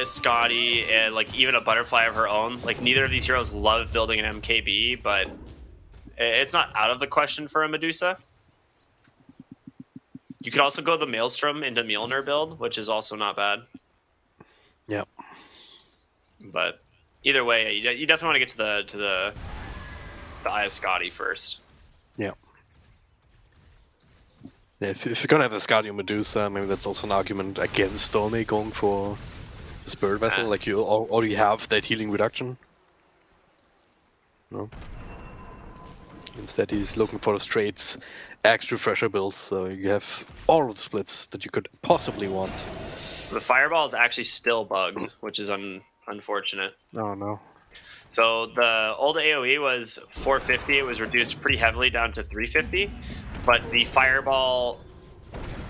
Scotty and, like, even a Butterfly of her own. Like, neither of these heroes love building an MKB, but it's not out of the question for a Medusa. You could also go the Maelstrom into Mjolnir build, which is also not bad. Yep. But either way, you definitely want to get to the Scotty first. Yeah. Yeah, if you're gonna have a Scotty Medusa, maybe that's also an argument against Stormy going for the Spirit Vessel. Like you already have that healing reduction. No. Instead, he's looking for a straight Axe Refresher build, so you have all of the splits that you could possibly want. The Fireball is actually still bugged, which is unfortunate. Oh no. So the old AoE was 450. It was reduced pretty heavily down to 350, but the Fireball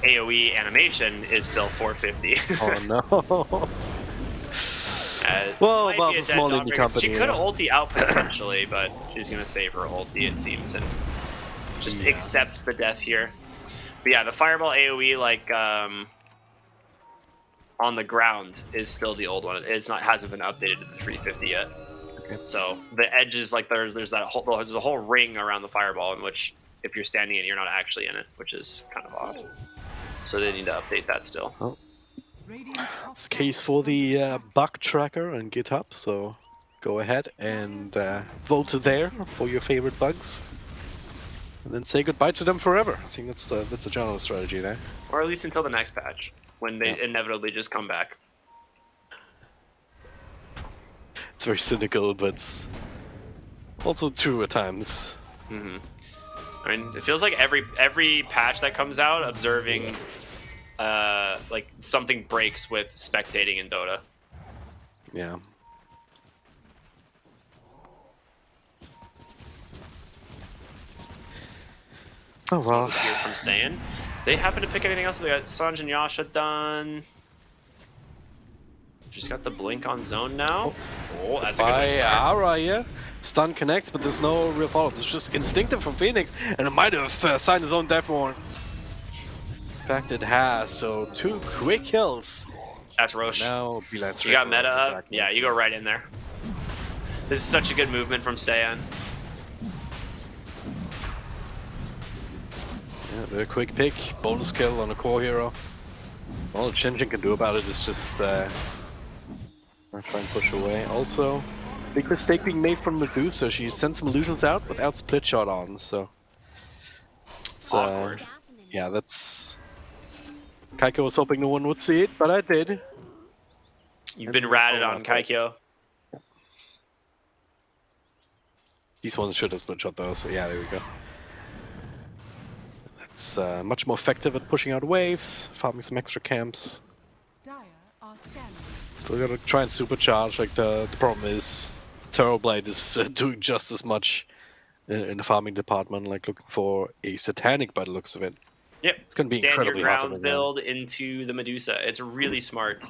AoE animation is still 450. Oh no. Well, about the small indie company. She could ulti out potentially, but she's going to save her ulti, it seems, and just accept the death here. But yeah, the Fireball AoE, like, on the ground is still the old one. Hasn't been updated to the 350 yet. Okay. So the edge is like there's a whole ring around the Fireball in which if you're standing in it, you're not actually in it, which is kind of odd. So they need to update that still. Oh. It's the case for the bug tracker on GitHub, so go ahead and vote there for your favorite bugs, and then say goodbye to them forever. I think that's the general strategy there. Or at least until the next patch, when they inevitably just come back. It's very cynical, but also true at times. Mm-hmm. I mean, it feels like every patch that comes out, observing like something breaks with spectating in Dota. Yeah. Oh well. Here from Saiyan. They happen to pick anything else? They got Sanj and Yasha done. Just got the blink on zone now. Oh, that's a good way to start. Ara here. Stun connects, but there's no real follow-up. It's just instinctive from Phoenix, and it might have signed his own death warrant. In fact, it has. So 2 quick kills. That's Roche. Now Beeline You got for meta up? exactly. Yeah, you go right in there. This is such a good movement from Saiyan. Yeah, very quick pick. Bonus kill on a core hero. All SHENZHEN can do about it is just try and push away. Also, big mistake being made from Medusa. She sent some illusions out without split shot on, so it's, Awkward. yeah, that's. Kaiko was hoping no one would see it, but I did. You've been ratted on, Kaikyo. These ones should have split shot though, so yeah, there we go. That's much more effective at pushing out waves, farming some extra camps. Dire are scanning. Still gotta try and supercharge. Like the problem is, Terrorblade is doing just as much in the farming department. Like looking for a satanic by the looks of it. Yep. It's gonna be Stand your incredibly hard to ground win. build into the Medusa. It's really smart.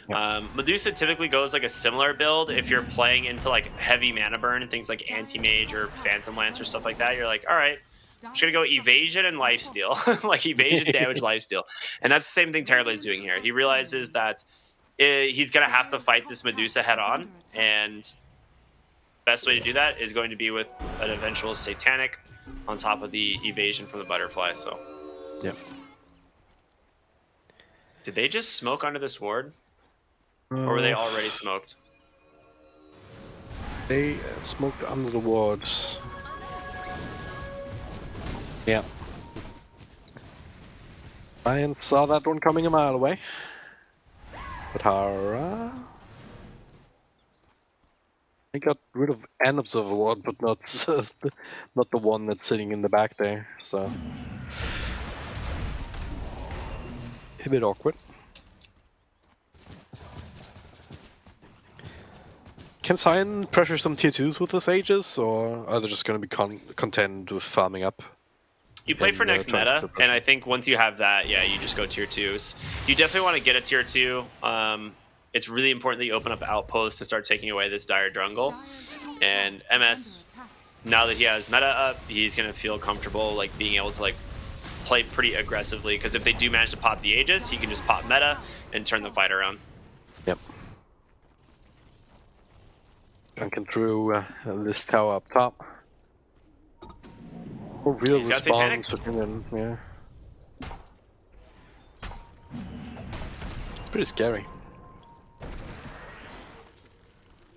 Medusa typically goes like a similar build if you're playing into like heavy mana burn and things like anti-mage or phantom lance or stuff like that. You're like, all right, I'm just gonna go evasion and lifesteal, like evasion, damage, lifesteal, and that's the same thing Terrorblade's doing here. He realizes that he's gonna have to fight this Medusa head on, and best way to do that is going to be with an eventual satanic on top of the evasion from the butterfly. So. Yep. Did they just smoke under this ward? Or were they already smoked? They smoked under the wards. Yeah. Ryan saw that one coming a mile away. But Hara... They got rid of an observer ward, but not not the one that's sitting in the back there, so... A bit awkward. Can Saiyan pressure some tier 2s with this Aegis, or are they just going to be content with farming up? You play for next trying to meta, and I think once you have that, yeah, you just go tier 2s. You definitely want to get a tier 2. It's really important that you open up outposts to start taking away this dire jungle. And MS, now that he has meta up, he's going to feel comfortable like being able to like play pretty aggressively, because if they do manage to pop the Aegis, he can just pop meta and turn the fight around. Yep. Junking through this tower up top. Oh, real He's got response within him, yeah. It's pretty scary.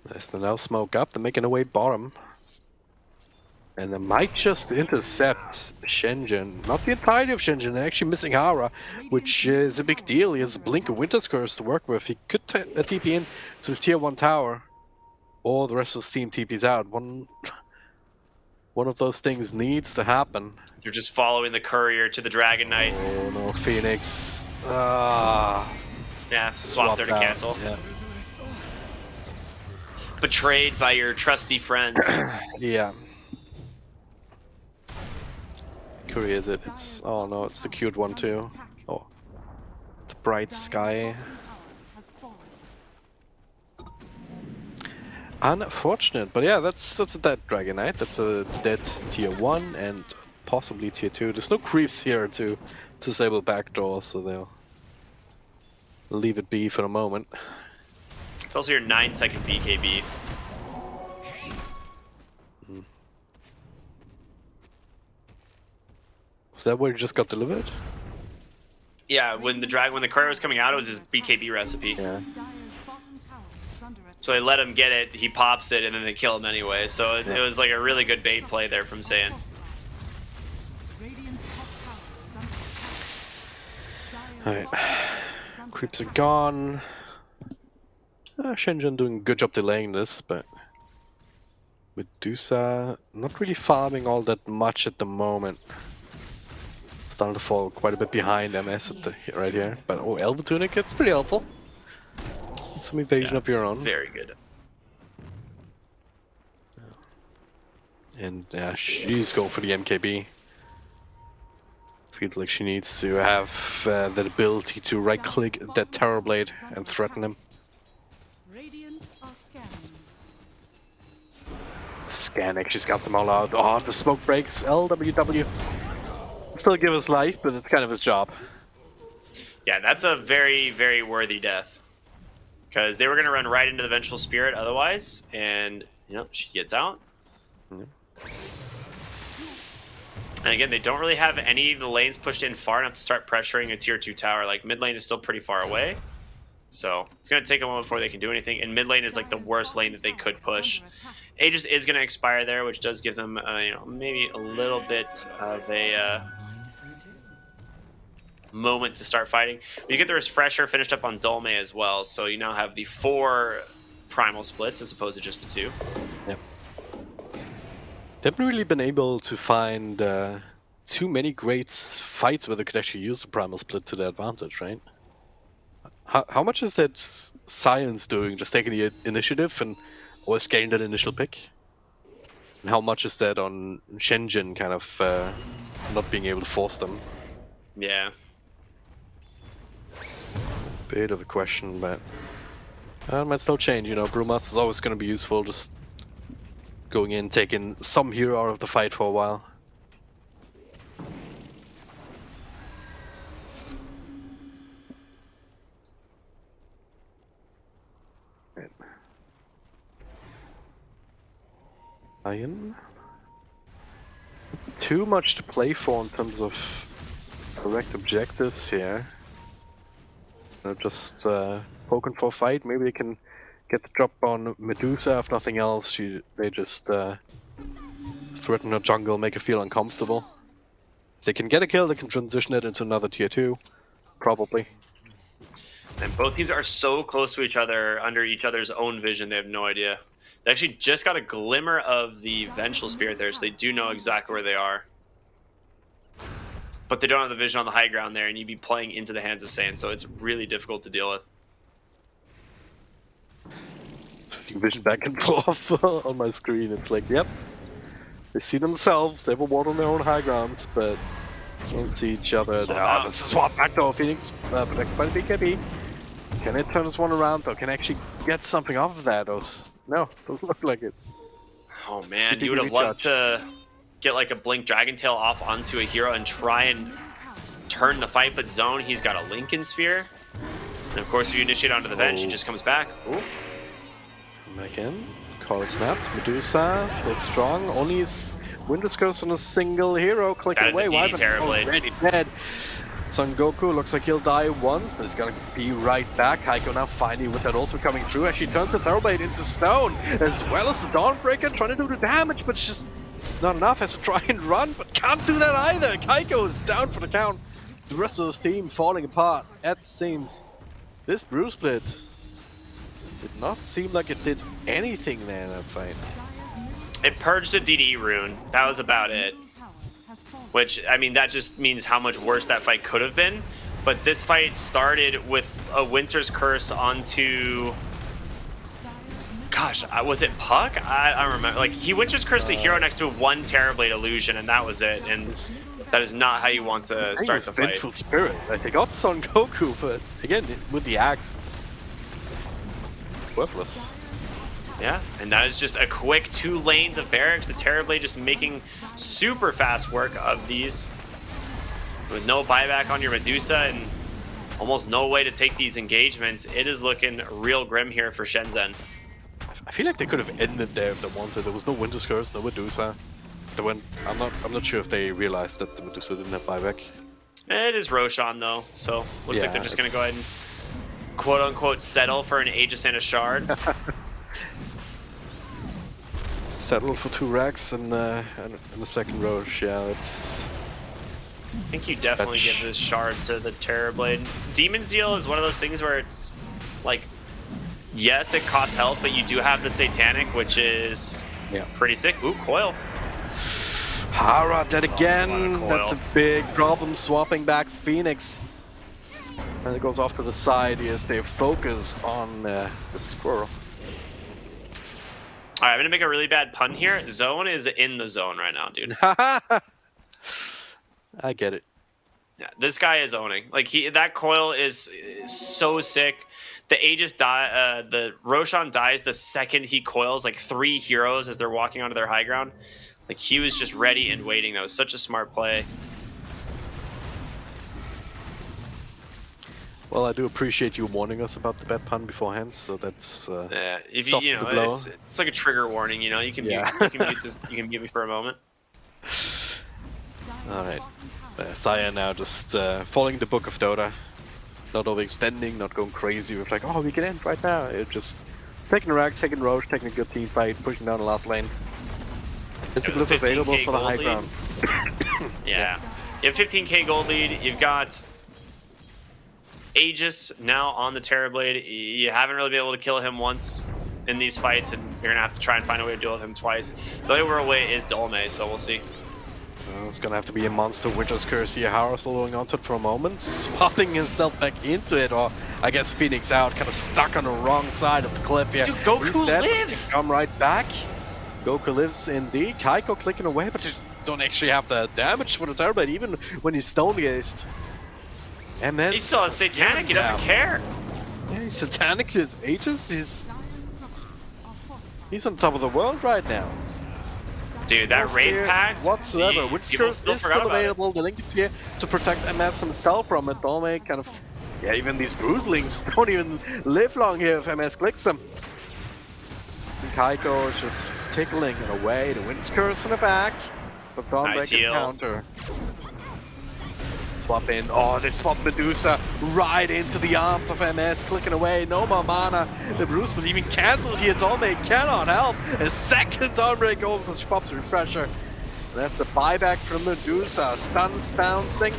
There's the now smoke up, they're making away bottom. And they might just intercept SHENZHEN. Not the entirety of SHENZHEN, they're actually missing Hara, which is a big deal. He has a Blink of Winter's Curse to work with. He could TP in to the tier 1 tower, or the rest of his team TP's out. One of those things needs to happen. They're just following the courier to the Dragon Knight. Oh no, Phoenix. Yeah, swap there to out. cancel. Yeah. Betrayed by your trusty friend. Yeah. Courier that it's... Oh no, it's the cute one too. Oh. The bright sky. Unfortunate, but yeah, that's a dead Dragon Knight. That's a dead tier 1 and possibly tier 2. There's no creeps here to disable backdoor, so they'll leave it be for the moment. It's also your 9-second BKB. Is that where it just got delivered? Yeah, when the courier was coming out, it was his BKB recipe. Yeah. So they let him get it, he pops it, and then they kill him anyway. So it was like a really good bait play there from Saiyan. Alright. Creeps are gone. SHENZHEN doing a good job delaying this, but Medusa not really farming all that much at the moment. Starting to fall quite a bit behind MS at right here. But oh, Elven Tunic, it's pretty helpful. Some evasion of your own. Very good. And yeah, she's going for the MKB. Feels like she needs to have the ability to right-click that Terrorblade and threaten him. Radiant are scanning. Scanning, she's got them all out. Oh, the smoke breaks. LWW. Still give us life, but it's kind of his job. Yeah, that's a very, very worthy death. Because they were going to run right into the Vengeful Spirit otherwise, and, you know, she gets out. Yeah. And again, they don't really have any of the lanes pushed in far enough to start pressuring a tier 2 tower. Like, mid lane is still pretty far away. So, it's going to take a moment before they can do anything. And mid lane is, like, the worst lane that they could push. Aegis is going to expire there, which does give them, you know, maybe a little bit of a moment to start fighting. You get the Refresher finished up on Dolme as well. So, you now have the 4 primal splits as opposed to just the 2. Yep. They haven't really been able to find too many great fights where they could actually use the primal split to their advantage, right? How much is that Science doing? Just taking the initiative and always getting that initial pick? And how much is that on SHENZHEN kind of not being able to force them? Yeah. Bit of a question, but it might still change. You know, Brewmaster is always going to be useful. Just going in, taking some hero out of the fight for a while. Saiyan. Too much to play for in terms of correct objectives here. Just poking for a fight. Maybe they can get the drop on Medusa. If nothing else, they just threaten her jungle, make her feel uncomfortable. If they can get a kill, they can transition it into another tier 2, probably. And both teams are so close to each other, under each other's own vision, they have no idea. They actually just got a glimmer of the Vengeful Spirit there, so they do know exactly where they are. But they don't have the vision on the high ground there, and you'd be playing into the hands of Saiyan, so it's really difficult to deal with. Switching vision back and forth on my screen, it's like, yep. They see themselves, they have a ward on their own high grounds, but don't see each other. This is swap backdoor Phoenix, protected by the BKB. Can it turn this one around, though? Can I actually get something off of that? No, doesn't look like it. Oh man, you would have loved to get like a Blink Dragon Tail off onto a hero and try and turn the fight, but Zone, he's got a Lincoln Sphere. And of course, if you initiate onto the bench, he just comes back. Ooh. Come back in. Call snapped. Medusa, still strong. Only his Winter's Curse on a single hero. Clicking That is away. a Why DD Terrorblade. already dead. Son Goku looks like he'll die once, but he's gonna be right back. Heiko now finally with that also coming through. Actually turns the Terrorblade into stone, as well as the Dawnbreaker, trying to do the damage, but just not enough. Has to try and run, but can't do that either. Heiko is down for the count. The rest of his team falling apart, it seems. This Brew Split did not seem like it did anything there in that fight. It purged a DD rune. That was about it. Which, I mean, that just means how much worse that fight could have been. But this fight started with a Winter's Curse onto... Gosh, was it Puck? I don't remember. Like, he Winter's Cursed a hero next to one Terrorblade illusion, and that was it. And that is not how you want to start the fight. Vengeful Spirit. Like, they got Son Goku, but again, with the axe, it's worthless. Yeah, and that is just a quick 2 lanes of barracks. The Terrorblade just making super fast work of these. With no buyback on your Medusa and almost no way to take these engagements, it is looking real grim here for SHENZHEN. I feel like they could have ended there if they wanted. There was no Winter's Curse, no Medusa. They went. I'm not sure if they realized that the Medusa didn't have buyback. It is Roshan though, so looks like they're just gonna it's- go ahead and quote unquote settle for an Aegis and a Shard. Settle for 2 racks and a second Roche. Yeah, that's. I think you definitely give this Shard to the Terrorblade. Demon Zeal is one of those things where it's like, yes, it costs health, but you do have the Satanic, which is pretty sick. Ooh, Coil. Hara dead again. Coil. That's a big problem. Swapping back Phoenix. And it goes off to the side as they focus on the squirrel. All right, I'm gonna make a really bad pun here. Zone is in the zone right now, dude. I get it. Yeah, this guy is owning. Like that coil is so sick. The Aegis die. The Roshan dies the second he coils like 3 heroes as they're walking onto their high ground. Like he was just ready and waiting. That was such a smart play. Well, I do appreciate you warning us about the bad pun beforehand, so that's Yeah, if soft you the know, blow. it's like a trigger warning. You know, you can Yeah. mute, you can mute this. You can mute me for a moment. All right. Saiyan now just following the book of Dota, not overextending, not going crazy with like, oh, we can end right now. It just taking Rags, taking Roche, taking a good team fight, pushing down the last lane. Is it available 15K for the high gold ground? Yeah, you have 15k gold lead. You've got Aegis now on the Terrorblade. You haven't really been able to kill him once in these fights, and you're gonna have to try and find a way to deal with him twice. The only way is Dolme, so we'll see. It's gonna have to be a monster Witcher's Curse here. Haros holding onto it for a moment, swapping himself back into it, or I guess Phoenix out, kind of stuck on the wrong side of the cliff here. Dude, Goku He's dead, but he lives! can come right back. Goku lives indeed. Kaiko clicking away, but they don't actually have the damage for the Terrorblade, even when he's stone-gazed. MS He still has Satanic. He doesn't care. Yeah, he's Satanic to his Aegis. Dire's structures are fortified. He's on top of the world right now. Dude, that No raid fear pact whatsoever. People Witch's still is forgot still about it. available. The link is here to protect MS himself from it. Dolme kind of, yeah, even these bruiselings don't even live long here if MS clicks them. And Kaiko is just tickling it away. The Wind's Curse in the back, but gone Nice back in heal. counter. Swap in. Oh, they swap Medusa right into the arms of MS, clicking away. No more mana. The Bruce was even cancelled here. Dolme cannot help. A second Dawnbreak over for Schwab's Refresher. That's a buyback from Medusa. Stuns bouncing.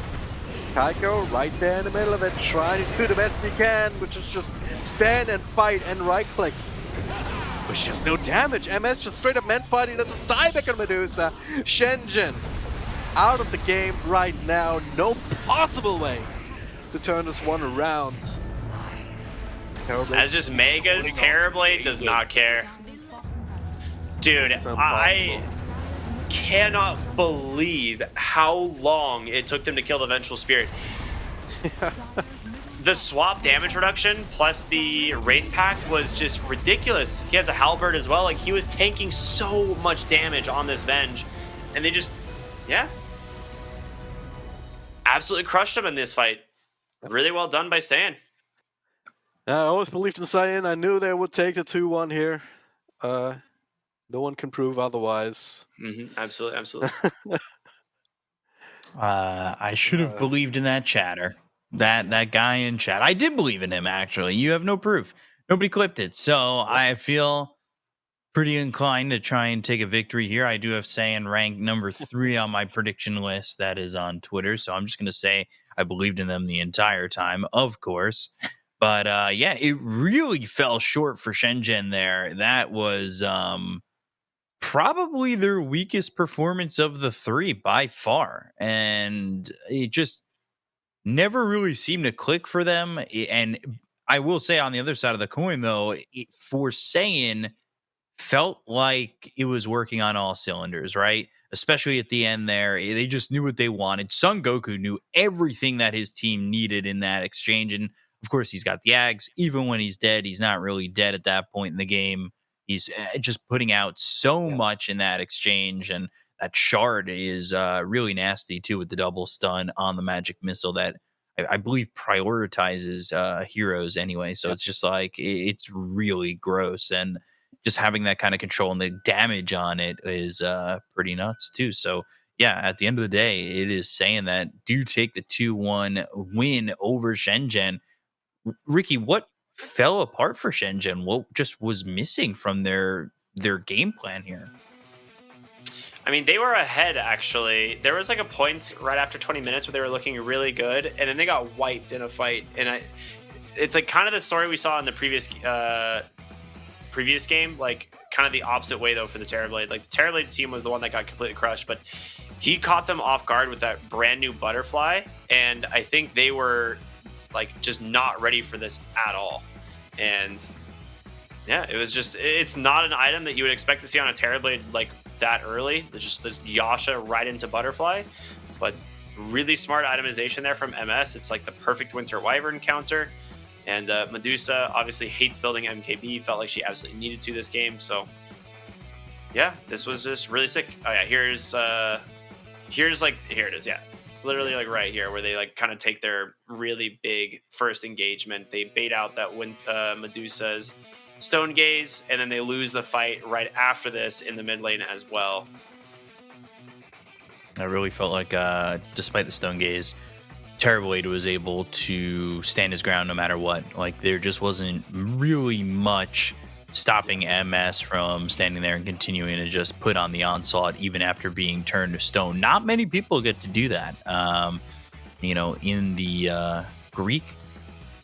Kaiko right there in the middle of it, trying to do the best he can, which is just stand and fight and right click. Which just no damage. MS just straight up man fighting. That's a dieback on Medusa. SHENZHEN out of the game right now. No possible way to turn this one around. As just Megas, Terrorblade does not care. Dude, This is I impossible. cannot believe how long it took them to kill the Vengeful Spirit. The swap damage reduction plus the Wraith Pact was just ridiculous. He has a Halberd as well. Like, he was tanking so much damage on this Venge. And they just, yeah. Absolutely crushed him in this fight. Really well done by Saiyan. I always believed in Saiyan. I knew they would take the 2-1 here. No one can prove otherwise. Absolutely, absolutely. I should have believed in that chatter. That guy in chat. I did believe in him, actually. You have no proof. Nobody clipped it. So I feel pretty inclined to try and take a victory here. I do have Saiyan ranked number 3 on my prediction list that is on Twitter. So I'm just going to say I believed in them the entire time, of course. But yeah, it really fell short for SHENZHEN there. That was probably their weakest performance of the 3 by far. And it just never really seemed to click for them. And I will say on the other side of the coin, though, for Saiyan, felt like it was working on all cylinders, right? Especially at the end there. They just knew what they wanted. Son Goku knew everything that his team needed in that exchange. And of course, he's got the Ags. Even when he's dead, he's not really dead at that point in the game. He's just putting out so much in that exchange. And that shard is really nasty, too, with the double stun on the magic missile that I believe prioritizes heroes anyway. So it's just like, it's really gross. And just having that kind of control and the damage on it is pretty nuts too. So yeah, at the end of the day, it is saying that do take the 2-1 win over SHENZHEN. Ricky, what fell apart for SHENZHEN? What just was missing from their game plan here? I mean, they were ahead, actually. There was like a point right after 20 minutes where they were looking really good, and then they got wiped in a fight. And it's like kind of the story we saw in the previous game, like kind of the opposite way though for the Terrorblade. Like the Terrorblade team was the one that got completely crushed, but he caught them off guard with that brand new butterfly, and I think they were like just not ready for this at all. And yeah, it's not an item that you would expect to see on a Terrorblade like that early. There's just this Yasha right into butterfly, but really smart itemization there from MS. It's like the perfect Winter Wyvern counter. And Medusa obviously hates building MKB, felt like she absolutely needed to this game. So yeah, this was just really sick. Oh yeah, here it is. Yeah, it's literally like right here where they like kind of take their really big first engagement. They bait out that Medusa's Stone Gaze, and then they lose the fight right after this in the mid lane as well. I really felt like, despite the Stone Gaze, Terrible Aid was able to stand his ground no matter what. Like, there just wasn't really much stopping MS from standing there and continuing to just put on the onslaught even after being turned to stone. Not many people get to do that. In the Greek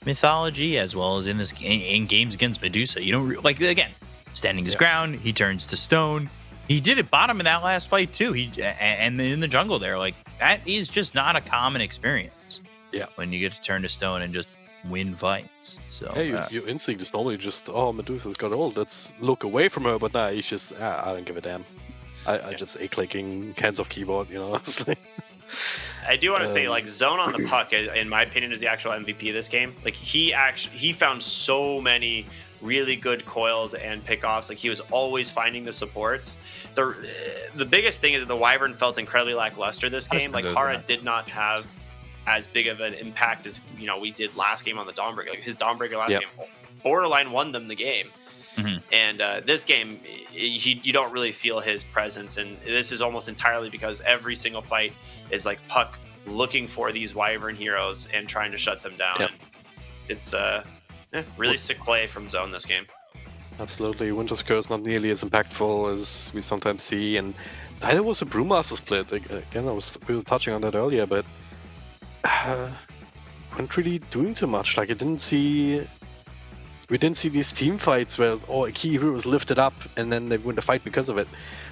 mythology, as well as in games against Medusa, you don't like, again, standing his ground, he turns to stone. He did it bottom in that last fight too. And in the jungle there, like, that is just not a common experience. Yeah, when you get to turn to stone and just win fights. So hey, your instinct is normally just, oh, Medusa's got ult, let's look away from her, but nah, he's just, I don't give a damn. I just clicking hands off keyboard, honestly. I do want to say, like, Zone on the puck, in my opinion, is the actual MVP of this game. Like, he found so many really good coils and pickoffs. Like, he was always finding the supports. The biggest thing is that the Wyvern felt incredibly lackluster this game. Like, Hara did not have as big of an impact as we did last game on the Dawnbreaker. Like, his Dawnbreaker last game borderline won them the game. Mm-hmm. And this game, you don't really feel his presence, and this is almost entirely because every single fight is like Puck looking for these Wyvern heroes and trying to shut them down. Yep. And it's really sick play from Zone this game. Absolutely. Winter's Curse not nearly as impactful as we sometimes see, and neither was a Brewmaster split. Again, we were touching on that earlier, but weren't really doing too much. Like, we didn't see these team fights where a key hero was lifted up and then they win the fight because of it.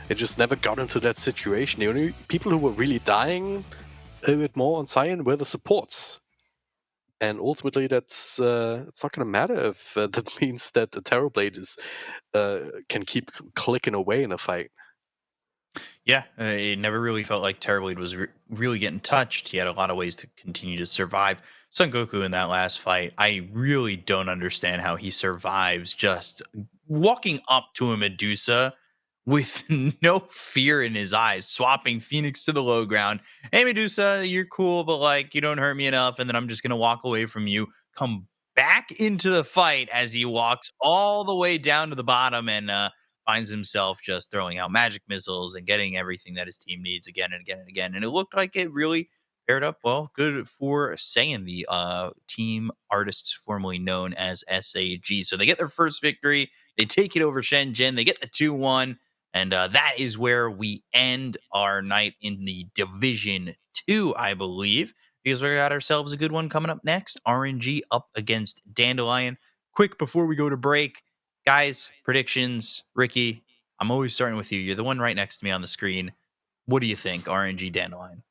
It just never got into that situation. The only people who were really dying a bit more on Saiyan were the supports. And ultimately, it's not going to matter if that means that the Terrorblade can keep clicking away in a fight. Yeah, it never really felt like Terrorblade was really getting touched. He had a lot of ways to continue to survive. Son Goku in that last fight, I really don't understand how he survives just walking up to a Medusa with no fear in his eyes, swapping Phoenix to the low ground. Hey, Medusa, you're cool, but like, you don't hurt me enough, and then I'm just going to walk away from you. Come back into the fight as he walks all the way down to the bottom and finds himself just throwing out magic missiles and getting everything that his team needs again and again and again. And it looked like it really paired up well. Good for Saiyan, the team artists formerly known as SAG. So they get their first victory. They take it over SHENZHEN. They get the 2-1. And that is where we end our night in the Division 2, I believe, because we got ourselves a good one coming up next. RNG up against Dandelion. Quick before we go to break, guys, predictions. Ricky, I'm always starting with you. You're the one right next to me on the screen. What do you think, RNG Dandelion?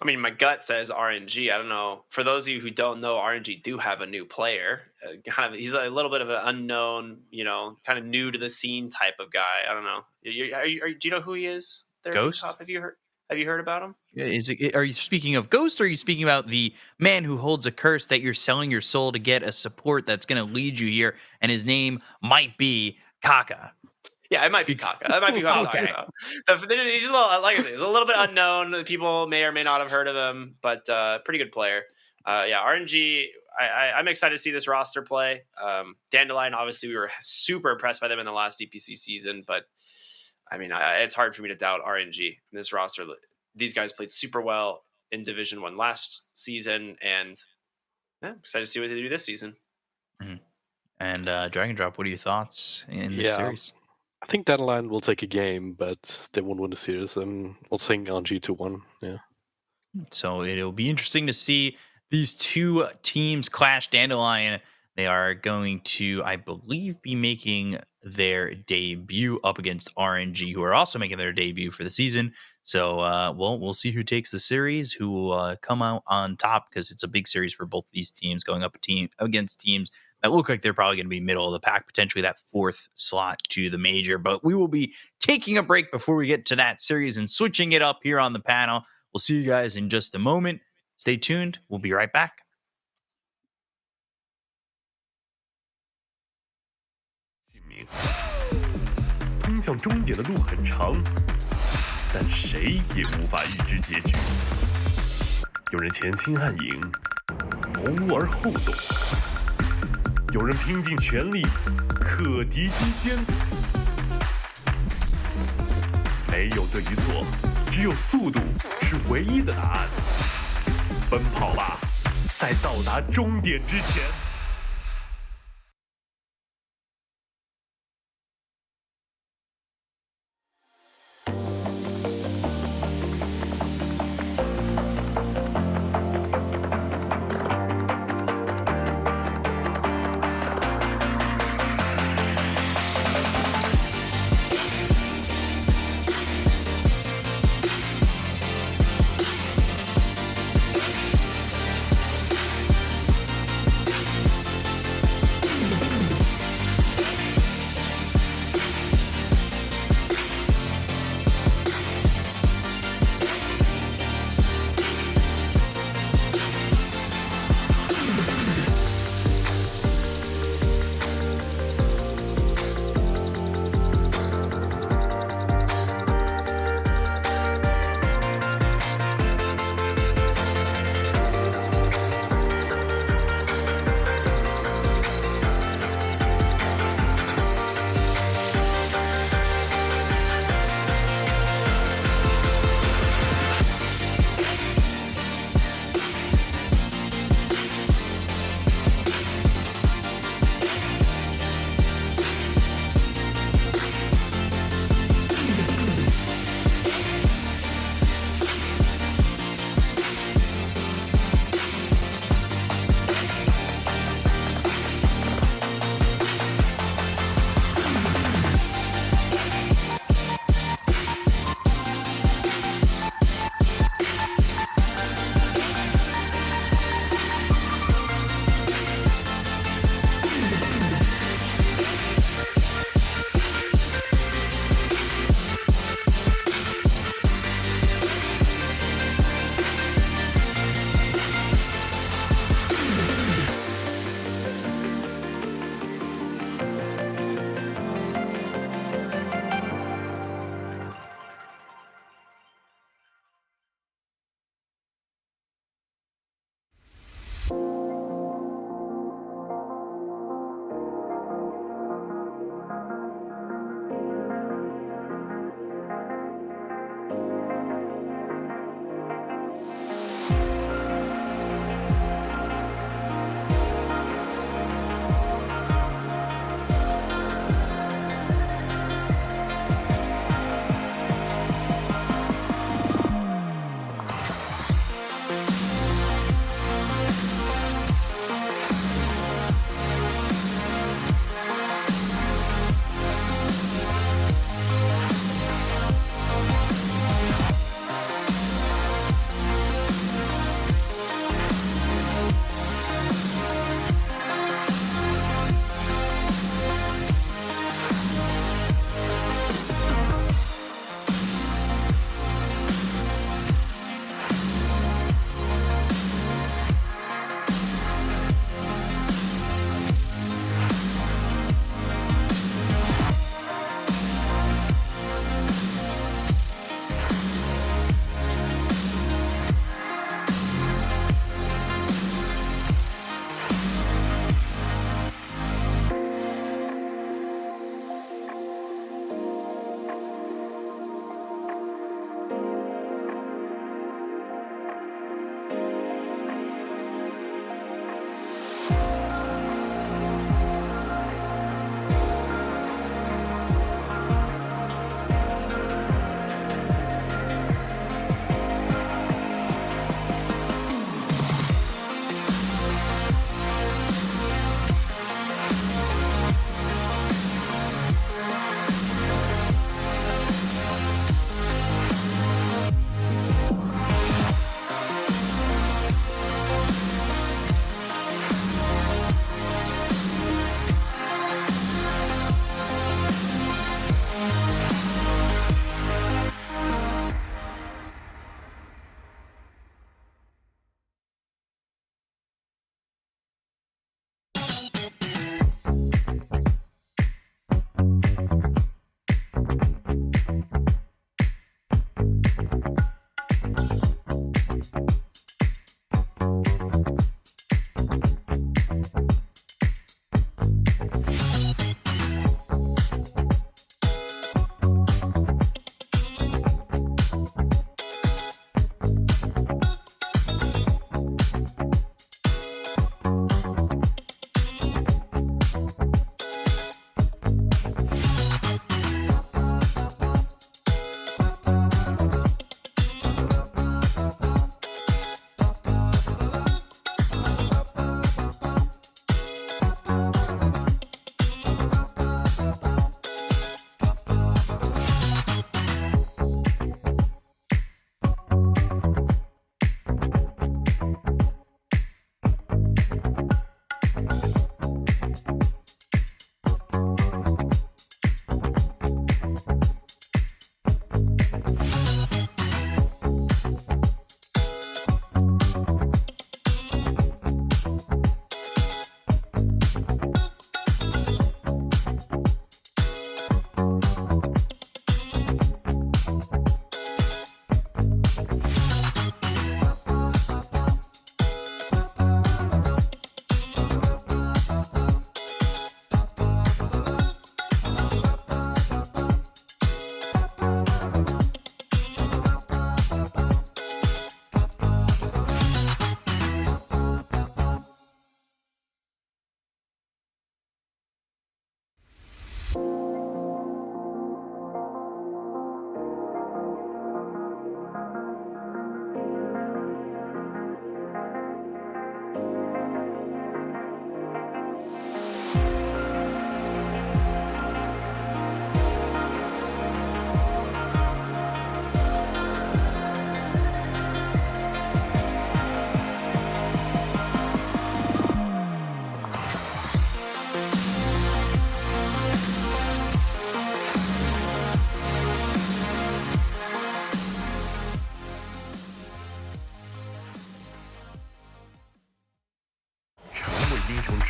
I mean, my gut says RNG. I don't know. For those of you who don't know, RNG do have a new player. He's a little bit of an unknown, kind of new to the scene type of guy. I don't know. Do you know who he is? Ghost? Have you heard about him? Are you speaking of Ghost, or are you speaking about the man who holds a curse that you're selling your soul to get a support that's going to lead you here, and his name might be Kaka? Yeah, it might be Kaka. That might be who I'm talking about. He's a little, like I said, he's a little bit unknown. People may or may not have heard of him, but pretty good player. RNG, I'm excited to see this roster play. Dandelion, obviously, we were super impressed by them in the last DPC season, but I mean, it's hard for me to doubt RNG in this roster. These guys played super well in Division 1 last season, and excited to see what they do this season. Mm-hmm. And Dragon Drop, what are your thoughts in this series? I think Dandelion will take a game, but they won't win the series. I'm saying RNG 2-1. Yeah. So it'll be interesting to see these two teams clash. Dandelion, they are going to, I believe, be making their debut up against RNG, who are also making their debut for the season. So, we'll see who takes the series, who will come out on top, because it's a big series for both these teams, going up against teams that look like they're probably going to be middle of the pack, potentially that fourth slot to the major. But we will be taking a break before we get to that series and switching it up here on the panel We'll see you guys in just a moment. Stay tuned. We'll be right back. 通向终点的路很长，但谁也无法预知结局。有人前心暗影，谋而后动；有人拼尽全力，克敌机先。没有对与错，只有速度是唯一的答案。奔跑吧，在到达终点之前。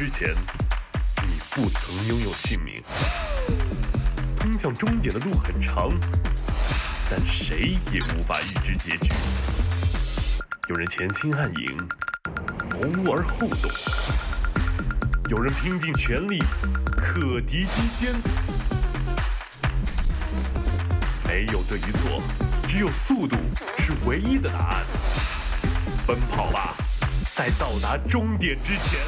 之前，你不曾拥有姓名。通向终点的路很长，但谁也无法预知结局。有人前倾暗影，谋而后动；有人拼尽全力，克敌机先。没有对与错，只有速度是唯一的答案。奔跑吧，在到达终点之前。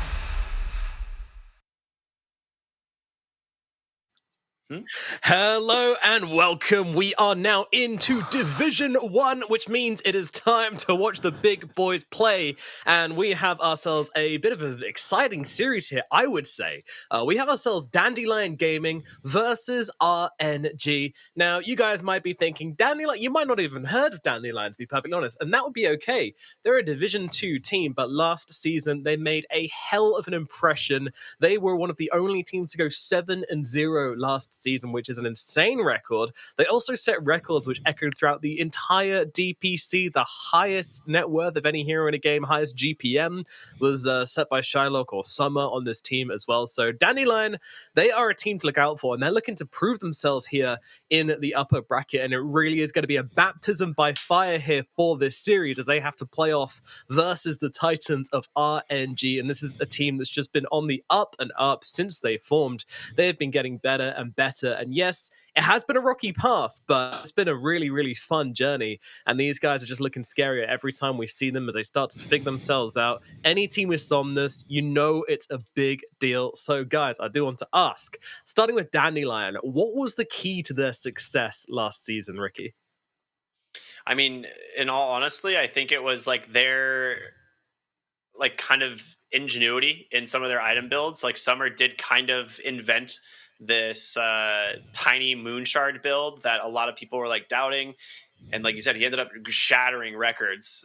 Hello and welcome. We are now into Division 1, which means it is time to watch the big boys play. And we have ourselves a bit of an exciting series here, I would say. We have ourselves Dandelion Gaming versus RNG. Now, you guys might be thinking, Dandelion, you might not even heard of Dandelion, to be perfectly honest, and that would be okay. They're a Division 2 team, but last season they made a hell of an impression. They were one of the only teams to go 7-0 last season, which is an insane record. They also set records which echoed throughout the entire DPC. The highest net worth of any hero in a game, highest GPM, was set by Shylock or Summer on this team as well. So Dandelion, they are a team to look out for, and they're looking to prove themselves here in the upper bracket, and it really is going to be a baptism by fire here for this series as they have to play off versus the Titans of RNG, and this is a team that's just been on the up and up since they formed. They've been getting better and better. And yes, it has been a rocky path, but it's been a really, really fun journey. And these guys are just looking scarier every time we see them as they start to figure themselves out. Any team with Somnus, you know it's a big deal. So, guys, I do want to ask, starting with Dandelion, what was the key to their success last season, Ricky? I mean, in all honesty, I think it was like their like kind of ingenuity in some of their item builds. Like Summer did kind of invent this tiny moonshard build that a lot of people were like doubting, and like you said, he ended up shattering records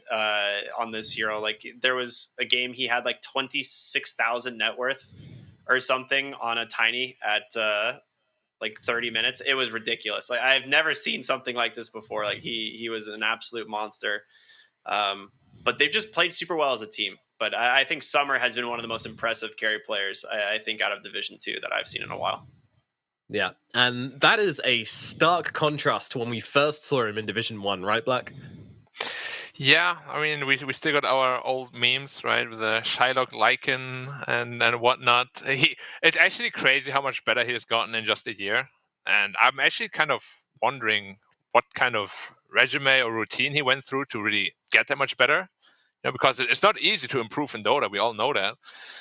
on this hero. Like there was a game he had like 26,000 net worth or something on a tiny at like 30 minutes. It was ridiculous. Like I've never seen something like this before. Like he was an absolute monster. But they've just played super well as a team. But I think Summer has been one of the most impressive carry players, I think, out of Division 2 that I've seen in a while. Yeah, and that is a stark contrast to when we first saw him in Division 1, right, Black? Yeah, I mean, we still got our old memes, right, with the Shylock Lycan and whatnot. It's actually crazy how much better he has gotten in just a year. And I'm actually kind of wondering what kind of resume or routine he went through to really get that much better. You know, because it's not easy to improve in Dota. We all know that.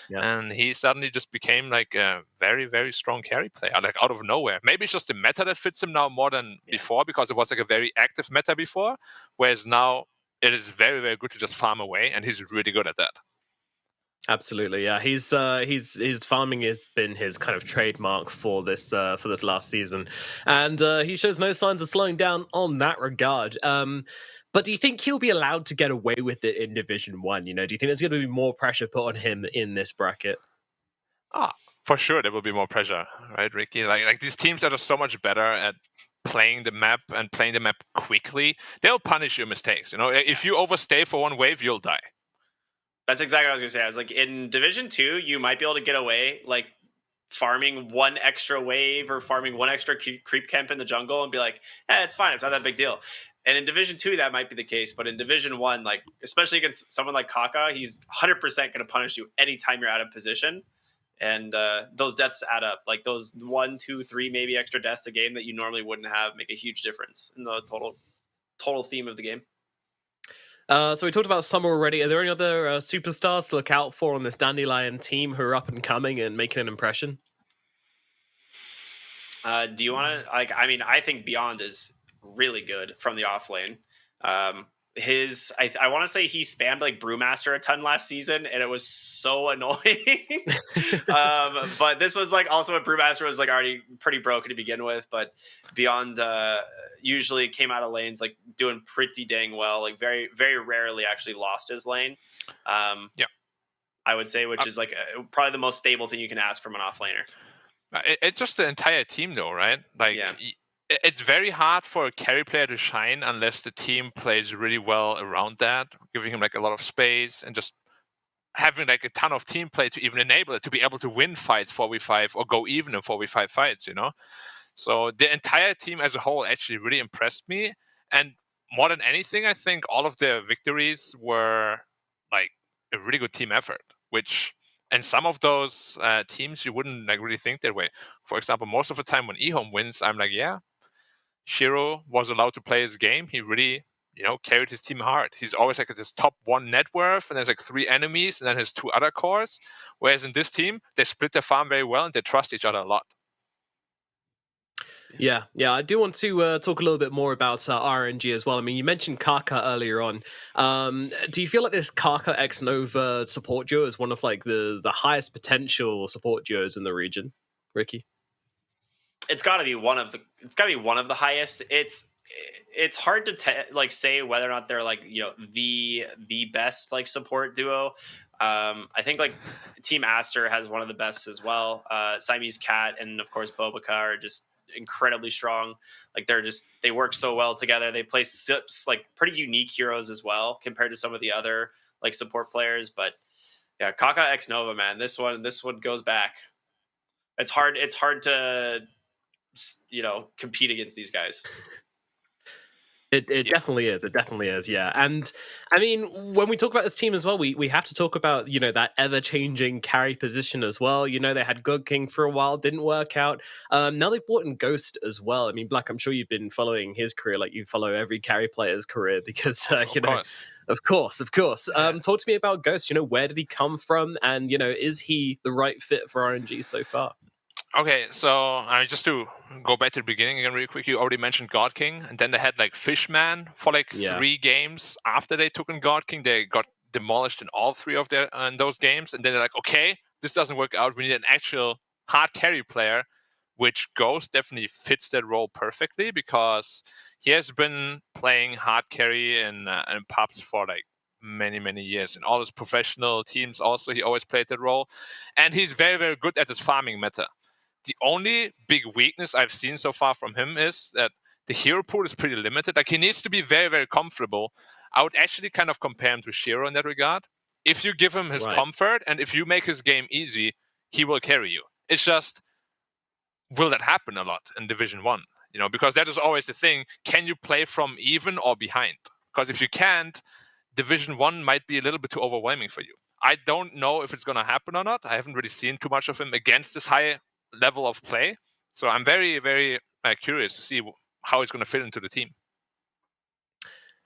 Yeah. And he suddenly just became like a very, very strong carry player, like out of nowhere. Maybe it's just the meta that fits him now more than before, because it was like a very active meta before, whereas now it is very, very good to just farm away, and he's really good at that. Absolutely, yeah. His farming has been his kind of trademark for this last season, and he shows no signs of slowing down on that regard. But do you think he'll be allowed to get away with it in Division 1? You know, do you think there's going to be more pressure put on him in this bracket? For sure there will be more pressure, right, Ricky? Like these teams are just so much better at playing the map and playing the map quickly. They'll punish your mistakes. You know, if you overstay for one wave, you'll die. That's exactly what I was going to say. I was like, in Division 2, you might be able to get away, like, farming one extra wave or farming one extra creep camp in the jungle and be like, it's fine. It's not that big deal. And in Division 2, that might be the case. But in Division 1, like, especially against someone like Kaka, he's 100% going to punish you anytime you're out of position. And those deaths add up. Like, those 1, 2, 3, maybe extra deaths a game that you normally wouldn't have make a huge difference in the total theme of the game. So we talked about Summer already. Are there any other superstars to look out for on this Dandelion team who are up and coming and making an impression? Do you want to, like, I mean, I think Beyond is really good from the off lane. I want to say he spammed like Brewmaster a ton last season, and it was so annoying. But this was like also a Brewmaster was like already pretty broken to begin with, but Beyond usually came out of lanes like doing pretty dang well, like very, very rarely actually lost his lane. Yeah, I would say, which is like probably the most stable thing you can ask from an offlaner. It's just the entire team though, right? Like, it's very hard for a carry player to shine unless the team plays really well around that, giving him like a lot of space and just having like a ton of team play to even enable it to be able to win fights 4v5 or go even in 4v5 fights, So the entire team as a whole actually really impressed me. And more than anything, I think all of their victories were like a really good team effort, which and some of those teams you wouldn't like really think that way. For example, most of the time when eHome wins, I'm like, yeah, Shiro was allowed to play his game. He really, carried his team hard. He's always like at his top 1 net worth, and there's like 3 enemies, and then his 2 other cores. Whereas in this team, they split their farm very well, and they trust each other a lot. Yeah, I do want to talk a little bit more about RNG as well. I mean, you mentioned Kaka earlier on. Do you feel like this Kaka X Nova support duo is one of like the highest potential support duos in the region, Ricky? It's got to be one of the highest. It's hard to say whether or not they're like the best like support duo. I think like Team Aster has one of the best as well. Siamese Cat and of course Bobaka are just incredibly strong. Like they work so well together. They play like pretty unique heroes as well compared to some of the other like support players. But yeah, Kaka X Nova, man, this one goes back. It's hard to compete against these guys. It definitely is. It definitely is. Yeah. And I mean, when we talk about this team as well, we have to talk about, that ever-changing carry position as well. They had God King for a while, didn't work out. Now they've brought in Ghost as well. I mean, Black, I'm sure you've been following his career like you follow every carry player's career because, Of course. Talk to me about Ghost. Where did he come from? And, is he the right fit for RNG so far? Okay, so just to go back to the beginning again really quick, you already mentioned God King, and then they had like Fishman for like 3 games after they took in God King. They got demolished in all 3 of those games, and then they're like, okay, this doesn't work out. We need an actual hard carry player, which Ghost definitely fits that role perfectly because he has been playing hard carry in pubs for like many years. In all his professional teams also, he always played that role, and he's very, very good at his farming meta. The only big weakness I've seen so far from him is that the hero pool is pretty limited. Like, he needs to be very, very comfortable. I would actually kind of compare him to Shiro in that regard. If you give him his comfort and if you make his game easy, he will carry you. It's just, will that happen a lot in Division 1? Because that is always the thing. Can you play from even or behind? Because if you can't, Division 1 might be a little bit too overwhelming for you. I don't know if it's going to happen or not. I haven't really seen too much of him against this high level of play. So I'm very, very curious to see how he's going to fit into the team.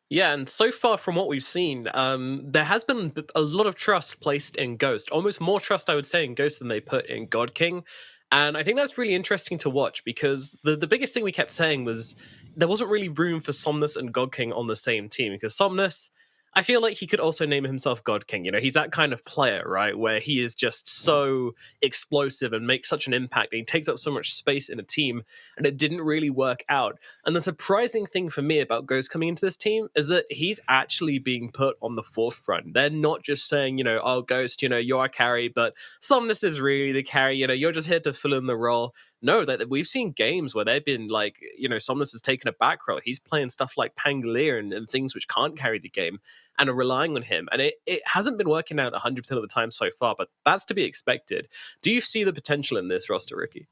Yeah, and so far from what we've seen, there has been a lot of trust placed in Ghost. Almost more trust, I would say, in Ghost than they put in God King. And I think that's really interesting to watch because the biggest thing we kept saying was there wasn't really room for Somnus and God King on the same team because Somnus, I feel like he could also name himself God King. He's that kind of player, right? Where he is just so explosive and makes such an impact. And he takes up so much space in a team, and it didn't really work out. And the surprising thing for me about Ghost coming into this team is that he's actually being put on the forefront. They're not just saying, oh, Ghost, you're a carry, but Somnus is really the carry. You're just here to fill in the role. No, that we've seen games where they've been like, Somnus has taken a back row. He's playing stuff like Pangolier and things which can't carry the game and are relying on him. And it hasn't been working out 100% of the time so far, but that's to be expected. Do you see the potential in this roster, Ricky?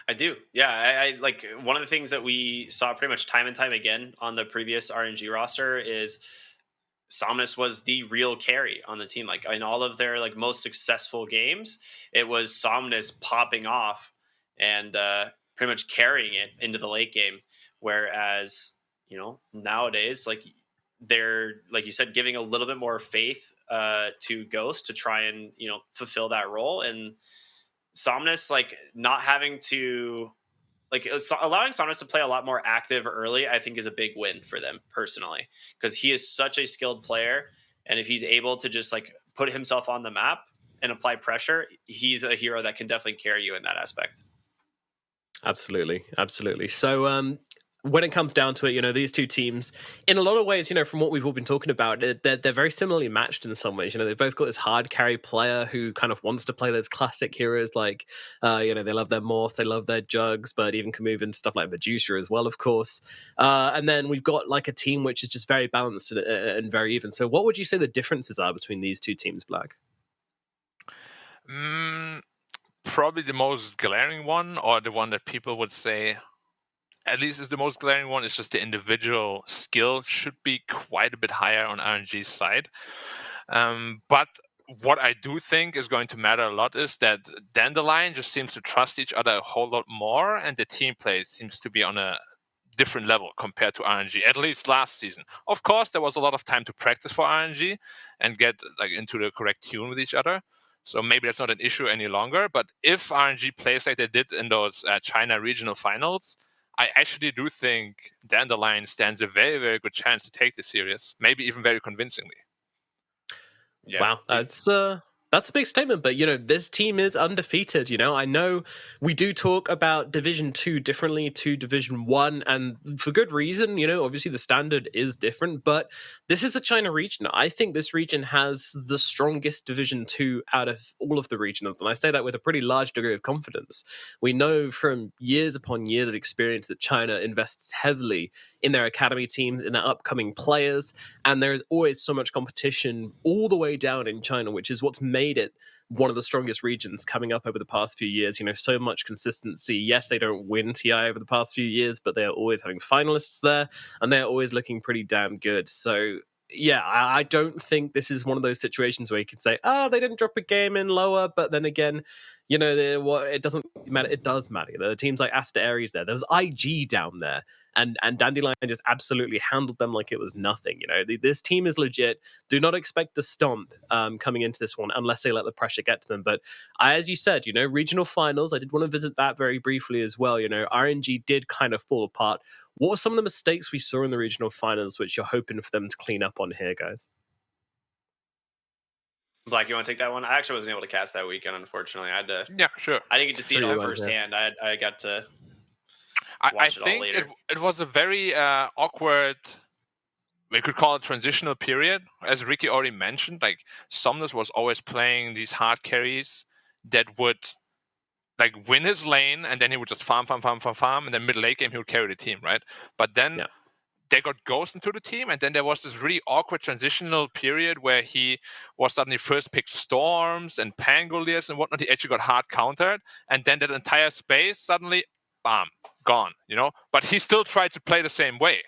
I do. Yeah. I like one of the things that we saw pretty much time and time again on the previous RNG roster is Somnus was the real carry on the team. Like in all of their like most successful games, it was Somnus popping off and pretty much carrying it into the late game. Whereas, nowadays, like they're, like you said, giving a little bit more faith to Ghost to try and, fulfill that role. And Somnus, like not having to, like allowing Somnus to play a lot more active early, I think is a big win for them personally, because he is such a skilled player. And if he's able to just like put himself on the map and apply pressure, he's a hero that can definitely carry you in that aspect. Absolutely. So when it comes down to it, these two teams, in a lot of ways, from what we've all been talking about, they're very similarly matched in some ways. They've both got this hard carry player who kind of wants to play those classic heroes like, they love their Morphs, they love their Jugs, but even can move into stuff like Medusa as well, of course. And then we've got like a team which is just very balanced and very even. So what would you say the differences are between these two teams, Black? Probably the most glaring one, or the one that people would say, at least is the most glaring one, is just the individual skill should be quite a bit higher on RNG's side. But what I do think is going to matter a lot is that Dandelion just seems to trust each other a whole lot more, and the team play seems to be on a different level compared to RNG, at least last season. Of course, there was a lot of time to practice for RNG and get like into the correct tune with each other. So maybe that's not an issue any longer. But if RNG plays like they did in those China regional finals, I actually do think Dandelion stands a very, very good chance to take this series, maybe even very convincingly. Yeah. Wow, that's a big statement, but this team is undefeated. I know we do talk about Division 2 differently to Division 1, and for good reason. Obviously the standard is different, but this is a China region. I think this region has the strongest Division 2 out of all of the regionals, and I say that with a pretty large degree of confidence. We know from years upon years of experience that China invests heavily in their academy teams, in their upcoming players, and there is always so much competition all the way down in China, which is what's made it one of the strongest regions coming up over the past few years. So much consistency. Yes, they don't win TI over the past few years, but they're always having finalists there, and they're always looking pretty damn good. So yeah, I don't think this is one of those situations where you could say, they didn't drop a game in lower, but then again, it doesn't matter. It does matter. There are teams like Asta Aries there. There was IG down there, and Dandelion just absolutely handled them like it was nothing. This team is legit. Do not expect a stomp coming into this one unless they let the pressure get to them. But as you said, regional finals, I did want to visit that very briefly as well. RNG did kind of fall apart. What were some of the mistakes we saw in the regional finals which you're hoping for them to clean up on here, guys? Black, you want to take that one? I actually wasn't able to cast that weekend, unfortunately. I had to. Yeah, sure. I didn't get to see it Sure all you went, firsthand. I got to. I Watch it all think later. it was a very awkward, we could call it transitional period. As Ricky already mentioned, like Somnus was always playing these hard carries that would like win his lane, and then he would just farm, and then mid late game he would carry the team, right? But then they got Ghost into the team, and then there was this really awkward transitional period where he was suddenly first picked Storms and Pangoliers and whatnot. He actually got hard countered, and then that entire space suddenly, bam, gone, But he still tried to play the same way.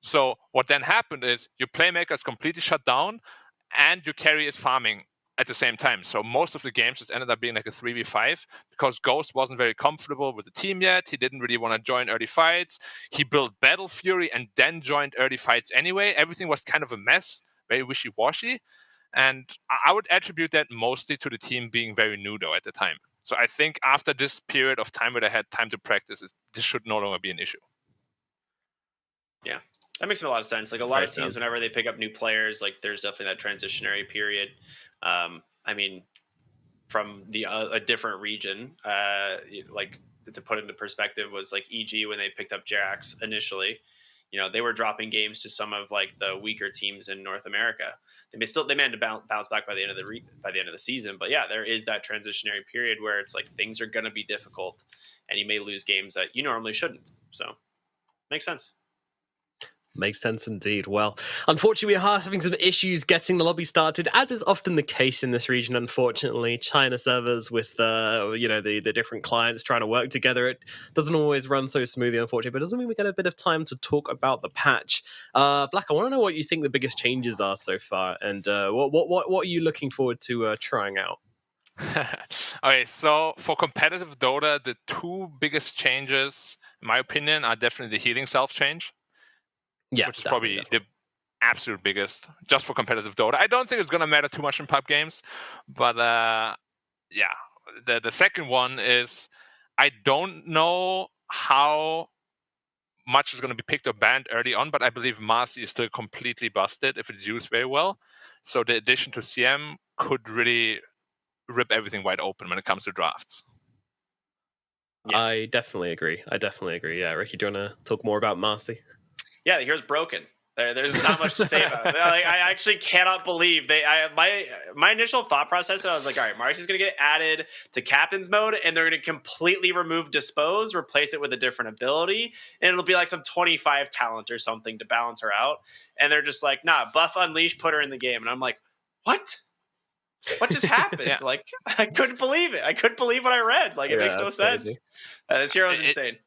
So what then happened is your playmaker is completely shut down, and your carry is farming at the same time. So most of the games just ended up being like a 3v5 because Ghost wasn't very comfortable with the team yet. He didn't really want to join early fights. He built Battle Fury and then joined early fights anyway. Everything was kind of a mess, very wishy-washy. And I would attribute that mostly to the team being very new, though, at the time. So I think after this period of time where they had time to practice, this should no longer be an issue. Yeah, that makes a lot of sense. Like a lot of teams, whenever they pick up new players, like there's definitely that transitionary period. I mean, from a different region, like to put into perspective, was like EG when they picked up Jax initially. They were dropping games to some of like the weaker teams in North America. They managed to bounce back by the end of the season. But yeah, there is that transitionary period where it's like things are going to be difficult, and you may lose games that you normally shouldn't. So, makes sense. Makes sense indeed. Well, unfortunately, we are having some issues getting the lobby started, as is often the case in this region. Unfortunately, China servers with the different clients trying to work together, it doesn't always run so smoothly. Unfortunately, but it doesn't mean we get a bit of time to talk about the patch. Black, I want to know what you think the biggest changes are so far, and what are you looking forward to trying out? Okay, so for competitive Dota, the two biggest changes, in my opinion, are definitely the healing self change. Yeah, which is probably the absolute biggest, just for competitive Dota. I don't think it's going to matter too much in pub games, but yeah. The second one is I don't know how much is going to be picked or banned early on, but I believe Marcy is still completely busted if it's used very well. So the addition to CM could really rip everything wide open when it comes to drafts. Yeah. I definitely agree. Yeah, Ricky, do you want to talk more about Marcy? Yeah, the hero's broken. There's not much to say about it. Like, I actually cannot believe my initial thought process. I was like, all right, Marcy's going to get added to captain's mode, and they're going to completely remove Dispose, replace it with a different ability, and it'll be like some 25 talent or something to balance her out. And they're just like, nah, buff Unleash, put her in the game. And I'm like, what? what just happened? Yeah. Like, I couldn't believe it. I couldn't believe what I read. Like, it makes no that's sense. crazy. This hero is insane.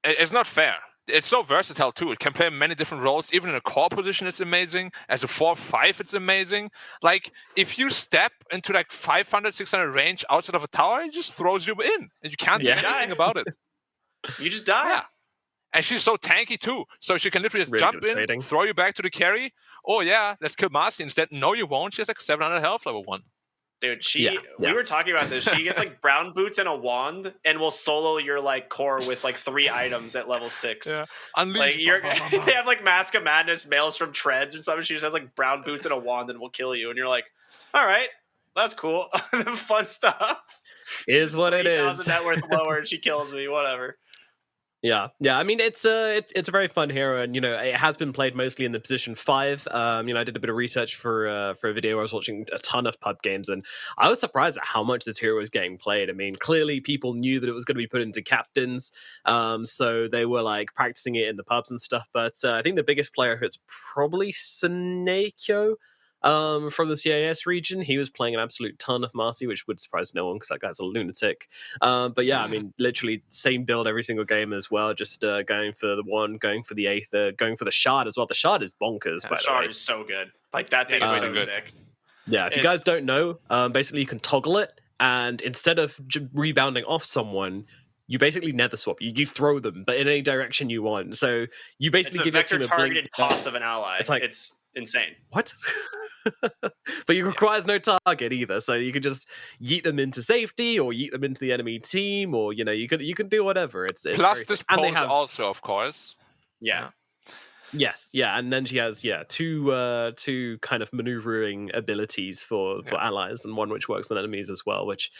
It's not fair. It's so versatile too. It can play many different roles. Even in a core position, it's amazing. As a 4/5, it's amazing. Like, if you step into like 500, 600 range outside of a tower, it just throws you in, and you can't do anything about it. You just die. Yeah. And she's so tanky too. So she can literally just Really jump good in, trading. throw you back to the carry. Oh yeah, let's kill Marcy instead. No, you won't. She has like 700 health level 1. Dude, Yeah. we were talking about this. She gets like brown boots and a wand and will solo your like core with like 3 items at level 6. Yeah. Unleash. Like they have like Mask of Madness mails from Treads and stuff. She just has like brown boots and a wand and will kill you. And you're like, all right, that's cool. Fun stuff. Is what it is. 3,000 net worth lower and she kills me. Whatever. Yeah. I mean, it's a very fun hero, and it has been played mostly in the position 5. I did a bit of research for a video. I was watching a ton of pub games, and I was surprised at how much this hero was getting played. I mean, clearly people knew that it was going to be put into captains, so they were like practicing it in the pubs and stuff. But I think the biggest player who's probably Snakeo. From the CIS region. He was playing an absolute ton of Marcy, which would surprise no one because that guy's a lunatic. But yeah, I mean, literally same build every single game as well. Just going for the 1, going for the Aether, going for the Shard as well. The Shard is bonkers, by The the way. Shard is so good. Like, that thing is so sick. Yeah, if you guys don't know, basically you can toggle it, and instead of rebounding off someone, you basically nether swap. You throw them, but in any direction you want. So you basically give vector your team a blink targeted toss of an ally. It's like- it's insane. What? But it requires no target either, so you can just yeet them into safety or yeet them into the enemy team, or you can do whatever. It's Plus this and they pose have also, of course. Yeah. yes, yeah, and then she has two kind of maneuvering abilities for allies, and one which works on enemies as well, which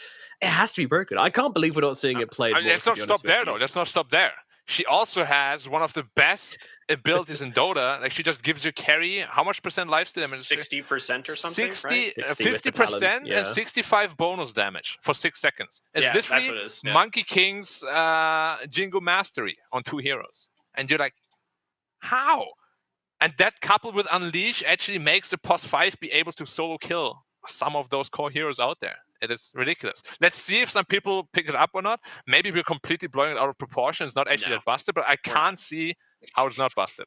it has to be broken. I can't believe we're not seeing it played. I mean, more, let's to not be stop honest with there you. though. Let's not stop there. She also has one of the best abilities in Dota. Like, she just gives you carry. How much percent lifesteal damage? 60% or something, 60, right? 60 with the talent, 50% yeah. and 65 bonus damage for 6 seconds. It's Yeah, that's literally what it is, yeah. Monkey King's Jingo Mastery on 2 heroes. And you're like, how? And that coupled with Unleash actually makes the POS 5 be able to solo kill some of those core heroes out there. It is ridiculous. Let's see if some people pick it up or not. Maybe we're completely blowing it out of proportion. It's not actually that busted, but I can't see how it's not busted.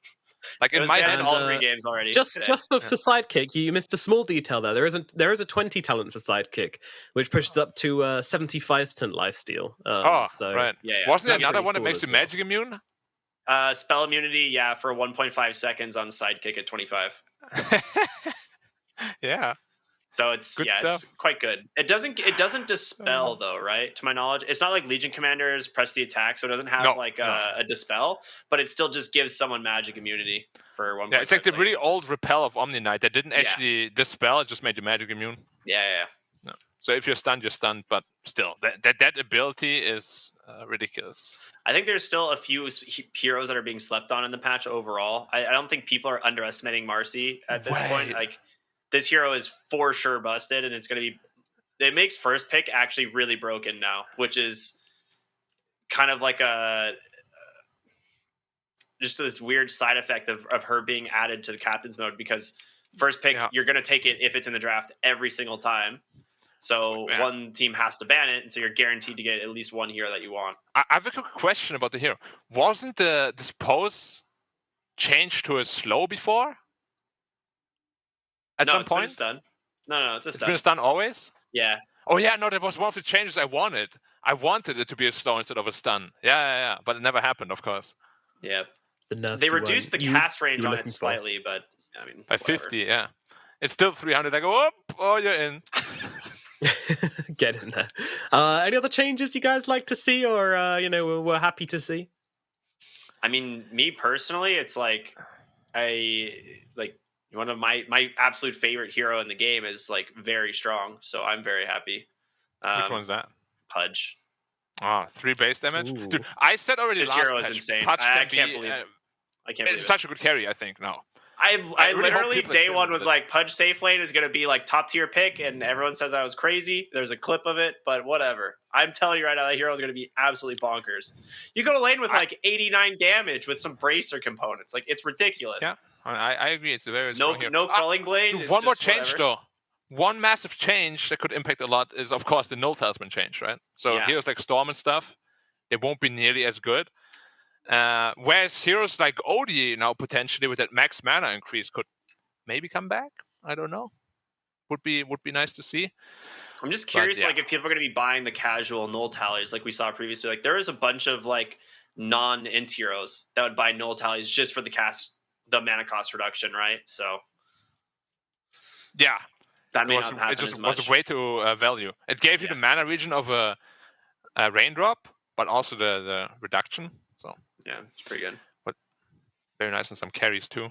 Like, It in was my banned head, in all 3 games already. Just today. for sidekick, you missed a small detail there. There is a 20 talent for sidekick, which pushes up to 75% lifesteal. So right. Yeah, yeah. Wasn't there That's another pretty one that cool makes as you well. magic immune? Spell immunity, yeah, for 1.5 seconds on sidekick at 25. Yeah. So it's Good it's stuff. quite good. It doesn't dispel though, right? To my knowledge, it's not like Legion Commanders press the attack, so it doesn't have a dispel, but it still just gives someone magic immunity for 1. Yeah, it's like the really seconds, old repel of Omni Knight that didn't actually dispel, it just made you magic immune. Yeah. No. So if you're stunned, you're stunned, but still, that ability is ridiculous. I think there's still a few heroes that are being slept on in the patch overall. I don't think people are underestimating Marcy at this point. Right. Like, this hero is for sure busted, and it's going to be... It makes first pick actually really broken now, which is kind of like just this weird side effect of her being added to the captain's mode, because first pick, you're going to take it if it's in the draft every single time. So one team has to ban it, and so you're guaranteed to get at least one hero that you want. I have a quick question about the hero. Wasn't this pose changed to a slow before? At some point? It's been a stun. No, it's a It's stun. been a stun always? Yeah. Oh yeah, no, that was one of the changes I wanted. I wanted it to be a slow instead of a stun. Yeah. But it never happened, of course. Yeah. The They reduced the cast range you were on it looking for. slightly, but I mean, By whatever. 50, yeah. It's still 300. I go, you're in. Get in there. Any other changes you guys like to see, or we're happy to see? I mean, me personally, it's like one of my absolute favorite hero in the game is like very strong, so I'm very happy. Which one's that? Pudge. 3 base damage? Ooh. Dude, I said already This last hero is patch, insane. Pudge I can can't be, believe it. I can't believe it's it. such a good carry, I think, now. I really hope literally people day experiment one was with it. like, Pudge safe lane is going to be like top tier pick, and everyone says I was crazy. There's a clip of it, but whatever. I'm telling you right now, that hero is going to be absolutely bonkers. You go to lane with like 89 damage with some bracer components. Like, it's ridiculous. Yeah. I agree. It's a very strong hero. No crawling blade. Dude, it's one more just change, whatever. though. one massive change that could impact a lot is, of course, the null talisman change, right? So Yeah. heroes like Storm and stuff, they won't be nearly as good. Whereas heroes like Odie now potentially with that max mana increase could maybe come back. I don't know. Would be nice to see. I'm just curious, yeah. like if people are going to be buying the casual null tallies, like we saw previously. Like there is a bunch of like non-int heroes that would buy null tallies just for the mana cost reduction, right? So Yeah, that may it not happen as much. was a way to value. It gave you the mana region of a raindrop, but also the reduction. So yeah, it's pretty good. But very nice, and some carries too.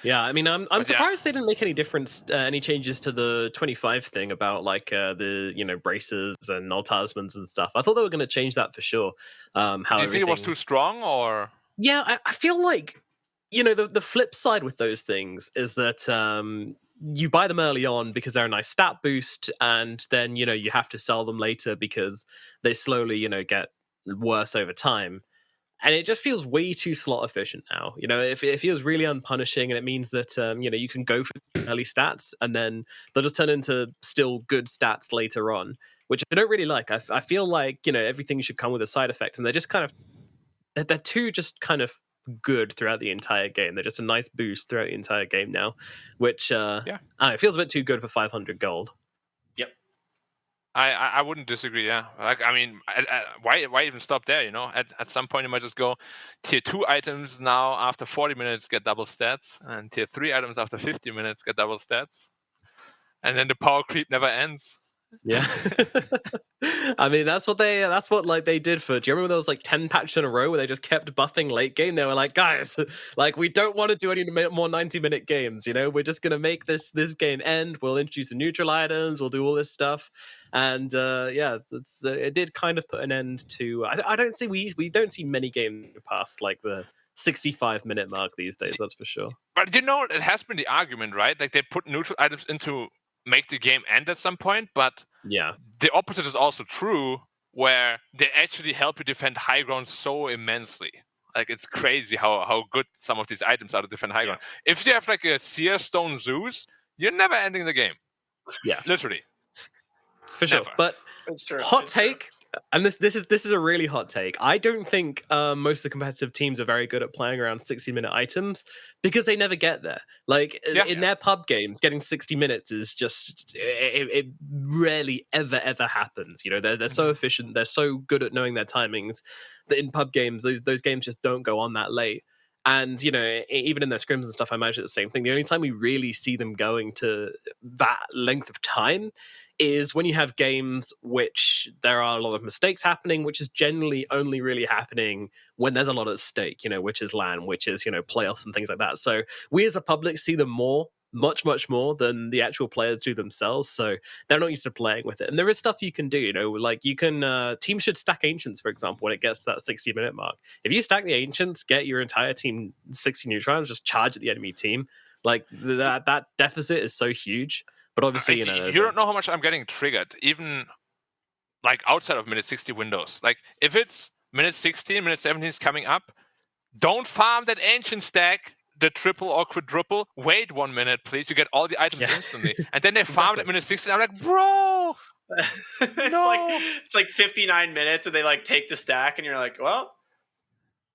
Yeah, I mean, I'm surprised they didn't make any changes to the 25 thing about like the braces and null talismans and stuff. I thought they were going to change that for sure. Do you think it was too strong, or? Yeah, I feel like the flip side with those things is that you buy them early on because they're a nice stat boost, and then you have to sell them later because they slowly get worse over time. And it just feels way too slot efficient now. It feels really unpunishing, and it means that you can go for early stats, and then they'll just turn into still good stats later on, which I don't really like. I feel like everything should come with a side effect, and they're just kind of they're too just kind of good throughout the entire game. They're just a nice boost throughout the entire game now, which I don't know, it feels a bit too good for 500 gold. I wouldn't disagree. Yeah, like I mean, why even stop there? At some point you might just go tier 2 items now after 40 minutes get double stats, and tier 3 items after 50 minutes get double stats, and then the power creep never ends. Yeah. I mean, that's what they did for. Do you remember there was like 10 patches in a row where they just kept buffing late game? They were like, guys, like we don't want to do any more 90-minute games. We're just gonna make this game end. We'll introduce some neutral items. We'll do all this stuff, and it did kind of put an end to. I don't see we don't see many games past like the 65-minute mark these days. That's for sure. But it has been the argument, right? Like they put neutral items into make the game end at some point, but yeah, the opposite is also true, where they actually help you defend high ground so immensely. Like it's crazy how good some of these items are to defend high ground. If you have like a Seer Stone Zeus, you're never ending the game. Yeah, literally, for sure. Never. But it's true. Hot take. And this is a really hot take. I don't think most of the competitive teams are very good at playing around 60-minute items because they never get there. Like in their pub games, getting 60 minutes is just it rarely ever happens. They're so efficient, they're so good at knowing their timings that in pub games those games just don't go on that late. And even in their scrims and stuff, I imagine it's the same thing. The only time we really see them going to that length of time is when you have games which there are a lot of mistakes happening, which is generally only really happening when there's a lot at stake, which is LAN, which is, playoffs and things like that. So we as a public see them much more than the actual players do themselves. So they're not used to playing with it. And there is stuff you can do, like you can, teams should stack Ancients, for example, when it gets to that 60-minute mark. If you stack the Ancients, get your entire team 60 neutrons, just charge at the enemy team. Like that deficit is so huge. But obviously, you don't know how much I'm getting triggered, even like outside of minute 60 windows. Like if it's minute 16, minute 17 is coming up, don't farm that ancient stack, the triple or quadruple. Wait 1 minute, please. You get all the items instantly. And then they farm at minute 16. I'm like, bro. It's like 59 minutes and they like take the stack and you're like, well,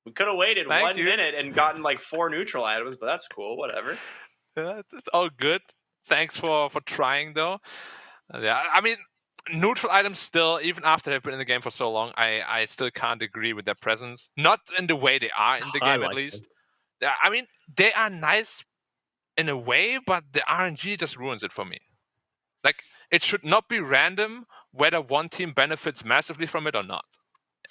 we could have waited 1 minute and gotten like 4 neutral items, but that's cool. Whatever. It's all good. Thanks for trying, though. Yeah, I mean, neutral items still, even after they've been in the game for so long, I still can't agree with their presence. Not in the way they are in the game, at least. I mean, they are nice in a way, but the RNG just ruins it for me. Like, it should not be random whether one team benefits massively from it or not.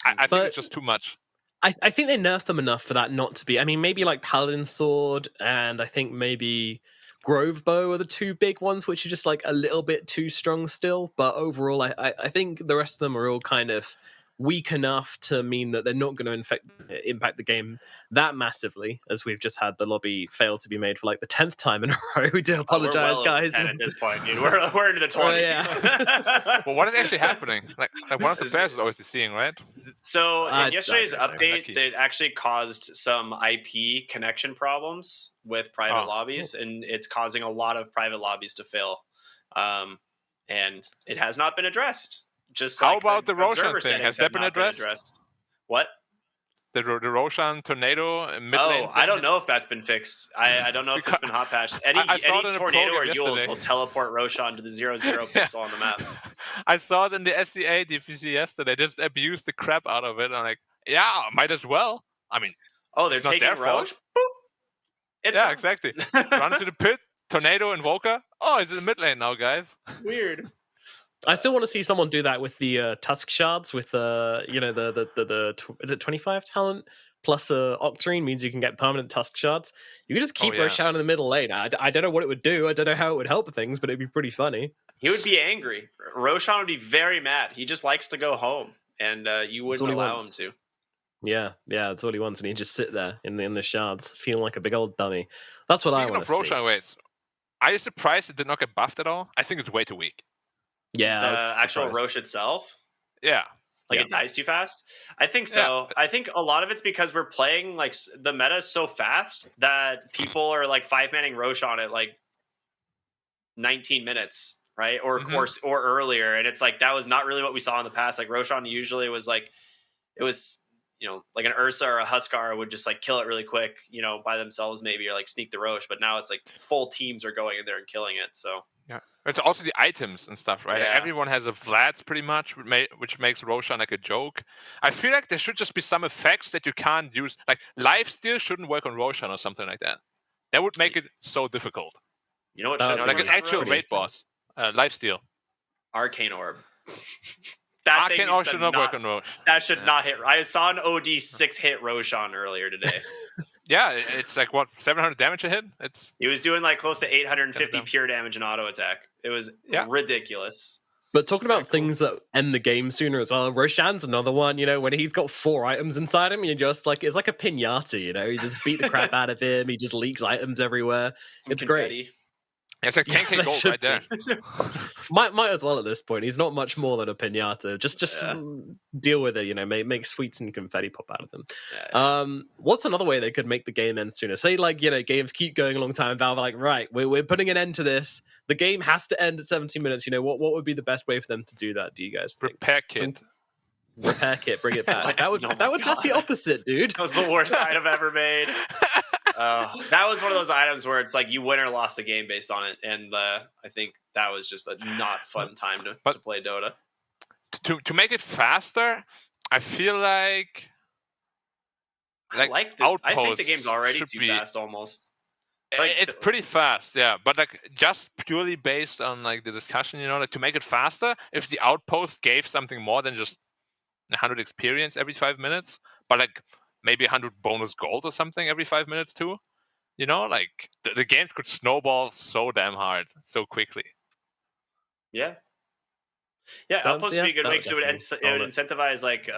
I think it's just too much. I think they nerfed them enough for that not to be. I mean, maybe like Paladin Sword, and I think maybe Grove Bow are the 2 big ones, which are just like a little bit too strong still. But overall, I think the rest of them are all kind of weak enough to mean that they're not going to impact the game that massively, as we've just had the lobby fail to be made for like the 10th time in a row. We do apologize, guys. 10 at this point, dude. We're into the 20s. Well, what is actually happening? Like one of the players is always seeing, right? So in yesterday's update, they actually caused some IP connection problems with private lobbies, and it's causing a lot of private lobbies to fail. And it has not been addressed. Just How like about the observer Roshan thing? settings Has that have been not addressed? What? The Roshan tornado mid lane Oh, I thing? don't know if that's been fixed. I don't know if it's been hot patched. Any I saw it in a tornado or program Yules yesterday. will teleport Roshan to the 0/0 pixel on the map. I saw it in the SCA DPC yesterday. Just abused the crap out of it. I'm like, yeah, might as well. I mean, Oh, they're it's not taking their fault. Roche? Boop. It's Yeah, gone. exactly. Run to the pit, tornado, Invoker. Oh, it's in the mid lane now, guys. Weird. I still want to see someone do that with the Tusk shards with you know is it 25 talent plus Octarine means you can get permanent Tusk shards. You can just keep yeah. Roshan in the middle lane. I don't know what it would do. I don't know how it would help things, but it'd be pretty funny. He would be angry. Roshan would be very mad. He just likes to go home, and you wouldn't allow him to. Yeah, that's all he wants, and he just sit there in the shards, feeling like a big old dummy. That's what I want to see. Speaking of Roshan, wait, are you surprised it did not get buffed at all? I think it's way too weak. Yeah, the actual Roche itself. Yeah. Like it dies too fast? I think so. Yeah. I think a lot of it's because we're playing like the meta is so fast that people are like 5-manning Roche on it like 19 minutes, right? Or or earlier. And it's like that was not really what we saw in the past. Like Roshan usually was like it was, you know, like an Ursa or a Huskar would just like kill it really quick, you know, by themselves maybe, or like sneak the Roche. But now it's like full teams are going in there and killing it. So yeah, it's also the items and stuff, right? Yeah. Everyone has a Vlad's pretty much, which makes Roshan like a joke. I feel like there should just be some effects that you can't use. Like lifesteal shouldn't work on Roshan or something like that. That would make it so difficult. You know what? Should like an actual raid boss, lifesteal, Arcane Orb. That Arcane Orb should not work on Roshan. That should not hit. I saw an OD 6-hit Roshan earlier today. Yeah, it's like what 700 damage a hit. He was doing like close to 850 pure damage in auto attack. It was ridiculous. But talking about things that end the game sooner as well, Roshan's another one. You know, when he's got 4 items inside him, you just like it's like a pinata. You know, you just beat the crap out of him. He just leaks items everywhere. It's confetti. Great. It's like 10k gold right there. might as well at this point. He's not much more than a pinata. Just deal with it. You know, make sweets and confetti pop out of them. Yeah. What's another way they could make the game end sooner? Say like, you know, games keep going a long time. Valve are like, right, we're putting an end to this. The game has to end at 17 minutes. You know, what would be the best way for them to do that? Do you guys think? Repair kit. Repair kit. Bring it back. That's the opposite, dude. That was the worst item ever made. That was one of those items where it's like you win or lost a game based on it, and I think that was just a not fun time to play Dota. To make it faster, I feel like I think the game's already too fast almost. Like, it's pretty fast, yeah. But like just purely based on like the discussion, you know, like to make it faster, if the outpost gave something more than just 100 experience every 5 minutes, but like maybe 100 bonus gold or something every 5 minutes too. You know, like the games could snowball so damn hard, so quickly. Yeah. Yeah, Outpost would be a good way because it would incentivize like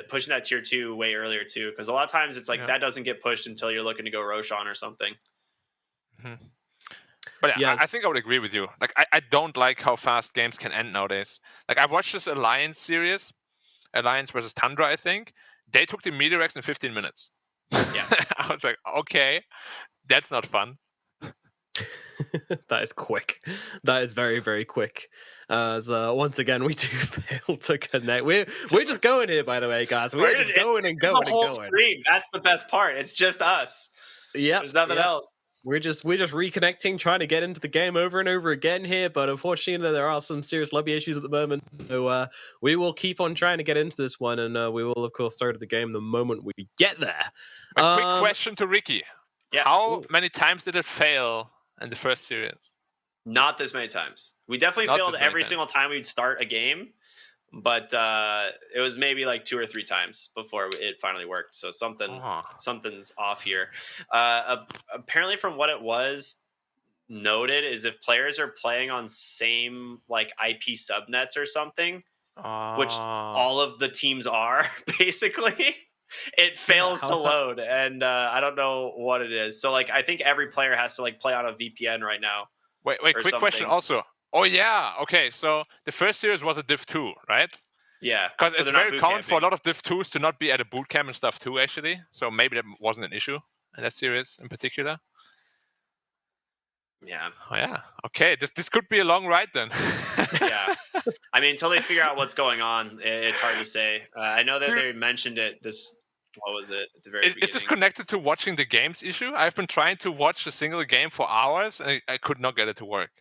pushing that tier 2 way earlier too. Because a lot of times it's like that doesn't get pushed until you're looking to go Roshan or something. Mm-hmm. But yeah, I think I would agree with you. Like I don't like how fast games can end nowadays. Like I've watched this Alliance series, Alliance versus Tundra, I think. They took the Meteorex in 15 minutes. Yeah. I was like, okay, that's not fun. That is quick. That is very, very quick. As once again, we do fail to connect. We're just going here, by the way, guys. We're just going and going the whole and going. Screen. That's the best part. It's just us. Yeah, there's nothing else. We're just reconnecting, trying to get into the game over and over again here, but unfortunately there are some serious lobby issues at the moment. So we will keep on trying to get into this one, and we will of course start the game the moment we get there. A quick question to Ricky. Yeah. How many times did it fail in the first series? Not this many times. We definitely failed every single time we'd start a game, but it was maybe like 2 or 3 times before it finally worked. So something's off here. Apparently, from what it was noted, is if players are playing on same like IP subnets or something, which all of the teams are basically. It fails to load, and I don't know what it is. So, like, I think every player has to like play on a VPN right now. Wait, quick question also. Oh yeah, okay. So the first series was a Div 2, right? Yeah, because it's very common for a lot of Div 2s to not be at a boot camp and stuff too. Actually, so maybe that wasn't an issue in that series in particular. Yeah. Oh, yeah. Okay, this could be a long ride then. Yeah. I mean, until they figure out what's going on, it's hard to say. I know that Dude. they mentioned it. What was it at the very Is beginning? this connected to watching the games issue? I've been trying to watch a single game for hours, and I could not get it to work.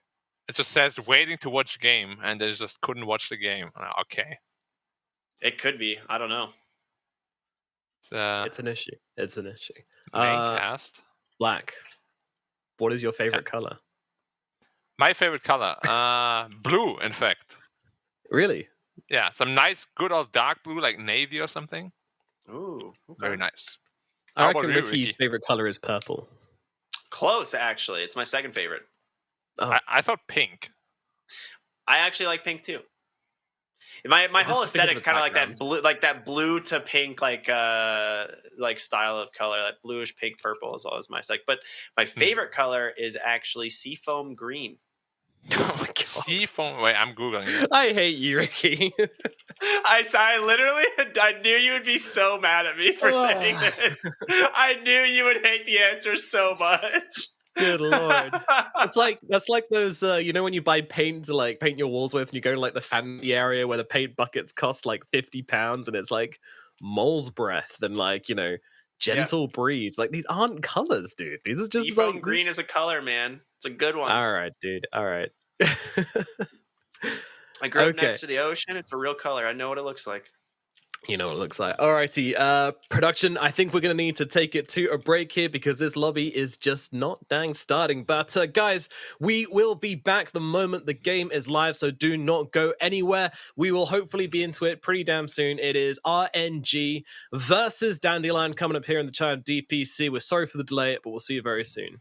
It just says waiting to watch game, and I just couldn't watch the game. Okay. It could be. I don't know. It's an issue. It's an issue. Main cast. Black. What is your favorite color? My favorite color, blue. In fact. Really? Yeah, some nice, good old dark blue, like navy or something. Ooh, okay. Very nice. I How reckon about you, Ricky's Ricky? favorite color is purple. Close, actually. It's my second favorite. Oh. I thought pink. I actually like pink too. My Is this whole just because of aesthetic's the kind of background? like that blue to pink, like style of color, like bluish pink purple is always my aesthetic. But my favorite color is actually seafoam green. Oh my god. Seafoam. Wait, I'm googling it. I hate you, Ricky. I literally, I knew you would be so mad at me for saying this. I knew you would hate the answer so much. Good lord. That's like those you know when you buy paint to like paint your walls with and you go to like the fancy area where the paint buckets cost like £50 and it's like mole's breath and like, you know, gentle breeze. Like these aren't colors, dude. These are just Seafoam like green is a color, man. It's a good one. All right, dude. All right. I grew up Okay. next to the ocean. It's a real color. I know what it looks like. You know what it looks like. Alrighty, production, I think we're going to need to take it to a break here because this lobby is just not dang starting. But guys, we will be back the moment the game is live, so do not go anywhere. We will hopefully be into it pretty damn soon. It is RNG versus Dandelion coming up here in the chat of DPC. We're sorry for the delay, but we'll see you very soon.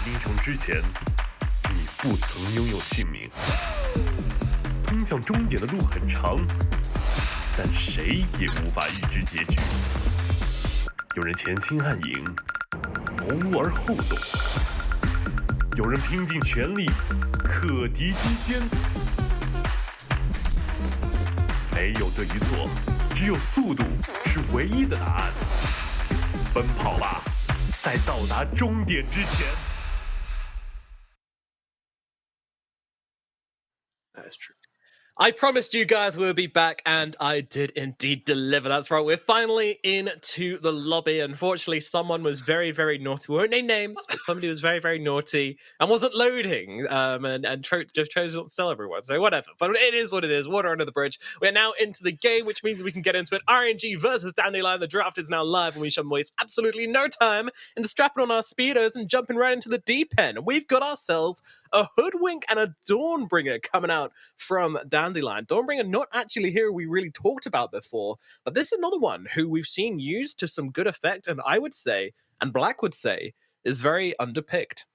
英雄之前，你不曾拥有姓名。通向终点的路很长，但谁也无法预知结局。有人潜心暗影，谋而后动；有人拼尽全力，克敌机先。没有对与错，只有速度是唯一的答案。奔跑吧，在到达终点之前。That's true. I promised you guys we'll be back, and I did indeed deliver. That's right, we're finally into the lobby. Unfortunately, someone was very, very naughty. We won't name names, but somebody was very, very naughty and wasn't loading, and just chose not to tell everyone. So whatever. But it is what it is. Water under the bridge. We're now into the game, which means we can get into it. RNG versus Dandelion. The draft is now live, and we shall waste absolutely no time in strapping on our speedos and jumping right into the deep end. We've got ourselves a Hoodwink and a Dawnbringer coming out from Dandelion. Dawnbringer, not actually a hero we really talked about before, but this is another one who we've seen used to some good effect, and I would say, and Black would say, is very underpicked.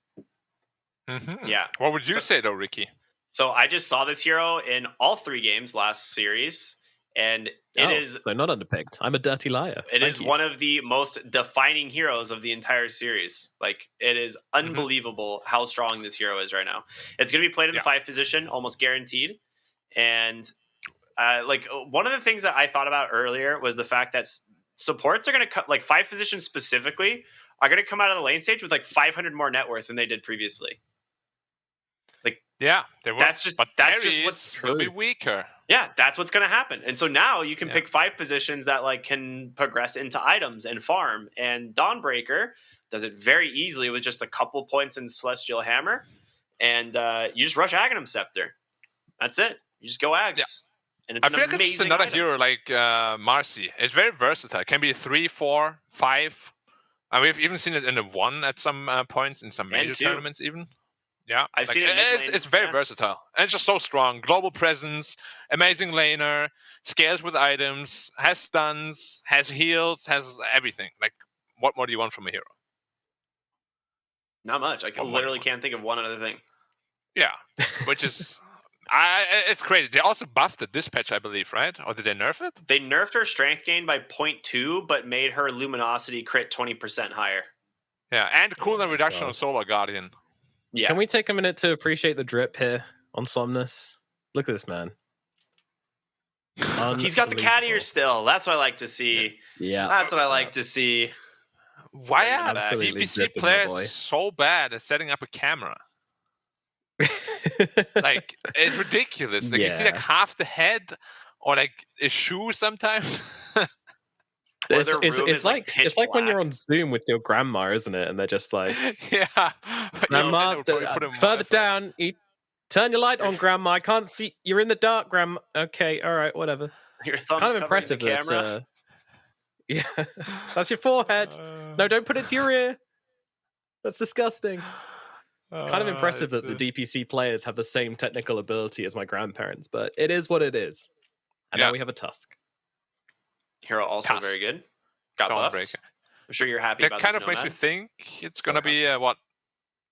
Mm-hmm. Yeah. What would you say, though, Ricky? So I just saw this hero in all 3 games last series, and it is so not underpicked. I'm a dirty liar. It is one of the most defining heroes of the entire series. Like, it is unbelievable how strong this hero is right now. It's going to be played in the 5 position, almost guaranteed. And like, one of the things that I thought about earlier was the fact that supports are going to cut, like 5 positions specifically, are going to come out of the lane stage with like 500 more net worth than they did previously. Like, yeah, they will. That's just what's will be weaker. Yeah, that's what's going to happen. And so now you can pick 5 positions that like can progress into items and farm. And Dawnbreaker does it very easily with just a couple points in Celestial Hammer. And you just rush Aghanim Scepter. That's it. You just go Ags. Yeah. And it's I feel like it's just another hero like Marcy. It's very versatile. It can be 3, 4, 5. And we've even seen it in the 1 at some points in some major tournaments even. Yeah, I've seen it. It's very versatile, and it's just so strong. Global presence, amazing laner, scales with items, has stuns, has heals, has everything. Like, what more do you want from a hero? Not much. I literally can't think of one other thing. Yeah, which is, it's crazy. They also buffed it this patch, I believe, right? Or did they nerf it? They nerfed her strength gain by 0.2, but made her luminosity crit 20% higher. Yeah, and cooldown reduction on Solar Guardian. Yeah. Can we take a minute to appreciate the drip here on Somnus? Look at this man. He's got the cat ear still. That's what I like to see. Yeah. That's what I like to see. Why are DPC players so bad at setting up a camera? Like, it's ridiculous. Like, you see like half the head or like a shoe sometimes. It's like when you're on Zoom with your grandma, isn't it? And they're just like, yeah, Grandma, further down. Turn your light on, Grandma. I can't see. You're in the dark, Grandma. Okay, all right, whatever. Your thumb's kind of impressive. The camera. Yeah, that's your forehead. No, don't put it to your ear. That's disgusting. Kind of impressive that the DPC players have the same technical ability as my grandparents, but it is what it is. And now we have a Tusk. Hero also very good. Got buffed. I'm sure you're happy about that. That kind of makes me think it's going to be,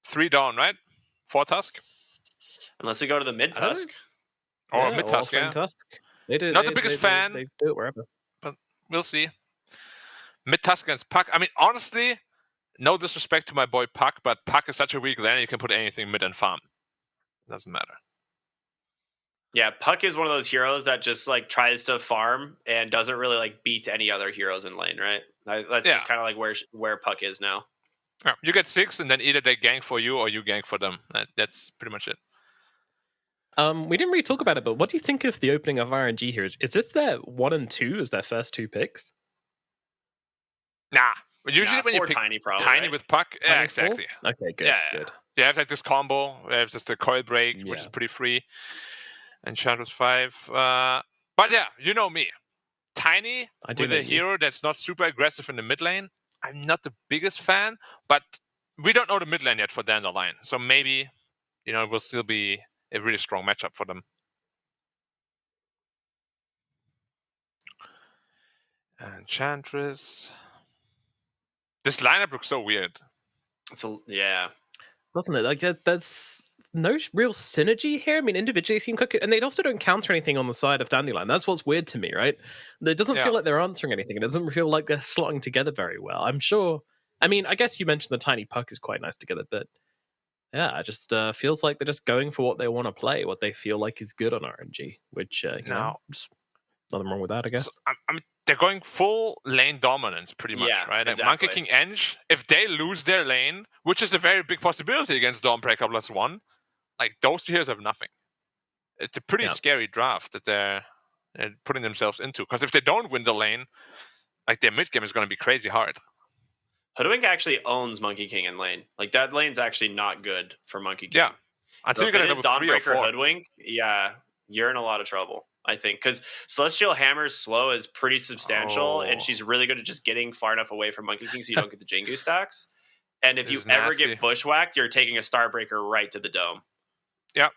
3 Dawn, right? 4 Tusk? Unless we go to the mid Tusk. Or mid Tusk, yeah. Tusk. Not the biggest fan. They do it wherever. But we'll see. Mid Tusk against Puck. I mean, honestly, no disrespect to my boy Puck, but Puck is such a weak laner, you can put anything mid and farm. It doesn't matter. Yeah, Puck is one of those heroes that just like tries to farm and doesn't really like beat any other heroes in lane, right? That's just kind of like where Puck is now. Yeah, you get 6, and then either they gank for you or you gank for them. That's pretty much it. We didn't really talk about it, but what do you think of the opening of RNG here? Is this their 1 and 2 as their first 2 picks? Nah. Usually when you pick Tiny, probably, Tiny with Puck, yeah, exactly. Okay, good, good. You have like this combo. You have just the coil break, which is pretty free. And Shadows 5. But yeah, you know me. Tiny with a hero that's not super aggressive in the mid lane. I'm not the biggest fan, but we don't know the mid lane yet for Dandelion. So maybe, it will still be a really strong matchup for them. Enchantress. This lineup looks so weird. So yeah. doesn't it? Like there's no real synergy here. I mean, individually they seem cooking, and they also don't counter anything on the side of Dandelion. That's what's weird to me, right? It doesn't Yeah. feel like they're answering anything. It doesn't feel like they're slotting together very well. I'm sure. I mean, I guess you mentioned the tiny puck is quite nice together, but yeah, it just feels like they're just going for what they want to play, what they feel like is good on RNG, which you know, just nothing wrong with that, I guess. So, I mean, they're going full lane dominance pretty much, Yeah, right? Like exactly. Monkey King Eng, if they lose their lane, which is a very big possibility against Dawnbreaker +1, like those two heroes have nothing. It's a pretty scary draft that they're putting themselves into. Because if they don't win the lane, like their mid game is going to be crazy hard. Hoodwink actually owns Monkey King in lane. Like that lane's actually not good for Monkey King. Yeah. So Until if you it get a is level 3 or Dawnbreaker 4. Hoodwink, yeah, you're in a lot of trouble, I think. Because Celestial Hammer's slow is pretty substantial, and she's really good at just getting far enough away from Monkey King so you don't get the Jingu stacks. And if This you is ever nasty. get bushwhacked, you're taking a Starbreaker right to the dome. Yeah.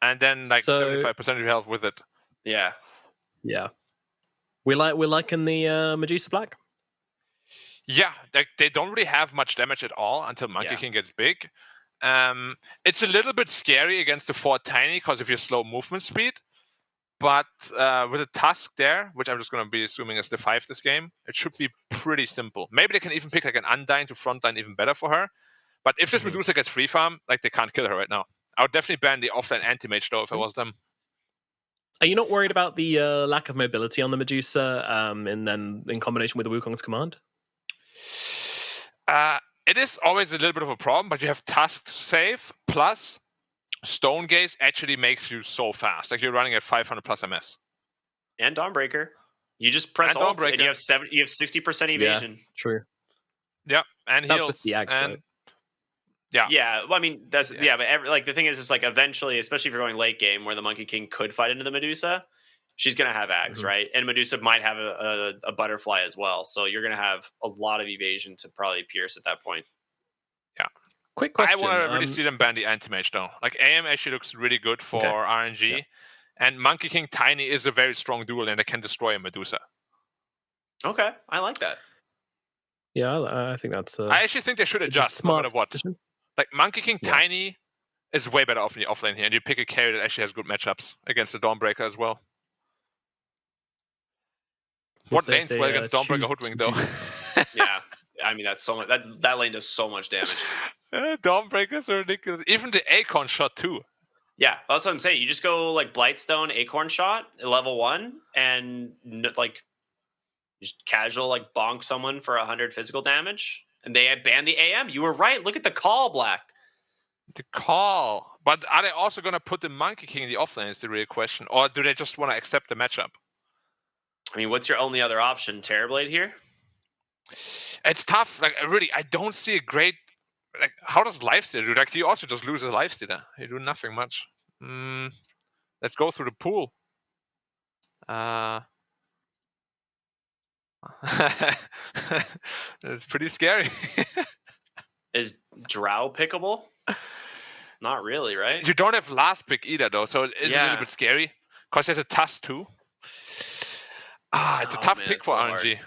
And then like So- 75% of your health with it. Yeah. Yeah, we're liking the Medusa Black. Yeah, they don't really have much damage at all until Monkey Yeah. King gets big. It's a little bit scary against the 4 Tiny because of your slow movement speed. But with a Tusk there, which I'm just going to be assuming is the 5 this game, it should be pretty simple. Maybe they can even pick like an Undying to frontline even better for her. But if this Medusa gets free farm, like they can't kill her right now. I would definitely ban the offline anti-mage though if I was them. Are you not worried about the lack of mobility on the Medusa, and then in combination with the Wukong's command? It is always a little bit of a problem, but you have Tusk to save, plus Stone Gaze actually makes you so fast. Like you're running at 500 plus MS. And Dawnbreaker. You just press And ult and Dawnbreaker. you have 60% evasion. True. Yeah, and That's heals. with the Ags, and right? Yeah, well, I mean that's Yeah. but like the thing is, like eventually, especially if you're going late game where the Monkey King could fight into the Medusa, she's gonna have Ags, right? And Medusa might have a butterfly as well, so you're gonna have a lot of evasion to probably pierce at that point. Quick question. I want to really see them ban the anti-mage though. Like AM actually looks really good for Okay. RNG, Yeah. and Monkey King Tiny is a very strong duel and they can destroy a Medusa. Okay, I like that. Yeah, I think that's. I actually think they should it's a adjust no smart matter what. decision. Like Monkey King Yeah. Tiny is way better off in the offlane here, and you pick a carry that actually has good matchups against the Dawnbreaker as well. We'll What see if lane's they, well against Dawnbreaker choose Hoodwink to though? do Yeah, I mean that's so much. That lane does so much damage. Dawnbreakers are ridiculous. Even the Acorn shot too. Yeah, that's what I'm saying. You just go like Blightstone, Acorn Shot, level 1, and like just casual like bonk someone for 100 physical damage, and they ban the AM. You were right. Look at the call, Black. The call. But are they also going to put the Monkey King in the offlane is the real question. Or do they just want to accept the matchup? I mean, what's your only other option? Terrorblade here? It's tough. Like, I don't see a great... Like, how does Lifestealer do? Like, you also just lose a Lifestealer. You do nothing much. Let's go through the pool. It's pretty scary. Is Drow pickable? Not really, right? You don't have last pick either, though, so it is a Yeah. little bit scary. Because there's a Tusk too. It's a Oh, tough man, pick it's for so RNG.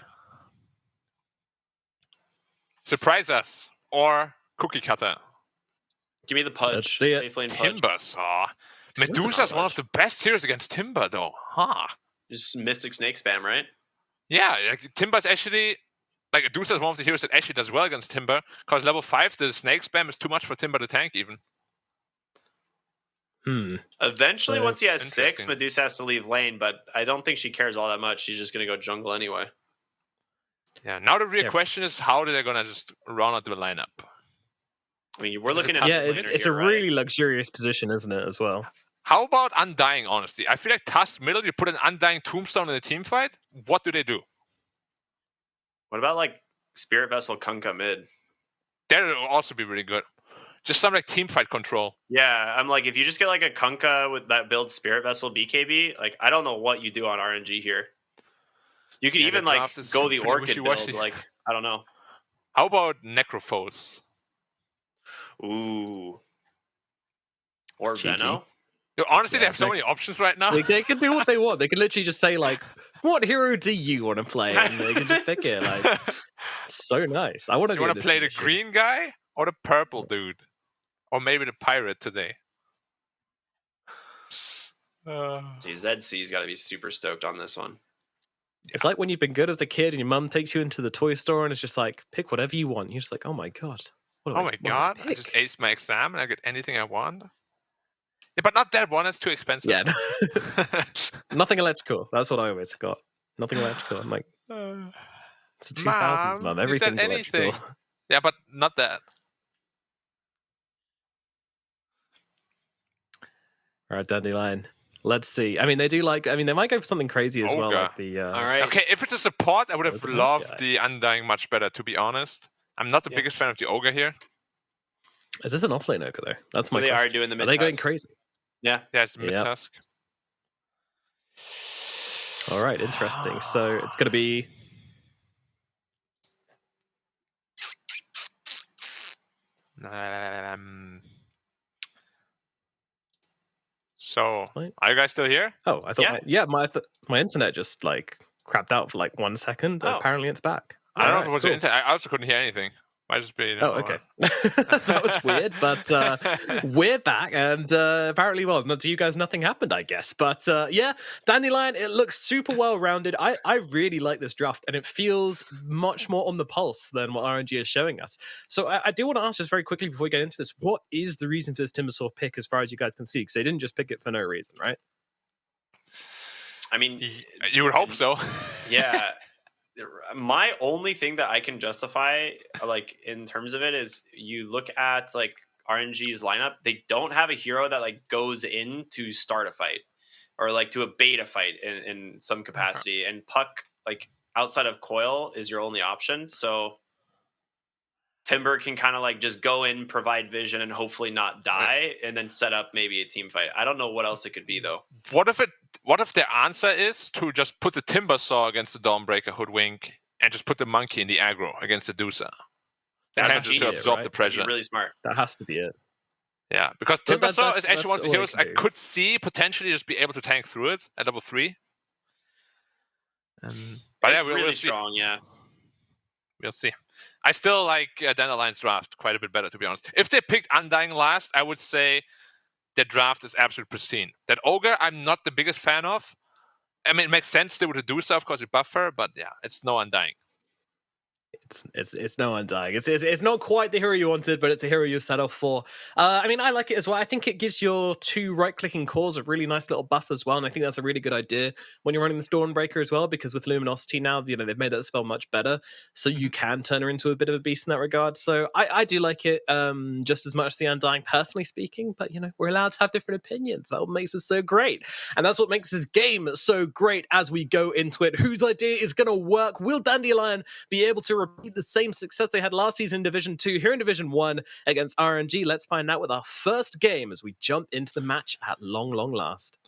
Surprise us. Or Cookie Cutter. Give me the Pudge. Let's see it. Safe lane Pudge. Timber Saw. Medusa's one of the best heroes against Timber, though. Huh. Just Mystic Snake spam, right? Yeah, like, Timber's actually... Like, Medusa's one of the heroes that actually does well against Timber. Because level 5, the snake spam is too much for Timber to tank, even. Eventually, So, once he has 6, interesting. Medusa has to leave lane, but I don't think she cares all that much. She's just going to go jungle anyway. Yeah, now the real Yeah. question is how are they going to just round out the lineup? I mean, we're Is it looking a at tough Yeah, mid it's laner a here, right? really luxurious position, isn't it, as well? How about Undying, honestly? I feel like Tusk middle, you put an Undying Tombstone in a team fight, what do they do? What about like Spirit Vessel Kunkka mid? That will also be really good. Just some like team fight control. Yeah, I'm like, if you just get like a Kunkka with that builds Spirit Vessel BKB, like I don't know what you do on RNG here. You could Yeah, even the like draft is go the pretty Orchid build. wishy-washy. Like I don't know. How about Necrophos? Ooh. Or Cheeky. Veno. Yo, honestly, Yeah, they have so Nec- many options right now. They can do what they want. They can literally just say, like, what hero do you want to play? And they can just pick it. Like, so nice. I want to You want to play the green guy or the purple dude? Or maybe the pirate today. Dude, ZC's got to be super stoked on this one. It's like when you've been good as a kid and your mum takes you into the toy store and it's just like, pick whatever you want. You're just like, oh my god. Oh my god, I just aced my exam and I get anything I want. Yeah, but not that one, it's too expensive. Yeah. Nothing electrical. That's what I always got. Nothing electrical. I'm like, it's a 2000s, mum. Everything's electrical. Yeah, but not that. All right, Dandelion. Let's see. I mean, they might go for something crazy as well. Like the, all right. Okay, if it's a support, I would have Ogre? loved Yeah. the Undying much better, to be honest. I'm not the biggest fan of the Ogre here. Is this an offlane ogre though? That's So my they question. are doing the Are mid. they going crazy? Yeah. Yeah, it's mid-tusk. All right, interesting. So it's going to be... So, Wait. are you guys still here? Oh, I thought my internet just like crapped out for like 1 second. Oh. Apparently it's back. I don't know Alright, if it was cool. the internet. I also couldn't hear anything. Might just be. Oh, okay. That was weird, but we're back, and apparently, well, to you guys, nothing happened, I guess. But yeah, Dandelion, it looks super well-rounded. I really like this draft, and it feels much more on the pulse than what RNG is showing us. So I do want to ask just very quickly before we get into this, what is the reason for this Timbersaw pick as far as you guys can see? Because they didn't just pick it for no reason, right? I mean, you would hope so. Yeah. My only thing that I can justify, like in terms of it, is you look at like RNG's lineup. They don't have a hero that like goes in to start a fight or like to abate a fight in some capacity. And Puck, like outside of Coil, is your only option. So Timber can kind of like just go in, provide vision, and hopefully not die, and then set up maybe a team fight. I don't know what else it could be though. What if the answer is to just put the Timbersaw against the Dawnbreaker Hoodwink and just put the Monkey in the aggro against the Deucer? That'd Kind be of just to genius, absorb right? the That'd pressure. be really smart. That has to be it. Yeah, because But Timbersaw is actually one of the all heroes can I do. could see potentially just be able to tank through it at level 3. But It's yeah, really we'll see. strong. Yeah. We'll see. I still like Dandelion's draft quite a bit better, to be honest. If they picked Undying last, I would say their draft is absolutely pristine. That Ogre, I'm not the biggest fan of. I mean, it makes sense they would do so, of course, with buffer, but yeah, it's no Undying. It's no Undying. It's not quite the hero you wanted, but it's a hero you set off for. I mean, I like it as well. I think it gives your 2 right-clicking cores a really nice little buff as well, and I think that's a really good idea when you're running the Stormbreaker as well, because with Luminosity now, you know, they've made that spell much better, so you can turn her into a bit of a beast in that regard. So I do like it just as much as the Undying, personally speaking, but, you know, we're allowed to have different opinions. That's what makes it so great, and that's what makes this game so great as we go into it. Whose idea is going to work? Will Dandelion be able to repeat the same success they had last season in Division 2 here in Division 1 against RNG? Let's find out with our first game as we jump into the match at long last.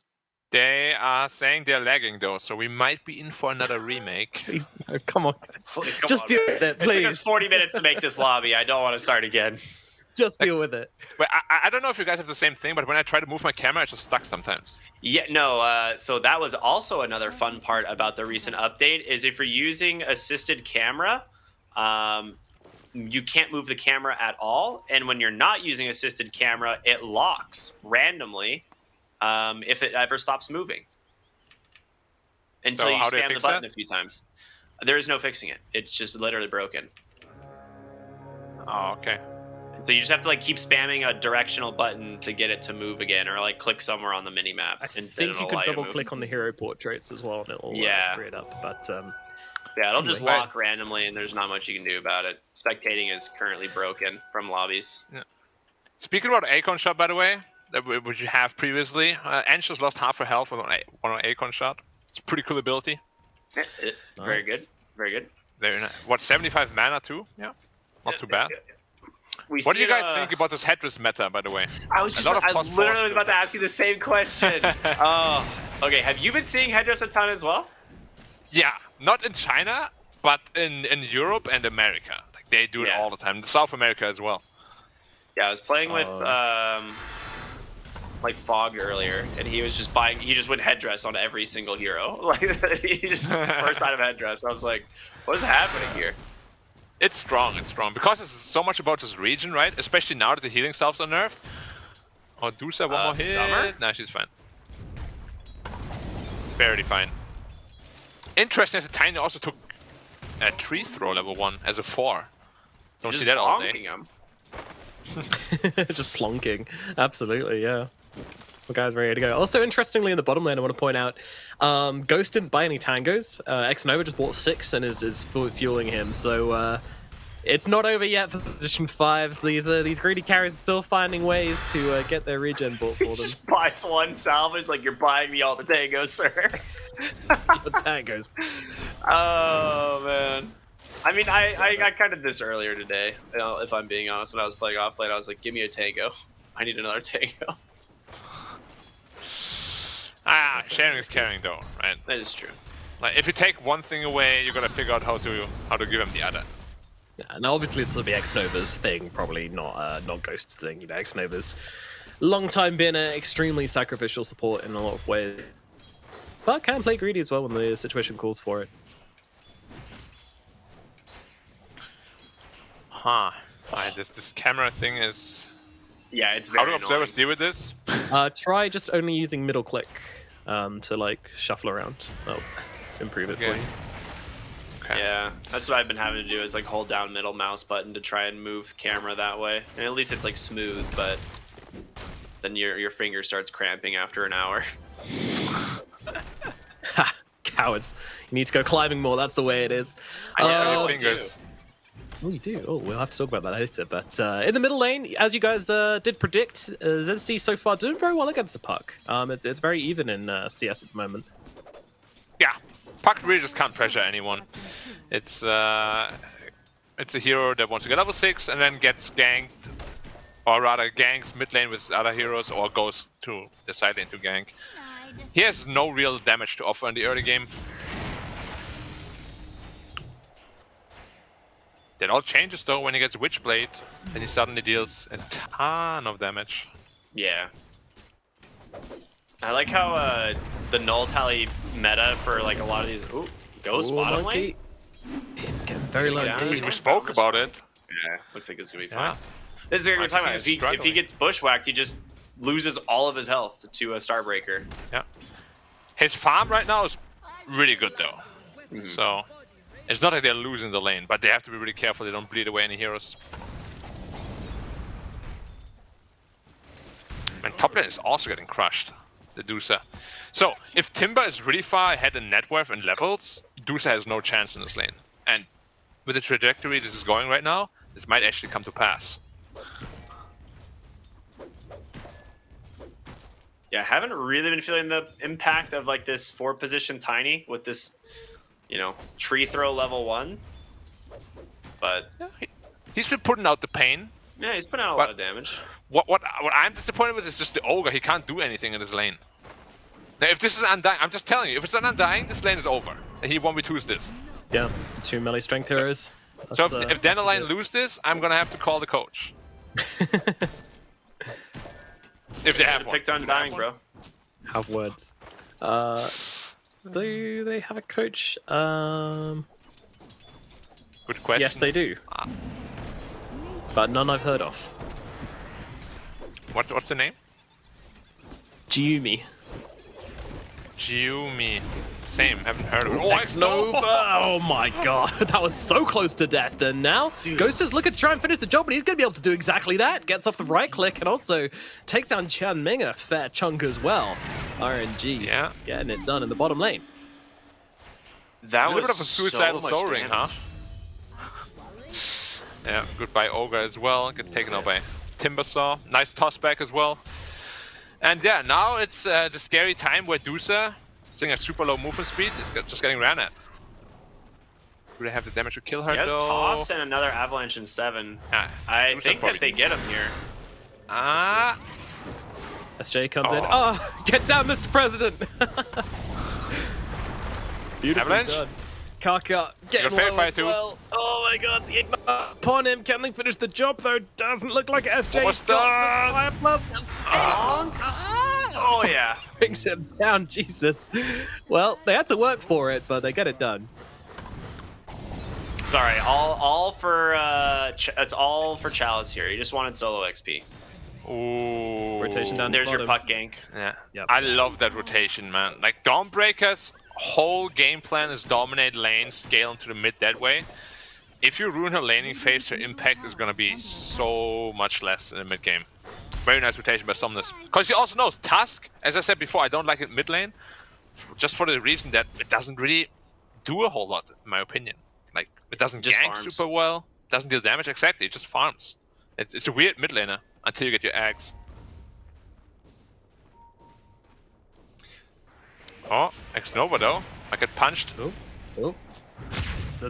They are saying they're lagging, though, so we might be in for another remake. Please, no, come on, guys. Come Just on, deal man. with it, It took us please. 40 minutes to make this lobby. I don't want to start again. Just deal with it. But I don't know if you guys have the same thing, but when I try to move my camera, it's just stuck sometimes. Yeah, no. So that was also another fun part about the recent update is if you're using assisted camera, you can't move the camera at all. And when you're not using assisted camera, it locks randomly if it ever stops moving. Until So you how do you spam the fix button that? a few times. There is no fixing it. It's just literally broken. Oh, okay. So you just have to like keep spamming a directional button to get it to move again, or like click somewhere on the mini map. I and then think it'll you could allow to double move. click on the hero portraits as well, and it'll free it up. But Yeah, it'll just Anyway. lock randomly, and there's not much you can do about it. Spectating is currently broken from lobbies. Speaking about Acon shot, by the way, which you have previously, Ange just lost half her health with one Acon shot. It's a pretty cool ability. Very Nice. good. Very good. Very nice. What, 75 mana too? Yeah, not too bad. We What do see you guys it, think about this headress meta, by the way? I was just, A lot of I plus literally fours was about to ask you the same question. Oh, okay. Have you been seeing headdress a ton as well? Yeah, not in China, but in Europe and America. Like they do it Yeah. all the time. South America as well. Yeah, I was playing with like Fog earlier, and he was just buying. He just went headdress on every single hero. Like he just first item headdress. I was like, what is happening here? It's strong, because it's so much about this region, right? Especially now that the healing salves are nerfed. Oh, Dusa, one more hit. Summer? Nah, she's fine. Barely fine. Interesting that Tiny also took a tree throw level 1 as a 4. Don't see that all day. Him. Just plonking. Absolutely, yeah. The guy's ready to go. Also, interestingly, in the bottom lane, I want to point out, Ghost didn't buy any tangos. X-Nova just bought 6 and is fueling him. So it's not over yet for position 5. These greedy carries are still finding ways to get their regen bought for He them. just buys one salvage like you're buying me all the tangos, sir. Your tangos. Oh man. I mean, I got kind of this earlier today. You know, if I'm being honest, when I was playing offlane, I was like, "Give me a tango. I need another tango." Sharing is caring though, right? That is true. Like if you take one thing away, you gotta figure out how to give him the other. Yeah, now obviously this will be X-Nova's thing, probably not Ghost's thing. You know, X-Nova's long time been an extremely sacrificial support in a lot of ways, but can play greedy as well when the situation calls for it. Huh. This camera thing is. Yeah, it's How very do observers annoying. deal with this? Try just only using middle click to like shuffle around. That'll improve it for Okay. you. Okay. Yeah, that's what I've been having to do is like hold down middle mouse button to try and move camera that way. And at least it's like smooth, but then your finger starts cramping after an hour. Ha! Cowards. You need to go climbing more, that's the way it is. I know, Your I fingers. Oh, you do? Oh, we'll have to talk about that later. But in the middle lane, as you guys did predict, ZC so far doing very well against the puck. It's very even in CS at the moment. Yeah, Puck really just can't pressure anyone. It's a hero that wants to get level 6 and then gets ganked, or rather ganks mid lane with other heroes, or goes to the side lane to gank. He has no real damage to offer in the early game. That all changes though when he gets Witchblade, and he suddenly deals a ton of damage. Yeah. I like how the null tally meta for like a lot of these. Ooh, Ghost Ooh, bottom monkey. lane. He's getting very low Yeah. D. We spoke about it. Yeah, looks like it's gonna be Yeah. fine. This is what we're talking about. he's If he struggling. gets bushwhacked, he just loses all of his health to a Starbreaker. Yeah. His farm right now is really good though. So it's not like they're losing the lane, but they have to be really careful they don't bleed away any heroes. And top lane is also getting crushed, the Dusa. So if Timber is really far ahead in net worth and levels, Dusa has no chance in this lane. And with the trajectory this is going right now, this might actually come to pass. Yeah, I haven't really been feeling the impact of like this 4-position Tiny with this, you know, tree throw level 1. But He's been putting out the pain. yeah, he's putting out a lot of damage. What I'm disappointed with is just the Ogre. He can't do anything in this lane. Now, if this is Undying, I'm just telling you, if it's an Undying, this lane is over. And he 1v2s this. Yeah, 2 melee strength heroes. So That's, if Dandelion lose this, I'm gonna have to call the coach. If they have one. Picked Undying, bro. have words. Do they have a coach? Good question. Yes, they do. But none I've heard of. What's the name? Jiumi. Jiumi. Same, haven't heard of it. X-Nova! Oh my god, that was so close to death. And now, Ghost is looking to try and finish the job, but he's going to be able to do exactly that. Gets off the right click and also takes down Chan Ming a fair chunk as well. RNG, Yeah. getting it done in the bottom lane. That A little was bit of a suicidal so much soul ring, huh? damage. Yeah, goodbye Ogre as well. Gets taken out by Timbersaw. Nice toss back as well. And yeah, now it's the scary time where Dusa, seeing a super low movement speed, is just getting ran at. Do they have the damage to kill her He has though? Toss and another Avalanche in 7. Ah, I Dusa think probably- that they get him here. Ah, SJ comes in. Oh, get down, Mr. President! Beautifully Avalanche? done. Kaka getting fair low fight as too. well. Oh my god, the ignite upon him. Can they finish the job though? Doesn't look like SJ. Almost got done. the fire plus. Oh yeah. Brings him down, Jesus. Well, they had to work for it, but they get it done. It's all right. All for it's all for Chalice here. He just wanted solo XP. Ooh. Rotation down. There's your bottom. puck gank. Yeah. Yep. I love that rotation, man. Like Dawnbreaker's whole game plan is dominate lane, scale into the mid that way. If you ruin her laning phase, her impact is gonna be so much less in the mid game. Very nice rotation by Somnus. Because he also knows Tusk, as I said before, I don't like it mid lane. Just for the reason that it doesn't really do a whole lot, in my opinion. Like, it doesn't Just gank farms. super well, doesn't deal damage, exactly, it just farms. It's a weird mid laner until you get your eggs. Oh, X-Nova though. I get punched. Oh.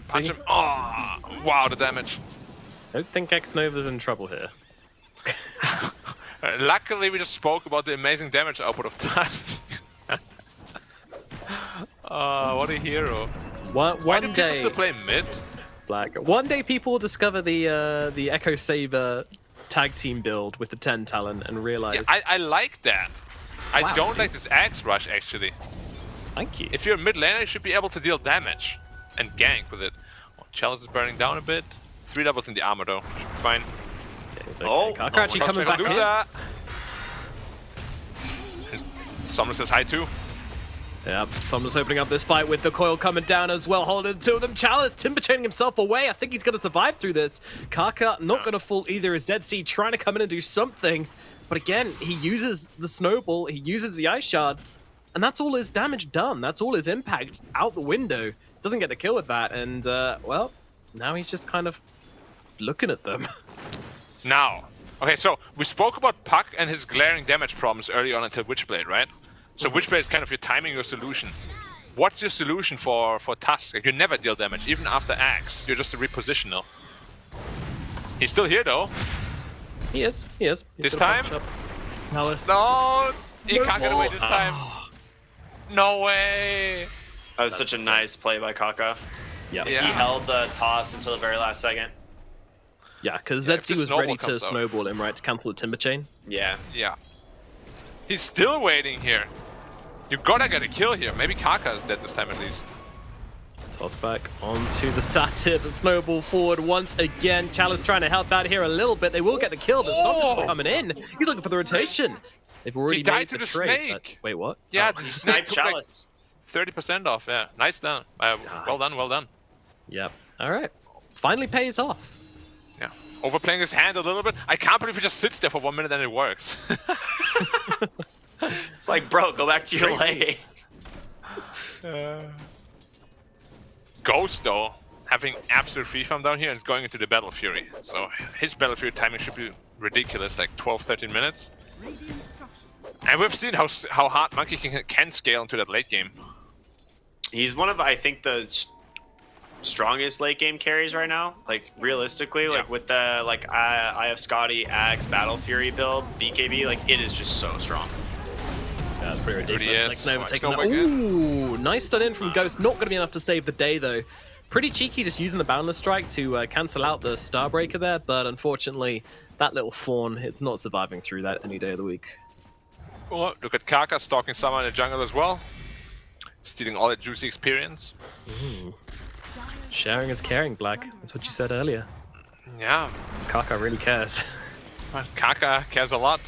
Punch him. Oh, wow, the damage. I don't think X-Nova's in trouble here. Luckily, we just spoke about the amazing damage output of Tusk. What a hero. Why One do people day, still play mid? Black. One day, people will discover the Echo Saber tag team build with the 10 talent and realize. Yeah, I like that. I Wow. don't like this Axe Rush, actually. Thank you. If you're a mid laner, you should be able to deal damage and gank with it. Oh, Chalice is burning down a bit. 3 levels in the armor, though. Should be fine. Yeah, it's okay. Oh, Kaka actually coming back in. Medusa. Someone says hi, too. Yep, Somnus opening up this fight with the coil coming down as well, holding two of them. Chalice timber chaining himself away. I think he's going to survive through this. Kaka not going to fall either. ZC trying to come in and do something. But again, he uses the snowball, he uses the ice shards, and that's all his damage done. That's all his impact out the window. Doesn't get the kill with that, and well, now he's just kind of looking at them. Now, okay, so we spoke about Puck and his glaring damage problems early on until Witchblade, right? So Witchblade is kind of your timing, your solution. What's your solution for Tusk? Like, you never deal damage, even after Axe. You're just a repositioner. He's still here, though. He is. He's This gonna time? punch up. Chalice. No! He can't get away this time. No way! That was such a nice play by Kaka. Yeah. He held the toss until the very last second. Yeah, because Yeah, if ZC the was snowball ready to comes out. snowball him, right, to cancel the timber chain. Yeah. Yeah. He's still waiting here. You gotta get a kill here. Maybe Kaka is dead this time at least. Toss back onto the Satip, snowball forward once again. Chalice trying to help out here a little bit. They will get the kill, but Somnus coming in. He's looking for the rotation. They've already He died made to the trade, snake. but- wait, what? Yeah, Oh. the Snipe snake took like Chalice. 30% off. Yeah, nice done. Well done, well done. Yep. All right. Finally pays off. Yeah, overplaying his hand a little bit. I can't believe he just sits there for 1 minute and it works. It's like, bro, go back to your lane. Ghost, though, having absolute free farm down here and is going into the Battle Fury. So his Battle Fury timing should be ridiculous, like 12-13 minutes. Radiant structures. And we've seen how hard Monkey King can scale into that late game. He's one of, I think, the strongest late game carries right now. Like, realistically, like with the I have Scotty, Axe, Battle Fury build, BKB, like it is just so strong. Yeah, that's pretty ridiculous. Yes. Next Nova Oh, taking that. Nova again. Ooh, nice stun in from Ghost. Not going to be enough to save the day, though. Pretty cheeky just using the Boundless Strike to cancel out the Starbreaker there, but unfortunately, that little fawn, it's not surviving through that any day of the week. Oh, look at Kaka stalking someone in the jungle as well. Stealing all that juicy experience. Sharing is caring, Black. That's what you said earlier. Yeah, Kaka really cares. but Kaka cares a lot.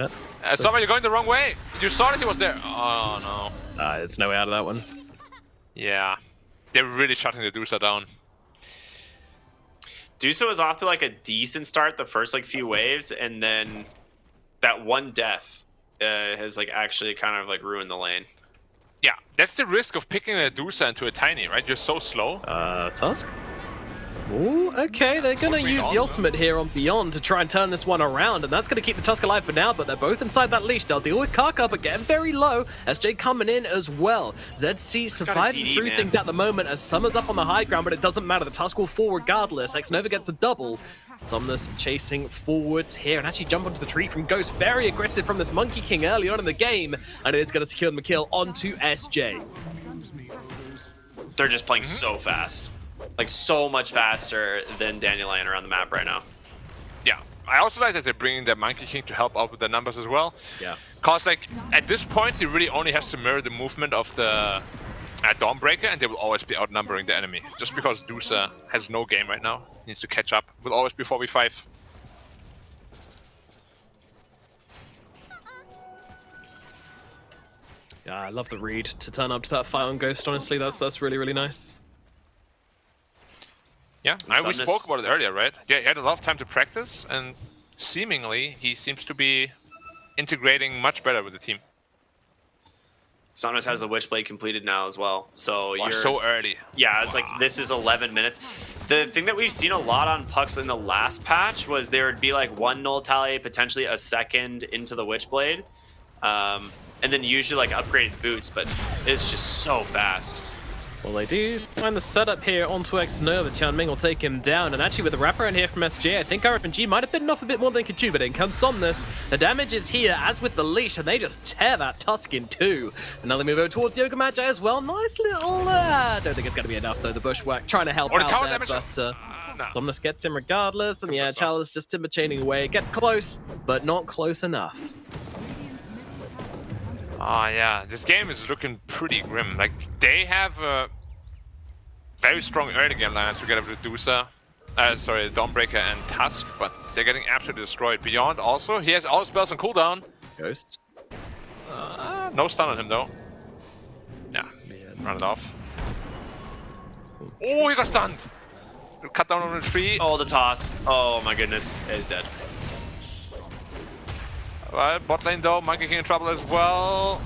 Yep. Someone, you're going the wrong way. You saw that he was there. Oh, no. It's no way out of that one. Yeah. They're really shutting the Dusa down. Dusa was off to like a decent start the first like few waves, and then that one death has like actually kind of like ruined the lane. Yeah, that's the risk of picking a Dusa into a Tiny, right? You're so slow. Tusk? Ooh, okay, they're gonna What we use on, the ultimate here on Beyond to try and turn this one around, and that's gonna keep the Tusk alive for now, but they're both inside that leash. They'll deal with Kaka, but getting very low. SJ coming in as well. ZC surviving DD, through man. things at the moment as Summer's up on the high ground, but it doesn't matter. The Tusk will fall regardless. X-Nova gets the double. Somnus chasing forwards here and actually jump onto the tree from Ghost. Very aggressive from this Monkey King early on in the game, and it's gonna secure the kill onto SJ. They're just playing so fast. Like so much faster than Dandelion around the map right now. Yeah. I also like that they're bringing the Monkey King to help out with the numbers as well. Yeah. Because, like, at this point, he really only has to mirror the movement of the at Dawnbreaker, and they will always be outnumbering the enemy. Just because Dusa has no game right now, needs to catch up. Will always be 4v5. Yeah, I love the read to turn up to that fight on Ghost. Honestly, that's really, really nice. Yeah, we spoke about it earlier, right? Yeah, he had a lot of time to practice, and seemingly he seems to be integrating much better with the team. Saunders has the Witchblade completed now as well, so you're so early. Yeah, it's like this is 11 minutes. The thing that we've seen a lot on pucks in the last patch was there would be like one null tally, potentially a second into the Witchblade, and then usually like upgraded boots, but it's just so fast. Well, they do find the setup here onto X-Nova. Tianming will take him down. And actually, with the wraparound here from SJ, I think RNG might have bitten off a bit more than they could chew. But in comes Somnus. The damage is here, as with the leash, and they just tear that Tusk in two. And now they move over towards Yoga Magi as well. Nice little... don't think it's going to be enough, though. The Bushwhack trying to help out there, but Somnus gets him regardless. And yeah, Chalice just timber chaining away. Gets close, but not close enough. Oh yeah, this game is looking pretty grim. Like, they have a very strong early game lineup together with Dusa, Dawnbreaker and Tusk, but they're getting absolutely destroyed. Beyond also, he has all spells on cooldown. Ghost. No stun on him though. Yeah, run it off. Oh, he got stunned. Cut down on the tree. Oh, the toss. Oh my goodness, he's dead. Alright, bot lane though, Monkey King in trouble as well.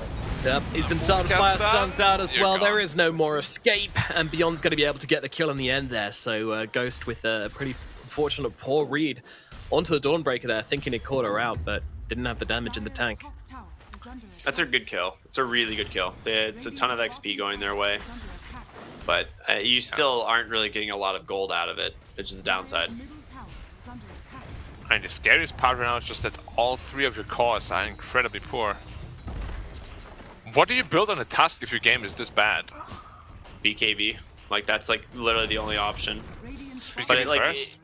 Yep, he's been starting fire stuns out as well. Gone. There is no more escape, and Beyond's going to be able to get the kill in the end there. So Ghost with a pretty unfortunate poor read onto the Dawnbreaker there, thinking it caught her out, but didn't have the damage in the tank. That's a good kill. It's a really good kill. It's a ton of XP going their way, but you still aren't really getting a lot of gold out of it, which is the downside. And the scariest part right now is just that all three of your cores are incredibly poor. What do you build on a Tusk if your game is this bad? BKB. Like, that's like literally the only option. BKB But it, like, first?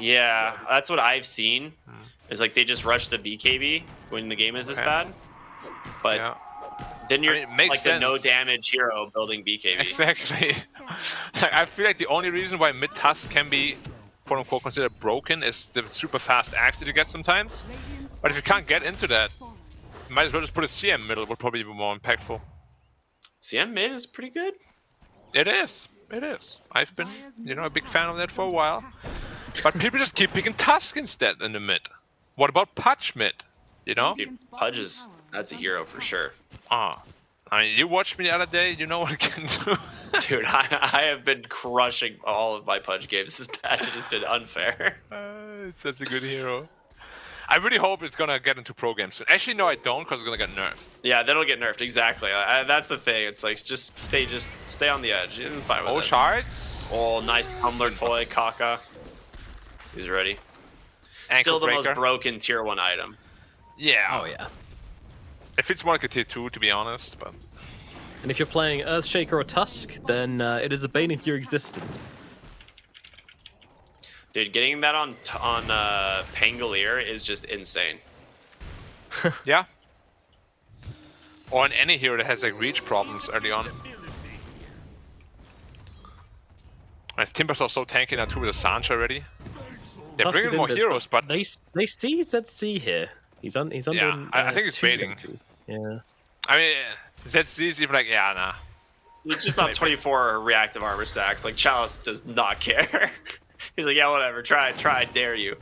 yeah, that's what I've seen. Is like they just rush the BKB when the game is this bad. But then you're like sense. the no damage hero building BKB. Exactly. Like, I feel like the only reason why mid Tusk can be quote unquote considered broken is the super fast axe that you get sometimes. But if you can't get into that, you might as well just put a CM middle, would probably be more impactful. CM mid is pretty good. It is. It is. I've been, a big fan of that for a while. But people just keep picking Tusk instead in the mid. What about Pudge mid? You know? Dude, Pudge is, that's a hero for sure. I mean, you watched me the other day, you know what I can do. Dude, I have been crushing all of my Pudge games this patch. It has been unfair. It's such a good hero. I really hope it's gonna get into pro games soon. Actually, no, I don't, because it's gonna get nerfed. Yeah, that'll get nerfed, exactly. That's the thing. It's like, just stay on the edge. It's fine with it. Shards. Oh, nice tumbler toy, Kaka. He's ready. Still the most broken tier 1 item. Yeah. Oh, yeah. It fits more like a tier 2, to be honest, but... And if you're playing Earthshaker or Tusk, then it is a bane of your existence. Dude, getting that on Pangolier is just insane. Yeah. Or on any hero that has like reach problems early on. And Timbers are so tanky now too with the Sancho already. They're Tusk bringing is more in heroes, but they see ZC here. He's under. Yeah, I think it's baiting. Entries. Yeah. I mean, ZC is even like, yeah, nah. It's just on 24 reactive armor stacks. Like, Chalice does not care. He's like, yeah, whatever. Try, dare you.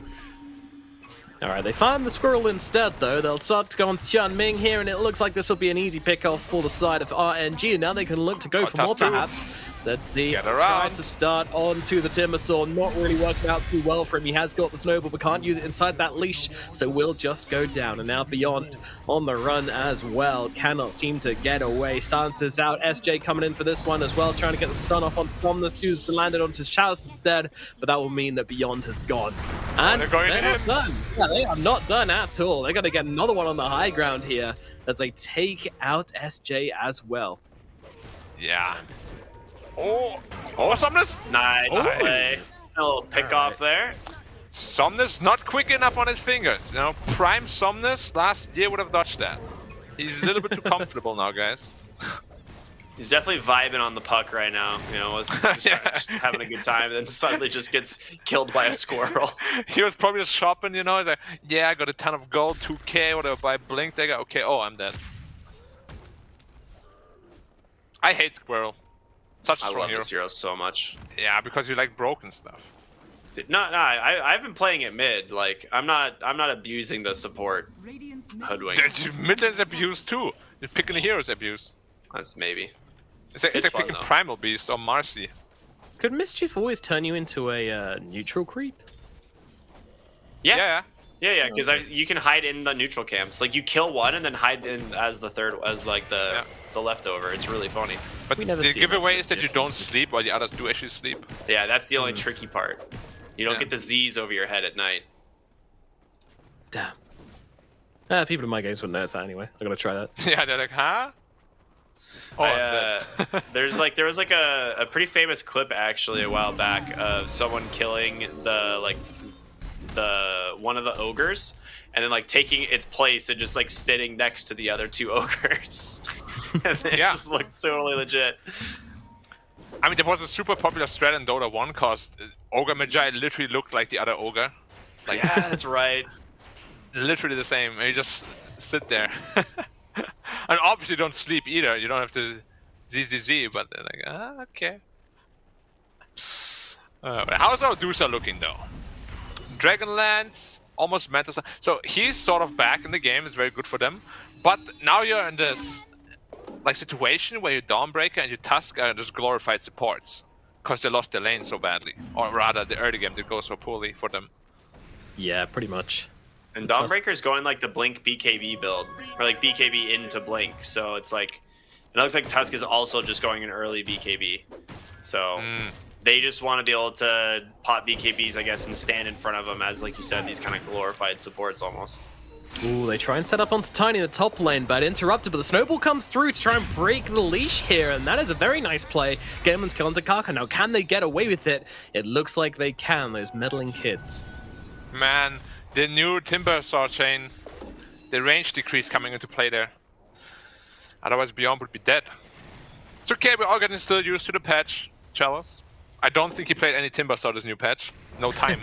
Alright, they find the squirrel instead, though. They'll start to go on Tianming here, and it looks like this will be an easy pick-off for the side of RNG. And now they can look to go for more, perhaps. ZC tries to start onto the Timbersaw, not really working out too well for him. He has got the snowball, but can't use it inside that leash, so will just go down. And now Beyond on the run as well. Cannot seem to get away. Silence is out. SJ coming in for this one as well, trying to get the stun off onto Somnus, who's landed onto his Chalice instead, but that will mean that Beyond has gone. And they're not done. Yeah, they are not done at all. They're going to get another one on the high ground here as they take out SJ as well. Yeah. Oh, Somnus! Nice play. A little pick off there. Somnus not quick enough on his fingers. Prime Somnus last year would have dodged that. He's a little bit too comfortable now, guys. He's definitely vibing on the puck right now. You know, was just having a good time, and then suddenly just gets killed by a squirrel. He was probably just shopping, you know. He's like, yeah, I got a ton of gold, 2K, whatever. Buy Blink. They got okay. Oh, I'm dead. I hate Squirrel. Such a I strong love hero. this hero so much. Yeah, because you like broken stuff. Dude, no, I've been playing it mid. Like, I'm not abusing the support. Radiant's Hoodwink. Mid lane's abuse too. You're picking the hero's abuse. That's maybe. It's like fun, picking though. Primal Beast or Marcy. Could Mischief always turn you into a neutral creep? Yeah, because you can hide in the neutral camps. Like, you kill one and then hide in as the third, as like the leftover. It's really funny. But We never the see giveaway enough is that you Mischief. don't sleep while the others do actually sleep. Yeah, that's the only tricky part. You don't Yeah. get the Z's over your head at night. Damn. People in my games wouldn't notice that anyway. I'm gonna try that. Yeah, they're like, huh? Oh, I'm dead. there was like a pretty famous clip actually a while back of someone killing the one of the ogres and then like taking its place and just like standing next to the other two ogres. And it just looked totally legit. I mean, there was a super popular strat in Dota 1 cause Ogre Magi literally looked like the other ogre. Like, Yeah, that's right. literally the same. And you just sit there. And obviously don't sleep either. You don't have to ZZZ, but they're like, okay. How's our Dusa looking though? Dragonlance, almost Mantis. So he's sort of back in the game. It's very good for them. But now you're in this like situation where you Dawnbreaker and you Tusk are just glorified supports because they lost their lane so badly, or rather the early game did go so poorly for them. Yeah, pretty much. And Dawnbreaker's going like the Blink BKB build, or like BKB into Blink. So it's like, it looks like Tusk is also just going an early BKB. So they just want to be able to pop BKBs, I guess, and stand in front of them as, like you said, these kind of glorified supports almost. Ooh, they try and set up onto Tiny in the top lane, but interrupted. But the snowball comes through to try and break the leash here, and that is a very nice play. Gamon's kill into Kaka. Now, can they get away with it? It looks like they can, those meddling kids. Man, the new Timber Saw chain, the range decrease coming into play there. Otherwise, Beyond would be dead. It's okay, we're all getting still used to the patch, Chalice. I don't think he played any Timber Saw this new patch. No time.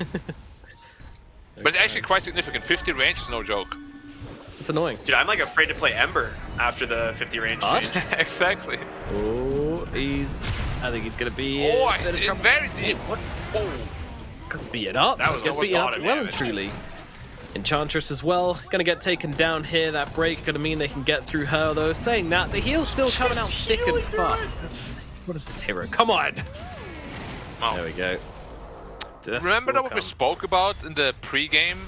But it's actually quite significant. 50 range is no joke. It's annoying. Dude, I'm like afraid to play Ember after the 50 range change. Exactly. Oh, I think he's gonna be Oh, in a bit of it's trouble. very deep. What? Oh. Gets beat up. That was Gets almost beaten a up lot of well and damage. truly. Enchantress as well, gonna get taken down here. That break gonna mean they can get through her, though. Saying that, the heal's still coming out Just thick and healing fast. What is this hero? Come on! Oh. There we go. Death Remember will what we come. spoke about in the pre-game?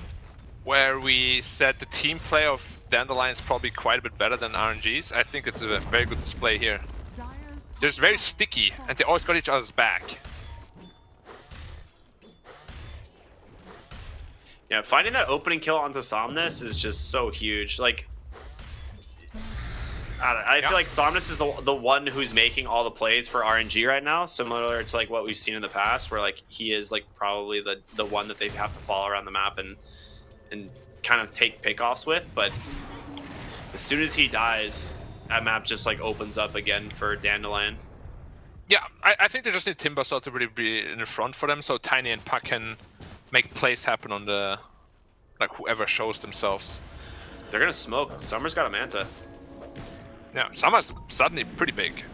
Where we said the team play of Dandelion is probably quite a bit better than RNG's? I think it's a very good display here. Dyer's They're just very sticky, and they always got each other's back. Yeah, finding that opening kill onto Somnus is just so huge. Like, I feel like Somnus is the one who's making all the plays for RNG right now, similar to like what we've seen in the past, where like he is like probably the one that they have to follow around the map and kind of take pickoffs with. But as soon as he dies, that map just like opens up again for Dandelion. Yeah, I think they just need Timbersaw to really be in the front for them, so Tiny and Puck can make plays happen on the like whoever shows themselves. They're gonna smoke. Summer's got a Manta. Yeah, Summer's suddenly pretty big.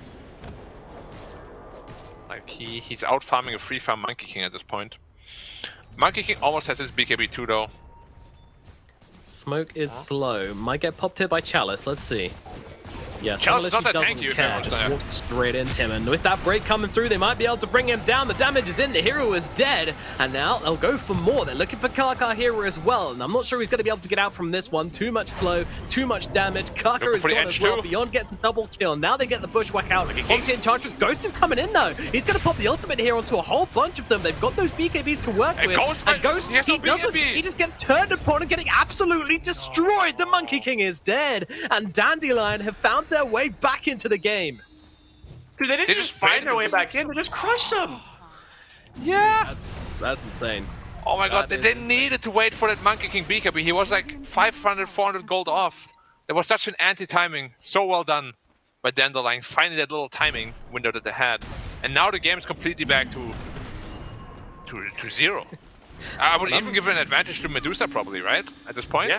Like he's out farming a free farm Monkey King at this point. Monkey King almost has his BKB too though. Smoke is slow. Might get popped here by Chalice. Let's see. Yeah, Chalice is not literally that tanky doesn't if care. everyone's Just there. walked straight into him, and with that break coming through, they might be able to bring him down. The damage is in. The hero is dead, and now they'll go for more. They're looking for Kaka hero as well, and I'm not sure he's going to be able to get out from this one. Too much slow, too much damage. Kaka Looking is for the gone edge as well. too. Beyond gets a double kill. Now they get the bushwhack out. King. Onto Enchantress. Ghost is coming in though. He's going to pop the ultimate here onto a whole bunch of them. They've got those BKBs to work And with. Ghost, and Ghost, he has no doesn't. BKB. He just gets turned upon and getting absolutely destroyed. The Monkey King is dead, and Dandelion have found their way back into the game. Dude, they didn't They just just find baited their way themselves. back in. They just crushed them. Yeah. That's insane. Oh my god, That they is needed to wait for that Monkey King BKB. He was like 500, 400 gold off. It was such an anti-timing. So well done. by Dandelion, finding that little timing window that they had. And now the game is completely back to 0. I would even give an advantage to Medusa probably, right? At this point?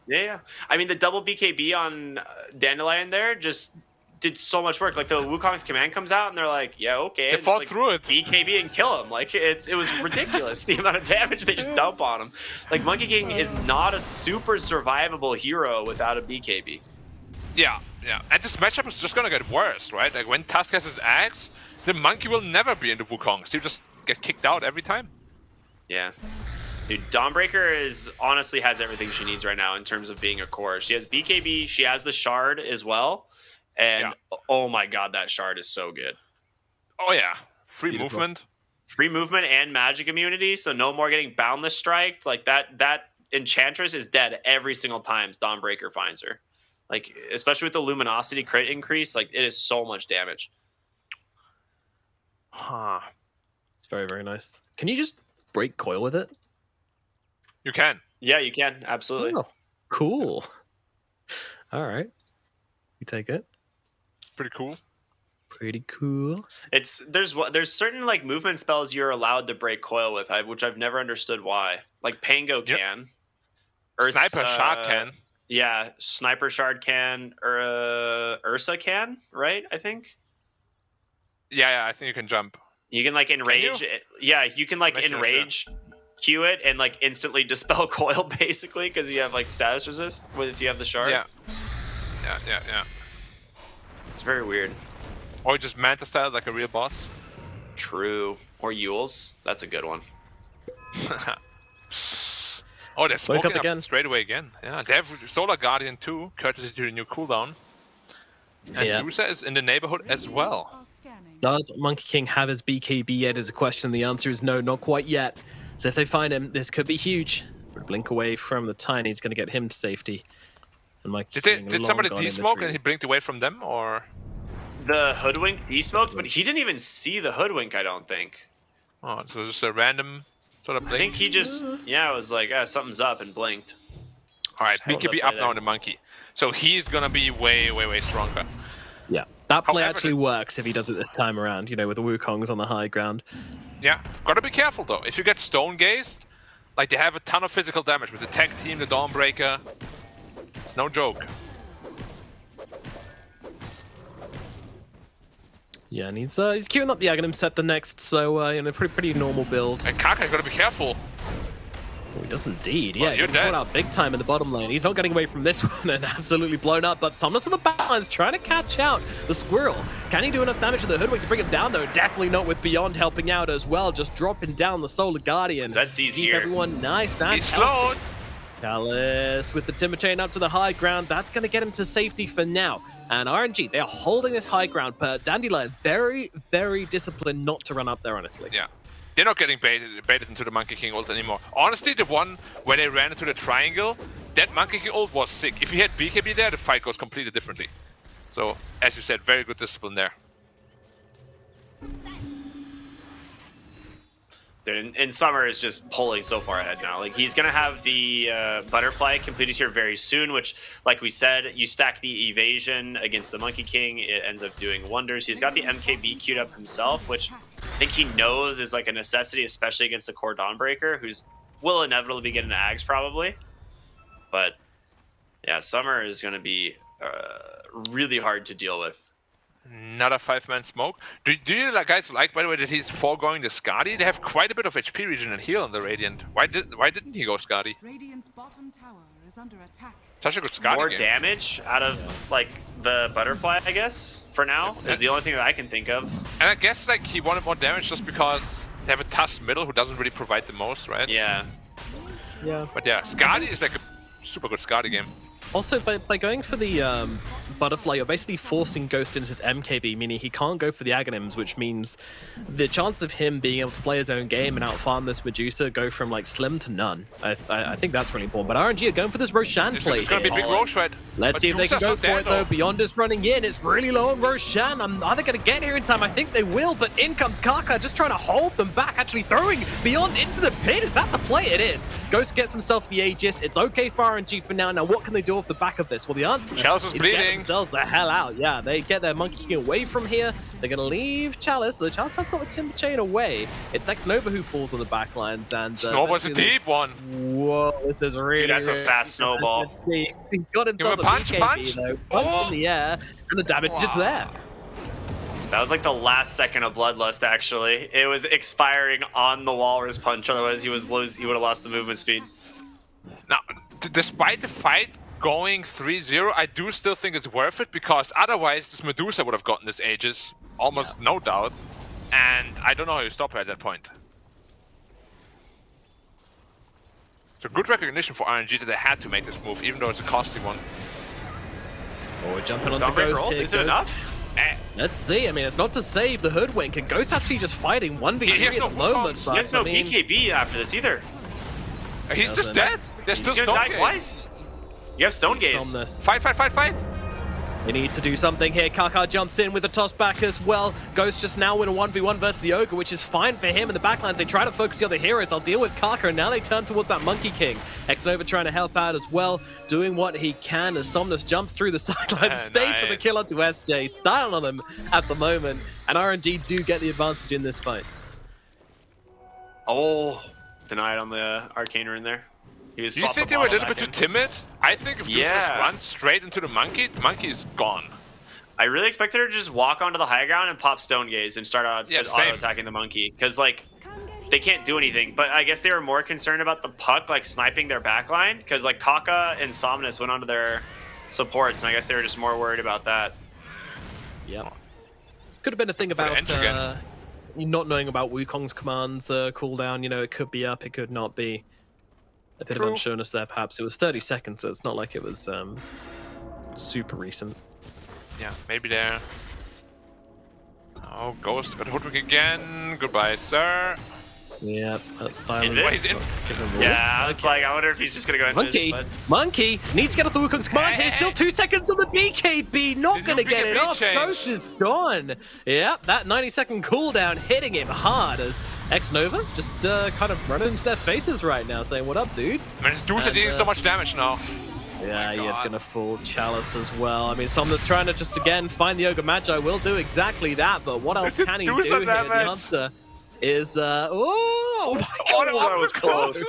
Yeah. I mean, the double BKB on Dandelion there just did so much work. Like the Wukong's command comes out and they're like, yeah, okay. They fought through it. BKB and kill him. Like it was ridiculous the amount of damage they just dump on him. Like Monkey King is not a super survivable hero without a BKB. Yeah. And this matchup is just gonna get worse, right? Like when Tusk has his axe, the monkey will never be in the Wukong. He'll just get kicked out every time. Yeah. Dude, Dawnbreaker honestly has everything she needs right now in terms of being a core. She has BKB, she has the shard as well. And oh my god, that shard is so good. Oh yeah. Free movement And magic immunity, so no more getting boundless striked. Like that Enchantress is dead every single time Dawnbreaker finds her. Like, especially with the luminosity crit increase, like it is so much damage. Huh. It's very, very nice. Can you just break coil with it? You can. Yeah, you can. Absolutely. Oh, cool. All right. You take it. Pretty cool. Pretty cool. There's certain like movement spells you're allowed to break coil with, which I've never understood why. Like Pango can. Sniper Shard can. Yeah, Sniper Shard can, or Ursa can, right? I think. Yeah, I think you can jump. You can like enrage. You can like enrage, Q it, and like instantly dispel coil basically because you have like status resist if you have the shard. Yeah. It's very weird. Or just Manta style like a real boss. True. Or Yules. That's a good one. Oh, they're smoking up again. straight away again. Yeah, they have Solar Guardian too, courtesy to the new cooldown. And Medusa is in the neighborhood as well. Does Monkey King have his BKB yet is a question. The answer is no, not quite yet. So if they find him, this could be huge. But blink away from the Tiny is going to get him to safety. And Did somebody de-smoke and he blinked away from them, or? The Hoodwink de-smoked, but he didn't even see the Hoodwink, I don't think. Oh, so just a random sort of blink? I think he just, was like, something's up and blinked. All right, BKB up now on the monkey. So he's going to be way, way, way stronger. Yeah, that play actually works if he does it this time around, with the Wukongs on the high ground. Yeah, gotta be careful though. If you get stone gazed, like they have a ton of physical damage with the tech team, the Dawnbreaker. It's no joke. Yeah, and he's queuing up the Aghanim set the next, so pretty normal build. And Kaka, gotta be careful. Oh, he does indeed. Well, yeah, you're he's dead. caught out big time in the bottom lane. He's not getting away from this one and absolutely blown up, but Summoner to the backline's trying to catch out the Squirrel. Can he do enough damage to the Hoodwink to bring him down, though? Definitely not with Beyond helping out as well, just dropping down the Solar Guardian. Zetsy's Keep here. everyone nice and He's slowed. Callus with the Timber Chain up to the high ground. That's going to get him to safety for now. And RNG, they are holding this high ground, but Dandelion very, very disciplined not to run up there, honestly. Yeah. They're not getting baited into the Monkey King ult anymore. Honestly, the one where they ran into the triangle, that Monkey King ult was sick. If he had BKB there, the fight goes completely differently. So, as you said, very good discipline there. Dude, and Summer is just pulling so far ahead now. Like, he's going to have the Butterfly completed here very soon, which, like we said, you stack the evasion against the Monkey King, it ends up doing wonders. He's got the MKB queued up himself, which I think he knows is like a necessity, especially against the core Dawnbreaker, who's will inevitably be getting Ags probably. But, yeah, Summer is going to be really hard to deal with. Another 5-man smoke. Do you guys like, by the way, that he's foregoing the Skadi? They have quite a bit of HP regen and heal on the Radiant. Why didn't he go Skadi? Radiant's bottom tower is under attack. Such a good Skadi More game. damage out of like the Butterfly, I guess, for now, is the only thing that I can think of. And I guess like he wanted more damage just because they have a Tusk middle who doesn't really provide the most, right? Yeah. Yeah. But yeah, Skadi is like a super good Skadi game. Also, by going for the Butterfly, you're basically forcing Ghost into his MKB, meaning he can't go for the Aghanims, which means the chance of him being able to play his own game and outfarm this Medusa go from like slim to none. I think that's really important. But RNG are going for this Roshan play. It's going to be big Roche fight. Let's see if they can go for it, though. Beyond is running in. It's really low on Roshan. Are they going to get here in time? I think they will, but in comes Kaka, just trying to hold them back, actually throwing Beyond into the pit. Is that the play? It is. Ghost gets himself the Aegis. It's okay for RNG for now. Now, what can they do off the back of this? Well, the answer Chalice is get bleeding. themselves the hell out. Yeah, they get their Monkey King away from here. They're going to leave Chalice. The Chalice has got the Timber Chain away. It's Xnova who falls on the back lines. And Snowball's a deep one. Whoa, this is really... Dude, that's a fast snowball. He's got himself Give him a punch, BKB, punch. though. Punch in the air, and the damage is there. That was like the last second of Bloodlust, actually. It was expiring on the Walrus Punch, otherwise he would have lost the movement speed. Now, despite the fight going 3-0, I do still think it's worth it, because otherwise this Medusa would have gotten this Aegis, almost no doubt. And I don't know how you stop her at that point. So good recognition for RNG that they had to make this move, even though it's a costly one. Oh, we're jumping onto Dawnbreaker Ghost ult, here. is it Ghost. enough? Let's see. I mean, it's not to save the Hoodwink, and Ghost actually just fighting 1v3 He has at no the moment. Wukongs. But, He has no I mean, BKB after this either. He's just Doesn't. dead. There's still He's gonna die Stone Gaze. twice. You have Stone Gaze. Somnus. Fight, fight, fight, fight. They need to do something here. Kaka jumps in with a toss back as well. Ghost just now in a 1v1 versus the Ogre, which is fine for him in the backlines. They try to focus the other heroes. I'll deal with Kaka, and now they turn towards that Monkey King. Xnova trying to help out as well, doing what he can as Somnus jumps through the sideline, stays for the kill onto SJ, styling on him at the moment, and RNG do get the advantage in this fight. Oh, denied on the Arcane Rune there. He was Do you swapped think the they were a bottle little bit back too in. timid? I think if Deuce just Yeah. runs straight into the monkey is gone. I really expected her to just walk onto the high ground and pop Stone Gaze and start Yeah, auto same. attacking the monkey, because like they can't do anything. But I guess they were more concerned about the puck like sniping their backline, because like Kaka and Somnus went onto their supports, and I guess they were just more worried about that. Yep. Could have been a thing about Henge again. not knowing about Wukong's commands cooldown. You know, it could be up, it could not be. A bit of True. unsureness there, perhaps. It was 30 seconds, so it's not like it was super recent. Yeah, maybe there. Oh, Ghost got Hoodwink again. Goodbye, sir. Yep, that's silence. this? He's in. Give him a Yeah, I was like, I wonder if he's just gonna go in Monkey, this. Monkey needs to get off the Wukong's command here. Still 2 seconds on the BKB. Not The going to new get it BKB off. change. Ghost is gone. Yep, that 90-second cooldown hitting him hard as Xnova just kind of running into their faces right now, saying, "What up, dudes?" I mean, Deuce And, dealing so much damage now. Yeah, he is God. going to fall Chalice as well. I mean, Somnus trying to just again find the Ogre Magi will do exactly that, but what else can he do Do here? some The damage. answer is, oh my Oh, God. that was close.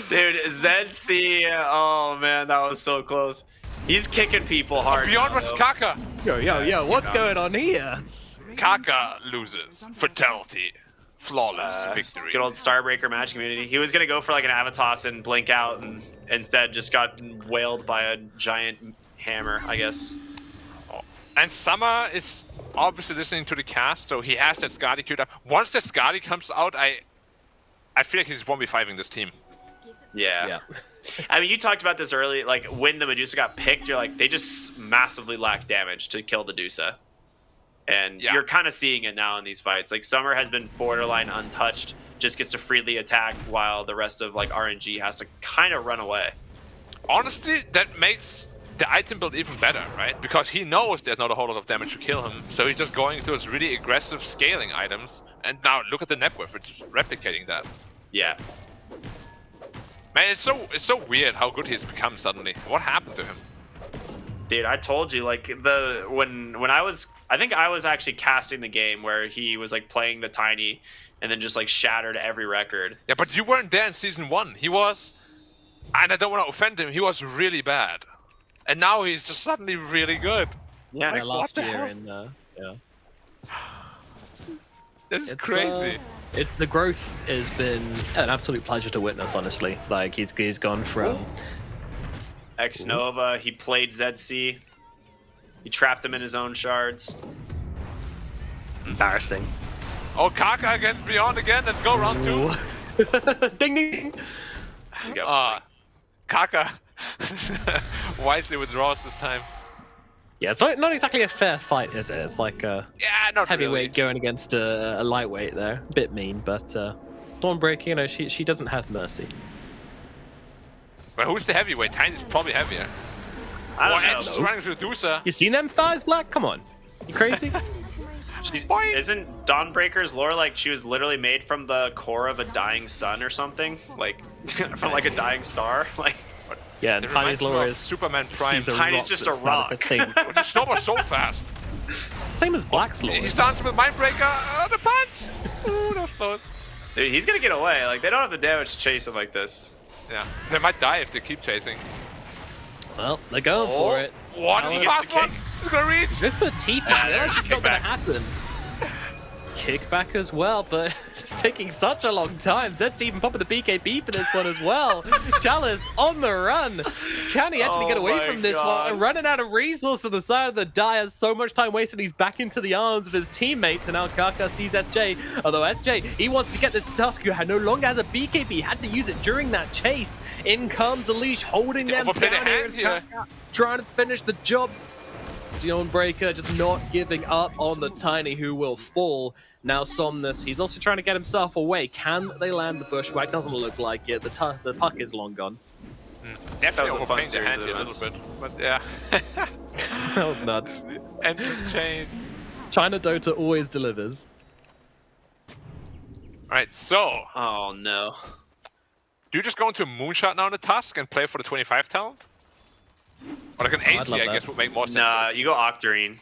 Dude, ZC, oh man, that was so close. He's kicking people hard. Beyond now, versus though. Kaka. Yo, what's going on here? Kaka loses. Fatality. Flawless victory. Good old Starbreaker match community. He was gonna go for like an Avatos and blink out, and instead just got wailed by a giant hammer, I guess. And Summer is obviously listening to the cast, so he has that Skadi queued up. Once that Skadi comes out, I feel like he's 1v5ing this team. Yeah. I mean, you talked about this early, like when the Medusa got picked, you're like, they just massively lack damage to kill the Medusa. And Yeah. you're kind of seeing it now in these fights. Like Summer has been borderline untouched, just gets to freely attack, while the rest of like RNG has to kind of run away. Honestly, that makes the item build even better, right? Because he knows there's not a whole lot of damage to kill him, so he's just going to those really aggressive scaling items. And now look at the net worth; it's replicating that. Yeah. Man, it's so weird how good he's become suddenly. What happened to him? Dude, I told you, like when I think I was actually casting the game where he was like playing the Tiny and then just like shattered every record. Yeah, but you weren't there in season 1. He was, and I don't want to offend him, he was really bad. And now he's just suddenly really good. Yeah. Like, Last what the year hell? in yeah. That is It's, crazy. It's the growth has been an absolute pleasure to witness, honestly. Like he's gone from Xnova, he played ZC. He trapped him in his own shards. embarrassing. Oh, Kaka against Beyond again. Let's go, round 2. Ding ding. He's got Kaka wisely withdraws this time. Yeah, it's not exactly a fair fight, is it? It's like a Yeah, not heavyweight really. going against a lightweight there. A bit mean, but Dawnbreaker, you know, she doesn't have mercy. But who's the heavyweight? Tiny's probably heavier. I don't Edge know. is running through Dusa. You seen them thighs, Black? Come on. You crazy? Isn't Dawnbreaker's lore like she was literally made from the core of a dying sun or something? Like from like a dying star? Like Yeah, and It Tiny's reminds me lore of is Superman Prime. he's a Tiny's rock just that a started rock. thing. But he snowballs so fast. Same as Black's lore. He's dancing with Mindbreaker. The punch. Ooh, that was close. dude, he's gonna get away. Like they don't have the damage to chase him like this. Yeah, they might die if they keep chasing. Well, they're going for it. What? He He gets fast the one. kick. He's gonna reach. Just for TP, Yeah, that's there's not the going to kickback. happen. Kickback as well, but it's taking such a long time. Zed's even popping the BKB for this one as well. Chalice on the run. Can he actually get Oh away my from this God. one? Running out of resource on the side of the Dire. So much time wasted. He's back into the arms of his teammates, and now Kaka sees SJ. Although SJ, he wants to get this Tusk, who no longer has a BKB. Had to use it during that chase. In comes Leash, holding them overplayed down the here. hands as here. Kaka trying to finish the job. Dawnbreaker just not giving up on the Tiny, who will fall. Now Somnus, he's also trying to get himself away. Can they land the bushwhack? Doesn't look like it. The puck is long gone. Definitely was a fun overplaying the series hand of here a events. little bit. But yeah. That was nuts. Endless chase. China Dota always delivers. Alright, so Oh no. do you just go into a moonshot now in the Tusk and play for the 25 talent? Or like an I'd AC, love I that. guess, would make more sense. Nah, you go Octarine.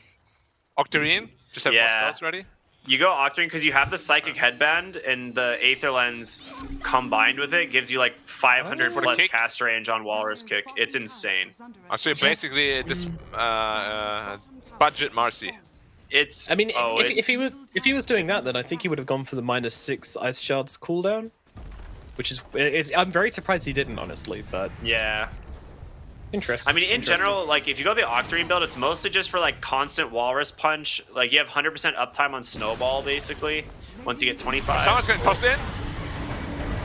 Octarine? Just have more Yeah. spells ready? You go Octarine because you have the Psychic Headband, and the Aether Lens combined with it gives you like 500 For the plus kick? cast range on Walrus Kick. It's insane. So basically this budget Marcy. It's. I mean, oh, if he was doing that, then I think he would have gone for the -6 Ice Shards cooldown, which is I'm very surprised he didn't, honestly. But yeah. interesting. I mean, in general, like if you go the Octarine build, it's mostly just for like constant Walrus Punch. Like you have 100% uptime on Snowball, basically. Once you get 25. Someone's getting tossed in.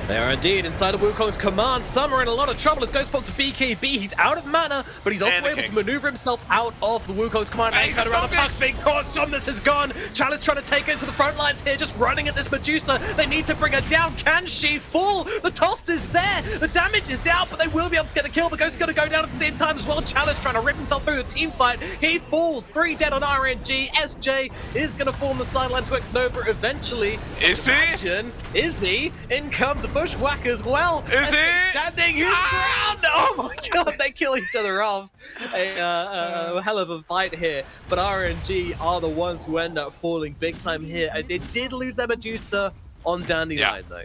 They are indeed inside of Wukong's command. Summer in a lot of trouble as Ghost spots a BKB. He's out of mana, but he's also And the able king. to maneuver himself out of the Wukong's command. Hey, And turn around, the Somnus! puck's being caught. Somnus is gone. Chalice trying to take it into the front lines here, just running at this Medusa. They need to bring her down. Can she fall? The toss is there. The damage is out, but they will be able to get the kill. But Ghost's going to go down at the same time as well. Chalice trying to rip himself through the team fight. He falls. 3 dead on RNG. SJ is going to fall on the sideline to X-Nova eventually. Is he? Imagine, is he? In comes the Bushwhack as well. Is he? Standing his ground. Oh my god, they kill each other off. A hell of a fight here. But RNG are the ones who end up falling big time here. And they did lose their Medusa on Dandelion though.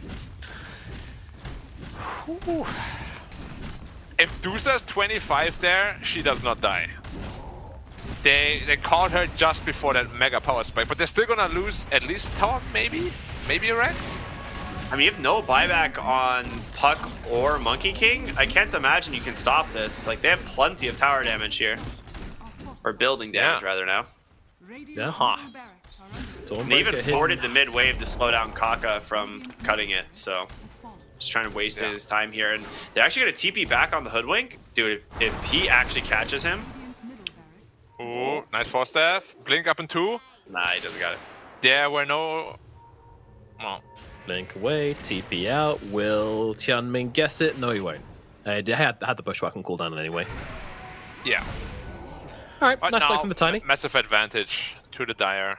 Ooh. If Dusa's 25 there, she does not die. They caught her just before that mega power spike, but they're still gonna lose at least tower, maybe a Rex. I mean, you have no buyback on Puck or Monkey King. I can't imagine you can stop this. Like, they have plenty of tower damage here. Or building damage, Yeah. rather, now. Yeah. They even forwarded the mid wave to slow down Kaka from cutting it, so just trying to waste his time here. And they're actually going to TP back on the Hoodwink. Dude, if he actually catches him, Ooh, nice force staff. Blink up in 2. nah, he doesn't got it. There were no... Well, Blink away, TP out. Will Tianming guess it? No, he won't. They had the Bushwhack on cooldown anyway. yeah. All right, But nice play now, from the Tiny. massive advantage to the Dire.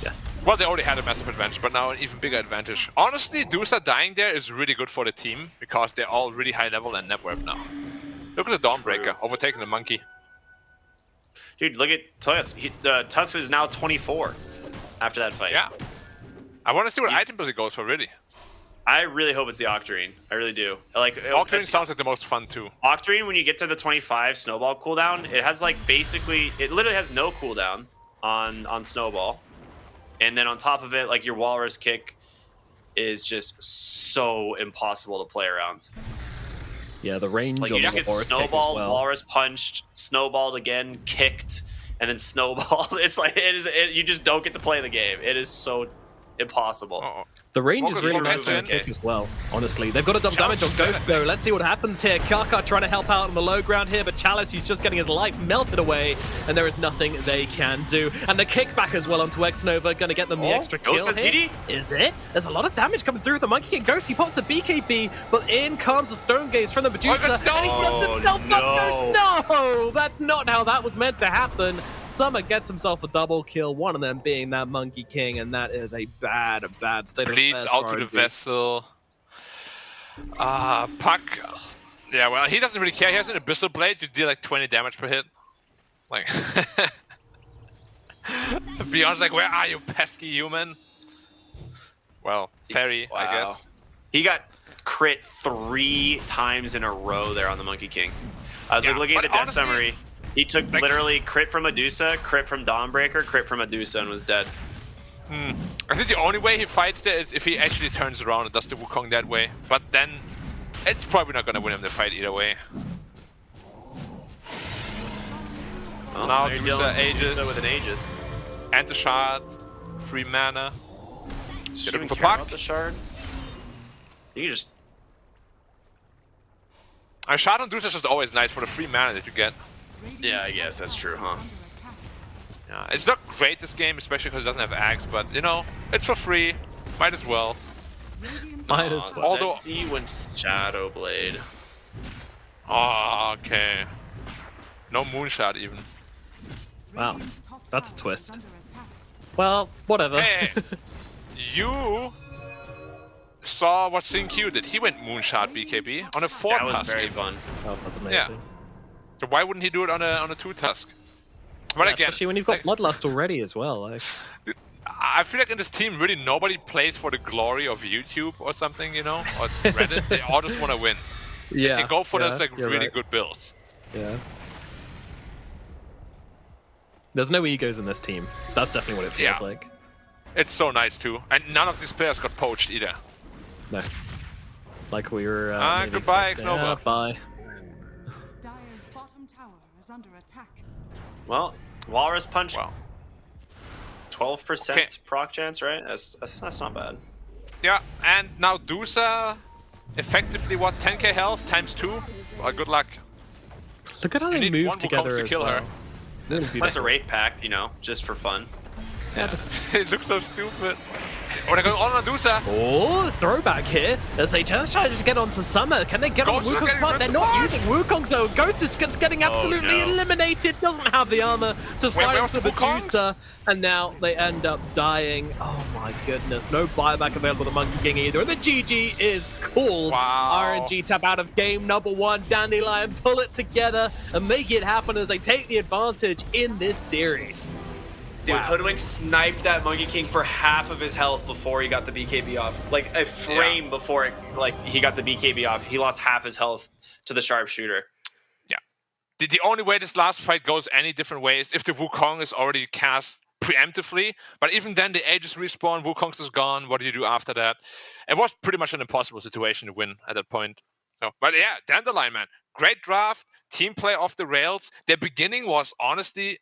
Yes. Well, they already had a massive advantage, but now an even bigger advantage. Honestly, Dusa dying there is really good for the team because they're all really high level and net worth now. Look at the Dawnbreaker overtaking the Monkey. Dude, look at Tusk. Tusk is now 24 after that fight. Yeah. I want to see what He's- item build he goes for, really. I really hope it's the Octarine. I really do. Like, Octarine sounds like the most fun, too. Octarine, when you get to the 25 Snowball cooldown, it has like basically, it literally has no cooldown on Snowball. And then on top of it, like your Walrus Kick is just so impossible to play around. Yeah, the range Like on you just the get Walrus kick as snowballed, well. Walrus punched, snowballed again, kicked, and then snowballed. It's like you just don't get to play the game. It is so impossible. Uh-oh. The range is Smoker's really moving nice on the in. kick as well, honestly. They've got a double damage on Chalice. Ghost though. Let's see what happens here. Kaka trying to help out on the low ground here, but Chalice, he's just getting his life melted away, and there is nothing they can do. And the kickback as well onto X-Nova, going to get them the extra kill Ghost has here. DD? Is it? There's a lot of damage coming through with the Monkey King Ghost. He pops a BKB, but in comes the Stone Gaze from the Medusa, Oh, and he slugs himself up. no. Ghost, no! That's not how that was meant to happen. Summer gets himself a double kill, one of them being that Monkey King, and that is a bad state of Bleeds affairs out for to the RNG. vessel. Puck. Yeah, well, he doesn't really care. He has an Abyssal Blade. You deal like 20 damage per hit. Like, Beyond's like, where are you, pesky human? Well, Fairy, I Wow. guess. He got crit 3 times in a row there on the Monkey King. I was like looking at the but death honestly, summary. He took like- literally crit from Medusa, crit from Dawnbreaker, crit from Medusa, and was dead. I think the only way he fights there is if he actually turns around and does the Wukong that way. But then, it's probably not going to win him the fight either way. Well, now there you Medusa go. Aegis. Medusa with an Aegis. And the shard. 3 mana. Do you Get even him for care Puck. about the shard? You just... A shard on Medusa is just always nice for the 3 mana that you get. Yeah, I guess that's true, huh? Yeah, it's not great this game, especially because it doesn't have Axe, but you know, it's for free. Might as well. Might as well. Although- Zetsi went Shadow Blade. Oh, okay. No Moonshot even. Wow, that's a twist. Well, whatever. Hey, you saw what SynQ did. He went Moonshot BKB on a 4 That was tusk. very even. fun. Oh, that's amazing. Yeah. So why wouldn't he do it on a 2 tusk? But Yeah, again, especially when you've got Bloodlust already as well. Like, I feel like in this team, really nobody plays for the glory of YouTube or something, you know, or Reddit. They all just want to win. yeah, They go for yeah, those like you're really right. good builds. Yeah. There's no egos in this team. That's definitely what it feels Yeah. like. It's so nice too, and none of these players got poached either. No. Like we were. maybe Goodbye, expecting. Xnova. Bye. Dire's bottom tower is under attack. Well, Walrus Punch, Wow. 12% Okay. proc chance, right? That's not bad. Yeah, and now Dusa, effectively what, 10k health times 2? Well, good luck. Look at how You they need one move Wukong together to as kill well. her. Really Plus a beautiful. Wraith Pact, you know, just for fun. Yeah, just- It looks so stupid. Oh, they're going all on Dusa. Oh, throwback here as they just try to get onto Summer. Can they get on Ghosts are Wukong's getting part? ripped They're not apart. using Wukong, so Ghost is just getting absolutely no. eliminated. Doesn't have the armor to fly where's into the the Wukongs? juicer, and now they end up dying. Oh my goodness, no buyback available to Monkey King either. And the GG is called. Wow. RNG tap out of game number 1. Dandelion pull it together and make it happen as they take the advantage in this series. Dude, Wow. Hoodwink sniped that Monkey King for half of his health before he got the BKB off. Like a frame before he got the BKB off, he lost half his health to the sharpshooter. Yeah. The only way this last fight goes any different way is if the Wukong is already cast preemptively. But even then, the Aegis respawn, Wukong's is gone. What do you do after that? It was pretty much an impossible situation to win at that point. So, but yeah, Dandelion, man. Great draft. Team play off the rails. Their beginning was honestly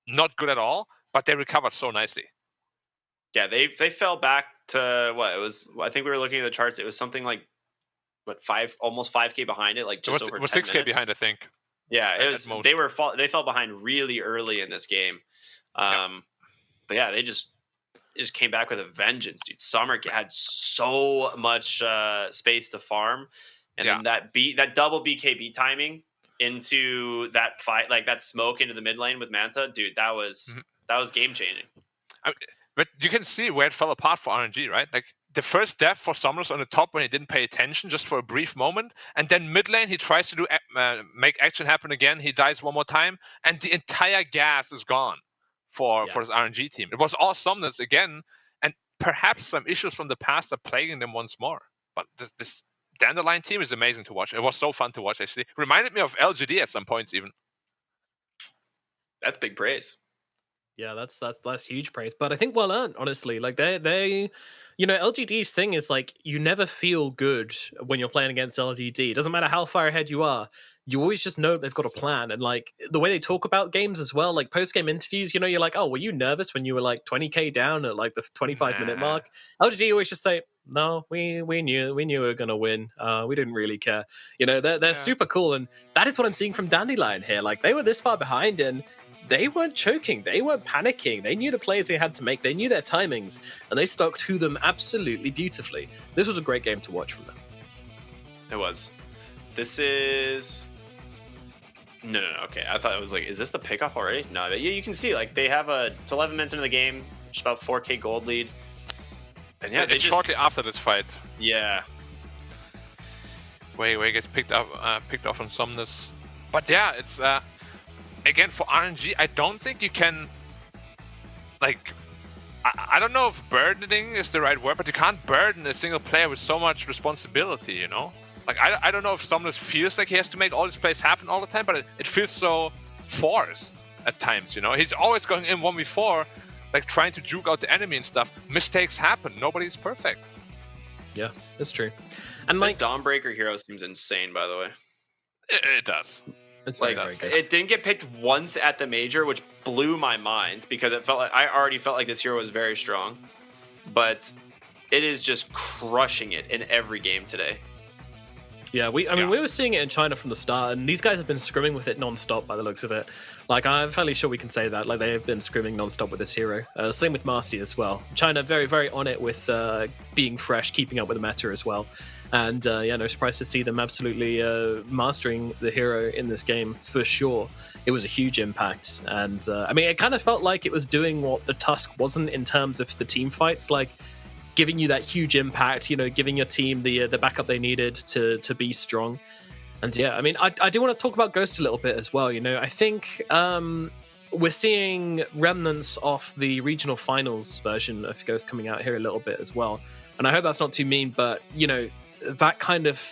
not good at all, but they recovered so nicely. Yeah, they fell back to what it was. I think we were looking at the charts. It was something like what almost 5k behind it, like just over It was 10 6k minutes. behind, I think. Yeah, it at was. most. They fell behind really early in this game. But yeah, they just came back with a vengeance, dude. Summer had so much space to farm, and then that double BKB timing into that fight, like that smoke into the mid lane with Manta, dude. That was game changing. But you can see where it fell apart for RNG, right? Like the first death for Summers on the top when he didn't pay attention just for a brief moment, and then mid lane he tries to do make action happen again. He dies one more time, and the entire gas is gone for his RNG team. It was all Summoners again, and perhaps some issues from the past are plaguing them once more. But this Dandelion team is amazing to watch. It was so fun to watch, actually. Reminded me of LGD at some points even. That's big praise. Yeah, that's huge praise. But I think well earned, honestly. Like they you know, LGD's thing is like you never feel good when you're playing against LGD. It doesn't matter how far ahead you are. You always just know they've got a plan. And like the way they talk about games as well, like post-game interviews, you know, you're like, oh, were you nervous when you were like 20k down at like the 25-minute mark? LGD always just say, no, we knew we were gonna win. We didn't really care. You know, they're super cool, and that is what I'm seeing from Dandelion here. Like they were this far behind and they weren't choking, they weren't panicking. They knew the plays they had to make, they knew their timings, and they stuck to them absolutely beautifully. This was a great game to watch from them. It was. This is No. Okay, I thought it was like, is this the pickoff already? No, but you can see like they have it's 11 minutes into the game, just about 4K gold lead. And yeah, It's shortly after this fight. Yeah. Wei gets picked off on Somnus. But yeah, it's again for RNG. I don't think you can like. I don't know if burdening is the right word, but you can't burden a single player with so much responsibility. You know, like I don't know if Somnus feels like he has to make all these plays happen all the time, but it feels so forced at times. You know, he's always going in 1v4, like trying to juke out the enemy and stuff. Mistakes happen. Nobody's perfect. Yeah, that's true. And This like, Dawnbreaker hero seems insane, by the way. It does. it's Like, very good. it didn't get picked once at the major, which blew my mind because it felt like I already felt like this hero was very strong, but it is just crushing it in every game today. Yeah, we were seeing it in China from the start, and these guys have been scrimming with it non-stop by the looks of it. Like, I'm fairly sure we can say that. Like, they have been scrimming non-stop with this hero. Same with Marcy as well. China very, very on it with being fresh, keeping up with the meta as well. And yeah, no surprise to see them absolutely mastering the hero in this game for sure. It was a huge impact. And I mean, it kind of felt like it was doing what the Tusk wasn't in terms of the team fights. Like, giving you that huge impact, you know, giving your team the backup they needed to be strong. And yeah, I mean, I do want to talk about Ghost a little bit as well. You know, I think we're seeing remnants of the regional finals version of Ghost coming out here a little bit as well. And I hope that's not too mean, but, you know, that kind of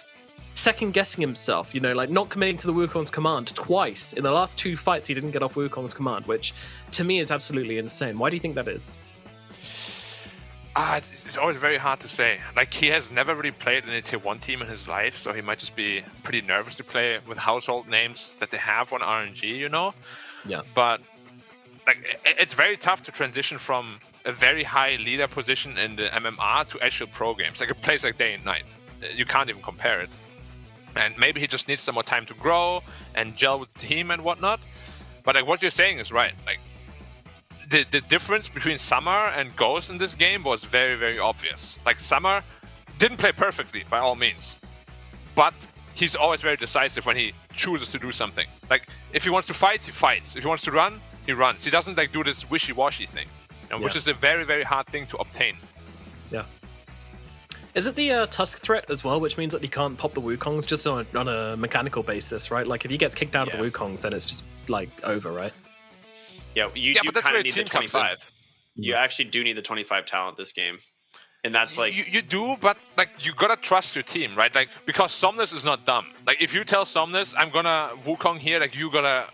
second guessing himself, you know, like not committing to the Wukong's command twice. In the last 2 fights, he didn't get off Wukong's command, which to me is absolutely insane. Why do you think that is? It's always very hard to say. Like, he has never really played in a tier 1 team in his life, so he might just be pretty nervous to play with household names that they have on RNG, you know? Yeah. But, like, it's very tough to transition from a very high leader position in the MMR to actual pro games. Like, it plays like day and night. You can't even compare it. And maybe he just needs some more time to grow and gel with the team and whatnot. But, like, what you're saying is right. Like, the difference between Summer and Ghost in this game was very, very obvious. Like, Summer didn't play perfectly, by all means. But he's always very decisive when he chooses to do something. Like, if he wants to fight, he fights. If he wants to run, he runs. He doesn't, like, do this wishy-washy thing, you know, which is a very, very hard thing to obtain. Yeah. Is it the Tusk threat as well, which means that he can't pop the Wukongs just on a mechanical basis, right? Like, if he gets kicked out of the Wukongs, then it's just, like, over, right? Yeah, you do kind of need the 25. You actually do need the 25 talent this game. And that's like... You do, but like you gotta trust your team, right? Like, because Somnus is not dumb. Like, if you tell Somnus, I'm gonna Wukong here, like, you gotta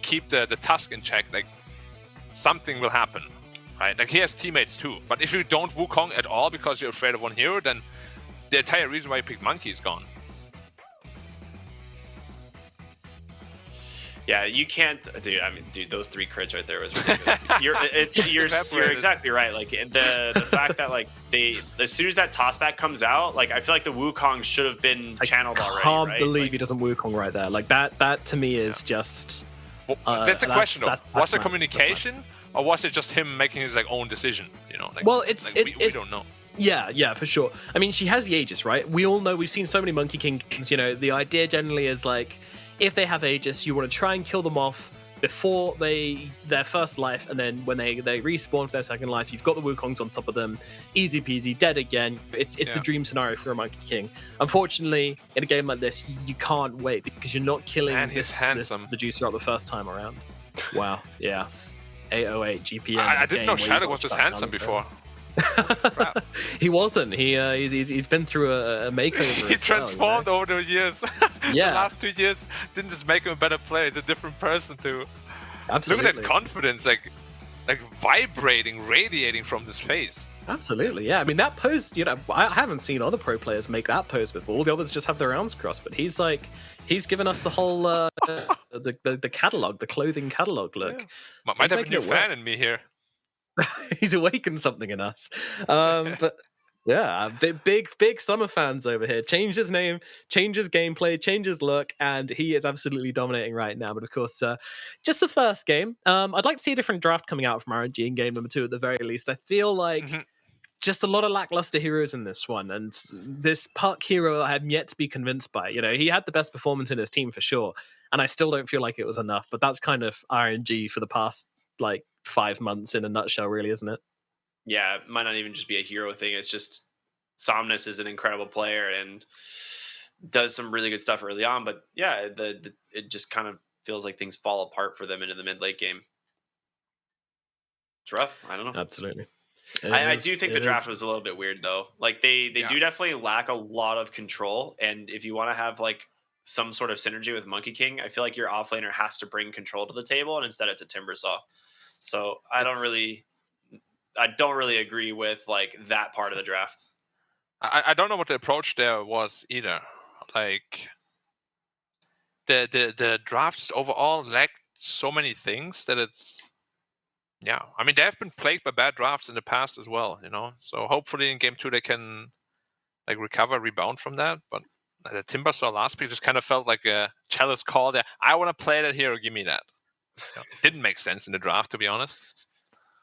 keep the Tusk in check, like, something will happen, right? Like, he has teammates too. But if you don't Wukong at all because you're afraid of one hero, then the entire reason why you picked Monkey is gone. Yeah, you can't, dude. I mean, dude, those 3 crits right there was really good. You're exactly right. Like, the fact that, like, as soon as that tossback comes out, like, I feel like the Wukong should have been channeled already. I can't right? believe like, he doesn't Wukong right there. Like, that to me is just. Well, that's the question though. Was there communication, or was it just him making his like own decision? You know, like, well, we don't know. Yeah, for sure. I mean, she has the Aegis, right? We all know, we've seen so many Monkey Kings, you know, the idea generally is like, if they have Aegis, you want to try and kill them off before their first life, and then when they respawn for their second life, you've got the Wukongs on top of them, easy peasy, dead again. It's the dream scenario for a Monkey King. Unfortunately, in a game like this, you can't wait because you're not killing this producer out the first time around. Wow, yeah. 808 GPM. I didn't know Shadow was this handsome before. He wasn't. He's been through a makeover. He transformed over the years. Yeah, the last 2 years didn't just make him a better player. He's a different person too. Absolutely. Look at that confidence, like vibrating, radiating from this face. Absolutely, yeah. I mean, that pose, you know, I haven't seen other pro players make that pose before. All the others just have their arms crossed, but he's given us the whole the catalog, the clothing catalog look. Yeah. Might have a new fan in me here. He's awakened something in us. But yeah, big Summer fans over here. Changed his name, changed his gameplay, changed his look, and he is absolutely dominating right now. But of course, just the first game. I'd like to see a different draft coming out from RNG in game number 2 at the very least. I feel like just a lot of lackluster heroes in this one, and this Puck hero I'm yet to be convinced by. He had the best performance in his team for sure, and I still don't feel like it was enough. But that's kind of RNG for the past 5 months in a nutshell, really, isn't it? Yeah, it might not even just be a hero thing. It's just Somnus is an incredible player and does some really good stuff early on. But yeah, it just kind of feels like things fall apart for them into the mid-late game. It's rough. I don't know. Absolutely. I do think the draft was a little bit weird, though. Like, they do definitely lack a lot of control. And if you want to have, some sort of synergy with Monkey King, I feel like your offlaner has to bring control to the table, and instead it's a Timbersaw. So I don't really agree with, that part of the draft. I don't know what the approach there was either. Like, the draft just overall lacked so many things that it's... Yeah, I mean, they have been plagued by bad drafts in the past as well, So hopefully in Game 2 they can rebound from that. But the Timbersaw last pick just kind of felt like a Chalice call there. I want to play that hero, give me that. It didn't make sense in the draft, to be honest.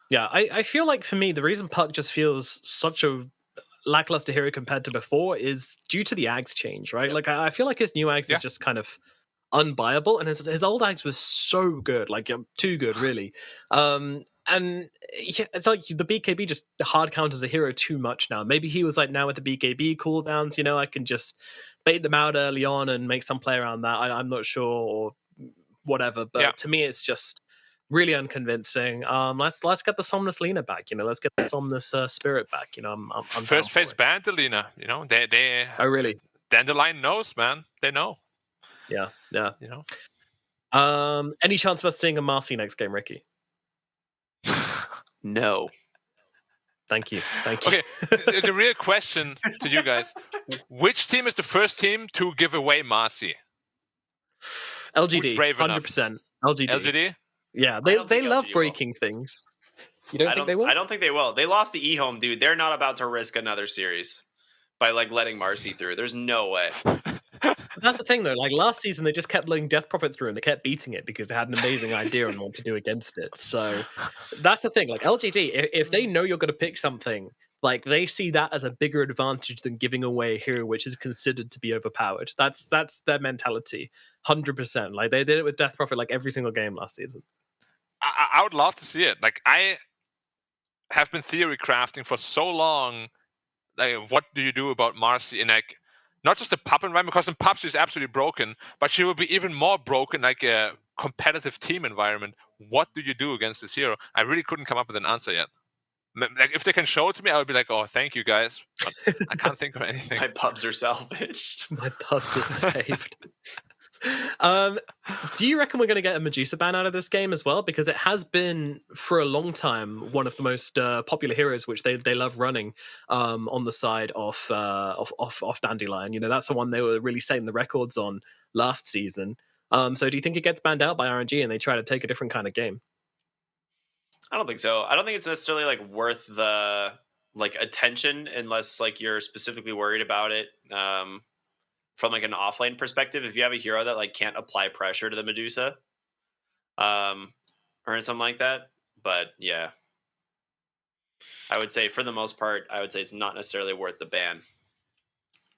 Yeah, I feel like for me, the reason Puck just feels such a lackluster hero compared to before is due to the Ags change, right? Yep. I feel like his new Ags is just kind of unbuyable, and his old Ags was so good, too good, really. And it's like the BKB just hard counters a hero too much now. Maybe he was now with the BKB cooldowns, I can just bait them out early on and make some play around that. I'm not sure, or whatever, but to me it's just really unconvincing. Let's get the Somnus Lina back, let's get the Somnus Spirit back. I'm first phase banned the Lina, they oh really? Dandelion knows, man. They know. Yeah. Any chance of us seeing a Marcy next game, Ricky? No. Thank you. Okay, the real question to you guys: which team is the first team to give away Marcy? LGD, 100%. LGD. Yeah, they love breaking things. You don't think they will? I don't think they will. They lost the E-Home, dude. They're not about to risk another series by letting Marcy through. There's no way. But that's the thing, though. Last season, they just kept letting Death Prophet through, and they kept beating it because they had an amazing idea on what to do against it. So that's the thing. LGD, if they know you're going to pick something, they see that as a bigger advantage than giving away a hero which is considered to be overpowered. That's their mentality, 100%. They did it with Death Prophet every single game last season. I would love to see it. I have been theory crafting for so long. What do you do about Marcy in not just a pub environment, because in pubs she's absolutely broken, but she will be even more broken a competitive team environment. What do you do against this hero? I really couldn't come up with an answer yet. If they can show it to me, I would be oh, thank you guys. But I can't think of anything. My pubs are salvaged. My pubs are saved. Do you reckon we're going to get a Medusa ban out of this game as well? Because it has been for a long time one of the most popular heroes, which they love running on the side of Dandelion. That's the one they were really setting the records on last season. So do you think it gets banned out by RNG and they try to take a different kind of game? I don't think so. I don't think it's necessarily worth the attention unless you're specifically worried about it. From an offlane perspective, if you have a hero that can't apply pressure to the Medusa, or something like that. But yeah, I would say for the most part, it's not necessarily worth the ban.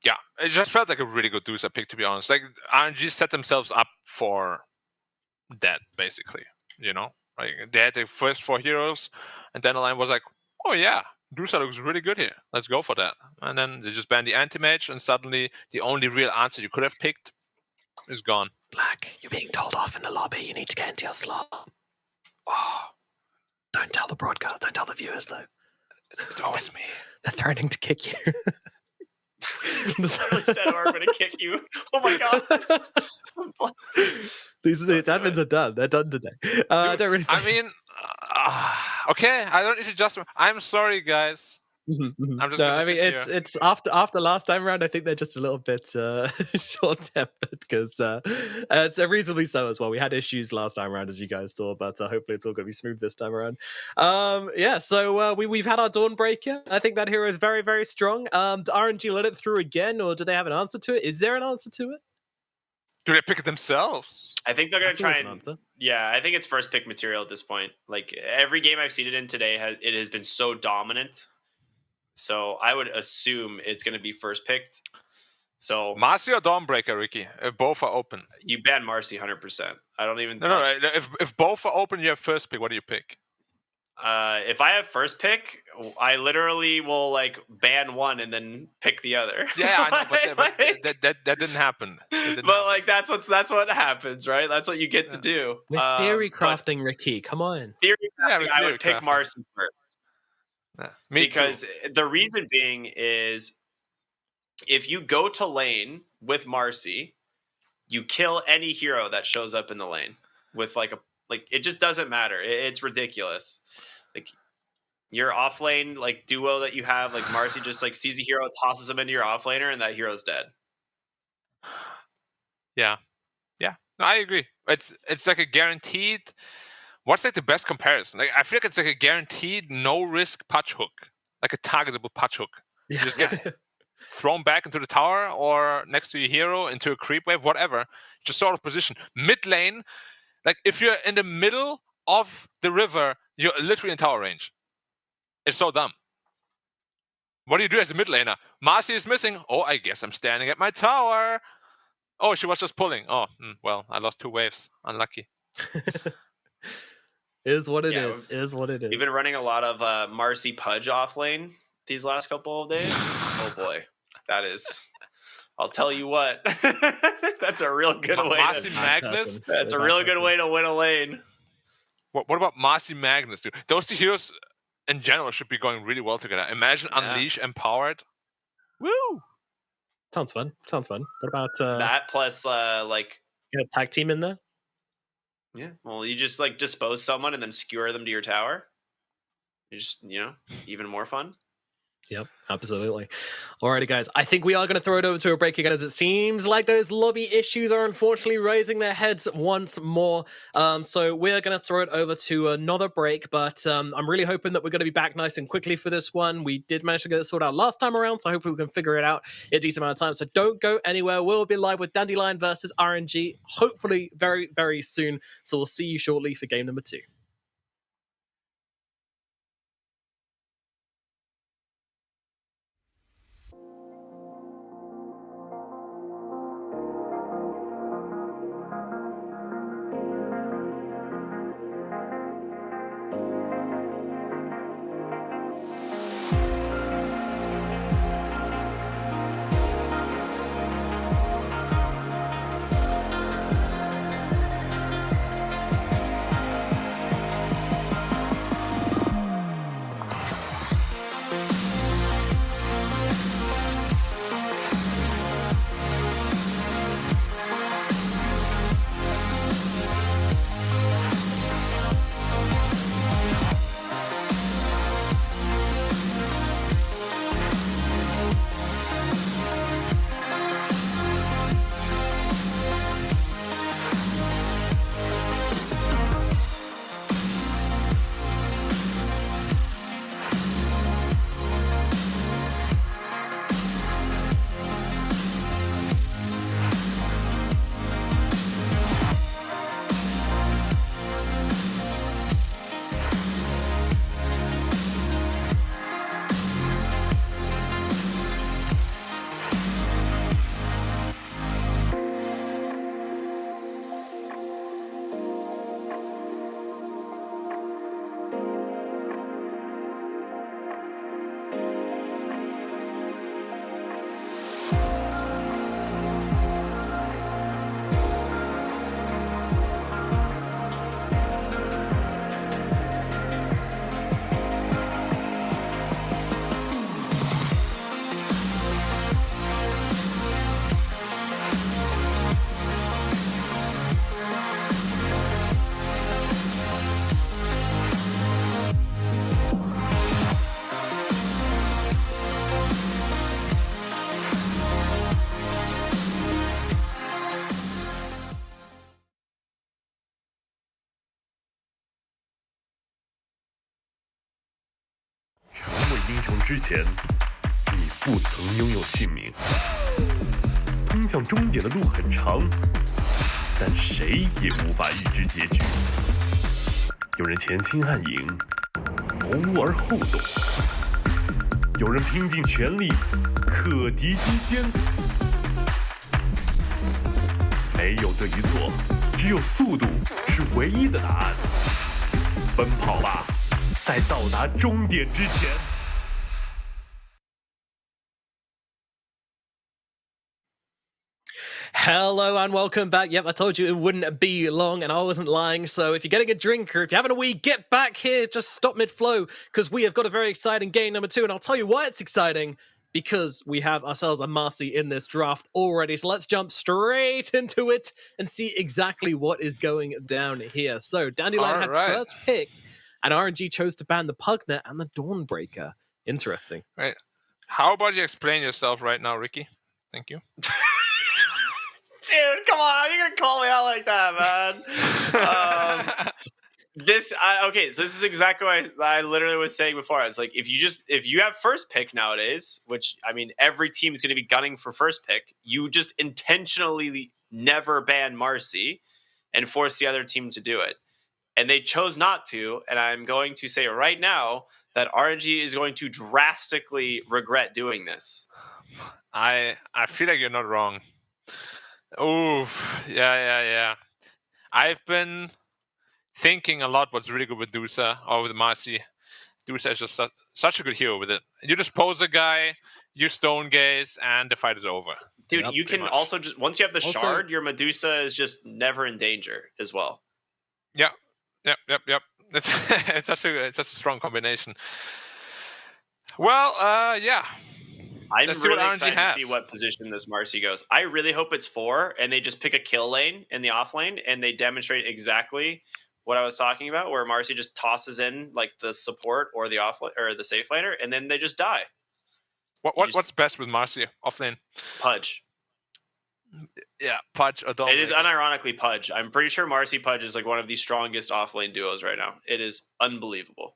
Yeah, it just felt like a really good Medusa pick, to be honest. RNG set themselves up for that, basically. They had the first 4 heroes, and Dandelion was oh yeah, Medusa looks really good here. Let's go for that. And then they just banned the anti-mage, and suddenly the only real answer you could have picked is gone. Black, you're being told off in the lobby. You need to get into your slot. Oh, don't tell the broadcast. Don't tell the viewers, though. It's always me. They're threatening to kick you. They said, "I'm going to kick you." Oh my god! These admins are done. They're done today. I don't really. Okay, I don't need to just. I'm sorry, guys. I'm just. It's after last time around. I think they're just a little bit short-tempered because it's reasonably so as well. We had issues last time around, as you guys saw, but hopefully it's all going to be smooth this time around. So we've had our Dawnbreaker. I think that hero is very, very strong. Do RNG let it through again, or do they have an answer to it? Is there an answer to it? Do they pick it themselves? I think they're going to try and answer. Yeah, I think it's first pick material at this point. Every game I've seen it in today, it has been so dominant So I would assume it's going to be first picked. So Marcy or Dawnbreaker, Ricky? If both are open. You ban Marcy 100%. I don't even. No. If both are open, you have first pick. What do you pick? If I have first pick, I literally will like ban one and then pick the other. Yeah, I know, but that didn't happen. But like that's what happens, right? That's what you get to do. We're theory crafting, Ricky. Come on. Theory crafting, I theory would pick crafting. Marcy first. Me Because too. the reason being is if you go to lane with Marcy, you kill any hero that shows up in the lane with like it just doesn't matter. It's ridiculous. Like your off lane like duo that you have, like Marcy just like sees a hero, tosses him into your off laner, and that hero's dead. Yeah. No, I agree. It's like a guaranteed. What's like the best comparison? Like I feel like it's like a guaranteed no risk patch hook, like a targetable patch hook. You just get thrown back into the tower or next to your hero into a creep wave, whatever. Just sort of position mid lane. Like if you're in the middle of the river, you're literally in tower range. It's so dumb. What do you do as a mid laner? Marcy is missing. Oh, I guess I'm standing at my tower. Oh, she was just pulling. Oh, well, I lost 2 waves. Unlucky. Is what it is. Is what it is. You've been running a lot of Marcy Pudge off lane these last couple of days. Oh boy, that is. I'll tell you what. That's a real good way. Marcy Magnus. That's a real good way to win a lane. What about Marcy Magnus, dude? Those 2 heroes in general should be going really well together. Imagine Unleash Empowered. Woo! Sounds fun. What about that plus like get a tag team in there? Yeah. Well, you just like dispose someone and then skewer them to your tower. You just, even more fun. Yep, absolutely. Alrighty, guys. I think we are going to throw it over to a break again, as it seems like those lobby issues are unfortunately raising their heads once more. So we're going to throw it over to another break, but I'm really hoping that we're going to be back nice and quickly for this one. We did manage to get it sorted out last time around, so hopefully we can figure it out in a decent amount of time. So don't go anywhere. We'll be live with Dandelion versus RNG, hopefully very, very soon. So we'll see you shortly for game number 2.之前，你不曾拥有姓名。通向终点的路很长，但谁也无法预知结局。有人前心暗影，谋而后动；有人拼尽全力，克敌机先。没有对与错，只有速度是唯一的答案。奔跑吧，在到达终点之前。Hello and welcome back. Yep, I told you it wouldn't be long and I wasn't lying. So if you're getting a drink or if you're having a wee, get back here. Just stop mid-flow because we have got a very exciting game number 2. And I'll tell you why it's exciting. Because we have ourselves a Marcy in this draft already. So let's jump straight into it and see exactly what is going down here. So Dandelion had first pick and RNG chose to ban the Pugnet and the Dawnbreaker. Interesting. Right. How about you explain yourself right now, Ricky? Thank you. Dude, come on! You're gonna call me out like that, man. Okay, so this is exactly what I literally was saying before. I was like, if you have first pick nowadays, which I mean, every team is going to be gunning for first pick, you just intentionally never ban Marcy and force the other team to do it. And they chose not to, and I'm going to say right now that RNG is going to drastically regret doing this. I feel like you're not wrong. Oof. Yeah. I've been thinking a lot what's really good with Dusa or with Marcy. Dusa is just such a good hero with it. You just pose a guy, you stone gaze, and the fight is over. Dude, you can also just, once you have the shard, your Medusa is just never in danger as well. Yep. It's such a strong combination. Well, yeah. I'm really excited to see what position this Marcy goes. I really hope it's 4, and they just pick a kill lane in the off lane, and they demonstrate exactly what I was talking about, where Marcy just tosses in like the support or the off or the safe laner, and then they just die. What's best with Marcy off lane? Pudge. Yeah, Pudge or Dawnbreaker. It is unironically Pudge. I'm pretty sure Marcy Pudge is like one of the strongest off lane duos right now. It is unbelievable.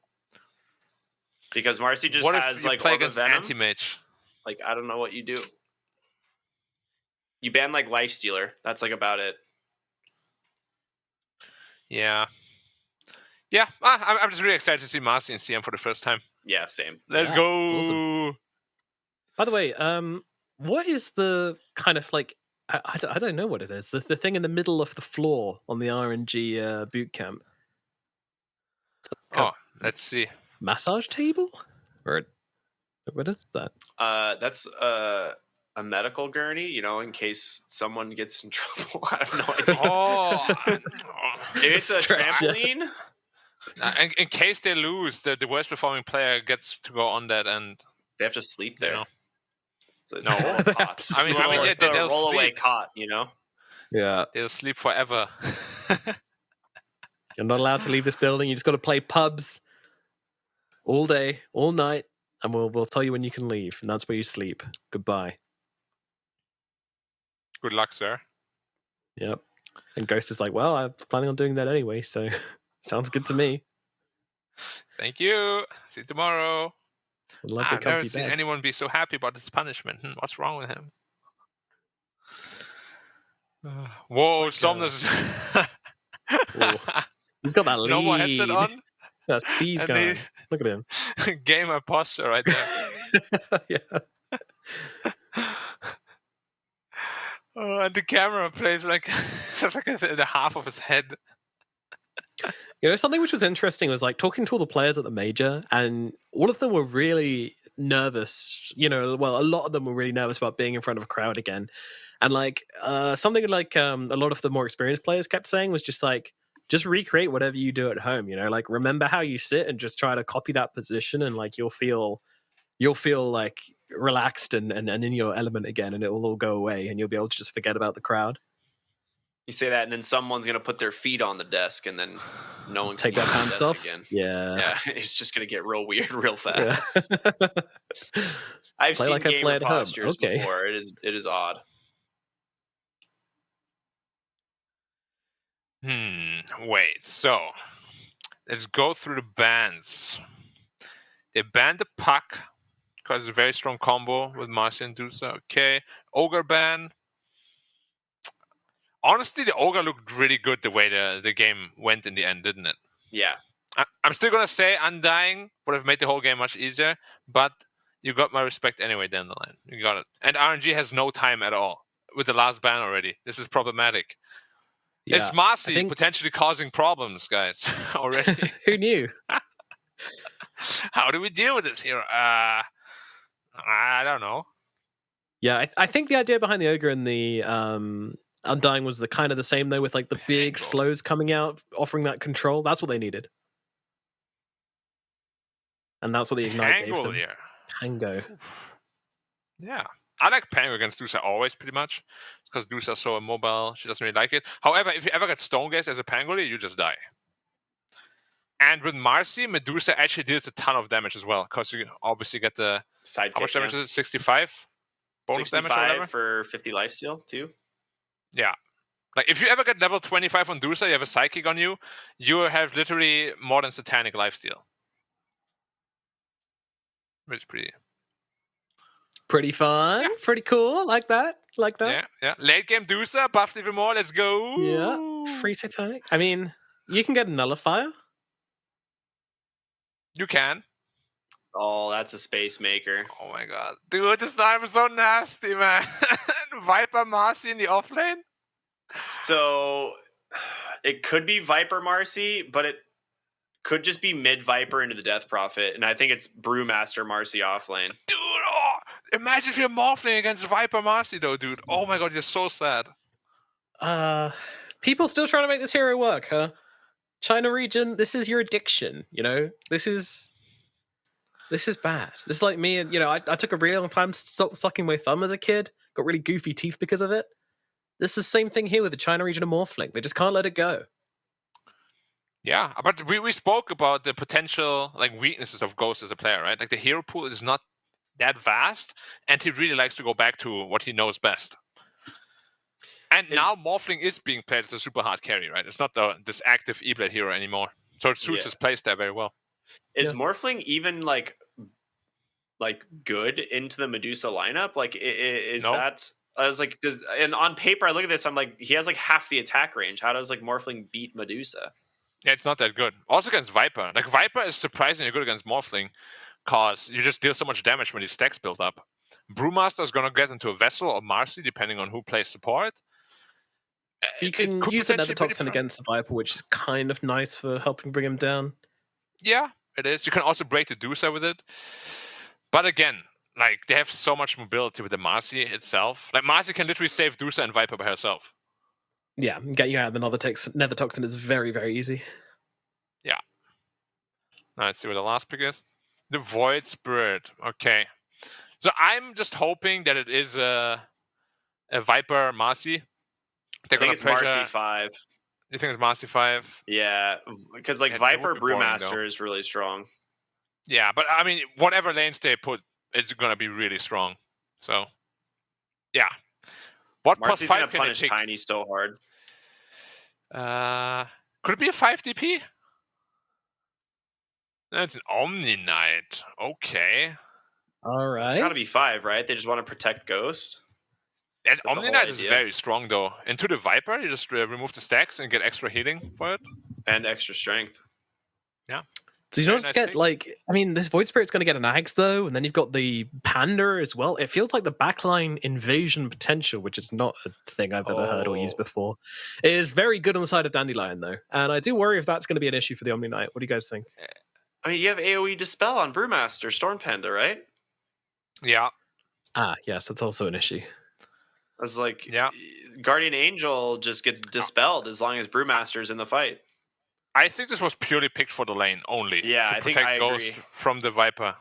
Because Marcy just has like play Orb of against Venom. anti-mage? Like, I don't know what you do. You ban like Lifestealer. That's like about it. Yeah. I'm just really excited to see Marcy and CM for the first time. Yeah, same. Let's go. Awesome. By the way, what is the kind of like I don't know what it is. The thing in the middle of the floor on the RNG boot camp. Let's see. Massage table? Or what is that? That's a medical gurney, in case someone gets in trouble. I have no idea. It's a trampoline. In case they lose, the worst performing player gets to go on that, and they have to sleep there. No, cot. They'll roll away cot. Yeah, they'll sleep forever. You're not allowed to leave this building. You just got to play pubs all day, all night, and we'll tell you when you can leave, and that's where you sleep. Goodbye. Good luck, sir. Yep. And Ghost is like, well, I'm planning on doing that anyway, so sounds good to me. Thank you. See you tomorrow. I'd love I've never seen anyone be so happy about this punishment. What's wrong with him? Whoa, Somnus. He's got that lead. No more headset on. That's Steve's guy. Look at him. Gamer posture right there. Yeah. And the camera plays like just like the half of his head. Something which was interesting was like talking to all the players at the major, and all of them were really nervous. Well, a lot of them were really nervous about being in front of a crowd again. And like something like a lot of the more experienced players kept saying was just like, just recreate whatever you do at home. Like remember how you sit and just try to copy that position, and like you'll feel like relaxed and in your element again, and it will all go away, and you'll be able to just forget about the crowd. You say that, and then someone's gonna put their feet on the desk, and then no one take can their pants off again. Yeah, it's just gonna get real weird real fast. Yeah. I've seen like gamer postures before. It is odd. Wait. So let's go through the bans. They banned the Puck because it's a very strong combo with Marcy and Dusa. Okay. Ogre ban. Honestly, the Ogre looked really good the way the game went in the end, didn't it? Yeah. I'm still going to say Undying would have made the whole game much easier, but You got my respect anyway, Dandelion. You got it. And RNG has no time at all with the last ban already. This is problematic. Yeah, Is Marcy think- potentially causing problems, guys, already? Who knew? How do we deal with this here? I don't know. Yeah, I think the idea behind the ogre and the Undying was the kind of the same though, with like the big Pango. slows coming out, offering that control. That's what they needed, and that's what the ignite gave Pango them. here. Pango. Yeah. I like Pango against Dusa always, pretty much. Because Dusa's so immobile, she doesn't really like it. However, if you ever get Stone Gaze as a Pangolier, you just die. And with Marcy, Medusa actually deals a ton of damage as well. Because you obviously get the... Side How much kick, damage is it? 65? Bonus damage or 65 whatever? for 50 lifesteal, too. Yeah. Like, if you ever get level 25 on Dusa, you have a Psychic on you, you have literally more than Satanic lifesteal. Which is Pretty fun. Yeah. Pretty cool. Like that. Like that. Yeah, yeah. Late game Dusa, buffed even more, let's go! Yeah. Free Satanic. I mean, you can get a Nullifier. You can. Oh, that's a space maker. Oh my god. Dude, this time is so nasty, man. Viper Marcy in the offlane? So it could be Viper Marcy, but it could just be mid Viper into the Death Prophet, and I think it's Brewmaster Marcy offlane. Dude, oh, imagine if you're morphling against Viper Marcy though, dude. Oh my god, you're so sad. People still trying to make this hero work, huh? China region, this is your addiction, you know? This is bad. This is like me, and I took a really long time to stop sucking my thumb as a kid. Got really goofy teeth because of it. This is the same thing here with the China region of Morphling. They just can't let it go. Yeah, but we spoke about the potential weaknesses of Ghost as a player, right? Like the hero pool is not that vast, and he really likes to go back to what he knows best. And now Morphling is being played as a super hard carry, right? It's not this active E-Blade hero anymore. So it suits his playstyle very well. Is Morphling even like good into the Medusa lineup? Like, is that? I was like, and on paper, I look at this, I'm like, he has like half the attack range. How does Morphling beat Medusa? Yeah, it's not that good. Also against Viper. Like, Viper is surprisingly good against Morphling, because you just deal so much damage when these stacks build up. Brewmaster is going to get into a Vessel or Marcy, depending on who plays support. You can use another toxin against the Viper, which is kind of nice for helping bring him down. Yeah, it is. You can also break the Dusa with it. But again, they have so much mobility with the Marcy itself. Like, Marcy can literally save Dusa and Viper by herself. Yeah, get you out of the Nether Toxin is very, very easy. Yeah. Now let's see what the last pick is. The Void Spirit. Okay. So I'm just hoping that it is a Viper Marcy. I think it's Marcy 5. You think it's Marcy 5? Yeah, because Viper Brewmaster is really strong. Yeah, but I mean, whatever lanes they put, it's going to be really strong. So, yeah. What Marcy's plus 5 going to punish Tiny so hard. Could it be a 5 DP? That's an Omni Knight. Okay. All right. It's got to be 5, right? They just want to protect Ghost. And Omni Knight is very strong, though. Into the Viper, you just remove the stacks and get extra healing for it. And extra strength. Yeah. So you don't just get, this Void Spirit's going to get an Axe, though, and then you've got the Panda as well. It feels like the backline invasion potential, which is not a thing I've ever heard or used before, is very good on the side of Dandelion, though. And I do worry if that's going to be an issue for the Omni Knight. What do you guys think? I mean, you have AoE Dispel on Brewmaster, Storm Panda, right? Yeah. Ah, yes, that's also an issue. I was like, Guardian Angel just gets dispelled as long as Brewmaster's in the fight. I think this was purely picked for the lane only. Yeah, I think I Ghost agree. From the Viper.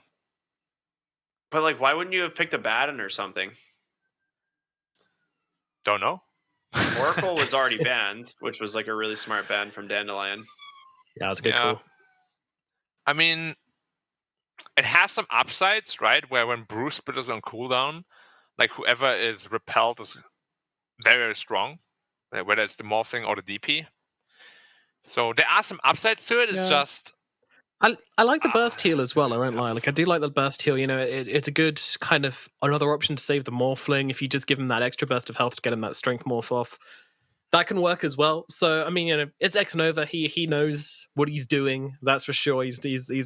But why wouldn't you have picked a Baden or something? Don't know. Oracle was already banned, which was a really smart ban from Dandelion. Yeah, it was a good call. I mean, it has some upsides, right? Where when Brew Split is on cooldown, whoever is repelled is very, very strong, whether it's the Morphling or the DP. So there are some upsides to it. It's just... I like the burst heal as well, I won't lie. I do like the burst heal. It's a good kind of another option to save the Morphling if you just give him that extra burst of health to get him that strength morph off. that can work as well. So I mean, you know, it's Xnova. He knows what he's doing. That's for sure. He's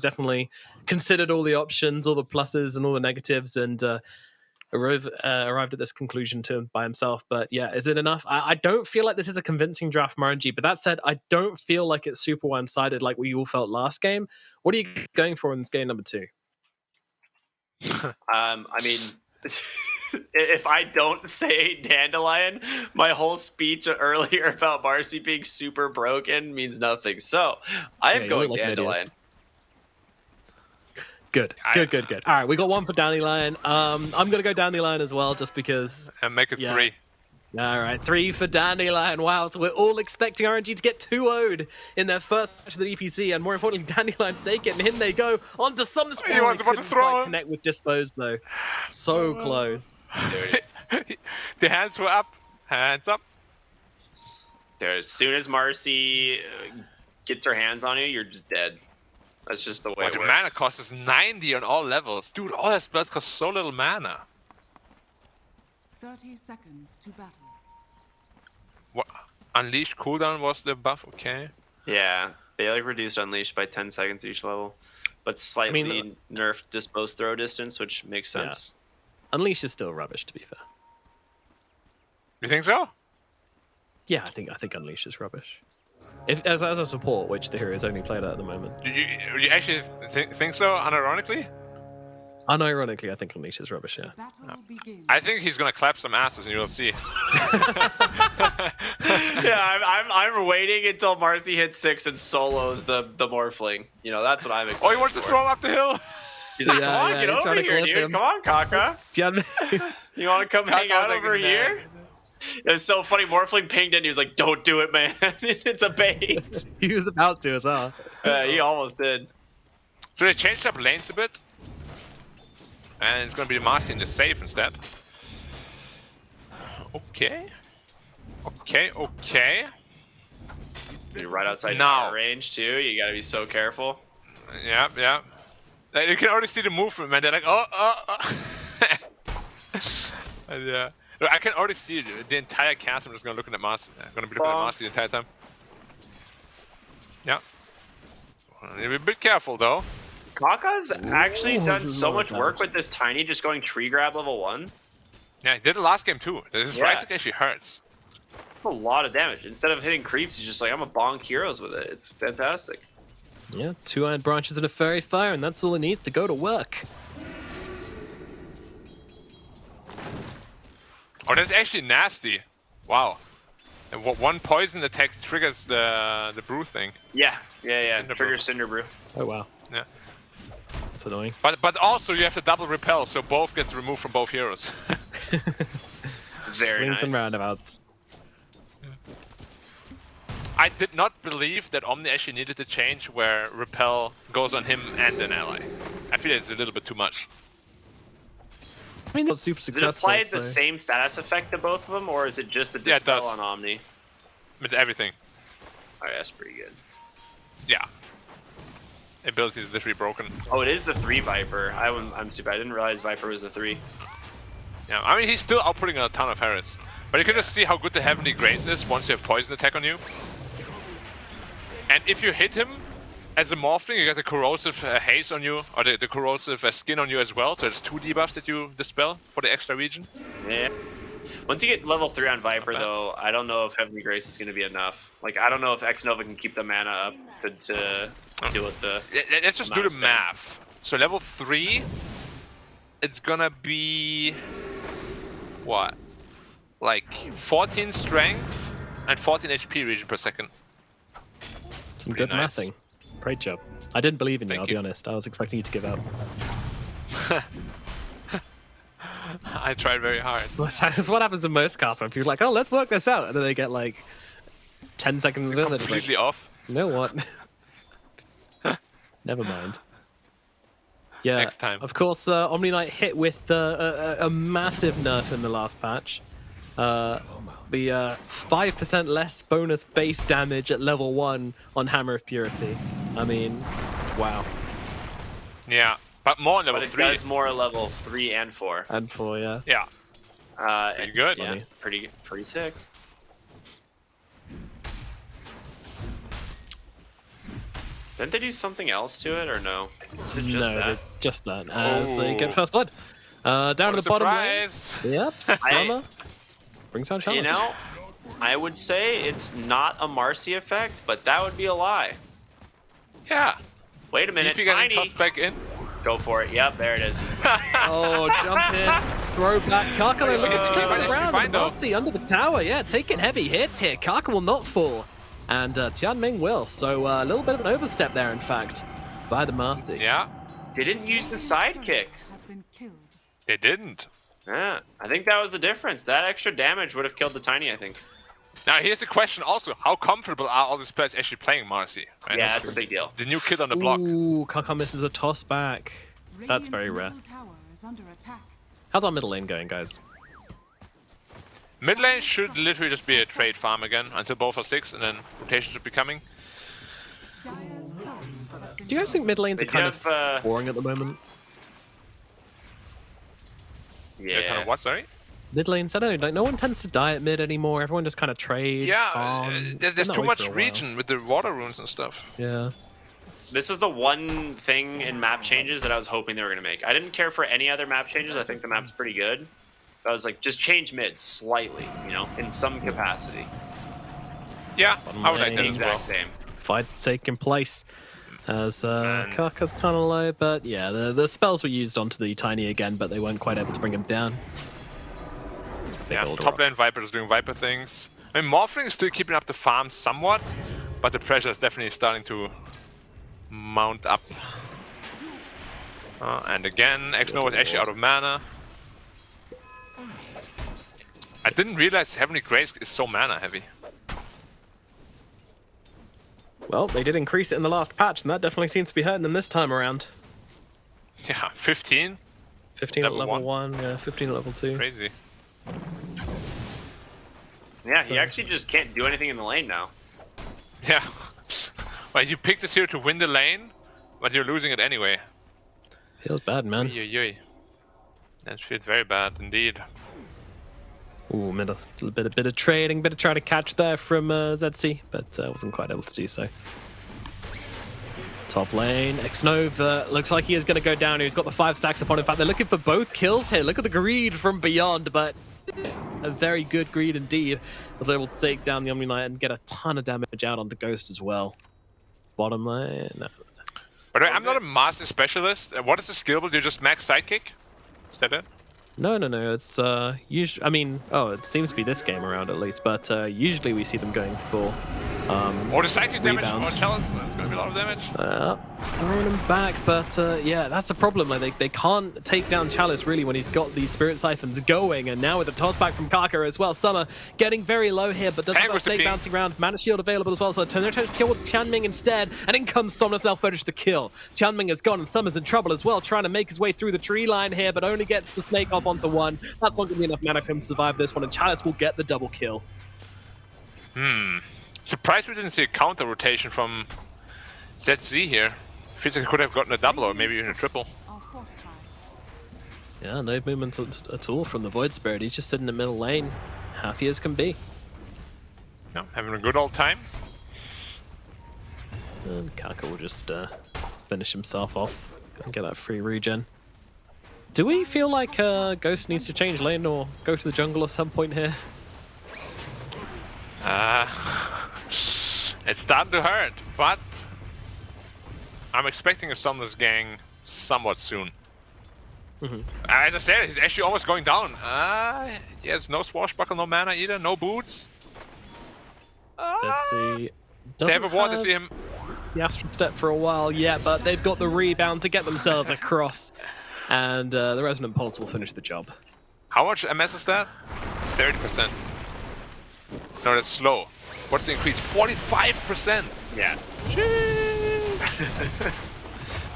definitely considered all the options, all the pluses and all the negatives, and arrived at this conclusion by himself. But yeah, is it enough? I don't feel like this is a convincing draft from RNG. But that said, I don't feel like it's super one-sided like we all felt last game. What are you going for in this game number 2? I mean, if I don't say Dandelion, my whole speech earlier about Marcy being super broken means nothing. So I am going Dandelion. Good. All right, we got 1 for Dandelion. I'm gonna go Dandelion as well, just because. And make it 3. All right, 3 for Dandelion. Wow, so we're all expecting RNG to get 2-0'd in their first match of the DPC, and more importantly, Dandelion's take it, and in they go onto some spawn. He was about to throw. Connect with Disposed though, so close. The hands were up. Hands up. There, as soon as Marcy gets her hands on you, you're just dead. That's just the way it The works. mana cost is 90 on all levels. Dude, all their spells cost so little mana. 30 seconds to battle. What? Unleash cooldown was the buff, okay. Yeah, they like reduced Unleash by 10 seconds each level, but slightly nerfed Dispose throw distance, which makes sense. Yeah. Unleash is still rubbish, to be fair. You think so? Yeah, I think Unleash is rubbish. If as a support, which the hero is only played at the moment. You actually think so, unironically? Unironically, I think Unleash is rubbish, yeah. Battle begins. I think he's gonna clap some asses and you'll see. Yeah, I'm waiting until Marcy hits 6 and solos the Morphling. You know, that's what I'm excited Oh, he wants to for. throw him up the hill? He's like, Yeah, come on, yeah, get he's over trying to here, clip dude. him. Come on, Kaka. You want to come hang out over here? It was so funny. Morphling pinged in. He was like, don't do it, man. It's a bait. He was about to as well. He almost did. So they changed up lanes a bit. And it's gonna be Marcy in the safe instead. Okay. You're right outside Now. tower range, too. You got to be so careful. Yeah. Like, you can already see the movement, man. They're like, oh. And, yeah. Look, I can already see the entire cast. I'm just gonna looking at Marcy. I'm gonna be looking at Marcy the entire time. Yeah. Be a bit careful though. Kaka's actually done so Lord much work with this tiny, just going tree grab level 1. Yeah, he did it last game too. This Yeah. right click actually hurts. A lot of damage. Instead of hitting creeps, he's just like, I'm gonna bonk heroes with it. It's fantastic. Yeah, 2 iron branches and a fairy fire, and that's all it needs to go to work. Oh, that's actually nasty. Wow. And one poison attack triggers the brew thing. Yeah. Cinder Trigger Brew. Cinder Brew. Oh wow, Yeah. that's annoying. But also you have to double repel, so both gets removed from both heroes. Very Swings nice. and roundabouts. I did not believe that Omni actually needed to change where repel goes on him and an ally. I feel it's a little bit too much. I mean, that's super Does it successful. apply the so- same status effect to both of them, or is it just a Yeah, it dispel does. on Omni? With everything. Alright, that's pretty good. Yeah. Ability is literally broken. Oh, it is the 3 Viper. I'm stupid. I didn't realize Viper was the 3. Yeah, I mean, he's still outputting a ton of Harris. But you can just see how good the Heavenly Grace is once you have Poison attack on you. And if you hit him as a Morphling, you get the Corrosive Haze on you, or the Corrosive Skin on you as well. So it's 2 debuffs that you dispel for the extra region. Yeah. Once you get level 3 on Viper, though, I don't know if Heavenly Grace is going to be enough. Like, I don't know if Xnova can keep the mana up to deal with the... Let's just do Mana the spam. math. So level 3, it's gonna be... what? Like 14 strength and 14 HP region per second. Some Pretty good nice. mathing. Great job. I didn't believe in you, Thank I'll you. be honest. I was expecting you to give up. I tried very hard. That's what happens in most casts when people are like, oh, let's work this out. And then they get like 10 seconds in, they're just like, Completely off. you know what? Never mind. Yeah, Next time. of course, Omni Knight hit with a massive nerf in the last patch. The 5% less bonus base damage at level 1 on Hammer of Purity. I mean, wow. Yeah, but more on level But it 3. does more at level 3 and 4. And 4, yeah. Yeah. Pretty good. Yeah, pretty sick. Didn't they do something else to it, or no? Is it just No, that? just that. As they get Oh. first blood. Down to the bottom lane. Surprise! Yep, Summer brings down challenge. You know, I would say it's not a Marcy effect, but that would be a lie. Yeah. Wait a minute, DP getting Tiny. tossed back in. Go for it. Yep, there it is. Oh, jump in, throw back. Kaka though looking to Might turn it actually around. find though. Marcy under the tower, yeah, taking heavy hits here. Kaka will not fall, and Tianming will. So a little bit of an overstep there, in fact, by the Marcy. Yeah, Didn't use the sidekick. Has been killed. they didn't. Yeah, I think that was the difference. That extra damage would have killed the Tiny, I think. Now here's the question also: how comfortable are all these players actually playing Marcy? Right? Yeah, that's a big deal. The new kid on the block. Ooh, Kaka misses a toss back. That's Radiant's very rare. middle tower is under attack. How's our middle lane going, guys? Mid lane should literally just be a trade farm again until both are 6, and then rotation should be coming. Dire's current has been Do you guys think mid lanes They are kind have, of boring at the moment? Yeah. Kind yeah. of what? Sorry. Mid lanes, I don't know, like no one tends to die at mid anymore. Everyone just kind of trades. Yeah, farm. It's there's been that too way much for a while. region with the water runes and stuff. Yeah. This was the one thing in map changes that I was hoping they were going to make. I didn't care for any other map changes. I think the map's pretty good. I was like, just change mid slightly, you know, in some capacity. Yeah, I would like lane. that as well. Exact same. Fight taking place as Kaka's kind of low, but yeah, the spells were used onto the Tiny again, but they weren't quite able to bring him down. Yeah, build her top up. lane Viper is doing Viper things. I mean, Morphling is still keeping up the farm somewhat, but the pressure is definitely starting to mount up. And again, X-No was actually out of mana. I didn't realize Heavenly Grace is so mana heavy. Well, they did increase it in the last patch, and that definitely seems to be hurting them this time around. Yeah, 15. 15 at Level level 1, yeah, 15 at level 2. Crazy. Yeah, So- he actually just can't do anything in the lane now. Yeah. Well, you picked this hero to win the lane, but you're losing it anyway. Feels bad, man. Oy. That feels very bad indeed. Ooh, a little bit of trading, bit of trying to catch there from ZC, but wasn't quite able to do so. Top lane, X-Nova looks like he is going to go down. He's got the 5 stacks upon him. In fact, they're looking for both kills here. Look at the greed from beyond, but a very good greed indeed. Was able to take down the Omni Knight and get a ton of damage out onto Ghost as well. Bottom lane, no. By the way, I'm not a master specialist. What is the skill? Do you just max sidekick? Is that it? No. It's usually. I mean, it seems to be this game around at least, but usually we see them going for. Or the psychic damage Rebound. or chalice. That's gonna be a lot of damage. Throwing him back, but yeah, that's the problem. Like they can't take down Chalice really when he's got these Spirit Siphons going, and now with the toss back from Kaka as well. Summer getting very low here, but does have a with the snake ping. bouncing around. Mana Shield available as well, so turn their kill with Tianming instead, and in comes Somnus Elfodish to kill. Tianming is gone, and Summer's in trouble as well, trying to make his way through the tree line here, but only gets the snake off onto one. That's not going to be enough mana for him to survive this one, and Chalice will get the double kill. Surprised we didn't see a counter rotation from ZZ here. Feels like he could have gotten a double or maybe even a triple. Are fortified. Yeah, no movement at all from the Void Spirit. He's just sitting in the middle lane, happy as can be. Yeah, having a good old time. And Kaka will just finish himself off and get that free regen. Do we feel like Ghost needs to change lane or go to the jungle at some point here? It's starting to hurt, but I'm expecting a Summoners gang somewhat soon. As I said, he's actually almost going down. He has no swashbuckle, no mana either, no boots. Let's see. They have a ward to see him. The Astral Step for a while, yeah, but they've got the rebound to get themselves across. And the Resonant Pulse will finish the job. How much MS is that? 30%. No, that's slow. What's the increase? 45%! Yeah.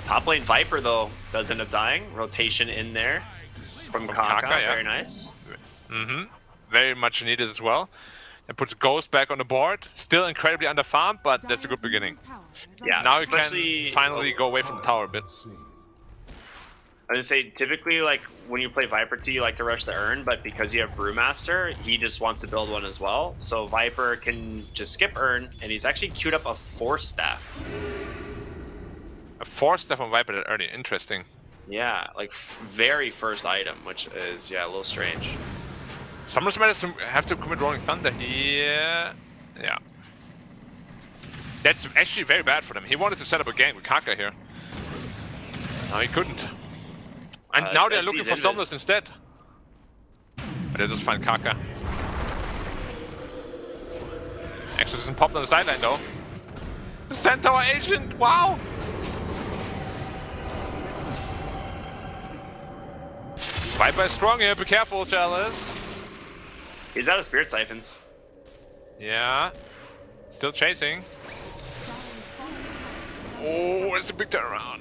Top lane Viper, though, does end up dying. Rotation in there from Kaka. Kaka, yeah. Very nice. Very much needed as well. It puts Ghost back on the board. Still incredibly underfarmed, but that's a good Dire's beginning. middle tower is Yeah. under Now you Especially- can finally go away from the tower a bit. I was gonna say, typically, like, when you play Viper 2, you like to rush the urn, but because you have Brewmaster, he just wants to build one as well. So Viper can just skip urn, and he's actually queued up a Force Staff. A 4-step on Viper that early. Interesting. Yeah, like very first item, which is a little strange. Summoners might have to commit Rolling Thunder here. Yeah. That's actually very bad for them. He wanted to set up a gang with Kaka here. No, he couldn't. And now they're looking for Summoners instead. But they just find Kaka. Exorcism popped on the sideline though. The Centaur agent, wow! Viper is strong here, be careful, Chalice. He's out of Spirit Siphons. Yeah. Still chasing. Oh, it's a big turnaround.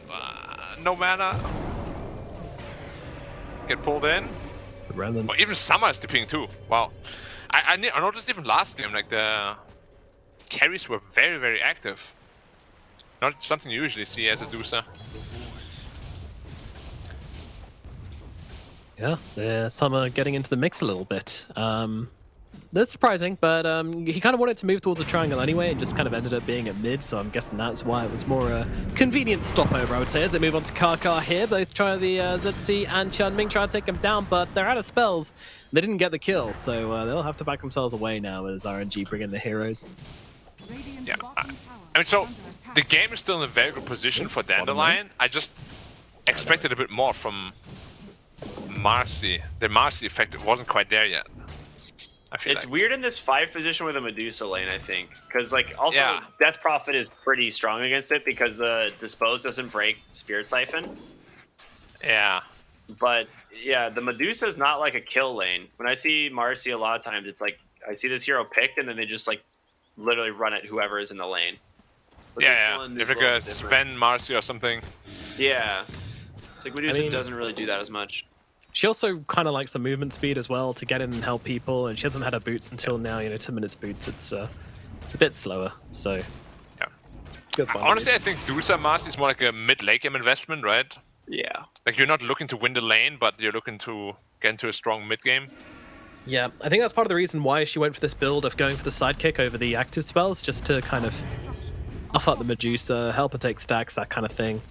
No mana. Get pulled in. Random. Oh, even Summer is DPing too. Wow. I noticed even last game, like the carries were very, very active. Not something you usually see as a Dusa. Yeah, Summer getting into the mix a little bit. That's surprising, but he kind of wanted to move towards a triangle anyway and just kind of ended up being at mid, so I'm guessing that's why it was more a convenient stopover, I would say, as they move on to Kaka here. Both try the ZC and Qianming try to take him down, but they're out of spells. They didn't get the kill, so they'll have to back themselves away now as RNG bring in the heroes. Yeah, I mean, so the game is still in a very good position for Dandelion. I just expected a bit more from Marcy. The Marcy effect wasn't quite there yet. It's weird in this 5 position with a Medusa lane, I think. Because, like, also, Death Prophet is pretty strong against it because the Dispose doesn't break Spirit Siphon. Yeah. But, yeah, the Medusa is not like a kill lane. When I see Marcy a lot of times, it's like, I see this hero picked and then they just, like, literally run at whoever is in the lane. But If like a Sven, Marcy or something. Yeah. It's like Medusa doesn't really do that as much. She also kind of likes the movement speed as well to get in and help people, and she hasn't had her boots until now. 10 minutes boots, it's a bit slower, so... Yeah. Honestly, I think Dusa Marcy is more like a mid-late game investment, right? Yeah. Like, you're not looking to win the lane, but you're looking to get into a strong mid-game. Yeah, I think that's part of the reason why she went for this build of going for the sidekick over the active spells, just to kind of buff up the Medusa, help her take stacks, that kind of thing.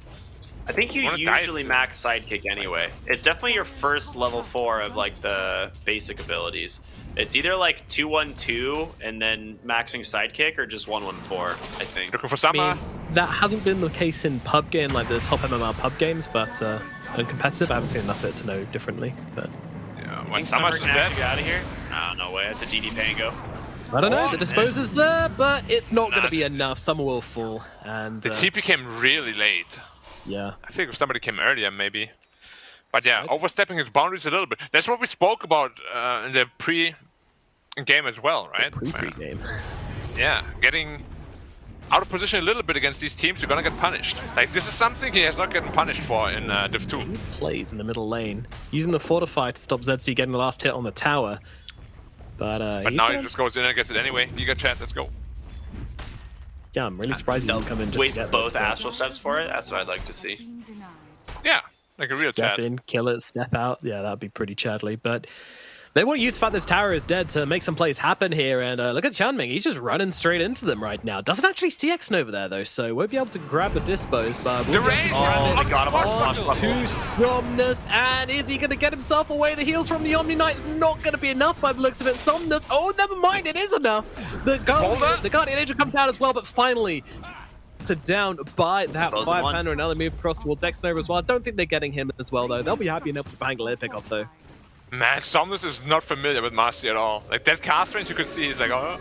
I think you usually max Sidekick anyway. It's definitely your first level 4 of like the basic abilities. It's either like 2-1-2 and then maxing Sidekick or just 1-1-4, I think. Looking for Summer. That hasn't been the case in pub game, like the top MMR pub games, but in competitive I haven't seen enough of it to know differently. But yeah, when Summer's dead, you out of here? Oh, no way. That's a DD Pango. I don't know. The Dispose is there, but it's not going to be enough. Summer will fall, and the TP came really late. Yeah. I think if somebody came earlier, maybe. But yeah, overstepping his boundaries a little bit. That's what we spoke about in the pre-game as well, right? Pre-game. Yeah, getting out of position a little bit against these teams, you're gonna get punished. Like, this is something he has not gotten punished for in Div 2. He plays in the middle lane, using the Fortify to stop ZC getting the last hit on the tower. But now he just goes in and gets it anyway. Giga Chat, let's go. Yeah, I'm really surprised he didn't come in just waste to get both Astral Steps for it. That's what I'd like to see. Yeah, like a real step chat. in, kill it, step out. Yeah, that'd be pretty Chadley. But they want to use the fact this tower is dead to make some plays happen here. And look at Qianming. He's just running straight into them right now. Doesn't actually see X over there, though, so won't be able to grab the Dispose. But the range! They got him on to Somnus. And is he going to get himself away? The heals from the Omni Knight's not going to be enough by the looks of it. Somnus. Oh, never mind. It is enough. The Guardian Angel comes down as well, but finally... to down by that 5-hander, and now they move across towards X-Nova as well. I don't think they're getting him as well, though. They'll be happy enough with the Bangalore pick off, though. Man, Somnus is not familiar with Marcy at all. Like, that cast range you could see, he's like, oh.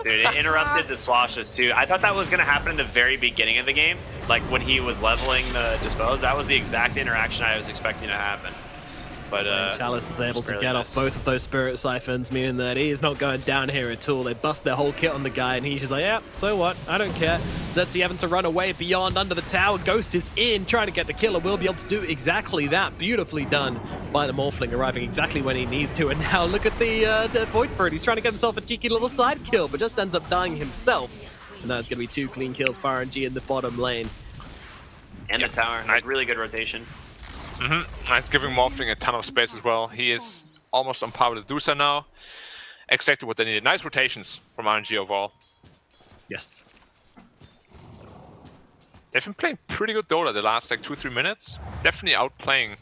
Dude, it interrupted the swashes, too. I thought that was going to happen in the very beginning of the game. Like, when he was leveling the Dispose, that was the exact interaction I was expecting to happen. But Chalice is able to get off both of those Spirit Siphons, meaning that he is not going down here at all. They bust their whole kit on the guy, and he's just like, yeah, so what? I don't care. ZC having to run away beyond under the tower. Ghost is in, trying to get the killer. Will be able to do exactly that. Beautifully done by the Morphling, arriving exactly when he needs to. And now look at the dead Void Spirit. He's trying to get himself a cheeky little side kill, but just ends up dying himself. And that's going to be 2 clean kills for RNG in the bottom lane. And the tower, like, really good rotation. It's giving Morphling a ton of space as well. He is almost on par with Dusa now. Exactly what they needed. Nice rotations from RNG overall. Yes. they've been playing pretty good Dota the last like 2-3 minutes. Definitely outplaying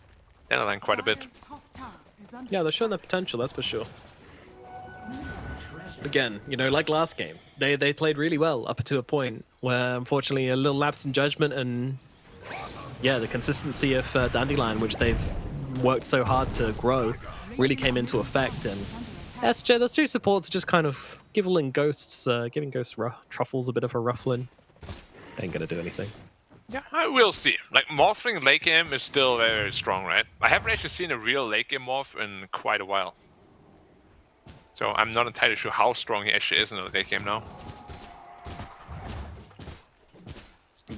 Dandelion quite a bit. Dire's top tower is under Yeah, they're showing their potential, that's for sure. Again, you know, like last game, they played really well up to a point where, unfortunately, a little lapse in judgment and, yeah, the consistency of Dandelion, which they've worked so hard to grow, really came into effect. And SJ, those two supports are just kind of giving Ghosts Truffles a bit of a ruffling. Ain't gonna do anything. Yeah, I will see. Like, morphing late game is still very, very strong, right? I haven't actually seen a real late game morph in quite a while. So I'm not entirely sure how strong he actually is in the late game now.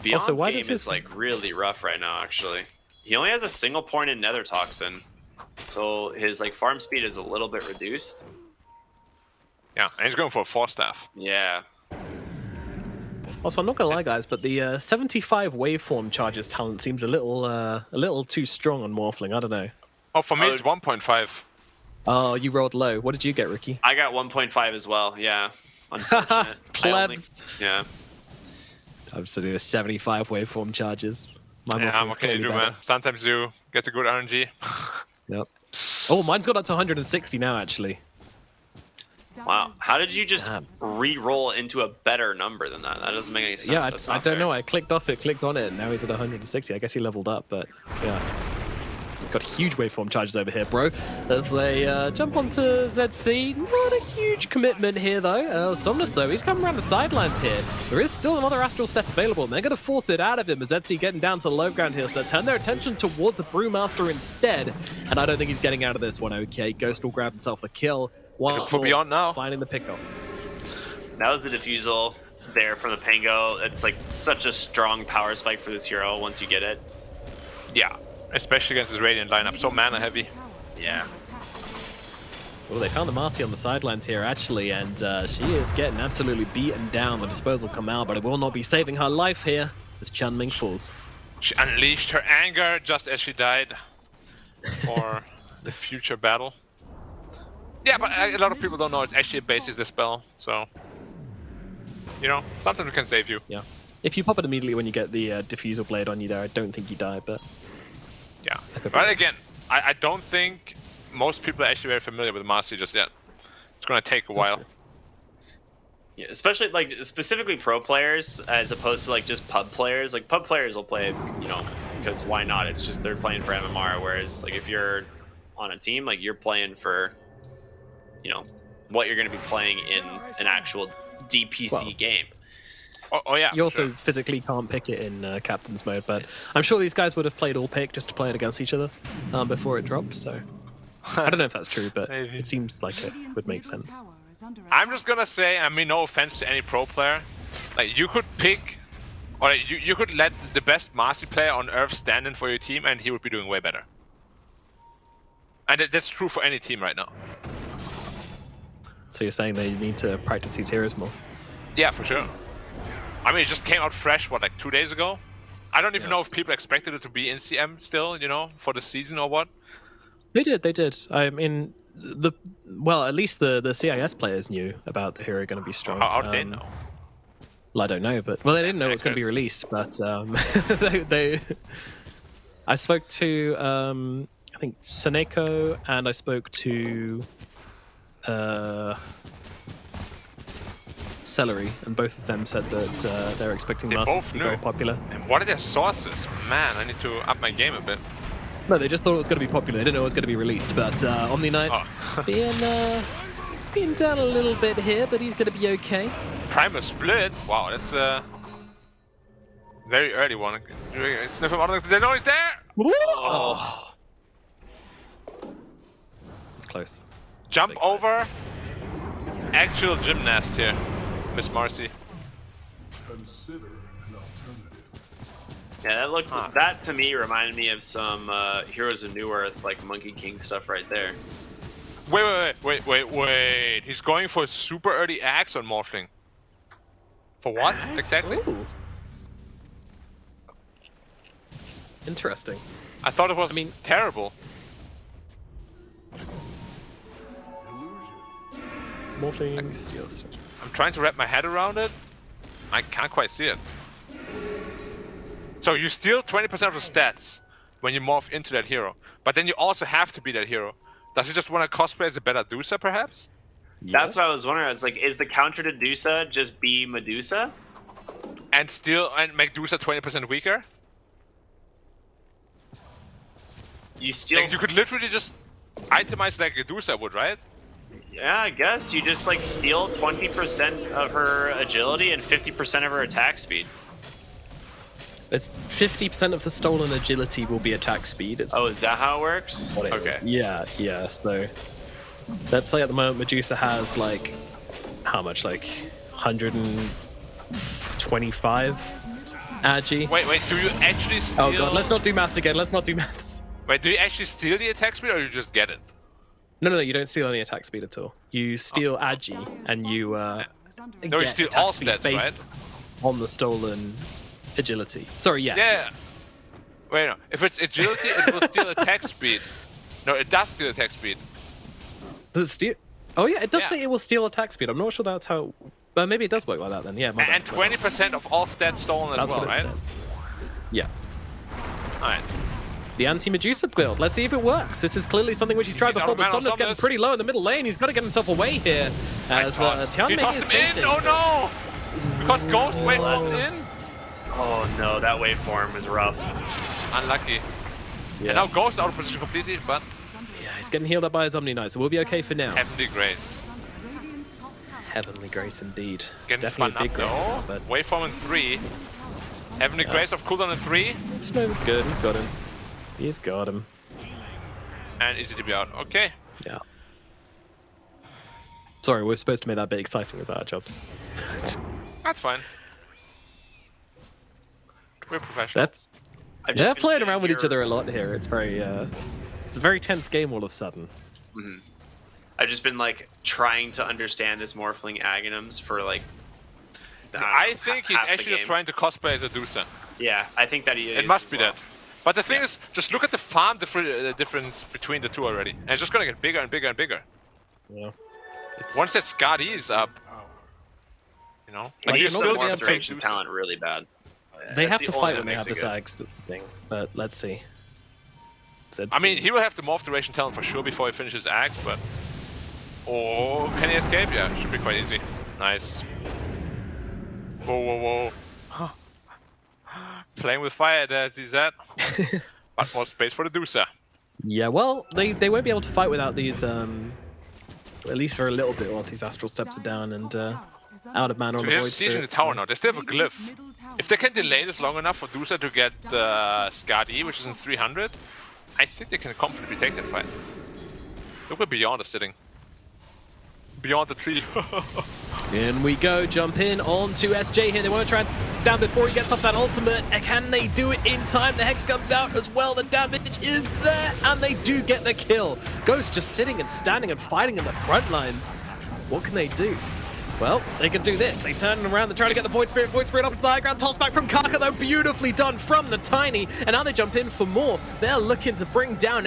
Beyond's Also, why game does his- is like really rough right now, actually. He only has a single point in Nether Toxin. So his like farm speed is a little bit reduced. Yeah, and he's going for a 4-staff. Yeah. Also, I'm not gonna lie, guys, but the 75 waveform charges talent seems a little too strong on Morphling. I don't know. Oh, for me it's 1.5. Oh, you rolled low. What did you get, Ricky? I got 1.5 as well, yeah. Unfortunate. Plebs. Yeah. I'm still doing 75 waveform charges. My Yeah, I'm Morphling's okay, clearly dude, better. man. Sometimes you get the good RNG. Yep. Oh, mine's got up to 160 now, actually. Wow. How did you just Damn. re-roll into a better number than that? That doesn't make any sense. Yeah, That's I not don't fair. know. I clicked off it, clicked on it, and now he's at 160. I guess he leveled up, but yeah. Got huge waveform charges over here, bro. As they jump onto ZC. Not a huge commitment here, though. Somnus, though, he's coming around the sidelines here. There is still another Astral Step available, and they're going to force it out of him as ZC getting down to the low ground here. So they turn their attention towards a Brewmaster instead, and I don't think he's getting out of this one. Okay, Ghost will grab himself the kill. Look for Beyond now. Finding the pickup. That was the diffusal there from the Pango. It's like such a strong power spike for this hero once you get it. Yeah, especially against his Radiant lineup. So mana heavy. Yeah. Well, they found the Marcy on the sidelines here, actually, and she is getting absolutely beaten down. The disposal come out, but it will not be saving her life here as Chan Ming falls. She unleashed her anger just as she died for the future battle. Yeah, but a lot of people don't know it's actually a basic dispel, so... You know, something can save you. Yeah. If you pop it immediately when you get the diffusal blade on you there, I don't think you die, but... Yeah. could be But right. again, I don't think most people are actually very familiar with Marcy just yet. It's gonna take a while. true. Yeah, especially like specifically pro players as opposed to like just pub players. Like pub players will play, you know, because why not? It's just they're playing for MMR. Whereas like if you're on a team, like you're playing for, you know, what you're going to be playing in an actual DPC Well, game. Oh yeah. You also sure. physically can't pick it in Captain's mode, but I'm sure these guys would have played all pick just to play it against each other before it dropped, so... I don't know if that's true, but Maybe. it seems like it would make sense. I'm just gonna say, I mean, no offense to any pro player, like you could pick, or like, you could let the best Marcy player on Earth stand in for your team, and he would be doing way better. And that's true for any team right now. So you're saying they need to practice these heroes more? Yeah, for sure. I mean, it just came out fresh, what, like 2 days ago? I don't even know if people expected it to be in CM still, you know, for the season or what. They did. I mean, at least the CIS players knew about the hero going to be strong. How did they know? Well, I don't know, but they didn't know it was going to be Hackers. released. But I spoke to I think Seneko, and I spoke to Celery, and both of them said that they're expecting They Marcy both to be knew. very popular. And what are their sources? Man, I need to up my game a bit. No, they just thought it was going to be popular. They didn't know it was going to be released. But Omni Knight Oh. being down a little bit here, but he's going to be okay. Primal Split? Wow, that's a very early one. Sniff him out. They know he's there! Oh. It's close. Jump Big fight. over. Actual gymnast here, Miss Marcy. Yeah, that looked that to me reminded me of some Heroes of New Earth, like Monkey King stuff right there. Wait. He's going for a super early axe on Morphling. For what, exactly? Ooh. Interesting. I thought it was terrible. Morphling steals. I'm trying to wrap my head around it. I can't quite see it. So you steal 20% of the stats when you morph into that hero, but then you also have to be that hero. Does he just want to cosplay as a better Medusa, perhaps? That's what I was wondering. I was like, is the counter to Medusa just be Medusa? And make Medusa 20% weaker? You steal. Like, you could literally just itemize like Medusa would, right? Yeah, I guess you just like steal 20% of her agility and 50% of her attack speed. It's 50% of the stolen agility will be attack speed. It's Oh, is that how it works? what it is. Okay. Yeah. So let's say at the moment Medusa has like how much? Like 125 agi. Wait, do you actually steal... Oh god, let's not do maths again. Let's not do maths. Wait, do you actually steal the attack speed or you just get it? No, you don't steal any attack speed at all. You steal agi and you No, you get steal attack all speed stats, based right? on the stolen agility. Sorry, yes. Yeah. Wait, no. If it's agility, it will steal attack speed. No, it does steal attack speed. Does it steal? Oh yeah, it does Yeah. say it will steal attack speed. I'm not sure that's how. Maybe it does work like that then. Yeah. my bad, And 20% of all stats stolen as That's well, what it right? says. Yeah. Alright. The anti-Medusa build. Let's see if it works. This is clearly something which he's tried He's before, but out of mana, Somna's getting Somna's. pretty low in the middle lane. He's got to get himself away here. As He Tianmei tossed is him chasing. in! Oh no! Because Ghost wave was in? Oh no, that waveform is rough. Unlucky. Yeah. And now Ghost out of position completely, but Yeah, he's getting healed up by his Omni Knight, so we'll be okay for now. Heavenly Grace. Heavenly Grace indeed. Getting Definitely spun a up big grace though. now, but Waveform in 3. Heavenly Grace of cooldown in 3. Snow is good. He's got him. He's got him. And easy to be out. Okay. Yeah. Sorry, we're supposed to make that bit exciting as our jobs. That's fine. We're professionals. That's I've just they're been playing sitting around with each here- other a lot here. It's very it's a very tense game all of a sudden. I've just been like trying to understand this Morphling Aghanims for like. don't know, I think he's half the actually just game. trying to cosplay as a Medusa. Yeah, I think that he is. It must as be well. that. But the thing is, just look at the farm difference between the two already. And it's just gonna get bigger and bigger and bigger. Yeah. Once that Skadi is up, you know? Like, you you know still what they want have the to- direction talent really bad. They have That's to the fight only when they that have makes this it good. Ags, that's the thing. But let's see. I mean, he will have the morph duration talent for sure before he finishes Axe, but... Oh, can he escape? Yeah, should be quite easy. Nice. Whoa. Playing with fire, that's that. But more space for the Medusa. Yeah, well, they won't be able to fight without these, at least for a little bit while these astral steps are down and out of mana on So the they're void sieging the spirits. tower now. They still have a glyph. If they can delay this long enough for Medusa to get Skadi, which is in 300, I think they can comfortably take that fight. Look at beyond the sitting. Beyond the tree. In we go, jump in onto SJ here. They want to try and down before he gets off that ultimate. And can they do it in time? The Hex comes out as well. The damage is there, and they do get the kill. Ghost just sitting and standing and fighting in the front lines. What can they do? Well, they can do this. They turn around, they're trying to get the Void Spirit up into the high ground. Toss back from Kaka, though, beautifully done from the Tiny. And now they jump in for more. They're looking to bring down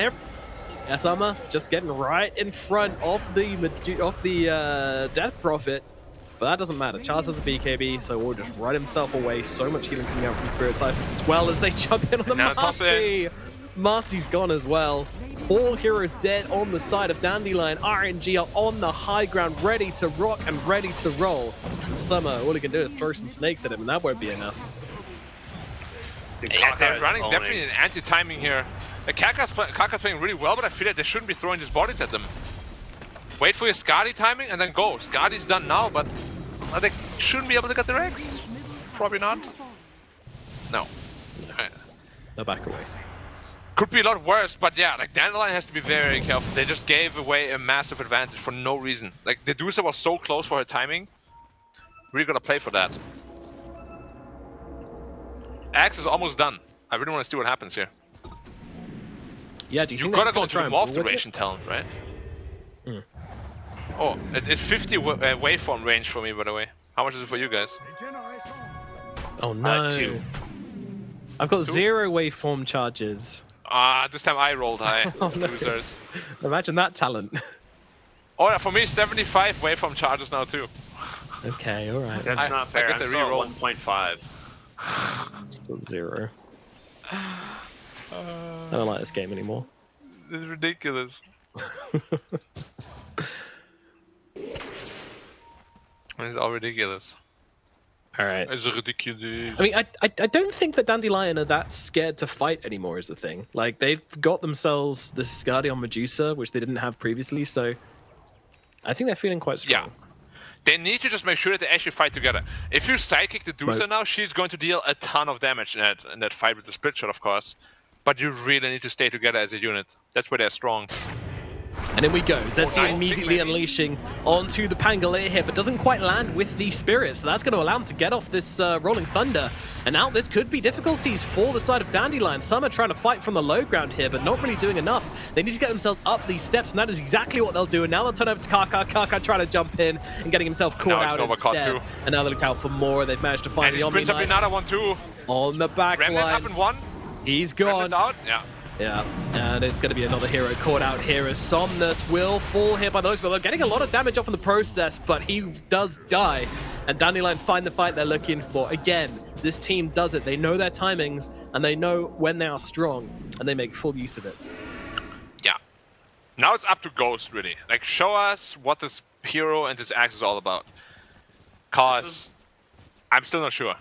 Summer, just getting right in front of the Death Prophet. But that doesn't matter. Charles has a BKB, so we'll just run himself away. So much healing coming out from Spirit Cyphers as well as they jump in on the Now toss it Marcy. Marcy's gone as well. 4 heroes dead on the side of Dandelion. RNG are on the high ground, ready to rock and ready to roll. And Summer, all he can do is throw some snakes at him, and that won't be enough. Dude, Yeah, Kaka they're is running owning. definitely an anti-timing here. Kaka's playing really well, but I feel like they shouldn't be throwing these bodies at them. Wait for your Skadi timing and then go. Skadi's done now, but they shouldn't be able to get their eggs. Probably not. No. They'll back away. Could be a lot worse, but yeah, like Dandelion has to be very careful. They just gave away a massive advantage for no reason. Like the Medusa was so close for her timing. Really gotta play for that. Axe is almost done. I really want to see what happens here. Yeah, do you You think gotta they're go just to the gonna try morph and pull with duration talent, right? Hmm. Oh, it's 50 waveform range for me, by the way. How much is it for you guys? it? Oh no. 2. I've got 2? 0 waveform charges. This time I rolled high. Oh, no. Losers. Imagine that talent. Oh yeah, for me 75 waveform charges now too. Okay, alright. That's I not fair. guess I'm I still at rerolled. 1.5. Still 0. I don't like this game anymore. This is ridiculous. It's all ridiculous. All right. It's ridiculous. I mean, I don't think that Dandelion are that scared to fight anymore is the thing. Like, they've got themselves this Guardian Medusa, which they didn't have previously, so I think they're feeling quite strong. Yeah. They need to just make sure that they actually fight together. If you sidekick the Dusa now, she's going to deal a ton of damage in that fight with the split shot, of course. But you really need to stay together as a unit. That's where they're strong. And in we go. Zetsu nice. immediately unleashing onto the Pangolier here, but doesn't quite land with the Spirit. So that's going to allow him to get off this Rolling Thunder. And now this could be difficulties for the side of Dandelion. Some are trying to fight from the low ground here, but not really doing enough. They need to get themselves up these steps, and that is exactly what they'll do. And now they'll turn over to Kaka. Kaka trying to jump in and getting himself caught out instead. Too. And now they look out for more. They've managed to find and the he sprints up Omni another one too. on the back Remnant line. up in one. He's gone. Out. Yeah. Yeah, and it's going to be another hero caught out here as Somnus will fall here by the looks of it. They're getting a lot of damage off in the process, but he does die. And Dandelion find the fight they're looking for. Again, this team does it. They know their timings, and they know when they are strong, and they make full use of it. Yeah. Now it's up to Ghost, really. Like, show us what this hero and this axe is all about. Cause I'm still not sure.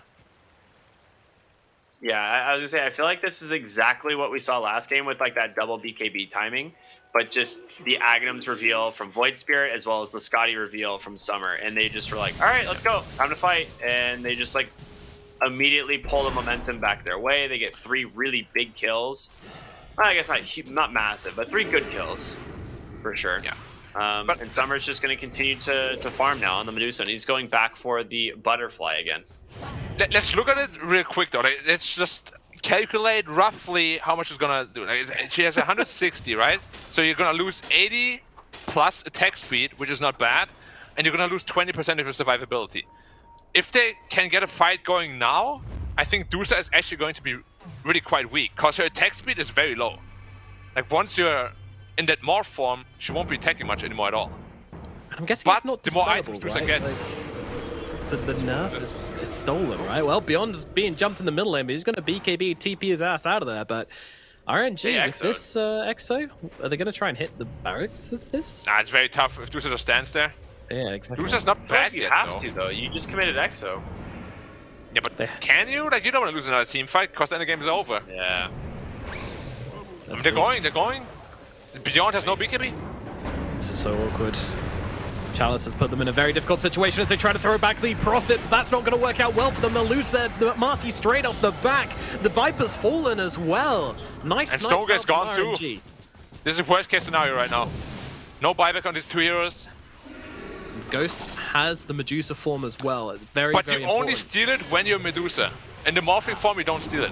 Yeah, I was gonna say, I feel like this is exactly what we saw last game with like that double BKB timing, but just the Agnum's reveal from Void Spirit as well as the Scotty reveal from Summer, and they just were like, all right, let's go, time to fight, and they just like immediately pull the momentum back their way. They get 3 really big kills. Well, I guess not massive, but 3 good kills for sure. Yeah. And Summer's just going to continue to farm now on the Medusa, and he's going back for the Butterfly again. Let's look at it real quick though. Like, let's just calculate roughly how much it's gonna do. Like, she has 160, right? So you're gonna lose 80 plus attack speed, which is not bad, and you're gonna lose 20% of your survivability. If they can get a fight going now, I think Dusa is actually going to be really quite weak, because her attack speed is very low. Like, once you're in that morph form, she won't be attacking much anymore at all. I'm guessing But it's not the more dispellable, items Dusa right? gets... Like, the nerf is stolen, right? Well, beyond being jumped in the middle lane, but he's going to BKB, TP his ass out of there. But RNG with this Exo, are they going to try and hit the barracks of this? Nah, it's very tough if Dusa just stands there. Yeah, exactly. Dusa's not bad You yet, have though. to, though. You just committed Exo. Yeah, but can you? Like, you don't want to lose another team fight, because then the game is over. Yeah. I mean, they're going. Beyond has no BKB. This is so awkward. Chalice has put them in a very difficult situation as they try to throw back the Prophet. That's not going to work out well for them. They'll lose the Marcy straight off the back. The Viper's fallen as well. Nice. And Stoneguy's gone too. RNG. This is worst case scenario right now. No buyback on these 2 heroes. Ghost has the Medusa form as well. It's very, But very you only important. steal it when you're Medusa. In the morphing form, you don't steal it.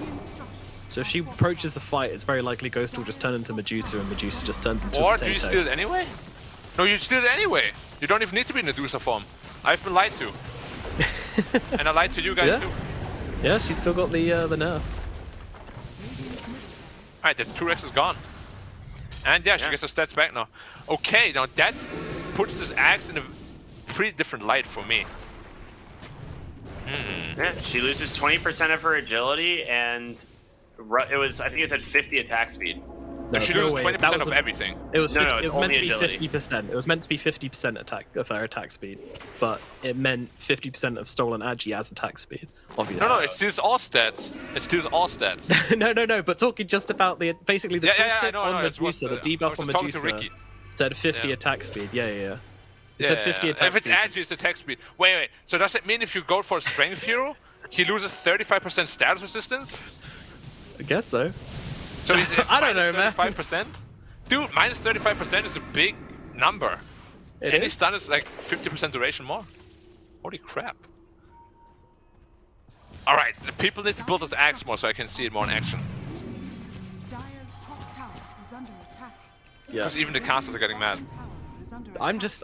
So if she approaches the fight, it's very likely Ghost will just turn into Medusa and Medusa just turns into Or a potato. do you steal it anyway? No, you steal it anyway. You don't even need to be in Medusa form. I've been lied to. And I lied to you guys too. Yeah, she's still got the nerf. Alright, that's 2 Rexes gone. And yeah, she gets her stats back now. Okay, now that puts this axe in a pretty different light for me. Yeah, she loses 20% of her agility, and it was, I think it said 50 attack speed. No, She no loses way. 20% That was of everything. It was, No, 50, it's it was meant to only be agility. 50%. It was meant to be 50% attack of her attack speed, but it meant 50% of stolen agi as attack speed. Obviously. No, it steals all stats. It steals all stats. no. But talking just about basically the I tooltip know, on it's Medusa, the I debuff was on just talking to Medusa Ricky. said 50 Yeah. attack speed. Yeah. It Yeah, said 50 attack if it's speed. agi, it's attack speed. Wait. So does it mean if you go for a strength hero, he loses 35% status resistance? I guess so. So he's I don't know, man. 35%? Dude, minus 35% is a big number. It Any is. stun is like 50% duration more. Holy crap. Alright, the people need to build this axe more so I can see it more in action. Dire's top tower is under attack. Yeah. Because even the casters are getting mad. Tower is under I'm just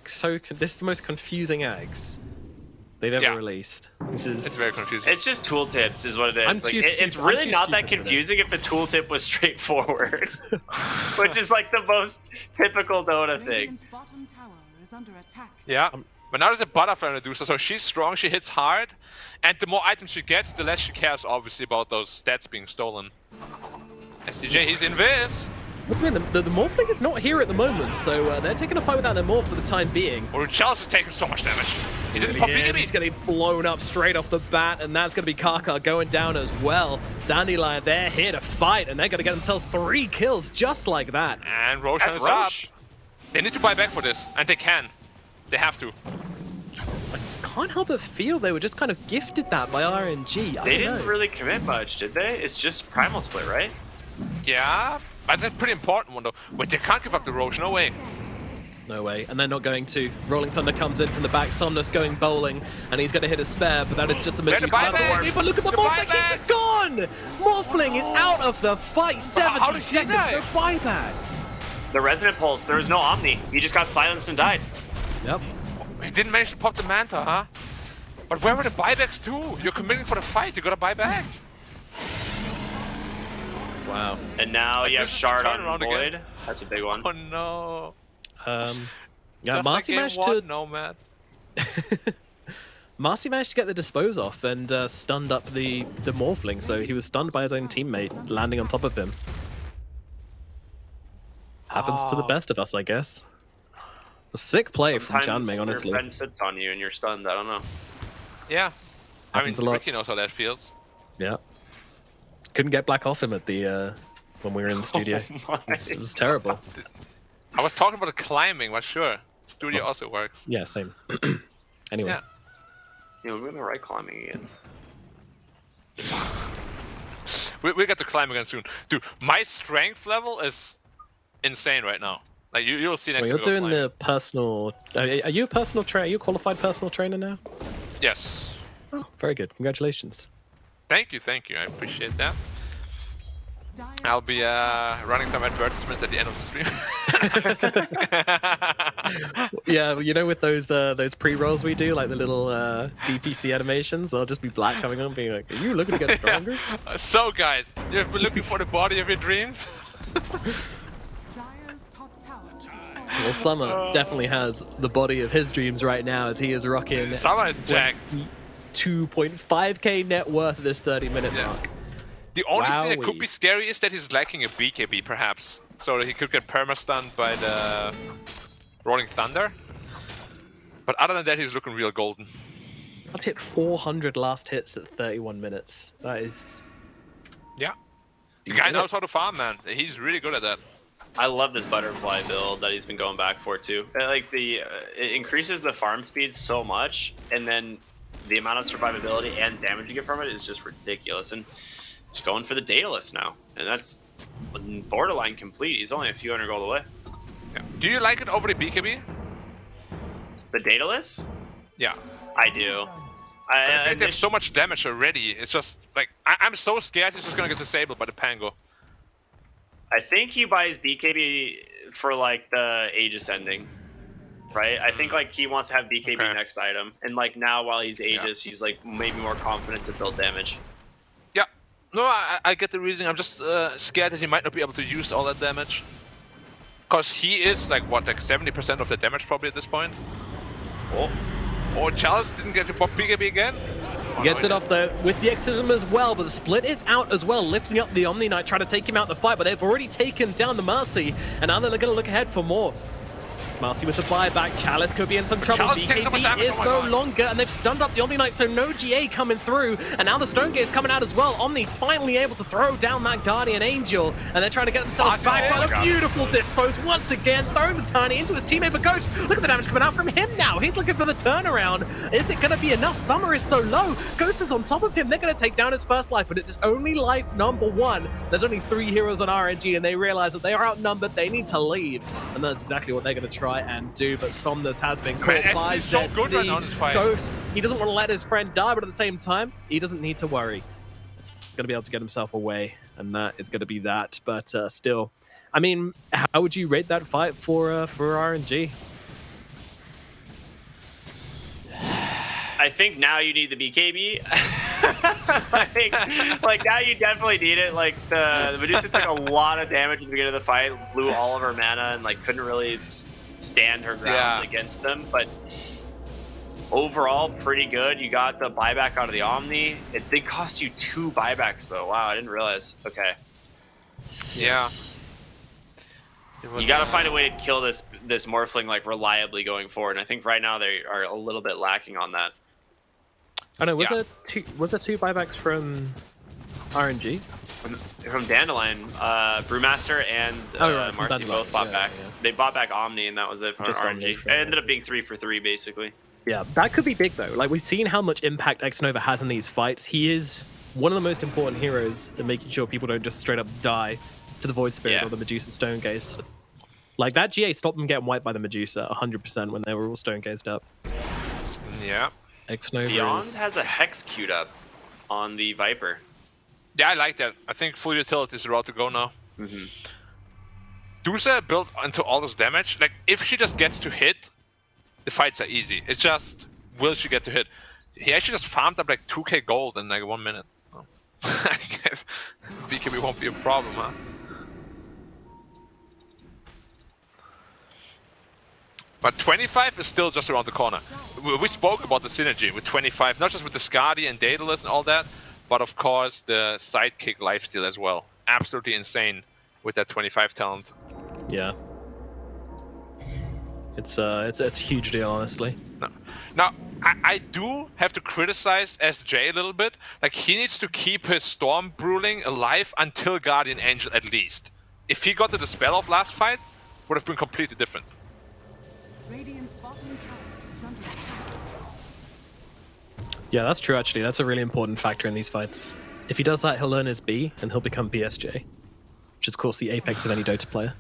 so this is the most confusing eggs they've ever Yeah. released. This is It's very confusing. It's just tooltips is what it is. I'm Like, too it's stupid- I'm really too not that stupid for that. confusing if the tooltip was straightforward, which is like the most typical Dota thing. Radiant's bottom tower is under attack. Yeah, but now there's a butterfly in Medusa, so she's strong, she hits hard, and the more items she gets, the less she cares, obviously, about those stats being stolen. SDJ, he's invis. Look, man, the Morphling is not here at the moment, so they're taking a fight without their Morph for the time being. Or Charles is taking so much damage. He didn't pop Yeah, BKB. he's getting blown up straight off the bat, and that's going to be Kaka going down as well. Dandelion, they're here to fight, and they're going to get themselves 3 kills just like that. And Roshan That's is up. Roche. They need to buy back for this, and they can. They have to. Can't help but feel they were just kind of gifted that by RNG. They didn't really commit much, did they? It's just Primal Split, right? Yeah, but that's a pretty important one though. Wait, they can't give up the Roche, no way. No way, and they're not going to. Rolling Thunder comes in from the back, Somnus going bowling, and he's going to hit a spare, but that is just a Where the Medusa. buyback? But look at the The Morphling, he's buyback! just gone! Morphling is out of the fight, 70 how did he seconds, die? no buyback. The Resonant Pulse, there was no Omni. He just got silenced and died. Yep. He didn't manage to pop the Manta, huh? But where were the buybacks too? You're committing for the fight, you gotta buy back. Wow. And now you have this is Shard the on turnaround Void. again. That's a big one. Oh no. Yeah, Just like Marcy game managed one, to... Nomad. Marcy managed to get the dispose off and stunned up the Morphling, so he was stunned by his own teammate, landing on top of him. Happens to the best of us, I guess. A sick play from Sometimes Janming, honestly. your friend sits on you and you're stunned. I don't know. Yeah. I mean, Happens a lot. Ricky knows how that feels. Yeah. Couldn't get black off him at the when we were in the studio. Oh It was terrible. I was talking about the climbing, but sure. Studio also works. Yeah, same. Anyway. Yeah. You know, we're in the right climbing again. We get to climb again soon. Dude, my strength level is insane right now. Like, you'll see next Well, you're time we go doing climbing. the personal... Are you a personal trainer? Are you a qualified personal trainer now? Yes. Oh, very good. Congratulations. Thank you. I appreciate that. Dire's I'll be running some advertisements at the end of the stream. Yeah, you know, with those pre-rolls we do, like the little DPC animations, they'll just be black coming on, being like, "Are you looking to get stronger?" So, guys, you've been looking for the body of your dreams? Dire's top tower is falling. Well, Summer definitely has the body of his dreams right now, as he is rocking Summer is jacked. 2.5k net worth at this 30-minute Yeah. mark. The only thing that could Wowee. be scary is that he's lacking a BKB, perhaps. So that he could get perma-stunned by the Rolling Thunder. But other than that, he's looking real golden. I've hit 400 last hits at 31 minutes. That is... Yeah. The guy knows how to farm, man. He's really good at that. I love this butterfly build that he's been going back for too. Like it increases the farm speed so much, and then the amount of survivability and damage you get from it is just ridiculous. And just going for the Daedalus now, and that's borderline complete. He's only a few hundred gold away. Yeah. Do you like it over the BKB? The Daedalus? Yeah. I do. I think they have so much damage already. It's just like I'm so scared he's just gonna get disabled by the Pango. I think he buys BKB for like the Aegis ending, right? I think like he wants to have BKB Okay. next item, and like now while he's Aegis, he's like maybe more confident to build damage. Yeah. No, I get the reason. I'm just scared that he might not be able to use all that damage. Because he is like, what, like 70% of the damage probably at this point? Oh, Oh, Charles didn't get to pop BKB again? Oh, Gets no, it off though with the Exorcism as well, but the split is out as well, lifting up the Omni Knight, trying to take him out the fight, but they've already taken down the Mercy, and now they're going to look ahead for more. Marcy with the buyback, Chalice could be in some trouble. Chalice takes so much BKB damage, is oh my no God. longer, and they've stunned up the Omni Knight, so no GA coming through, and now the Stonegate is coming out as well. Omni finally able to throw down that Guardian Angel, and they're trying to get themselves back, Oh my but a God. beautiful dispose once again, throwing the Tiny into his teammate for Ghost. Look at the damage coming out from him now. He's looking for the turnaround. Is it going to be enough? Summer is so low. Ghost is on top of him. They're going to take down his first life, but it is only life number 1. There's only 3 heroes on RNG, and they realize that they are outnumbered. They need to leave, and that's exactly what they're going to try and do. But Somnus has been caught Man, by SC is so good right ZZ. now in this fight. Ghost, he doesn't want to let his friend die, but at the same time, he doesn't need to worry. He's going to be able to get himself away, and that is going to be that. But still, I mean, how would you rate that fight for RNG? I think now you need the BKB. I think like now you definitely need it. Like the Medusa took a lot of damage at the beginning of the fight, blew all of her mana, and like couldn't really stand her ground against them. But overall, pretty good. You got the buyback out of the Omni. It did cost you 2 buybacks though. Wow, I didn't realize. Okay. Yeah. You got to find a way to kill this Morphling like reliably going forward. And I think right now they are a little bit lacking on that. Oh no, was Yeah. there two buybacks from RNG? From Dandelion, Brewmaster and from Marcy Dandelion. both bought Yeah, back. yeah. They bought back Omni, and that was it from Just RNG. Omni from It ended up being 3 for 3, basically. Yeah, that could be big though. Like we've seen how much impact Xnova has in these fights. He is one of the most important heroes in making sure people don't just straight up die to the Void Spirit Yeah. or the Medusa Stone Gaze. Like that GA stopped them getting wiped by the Medusa 100% when they were all Stone Gazed up. Yeah. Xnova Beyond is... has a Hex queued up on the Viper. Yeah, I like that. I think full utility is the route to go now. Mm-hmm. Dusa built into all this damage. Like, if she just gets to hit, the fights are easy. It's just, will she get to hit? He actually just farmed up like 2k gold in like 1 minute. Oh. I guess BKB won't be a problem, huh? But 25 is still just around the corner. We spoke about the synergy with 25, not just with the Skadi and Daedalus and all that, but of course the sidekick lifesteal as well. Absolutely insane with that 25 talent. Yeah. It's a huge deal, honestly. No. Now, I do have to criticize SJ a little bit. Like, he needs to keep his Storm Bruling alive until Guardian Angel at least. If he got the Dispel off last fight, would have been completely different. Radiant's bottom tower is under attack. Yeah, that's true actually. That's a really important factor in these fights. If he does that, he'll earn his B and he'll become BSJ. Which is of course the apex of any Dota player.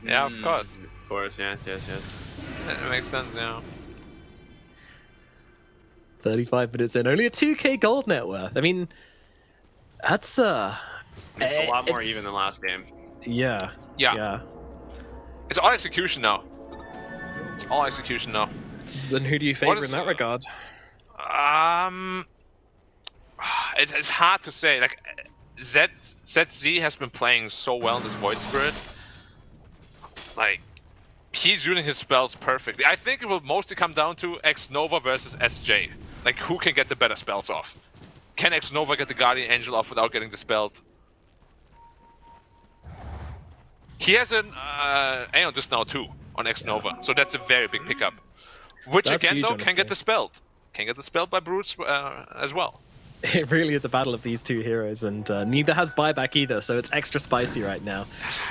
Yeah, of course. Of course, yes. It makes sense, yeah. 35 minutes in, only a 2k gold net worth. I mean, that's A lot more it's- even than last game. Yeah. Yeah. It's all execution now. It's all execution now. Then who do you What favor is- in that regard? It's hard to say. Like, ZZ has been playing so well in this Void Spirit. Like, he's using his spells perfectly. I think it will mostly come down to Xnova versus SJ. Like, who can get the better spells off? Can Xnova get the Guardian Angel off without getting dispelled? He has an Aeon Disc now too on Xnova, so that's a very big pickup. Which That's again huge, though can get honestly. dispelled. Can get dispelled by Brutes as well. It really is a battle of these two heroes, and neither has buyback either, so it's extra spicy right now.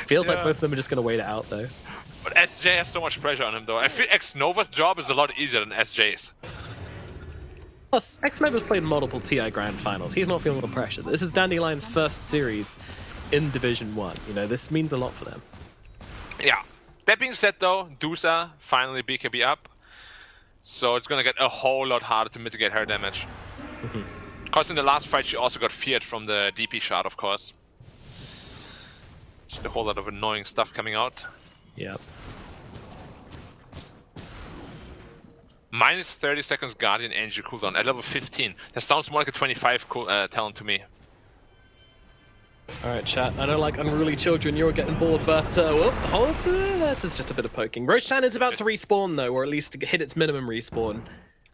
Feels like Yeah. both of them are just going to wait it out, though. But SJ has so much pressure on him though. I feel Xnova's job is a lot easier than SJ's. Plus, Xnova's played multiple TI Grand Finals. He's not feeling the pressure. This is Dandelion's first series in Division 1. You know, this means a lot for them. Yeah. That being said though, Dusa finally BKB up. So it's gonna get a whole lot harder to mitigate her damage. Because in the last fight she also got feared from the DP shot, of course. Just a whole lot of annoying stuff coming out. Yeah. Minus 30 seconds Guardian Angel cooldown at level 15. That sounds more like a 25 talent to me. Alright, chat. I know, like unruly children, you're getting bored, but whoop, hold. This is just a bit of poking. Roshan is about to respawn, though, or at least to hit its minimum respawn.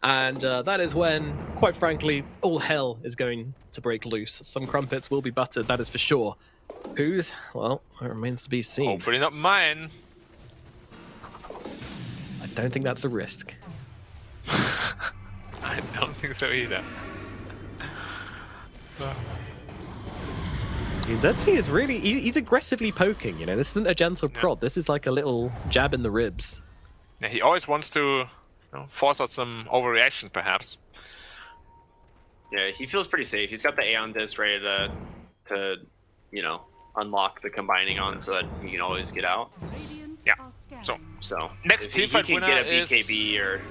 And that is when, quite frankly, all hell is going to break loose. Some crumpets will be buttered, that is for sure. Whose? Well, it remains to be seen. Hopefully not mine. I don't think that's a risk. I don't think so either. ZZ is really, he's aggressively poking, you know. This isn't a gentle prod. This is like a little jab in the ribs. Yeah, he always wants to force out some overreactions, perhaps. Yeah, he feels pretty safe. He's got the Aeon Disc ready to unlock the combining on so that he can always get out. Radiant Yeah. are scanning. So, So next if team he fight can winner get a is... BKB or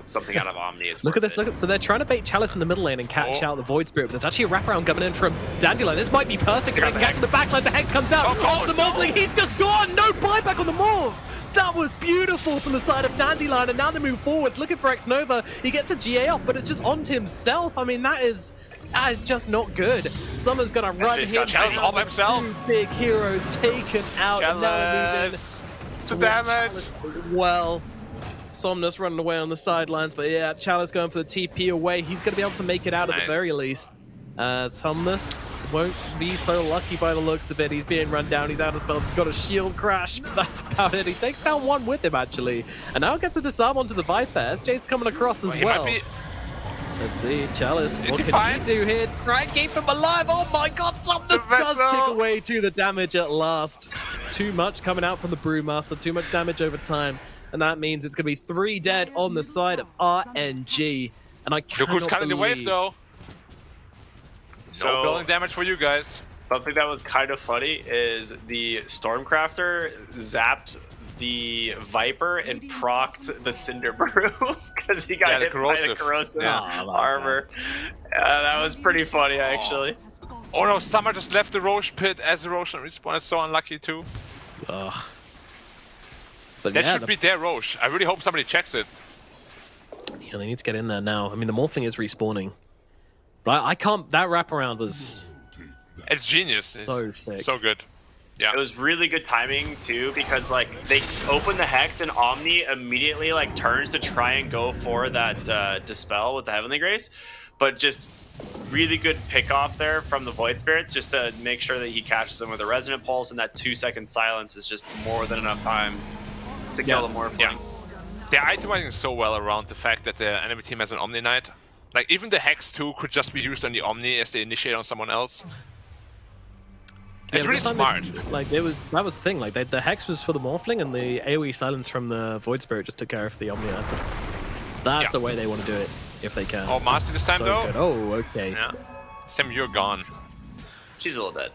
something out of Omni. It's Look at worth this, look at. So they're trying to bait Chalice in the middle lane and catch Oh. out the Void Spirit, but there's actually a wraparound coming in from Dandelion. This might be perfect if they got can the get to the Hex. backline. The Hex comes out Oh, off the Morphling. He's just gone. No buyback on the Morph. That was beautiful from the side of Dandelion, and now they move forwards looking for Xnova. He gets a GA off, but it's just onto himself. I mean, that is just not good. Summer's gonna run He's him got Chalice down all by with himself. two big heroes taken out. And now they're moving Chalice to towards damage. Chalice as well. Somnus running away on the sidelines, but yeah, Chalice going for the TP away. He's going to be able to make it out at the Nice. very least. Somnus won't be so lucky by the looks of it. He's being run down. He's out of spells. He's got a shield crash. But that's about it. He takes down one with him, actually. And now gets a disarm onto the Viper. SJ's coming across as well. Let's see, Chalice, what can he do here? Try and keep him alive. Oh my god, something does tick away to the damage at last. Too much coming out from the Brewmaster. Too much damage over time. And that means it's going to be 3 dead on the side of RNG. And I cannot Look who's cutting the wave, though. So, no building damage for you guys. Something that was kind of funny is the Stormcrafter zapped the Viper and procced the Cinder Brew because he got hit by the corrosive armor. That was pretty funny, actually. Oh no, Summer just left the Roche pit as a Roche respawn. Is so unlucky too. But that should be their Roche. I really hope somebody checks it. Yeah, they need to get in there now. I mean, the Morphling is respawning. But I can't... That wraparound was... It's genius. So sick. So good. Yeah. It was really good timing too, because like they open the Hex and Omni immediately like turns to try and go for that Dispel with the Heavenly Grace, but just really good pick off there from the Void Spirits just to make sure that he catches them with a Resonant Pulse, and that 2-second silence is just more than enough time to kill the Morphling. Yeah. They're itemizing so well around the fact that the enemy team has an Omni Knight. Like even the Hex 2 could just be used on the Omni as they initiate on someone else. It's really smart. Like that was the thing. Like the Hex was for the Morphling, and the AoE silence from the Void Spirit just took care of the Omni. That's the way they want to do it if they can. Oh, Master this time though. Good. Oh, okay. Yeah. This time you're gone. She's a little dead.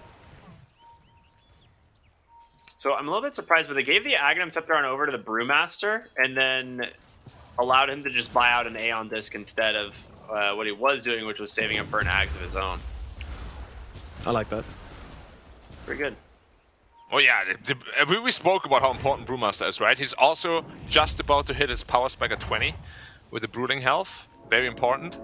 So I'm a little bit surprised, but they gave the Aghanim Scepter on over to the Brewmaster, and then allowed him to just buy out an Aeon Disc instead of what he was doing, which was saving up for an Ags of his own. I like that. Pretty good. Oh yeah, we spoke about how important Brewmaster is, right? He's also just about to hit his power spike at 20 with the Brooding Health. Very important.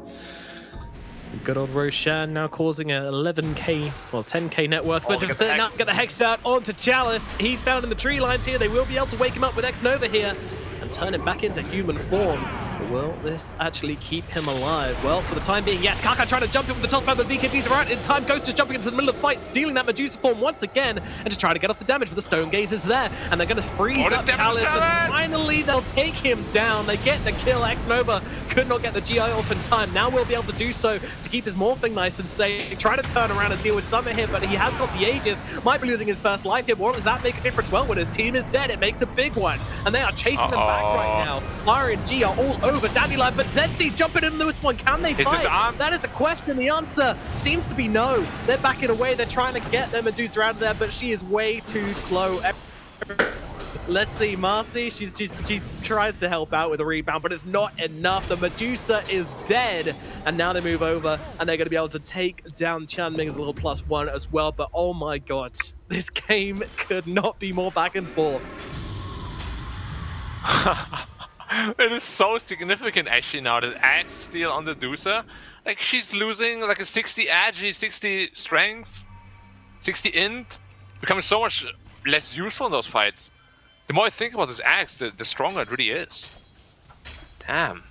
Good old Roshan now causing a 11k, well 10k net worth. But now get the Hex out onto Chalice. He's found in the tree lines here. They will be able to wake him up with X-Nova here and turn him back into human form. But will this actually keep him alive? Well, for the time being, yes. Kaka trying to jump in with the toss pad, but BKBs are out in time. Ghost just jumping into the middle of the fight, stealing that Medusa form once again, and just trying to get off the damage. But the Stone Gaze is there, and they're going to freeze up Chalice, and finally they'll take him down. They get the kill. X-Nova could not get the GI off in time. Now we'll be able to do so to keep his Morphling nice and safe. Try to turn around and deal with Summer here, but he has got the Aegis. Might be losing his first life here. What does that make a difference? Well, when his team is dead, it makes a big one, and they are chasing them back right now. RNG are all over Dandelion, but ZC jumping in this one. Can they fight? That is a question. The answer seems to be no. They're backing away. They're trying to get their Medusa out of there, but she is way too slow. Let's see, Marcy, she tries to help out with a rebound, but it's not enough. The Medusa is dead, and now they move over, and they're going to be able to take down Chanming as a little +1 as well. But oh my god, this game could not be more back and forth. It is so significant actually now that Axe steal on the Medusa. Like she's losing like a 60 agi, 60 strength, 60 int, becoming so much less useful in those fights. The more I think about this Axe, the stronger it really is. Damn.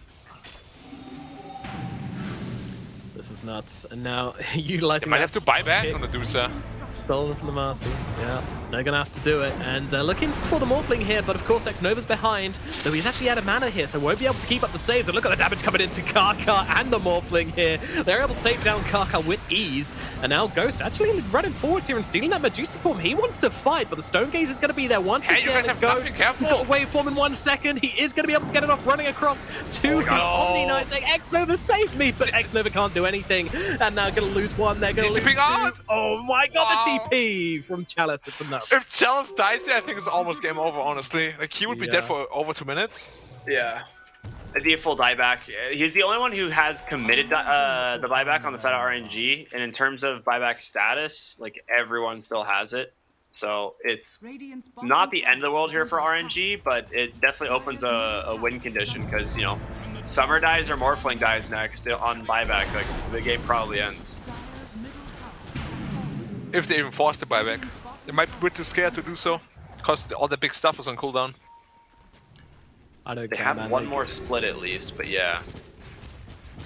This is nuts. And now utilizing. They might have to buy back on the Medusa. Stolen from the Marcy. Yeah, they're gonna have to do it. And looking for the Morphling here, but of course X-Nova's behind. Though he's actually out of mana here, so won't be able to keep up the saves. And look at the damage coming into Kaka and the Morphling here. They're able to take down Kaka with ease. And now Ghost actually running forwards here and stealing that Medusa form. He wants to fight, but the Stone Gaze is going to be there once again. You guys have Ghost, nothing, careful. he's got a waveform in 1 second. He is going to be able to get it off running across to his Omni Knight, saying X-Nova saved me, but X-Nova can't do anything. And now going to lose one. They're going to lose two. Oh my god, the TP from Chalice. It's enough. If Chalice dies here, I think it's almost game over, honestly. Like he would be dead for over 2 minutes. Yeah. The full dieback. He's the only one who has committed the buyback on the side of RNG, and in terms of buyback status, like everyone still has it. So it's not the end of the world here for RNG, but it definitely opens a win condition because, you know, Summer dies or Morphling dies next on buyback. Like the game probably ends. If they even force the buyback. They might be a bit too scared to do so because all the big stuff is on cooldown. I don't They care, have man. one more split at least, but yeah.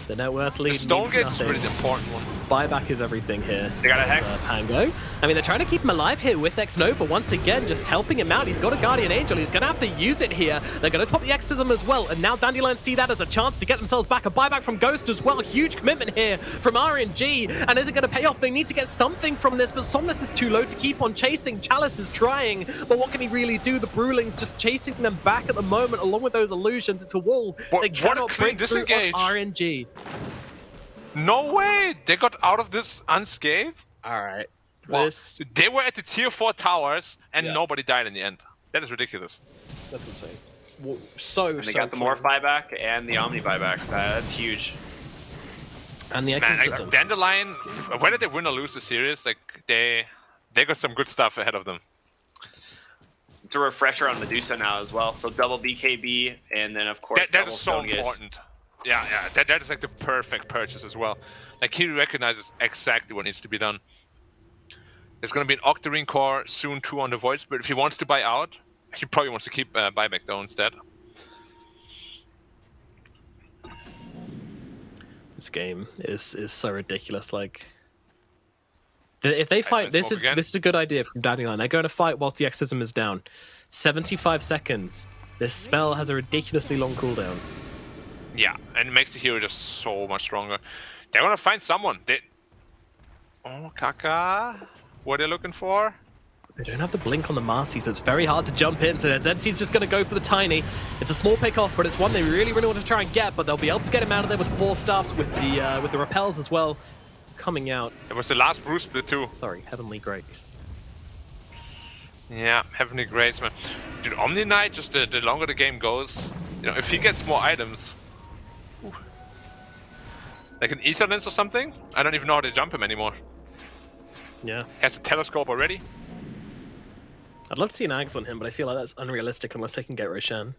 The net worth lead. The Stone Gaze is really the important one. buyback is everything here. They got a Hex. Pango. I mean, they're trying to keep him alive here with X-Nova once again, just helping him out. He's got a Guardian Angel. He's going to have to use it here. They're going to pop the Exorcism as well. And now Dandelion see that as a chance to get themselves back. A buyback from Ghost as well. Huge commitment here from RNG. And is it going to pay off? They need to get something from this, but Somnus is too low to keep on chasing. Chalice is trying, but what can he really do? The Brewling's just chasing them back at the moment, along with those illusions. It's a wall. They cannot break through on RNG. No way! They got out of this unscathed? All right. Wow. They were at the tier 4 towers and Yeah. nobody died in the end. That is ridiculous. That's insane. And they got the Morph buyback and the Omni buyback. That's huge. And the Man, Exorcism. like, Dandelion, whether they win or lose the series, like they got some good stuff ahead of them. It's a refresher on Medusa now as well. So double BKB and then of course That double is so Stone Gaze. important. Yeah, that is like the perfect purchase as well. Like he recognizes exactly what needs to be done. There's going to be an Octarine core soon too on the Void Spirit. If he wants to buy out, he probably wants to keep buyback though instead. This game is so ridiculous. Like, if they fight, this is a good idea from Dandelion. They're going to fight whilst the Exorcism is down. 75 seconds. This spell has a ridiculously long cooldown. Yeah, and it makes the hero just so much stronger. They're going to find someone. Oh, Kaka. What are they looking for? They don't have the blink on the Marcy, so it's very hard to jump in. So ZC's just going to go for the Tiny. It's a small pick off, but it's one they really want to try and get. But they'll be able to get him out of there with 4 staffs, with the repels as well coming out. It was the last Bruce split too. Sorry, Heavenly Grace. Yeah, Heavenly Grace, man. Dude, Omni Knight, just the longer the game goes, you know, if he gets more items, like an Ether Lens or something, I don't even know how to jump him anymore. Yeah. He has a telescope already. I'd love to see an Axe on him, but I feel like that's unrealistic unless they can get Roshan.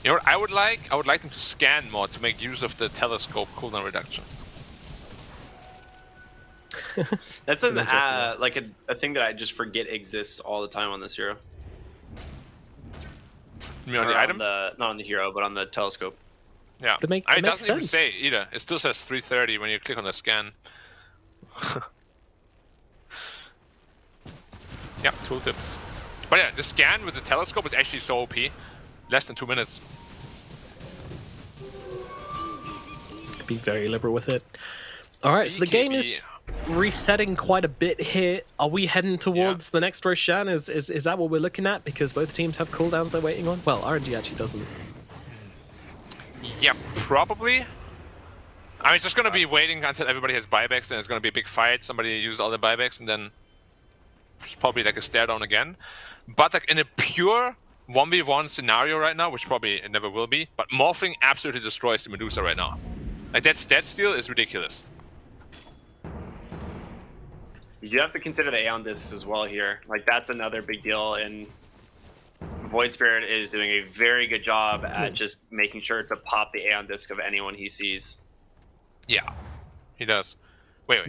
You know what I would like? I would like them to scan more to make use of the telescope cooldown reduction. That's an like a thing that I just forget exists all the time on this hero. You mean on Or the item? not on the hero, but on the telescope. Yeah. It It doesn't makes even sense. say either. It still says 330 when you click on the scan. Yeah, tooltips. But yeah, the scan with the telescope is actually so OP. Less than 2 minutes. Could be very liberal with it. All right, so the game is resetting quite a bit here. Are we heading towards the next Roshan? Is that what we're looking at? Because both teams have cooldowns they're waiting on. Well, RNG actually doesn't. Yeah, probably. I mean, it's just going to be waiting until everybody has buybacks, and it's going to be a big fight. Somebody uses all the buybacks, and then it's probably like a stare down again. But like in a pure 1v1 scenario right now, which probably it never will be, but Morphling absolutely destroys the Medusa right now. Like that stat steal is ridiculous. You have to consider the Aeon Discs as well here. Like that's another big deal, and Void Spirit is doing a very good job at just making sure to pop the Aeon Disc of anyone he sees. Yeah, he does. Wait.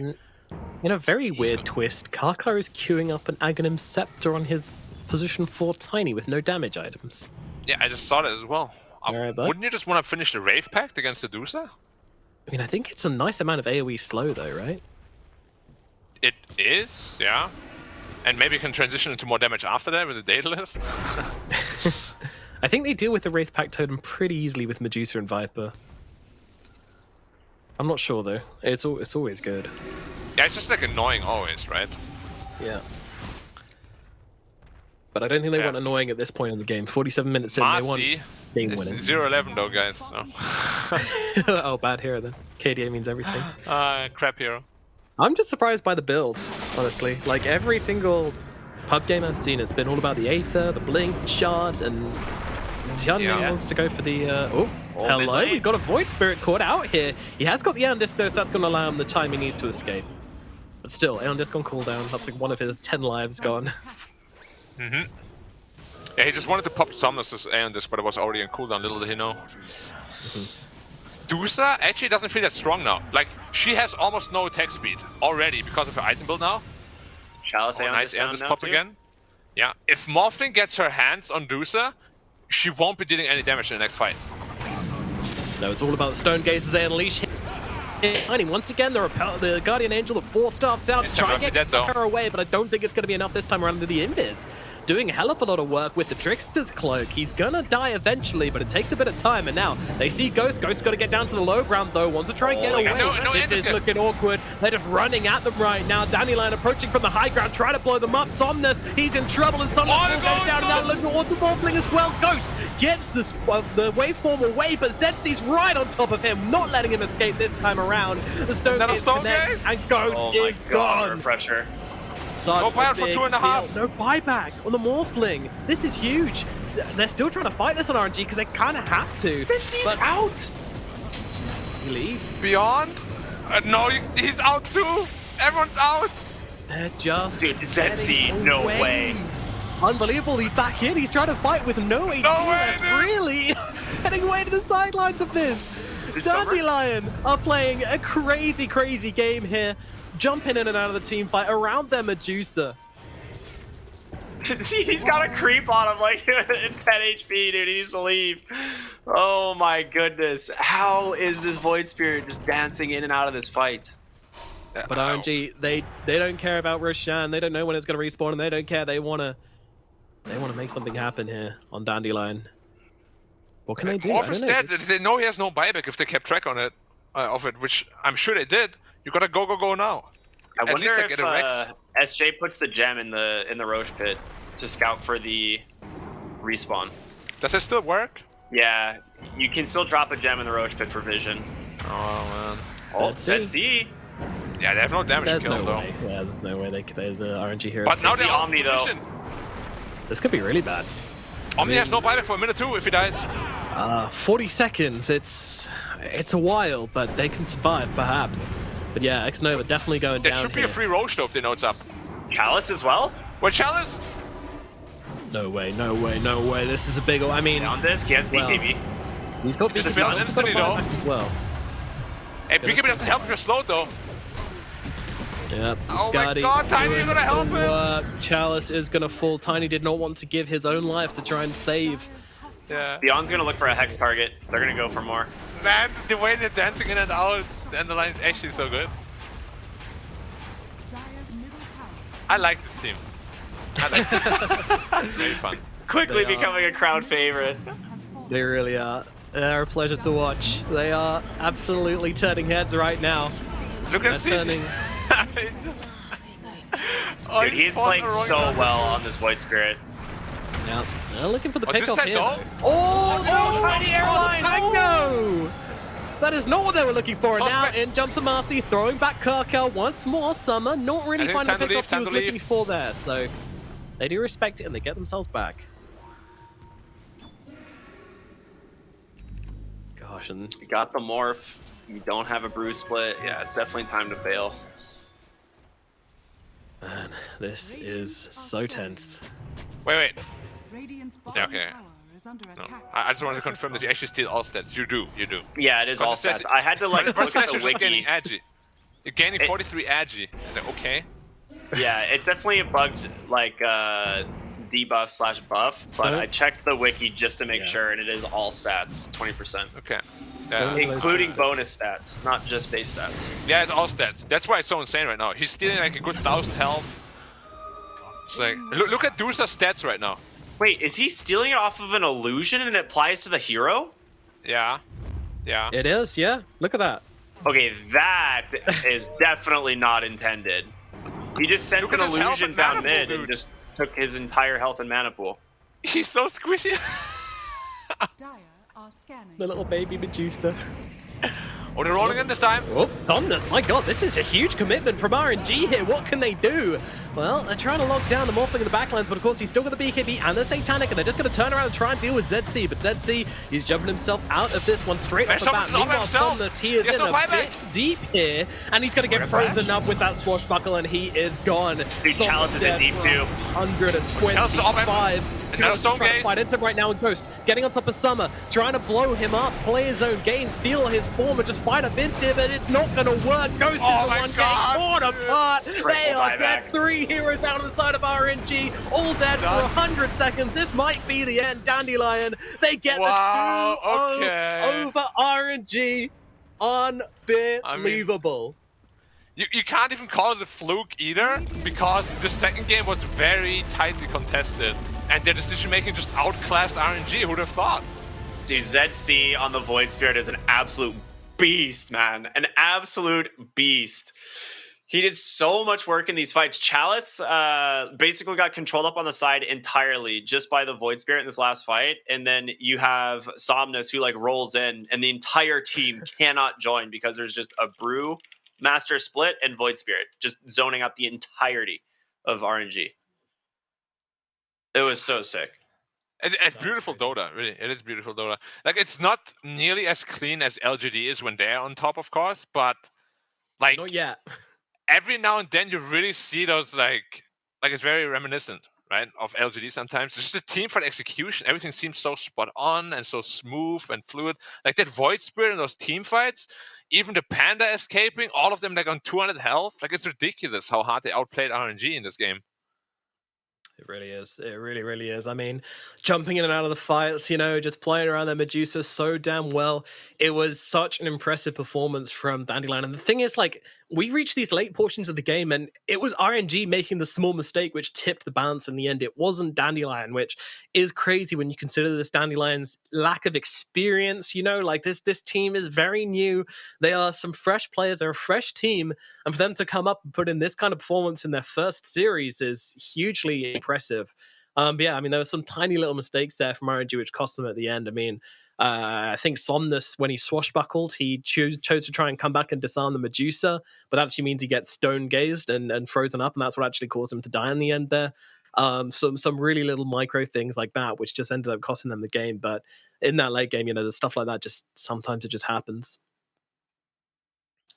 In a very weird twist, Karkar is queuing up an Aghanim Scepter on his position 4 Tiny with no damage items. Yeah, I just saw that as well. Alright, bud. Wouldn't you just want to finish the Rave Pact against the Medusa? I mean, I think it's a nice amount of AoE slow though, right? It is, yeah. And maybe you can transition into more damage after that with the Daedalus. I think they deal with the Wraith Pact Totem pretty easily with Medusa and Viper. I'm not sure though. It's always good. Yeah, it's just like annoying always, right? Yeah. But I don't think they want annoying at this point in the game. 47 minutes in, they want Marcy being is winning. 0-11 though, guys. So. Oh, bad hero then. KDA means everything. Crap hero. I'm just surprised by the build, honestly. Like every single pub game I've seen, it's been all about the Aether, the Blink, the Shard, and Jian wants to go for the... hello, we've got a Void Spirit caught out here. He has got the Aeon Disc though, so that's going to allow him the time he needs to escape. But still, Aeon Disc on cooldown. That's like one of his 10 lives gone. Yeah, he just wanted to pop Somnus' Aeon Disc, but it was already on cooldown, little did he know. Dusa actually doesn't feel that strong now. Like, she has almost no attack speed already because of her item build now. Chalice Aeon Nice Disc Aeon down Disc now pop too? again. Yeah, if Morphling gets her hands on Dusa, she won't be dealing any damage in the next fight. No, it's all about the Stone Gazes they unleash Tiny, once again, the Guardian Angel of 4 staffs out to try and get her away, but I don't think it's going to be enough this time around to the Invis. Doing a hell of a lot of work with the Trickster's Cloak. He's gonna die eventually, but it takes a bit of time. And now they see Ghost. Ghost's got to get down to the low ground, though. Wants to try and get away. This is looking awkward. They're just running at them right now. Dandelion approaching from the high ground, trying to blow them up. Somnus, he's in trouble, and Somnus will go down. And now looking at Waterbombling as well. Ghost gets the waveform away, but ZC's right on top of him, not letting him escape this time around. The stone connects, and Ghost is gone. Pressure. No buyout for 2.5. No buyback on the Morphling. This is huge. They're still trying to fight this on RNG because they kind of have to. ZC's out. He leaves. Beyond? No, he's out too. Everyone's out. They're just. Dude, ZC, no way. Unbelievable. He's back in. He's trying to fight with no HP left. Really? Heading away to the sidelines of this. Dandelion are playing a crazy, crazy game here. Jumping in and out of the team fight around their Medusa. He's got a creep on him like 10 HP, dude. He needs to leave. Oh my goodness. How is this Void Spirit just dancing in and out of this fight? But RNG, they don't care about Roshan. They don't know when it's going to respawn, and they don't care. They want to make something happen here on Dandelion. What can they do? Morph is dead. They know he has no buyback if they kept track on it, of it, which I'm sure they did. You gotta go now. I wonder if SJ puts the gem in the Roach pit to scout for the respawn. Does it still work? Yeah, you can still drop a gem in the Roach pit for vision. Oh man. Oh, ZC. Yeah, they have no damage to kill though. Yeah, there's no way they the RNG here. But now they Omni though. This could be really bad. Omni has no buyback for a minute too if he dies. 40 seconds. It's a while, but they can survive perhaps. But yeah, X-Nova definitely going down. There should be a free Roach though if they know it's up. Chalice as well? What Chalice? No way, no way, no way. This is a big. I mean, on this, he has BKB. He's got BKB instantly though as well. Hey, BKB doesn't help if you're slowed though. Yep. Oh my God, Tiny, you're gonna help him. Chalice is gonna fall. Tiny did not want to give his own life to try and save. Yeah. Beyond's gonna look for a Hex target. They're gonna go for more. Man, the way they're dancing in and out, and the line is actually so good. I like this team. I like this team. It's very fun. Quickly becoming a crowd favorite. They really are. They're a pleasure to watch. They are absolutely turning heads right now. Look at turning. Just... Dude, he's playing so well on this Void Spirit. Now, they're looking for the pickoff here. Tiny Airlines! No! That is not what they were looking for. Now in jumps Amasi, throwing back Karka once more. Summer not really finding the pickoff he was looking for there. So they do respect it and they get themselves back. Gosh, and you got the morph. You don't have a bruise split. Yeah, it's definitely time to fail. Man, this is so tense. Wait. Yeah, okay. No. I just wanted to confirm that you actually steal all stats. You do. Yeah, it is all stats. I had to like look at the wiki. Gaining agi. You're gaining 43 agi. Like, okay. Yeah, it's definitely a bugged like debuff / buff, but I checked the wiki just to make sure, and it is all stats, 20%. Okay. Including bonus stats, not just base stats. Yeah, it's all stats. That's why it's so insane right now. He's stealing like a good 1,000 health. It's like, look at Dursa's stats right now. Wait, is he stealing it off of an illusion and it applies to the hero? Yeah. It is, yeah. Look at that. Okay, that is definitely not intended. He just sent an illusion down mid and just took his entire health and mana pool. He's so squishy. The little baby Medusa. Oh, they're rolling in this time. Oh, Thunder. My God, this is a huge commitment from RNG here. What can they do? Well, they're trying to lock down the Morphling in the backlines, but of course he's still got the BKB and the Satanic, and they're just going to turn around and try and deal with ZC. But ZC, he's jumping himself out of this one straight off the bat. Meanwhile, Somnus, he is in a bit deep here, and he's going to get frozen up with that swashbuckle, and he is gone. Dude, Chalice is in deep too. 125. Ghost trying to fight into him right now, and Ghost getting on top of Summer, trying to blow him up, play his own game, steal his form, and just fight up into him, and it's not going to work. Ghost is the one getting torn apart. They are dead. 3 heroes out on the side of RNG, all dead for 100 seconds. This might be the end. Dandelion, they get the 2-0 over RNG. Unbelievable. You can't even call it a fluke either, because the second game was very tightly contested, and their decision-making just outclassed RNG. Who'd have thought? Dude, ZC on the Void Spirit is an absolute beast, man. An absolute beast. He did so much work in these fights. Chalice basically got controlled up on the side entirely just by the Void Spirit in this last fight. And then you have Somnus who like rolls in, and the entire team cannot join because there's just a Brew, Master Split, and Void Spirit just zoning out the entirety of RNG. It was so sick. It's beautiful Dota, really. It is beautiful Dota. Like, it's not nearly as clean as LGD is when they're on top, of course, but like Not yet. every now and then you really see those like it's very reminiscent, right, of LGD sometimes. It's just a team fight execution. Everything seems so spot on and so smooth and fluid. Like that Void Spirit in those team fights, even the Panda escaping, all of them like on 200 health. Like, it's ridiculous how hard they outplayed RNG in this game. It really is. It really, really is. I mean, jumping in and out of the fights, you know, just playing around their Medusa so damn well. It was such an impressive performance from Dandelion. And the thing is, like, we reached these late portions of the game, and it was RNG making the small mistake which tipped the balance in the end. It wasn't Dandelion, which is crazy when you consider this Dandelion's lack of experience. You know, like this team is very new. They are some fresh players. They're a fresh team. And for them to come up and put in this kind of performance in their first series is hugely impressive. But yeah, I mean, there were some tiny little mistakes there from RNG which cost them at the end. I mean, I think Somnus, when he swashbuckled, he chose to try and come back and disarm the Medusa, but that actually means he gets stone gazed and frozen up, and that's what actually caused him to die in the end there. Some really little micro things like that, which just ended up costing them the game. But in that late game, you know, the stuff like that just sometimes it just happens.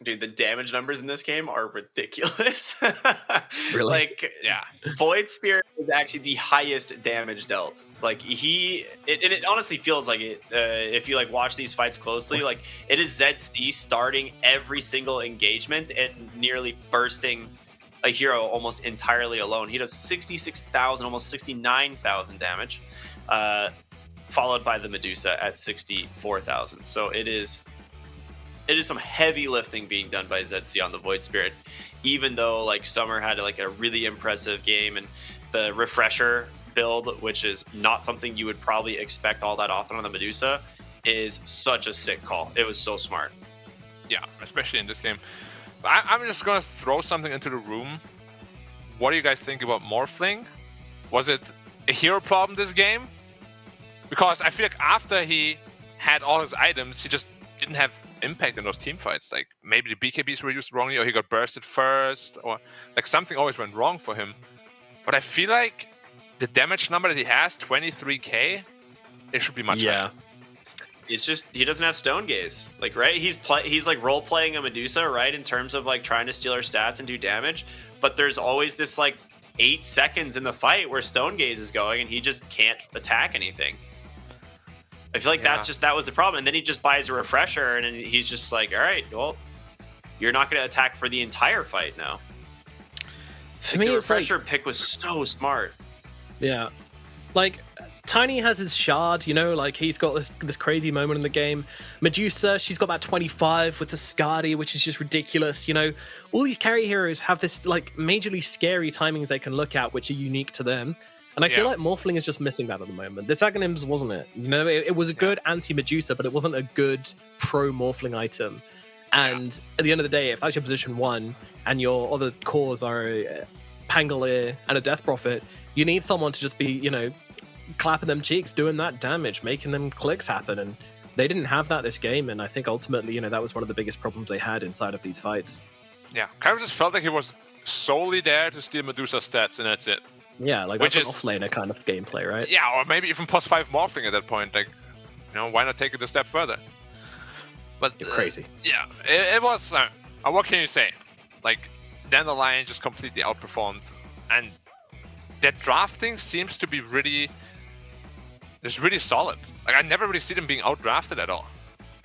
Dude, the damage numbers in this game are ridiculous. Really? Like, Yeah. Void Spirit is actually the highest damage dealt. Like, it honestly feels like it. If you like watch these fights closely, like it is ZC starting every single engagement and nearly bursting a hero almost entirely alone. He does 66,000, almost 69,000 damage, followed by the Medusa at 64,000. So it is some heavy lifting being done by ZC on the Void Spirit, even though like Summer had like a really impressive game, and the refresher build, which is not something you would probably expect all that often on the Medusa, is such a sick call. It was so smart. Yeah, especially in this game. I'm just going to throw something into the room. What do you guys think about Morphling? Was it a hero problem this game? Because I feel like after he had all his items, he just didn't have impact in those team fights. Like, maybe the BKBs were used wrongly, or he got bursted first, or like something always went wrong for him. Like, I feel like the damage number that he has, 23k, it should be much higher. It's just he doesn't have Stone Gaze, like, right? He's like role playing a Medusa, right, in terms of like trying to steal her stats and do damage. But there's always this like 8 seconds in the fight where Stone Gaze is going, and he just can't attack anything. I feel like that was the problem. And then he just buys a refresher, and then he's just like, all right, well, you're not going to attack for the entire fight now. For like, me, the it's like, refresher pick was so smart. yeah, like Tiny has his shard, you know, like he's got this crazy moment in the game. Medusa, she's got that 25 with the Skadi, which is just ridiculous. You know, all these carry heroes have this like majorly scary timings they can look at, which are unique to them. And I feel like Morphling is just missing that at the moment. This Aghanim's wasn't it? You know, it was a good anti-Medusa, but it wasn't a good pro-Morphling item. And at the end of the day, if that's your position 1 and your other cores are a Pangolier and a Death Prophet, you need someone to just be, you know, clapping them cheeks, doing that damage, making them clicks happen. And they didn't have that this game. And I think ultimately, you know, that was one of the biggest problems they had inside of these fights. Yeah, kind of just felt like he was solely there to steal Medusa's stats, and that's it. Yeah, like Which that's is an offlaner kind of gameplay, right? Yeah, or maybe even plus 5 Morphling at that point. Like, you know, why not take it a step further? But You're crazy. Yeah, it was. What can you say? Like, Dandelion just completely outperformed, and their drafting seems to be really solid. Like, I never really see them being outdrafted at all.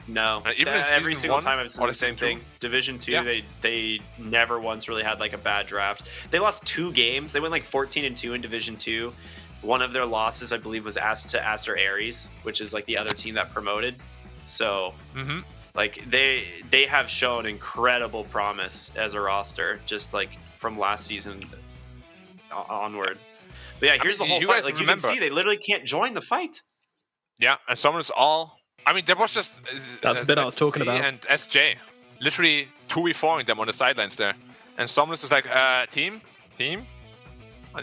No, even in every single 1, time I've seen the same thing. Division 2, they never once really had like a bad draft. They lost 2 games. They went like 14-2 in Division 2. One of their losses, I believe, was to Aster Ares, which is like the other team that promoted. So Like they have shown incredible promise as a roster, just like from last season onward. But yeah, here's the whole you fight. guys Like you can remember- see, they literally can't join the fight. Yeah, and Summoners all. I mean, there was just That's the bit I was talking about. And SJ, literally 2v4ing them on the sidelines there, and Summoners is like, team. And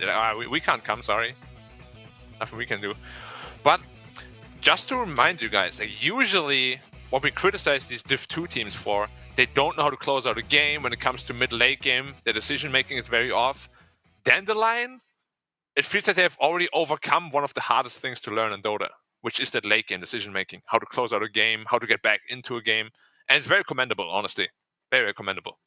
they're like, we can't come. Sorry, nothing we can do. But just to remind you guys, like, usually what we criticize these Div 2 teams for, they don't know how to close out a game. When it comes to mid-late game, their decision making is very off. Dandelion, it feels like they have already overcome one of the hardest things to learn in Dota, which is that late game decision making, how to close out a game, how to get back into a game. And it's very commendable, honestly. Very, very commendable.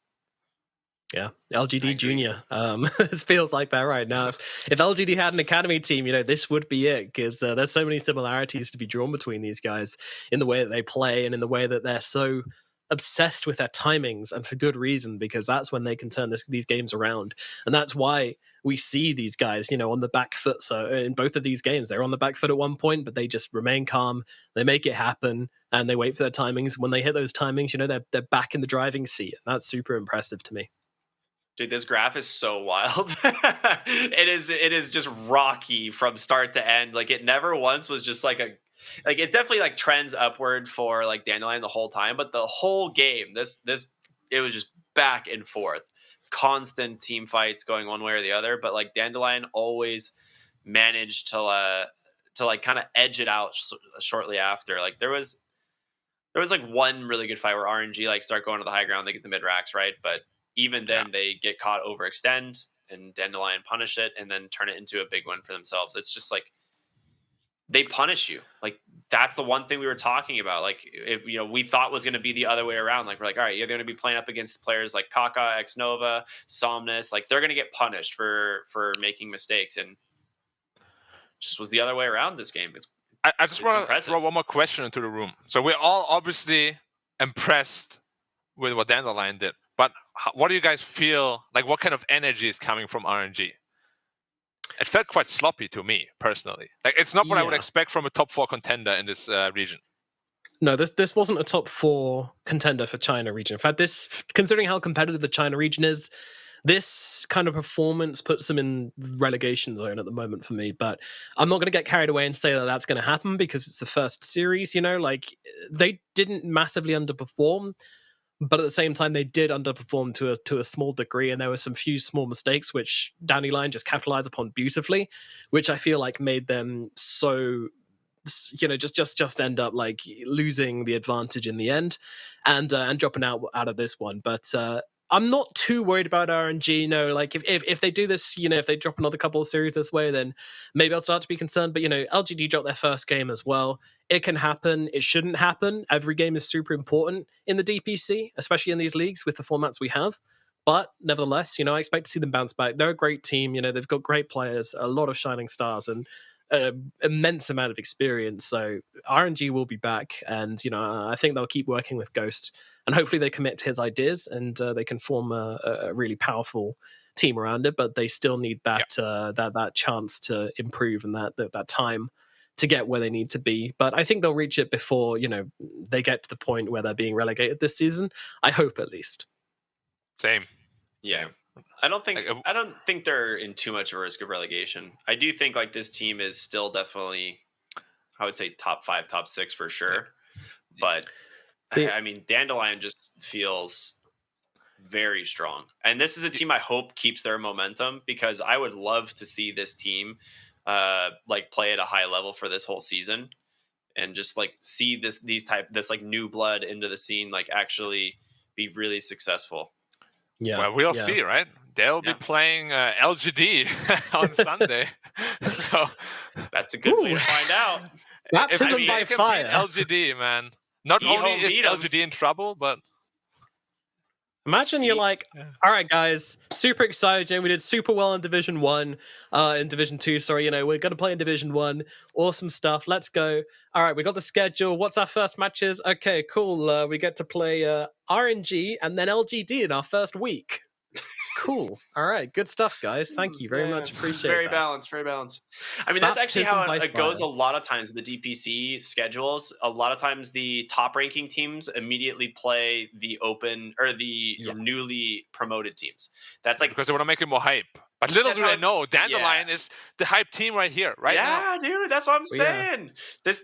Yeah, LGD Junior. It feels like that right now. If LGD had an academy team, this would be it, because there's so many similarities to be drawn between these guys in the way that they play and in the way that they're so obsessed with their timings, and for good reason, because that's when they can turn these games around. And that's why we see these guys, on the back foot. So in both of these games, they're on the back foot at one point, but they just remain calm. They make it happen, and they wait for their timings. When they hit those timings, they're back in the driving seat. That's super impressive to me. Dude, this graph is so wild. It is just rocky from start to end. Like, it never once was just like it definitely like trends upward for like Dandelion the whole time, but the whole game, it was just back and forth, constant team fights going one way or the other. But like Dandelion always managed to like kind of edge it out shortly after. Like there was like one really good fight where RNG like start going to the high ground, they get the mid racks, right? But even then, they get caught overextend, and Dandelion punish it, and then turn it into a big win for themselves. It's just like they punish you. Like, that's the one thing we were talking about. Like, if we thought was going to be the other way around. Like, we're like, all right, you're going to be playing up against players like Kaka, Xnova, Somnus. Like, they're going to get punished for making mistakes, and just was the other way around this game. I just want to throw one more question into the room. So we're all obviously impressed with what Dandelion did. But what do you guys feel, like what kind of energy is coming from RNG? It felt quite sloppy to me, personally. Like, it's not what I would expect from a top 4 contender in this region. No, this wasn't a top 4 contender for China region. In fact, considering how competitive the China region is, this kind of performance puts them in relegation zone at the moment for me. But I'm not going to get carried away and say that that's going to happen, because it's the first series, like they didn't massively underperform. But at the same time, they did underperform to a small degree, and there were some few small mistakes which Dandelion just capitalized upon beautifully, which I feel like made them so, just end up like losing the advantage in the end, and dropping out of this one. But I'm not too worried about RNG. No, like if they do this, if they drop another couple of series this way, then maybe I'll start to be concerned. But LGD dropped their first game as well. It can happen. It shouldn't happen. Every game is super important in the DPC, especially in these leagues with the formats we have. But nevertheless, I expect to see them bounce back. They're a great team. They've got great players, a lot of shining stars, and an immense amount of experience. So RNG will be back, and I think they'll keep working with Ghost, and hopefully they commit to his ideas, and they can form a really powerful team around it. But they still need that that chance to improve, and that time to get where they need to be. But I think they'll reach it before they get to the point where they're being relegated this season. I hope, at least. Same. Yeah. I don't think they're in too much of a risk of relegation. I do think like this team is still definitely, I would say top 5, top 6 for sure. But I mean, Dandelion just feels very strong. And this is a team I hope keeps their momentum, because I would love to see this team like play at a high level for this whole season, and just like see this like new blood into the scene, like actually be really successful. Yeah. Well, we'll see, right? They'll be playing LGD on Sunday. So that's a good way to find out. Baptism by fire. LGD, man. Not only is LGD in trouble, but imagine you're like, all right, guys, super excited. We did super well in Division 1, in Division 2, sorry. We're going to play in Division 1. Awesome stuff. Let's go. All right, we got the schedule. What's our first matches? Okay, cool. We get to play RNG and then LGD in our first week. Cool. All right. Good stuff, guys. Thank you very much. Appreciate very that. balanced, very balanced. I mean, that's actually Baptism how by it goes a fire. lot of times with the DPC schedules. A lot of times the top ranking teams immediately play the open or the newly promoted teams. That's like because they want to make it more hype. But little That's do how they it's- know, Dandelion is the hype team right here, right now. yeah, dude, that's what I'm Well, yeah. saying.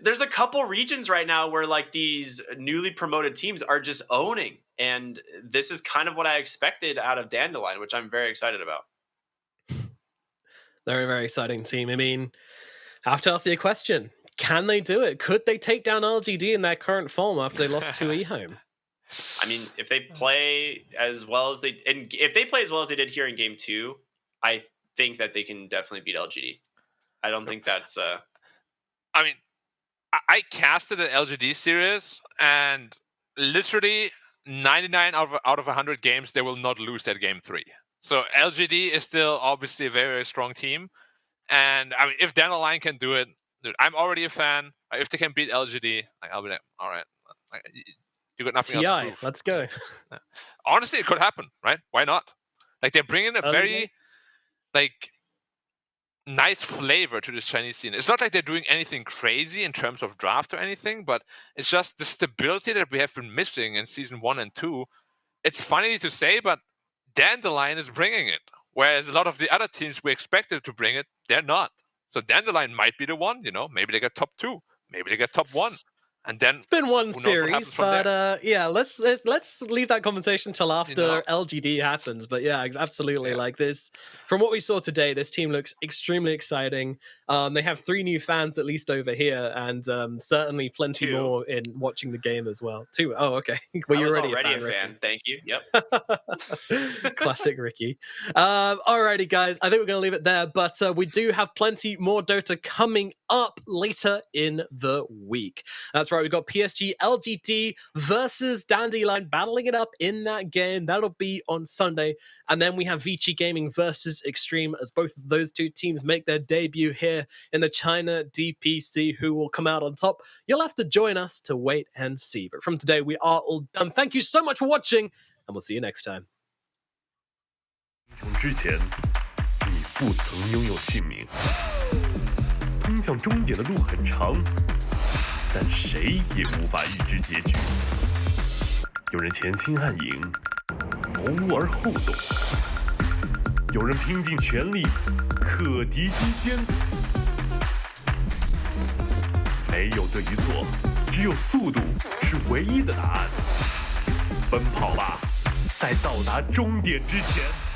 There's a couple regions right now where like these newly promoted teams are just owning, and this is kind of what I expected out of Dandelion, which I'm very excited about. Very, very exciting team. I mean, I have to ask you a question. Can they do it? Could they take down LGD in their current form after they lost to eHome? I mean, if they play as well as they did here in game 2, I think that they can definitely beat LGD. I don't think that's I mean, I casted an LGD series, and literally 99 out of 100 games, they will not lose that game 3. So LGD is still obviously a very, very strong team. And I mean, if Dandelion can do it, dude, I'm already a fan. If they can beat LGD, like, I'll be like, all right. Like, you got nothing else to TI, prove. let's go. Honestly, it could happen, right? Why not? Like, they're bringing a Early very days? like nice flavor to this Chinese scene. It's not like they're doing anything crazy in terms of draft or anything, but it's just the stability that we have been missing in season 1 and 2. It's funny to say, but Dandelion is bringing it, whereas a lot of the other teams we expected to bring it, they're not. So Dandelion might be the one, you know. Maybe they get top 2, maybe they get top 1, and then It's been one knows what series, happens from but yeah, let's leave that conversation till after know? LGD happens. But yeah, absolutely. Yeah. Like this, from what we saw today, this team looks extremely exciting. They have 3 new fans at least over here, and certainly plenty 2. more in watching the game as well. 2. Oh, okay. Well, I you're was already already a fan. Thank you. Yep. Classic Ricky. Alrighty, guys. I think we're going to leave it there, but we do have plenty more Dota coming up later in the week. That's right. We've got PSG LGD versus Dandelion battling it up in that game. That'll be on Sunday. And then we have Vici Gaming versus Extreme as both of those 2 teams make their debut here in the China DPC. Who will come out on top? You'll have to join us to wait and see. But from today, we are all done. Thank you so much for watching, and we'll see you next time. 英雄之前，你不曾拥有姓名。通向终点的路很长，但谁也无法预知结局。有人前倾暗影，谋而后动；有人拼尽全力，克敌机先。没有对与错，只有速度是唯一的答案。奔跑吧，在到达终点之前。